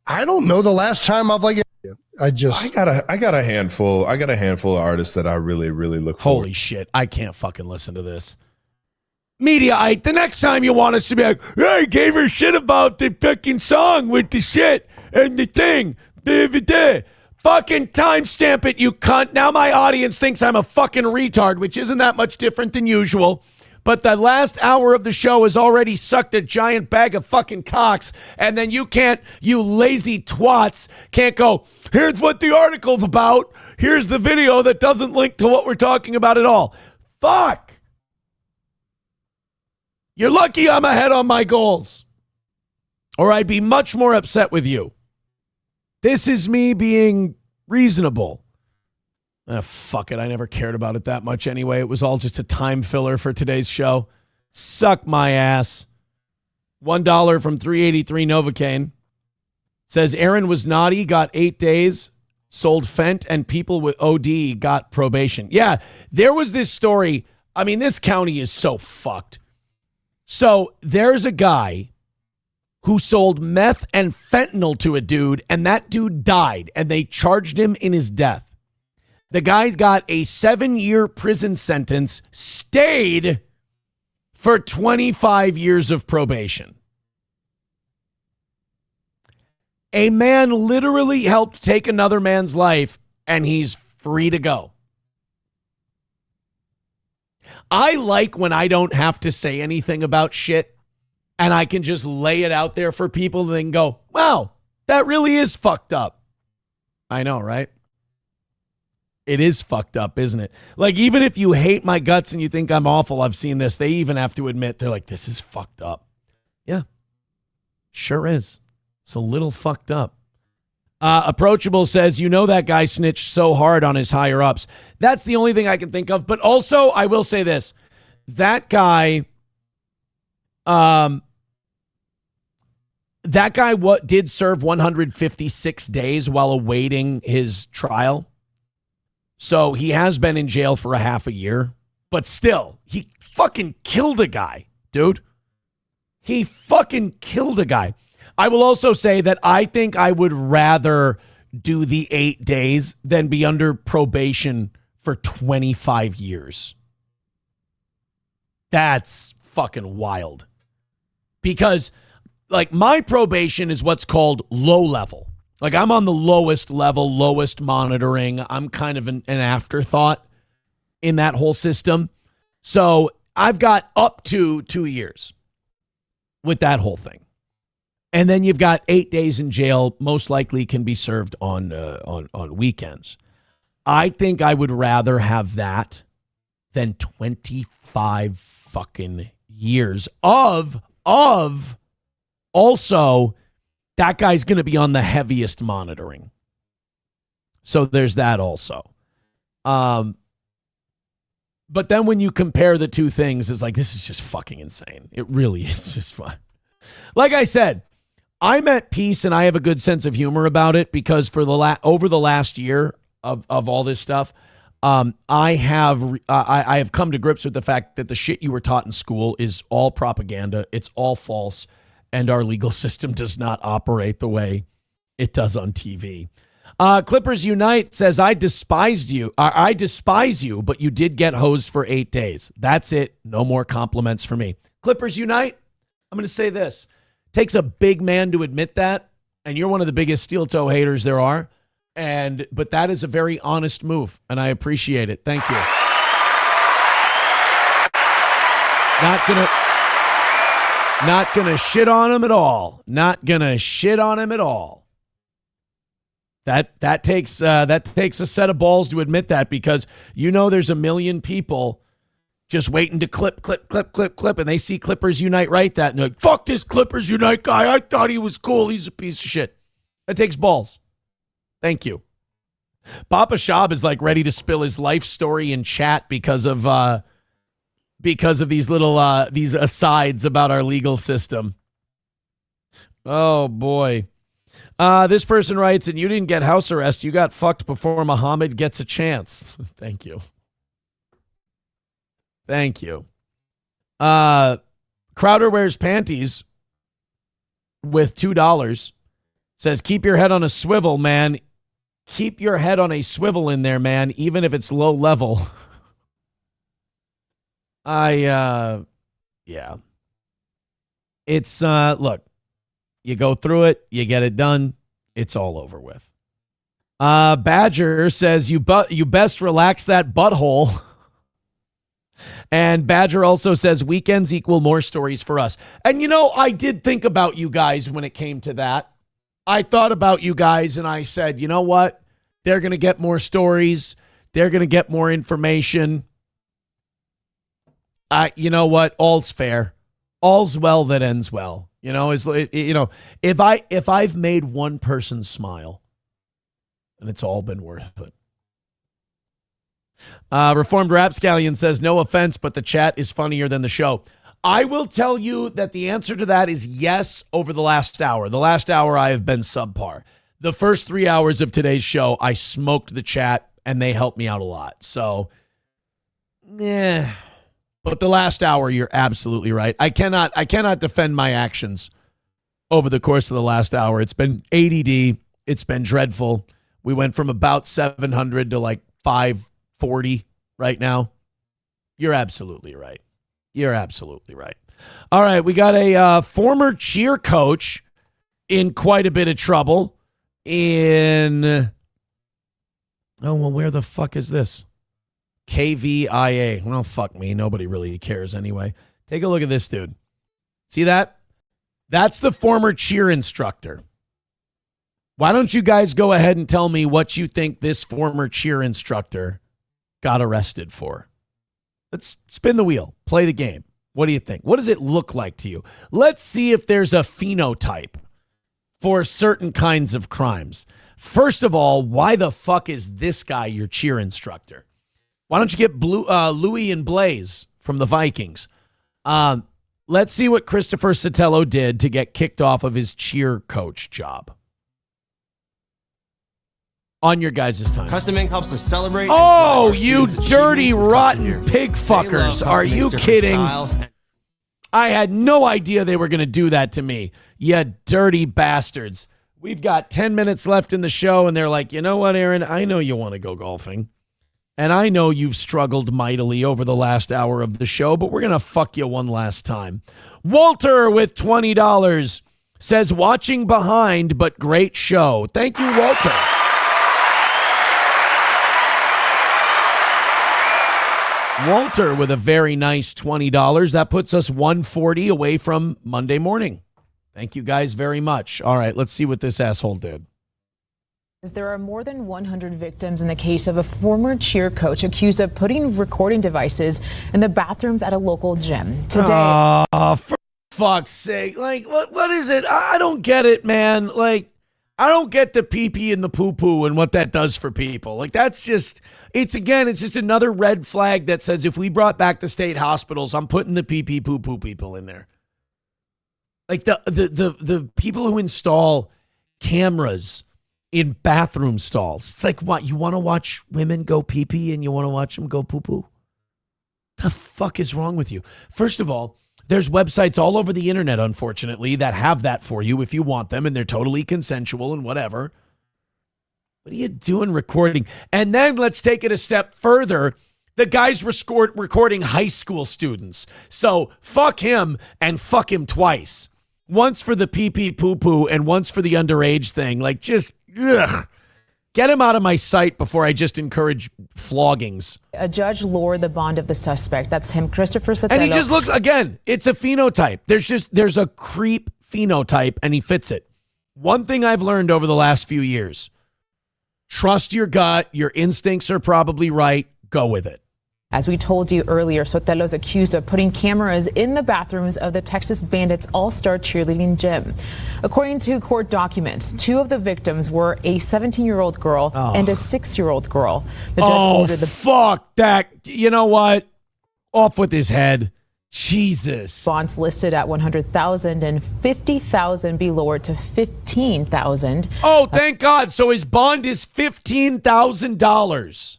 I don't know the last time I've I got a handful of artists that I really, really look for. Holy shit, I can't fucking listen to this. Mediaite, the next time you want us to be like, hey, I gave her shit about the fucking song with the shit and the thing. Fucking timestamp it, you cunt. Now my audience thinks I'm a fucking retard, which isn't that much different than usual. But the last hour of the show has already sucked a giant bag of fucking cocks, and then you lazy twats can't go, here's what the article's about. Here's the video that doesn't link to what we're talking about at all. Fuck. You're lucky I'm ahead on my goals, or I'd be much more upset with you. This is me being reasonable. Fuck it. I never cared about it that much anyway. It was all just a time filler for today's show. Suck my ass. $1 from 383 Novocaine. Says Aaron was naughty, got 8 days, sold Fent, and people with OD got probation. Yeah, there was this story. I mean, this county is so fucked. So there's a guy who sold meth and fentanyl to a dude, and that dude died, and they charged him in his death. The guy got a 7-year prison sentence, stayed for 25 years of probation. A man literally helped take another man's life, and he's free to go. I like when I don't have to say anything about shit, and I can just lay it out there for people and they can go, wow, that really is fucked up. I know, right? It is fucked up, isn't it? Like, even if you hate my guts and you think I'm awful, I've seen this, they even have to admit, they're like, this is fucked up. Yeah, sure is. It's a little fucked up. Approachable says, you know that guy snitched so hard on his higher ups. That's the only thing I can think of. But also, I will say this. That guy, did serve 156 days while awaiting his trial. So he has been in jail for a half a year. But still, he fucking killed a guy, dude. He fucking killed a guy. I will also say that I think I would rather do the 8 days than be under probation for 25 years. That's fucking wild. Because, like, my probation is what's called low level. Like, I'm on the lowest level, lowest monitoring. I'm kind of an afterthought in that whole system. So I've got up to 2 years with that whole thing. And then you've got 8 days in jail, most likely can be served on weekends. I think I would rather have that than 25 fucking years of also, that guy's going to be on the heaviest monitoring. So there's that also. But then when you compare the two things, it's like, this is just fucking insane. It really is just fun. Like I said, I'm at peace and I have a good sense of humor about it because for over the last year of all this stuff, I have come to grips with the fact that the shit you were taught in school is all propaganda. It's all false, and our legal system does not operate the way it does on TV. Clippers Unite says, I despise you, but you did get hosed for 8 days. That's it. No more compliments for me. Clippers Unite, I'm going to say this. Takes a big man to admit that, and you're one of the biggest steel toe haters there are. But that is a very honest move, and I appreciate it. Thank you. Not gonna shit on him at all. Not gonna shit on him at all. That takes a set of balls to admit that, because you know there's a million people just waiting to clip, and they see Clippers Unite write that, and they're like, fuck this Clippers Unite guy. I thought he was cool. He's a piece of shit. That takes balls. Thank you. Papa Shab is like ready to spill his life story in chat because of these little these asides about our legal system. Oh boy. This person writes, and you didn't get house arrest. You got fucked before Muhammad gets a chance. Thank you. Thank you. Crowder wears panties with $2. Says, keep your head on a swivel, man. Keep your head on a swivel in there, man, even if it's low level. Yeah. It's, look, you go through it, you get it done, it's all over with. Badger says, you best relax that butthole. And Badger also says, weekends equal more stories for us. And, you know, I did think about you guys when it came to that. I thought about you guys and I said, you know what? They're going to get more stories. They're going to get more information. You know what? All's fair. All's well that ends well. You know, if I've made one person smile, then it's all been worth it. Reformed Rapscallion says, no offense, but the chat is funnier than the show. I will tell you that the answer to that is yes over the last hour. The last hour I have been subpar. The first 3 hours of today's show, I smoked the chat and they helped me out a lot. So, But the last hour, you're absolutely right. I cannot defend my actions over the course of the last hour. It's been ADD. It's been dreadful. We went from about 700 to like 540 right now. You're absolutely right. You're absolutely right. All right, we got a former cheer coach in quite a bit of trouble in... Oh, well, where the fuck is this? KVIA. Well, fuck me. Nobody really cares anyway. Take a look at this dude. See that? That's the former cheer instructor. Why don't you guys go ahead and tell me what you think this former cheer instructor got arrested for? Let's spin the wheel. Play the game. What do you think? What does it look like to you? Let's see if there's a phenotype for certain kinds of crimes. First of all, why the fuck is this guy your cheer instructor? Why don't you get Louis and Blaze from the Vikings? Let's see what Christopher Sotelo did to get kicked off of his cheer coach job. On your guys' time. Custom Ink helps to celebrate. Oh, you dirty, rotten pig fuckers. Are you kidding? I had no idea they were going to do that to me. You dirty bastards. We've got 10 minutes left in the show, and they're like, you know what, Aaron? I know you want to go golfing. And I know you've struggled mightily over the last hour of the show, but we're going to fuck you one last time. Walter with $20 says, watching behind, but great show. Thank you, Walter. Walter with a very nice $20. That puts us $140 away from Monday morning. Thank you guys very much. All right, let's see what this asshole did. There are more than 100 victims in the case of a former cheer coach accused of putting recording devices in the bathrooms at a local gym. Today, for fuck's sake. Like, what is it? I don't get it, man. Like, I don't get the pee-pee and the poo-poo and what that does for people. Like, that's just, it's just another red flag that says if we brought back the state hospitals, I'm putting the pee-pee, poo-poo people in there. Like, the people who install cameras in bathroom stalls. It's like, what, you want to watch women go pee-pee and you want to watch them go poo-poo? The fuck is wrong with you? First of all, there's websites all over the internet, unfortunately, that have that for you if you want them, and they're totally consensual and whatever. What are you doing recording? And then let's take it a step further. The guy's recording high school students. So fuck him and fuck him twice. Once for the pee-pee poo-poo and once for the underage thing. Like, just, ugh. Get him out of my sight before I just encourage floggings. a judge lowered the bond of the suspect. That's him, Christopher Sotelo. And he just looks, again, it's a phenotype. There's a creep phenotype, and he fits it. One thing I've learned over the last few years, trust your gut. Your instincts are probably right. Go with it. As we told you earlier, Sotelo is accused of putting cameras in the bathrooms of the Texas Bandits All-Star Cheerleading Gym. According to court documents, two of the victims were a 17-year-old girl and a 6-year-old girl. The judge ordered the fuck that. You know what? Off with his head. Jesus. Bonds listed at $100,000 and $50,000 be lowered to $15,000. Oh, thank God. So his bond is $15,000.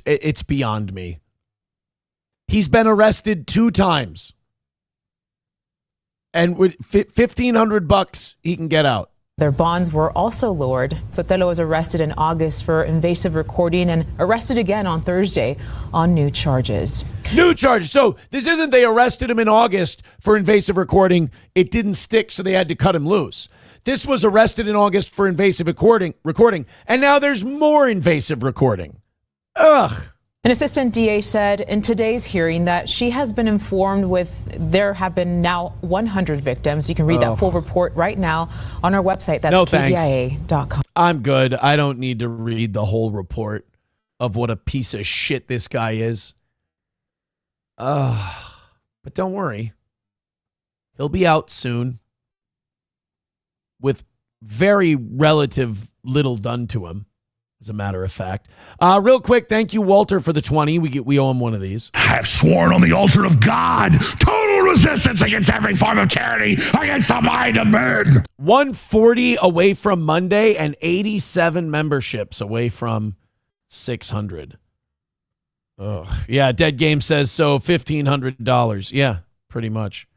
It's beyond me. He's been arrested 2 times, and with $1,500 he can get out. Their bonds were also lowered. Sotelo was arrested in August for invasive recording and arrested again on Thursday on new charges. New charges. So this isn't they arrested him in August for invasive recording. It didn't stick, so they had to cut him loose. This was arrested in August for invasive recording, and now there's more invasive recording. Ugh. An assistant DA said in today's hearing that she has been informed there have been now 100 victims. You can read that full report right now on our website. That's KVIA.com. I'm good. I don't need to read the whole report of what a piece of shit this guy is. But don't worry. He'll be out soon with very relative little done to him, as a matter of fact. Real quick, thank you, Walter, for the 20. We owe him one of these. I have sworn on the altar of God, total resistance against every form of tyranny, against the mind of men. 140 away from Monday and 87 memberships away from 600. Oh, yeah, Dead Game says so, $1,500. Yeah, pretty much.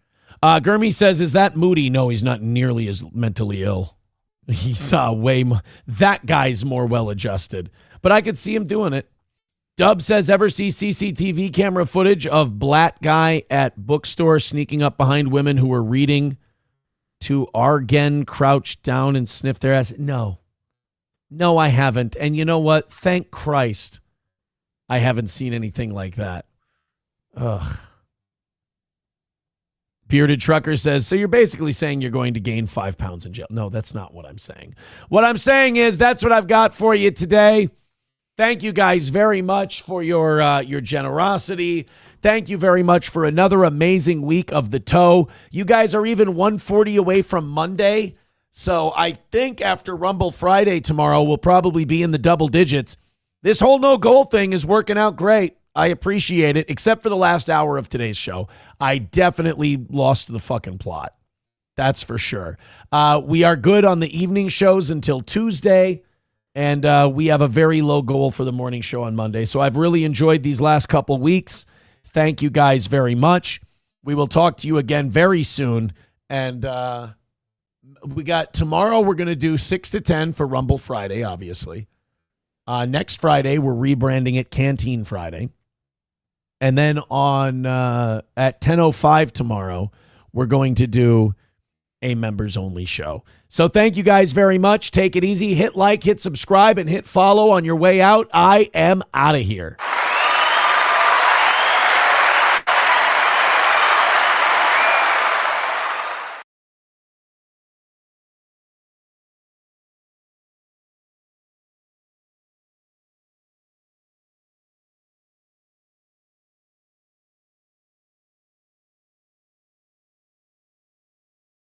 Gurmy says, is that Moody? No, he's not nearly as mentally ill. He's way more. That guy's more well-adjusted. But I could see him doing it. Dub says, ever see CCTV camera footage of black guy at bookstore sneaking up behind women who were reading to Argen crouch down and sniff their ass? No. No, I haven't. And you know what? Thank Christ I haven't seen anything like that. Ugh. Bearded Trucker says, so you're basically saying you're going to gain 5 pounds in jail. No, that's not what I'm saying. What I'm saying is that's what I've got for you today. Thank you guys very much for your generosity. Thank you very much for another amazing week of the toe. You guys are even 140 away from Monday. So I think after Rumble Friday tomorrow, we'll probably be in the double digits. This whole no goal thing is working out great. I appreciate it, except for the last hour of today's show. I definitely lost the fucking plot. That's for sure. We are good on the evening shows until Tuesday, and we have a very low goal for the morning show on Monday. So I've really enjoyed these last couple weeks. Thank you guys very much. We will talk to you again very soon. And we got tomorrow, we're going to do 6 to 10 for Rumble Friday, obviously. Next Friday, we're rebranding it Canteen Friday. And then on at 10:05 tomorrow, we're going to do a members-only show. So thank you guys very much. Take it easy. Hit like, hit subscribe, and hit follow on your way out. I am out of here.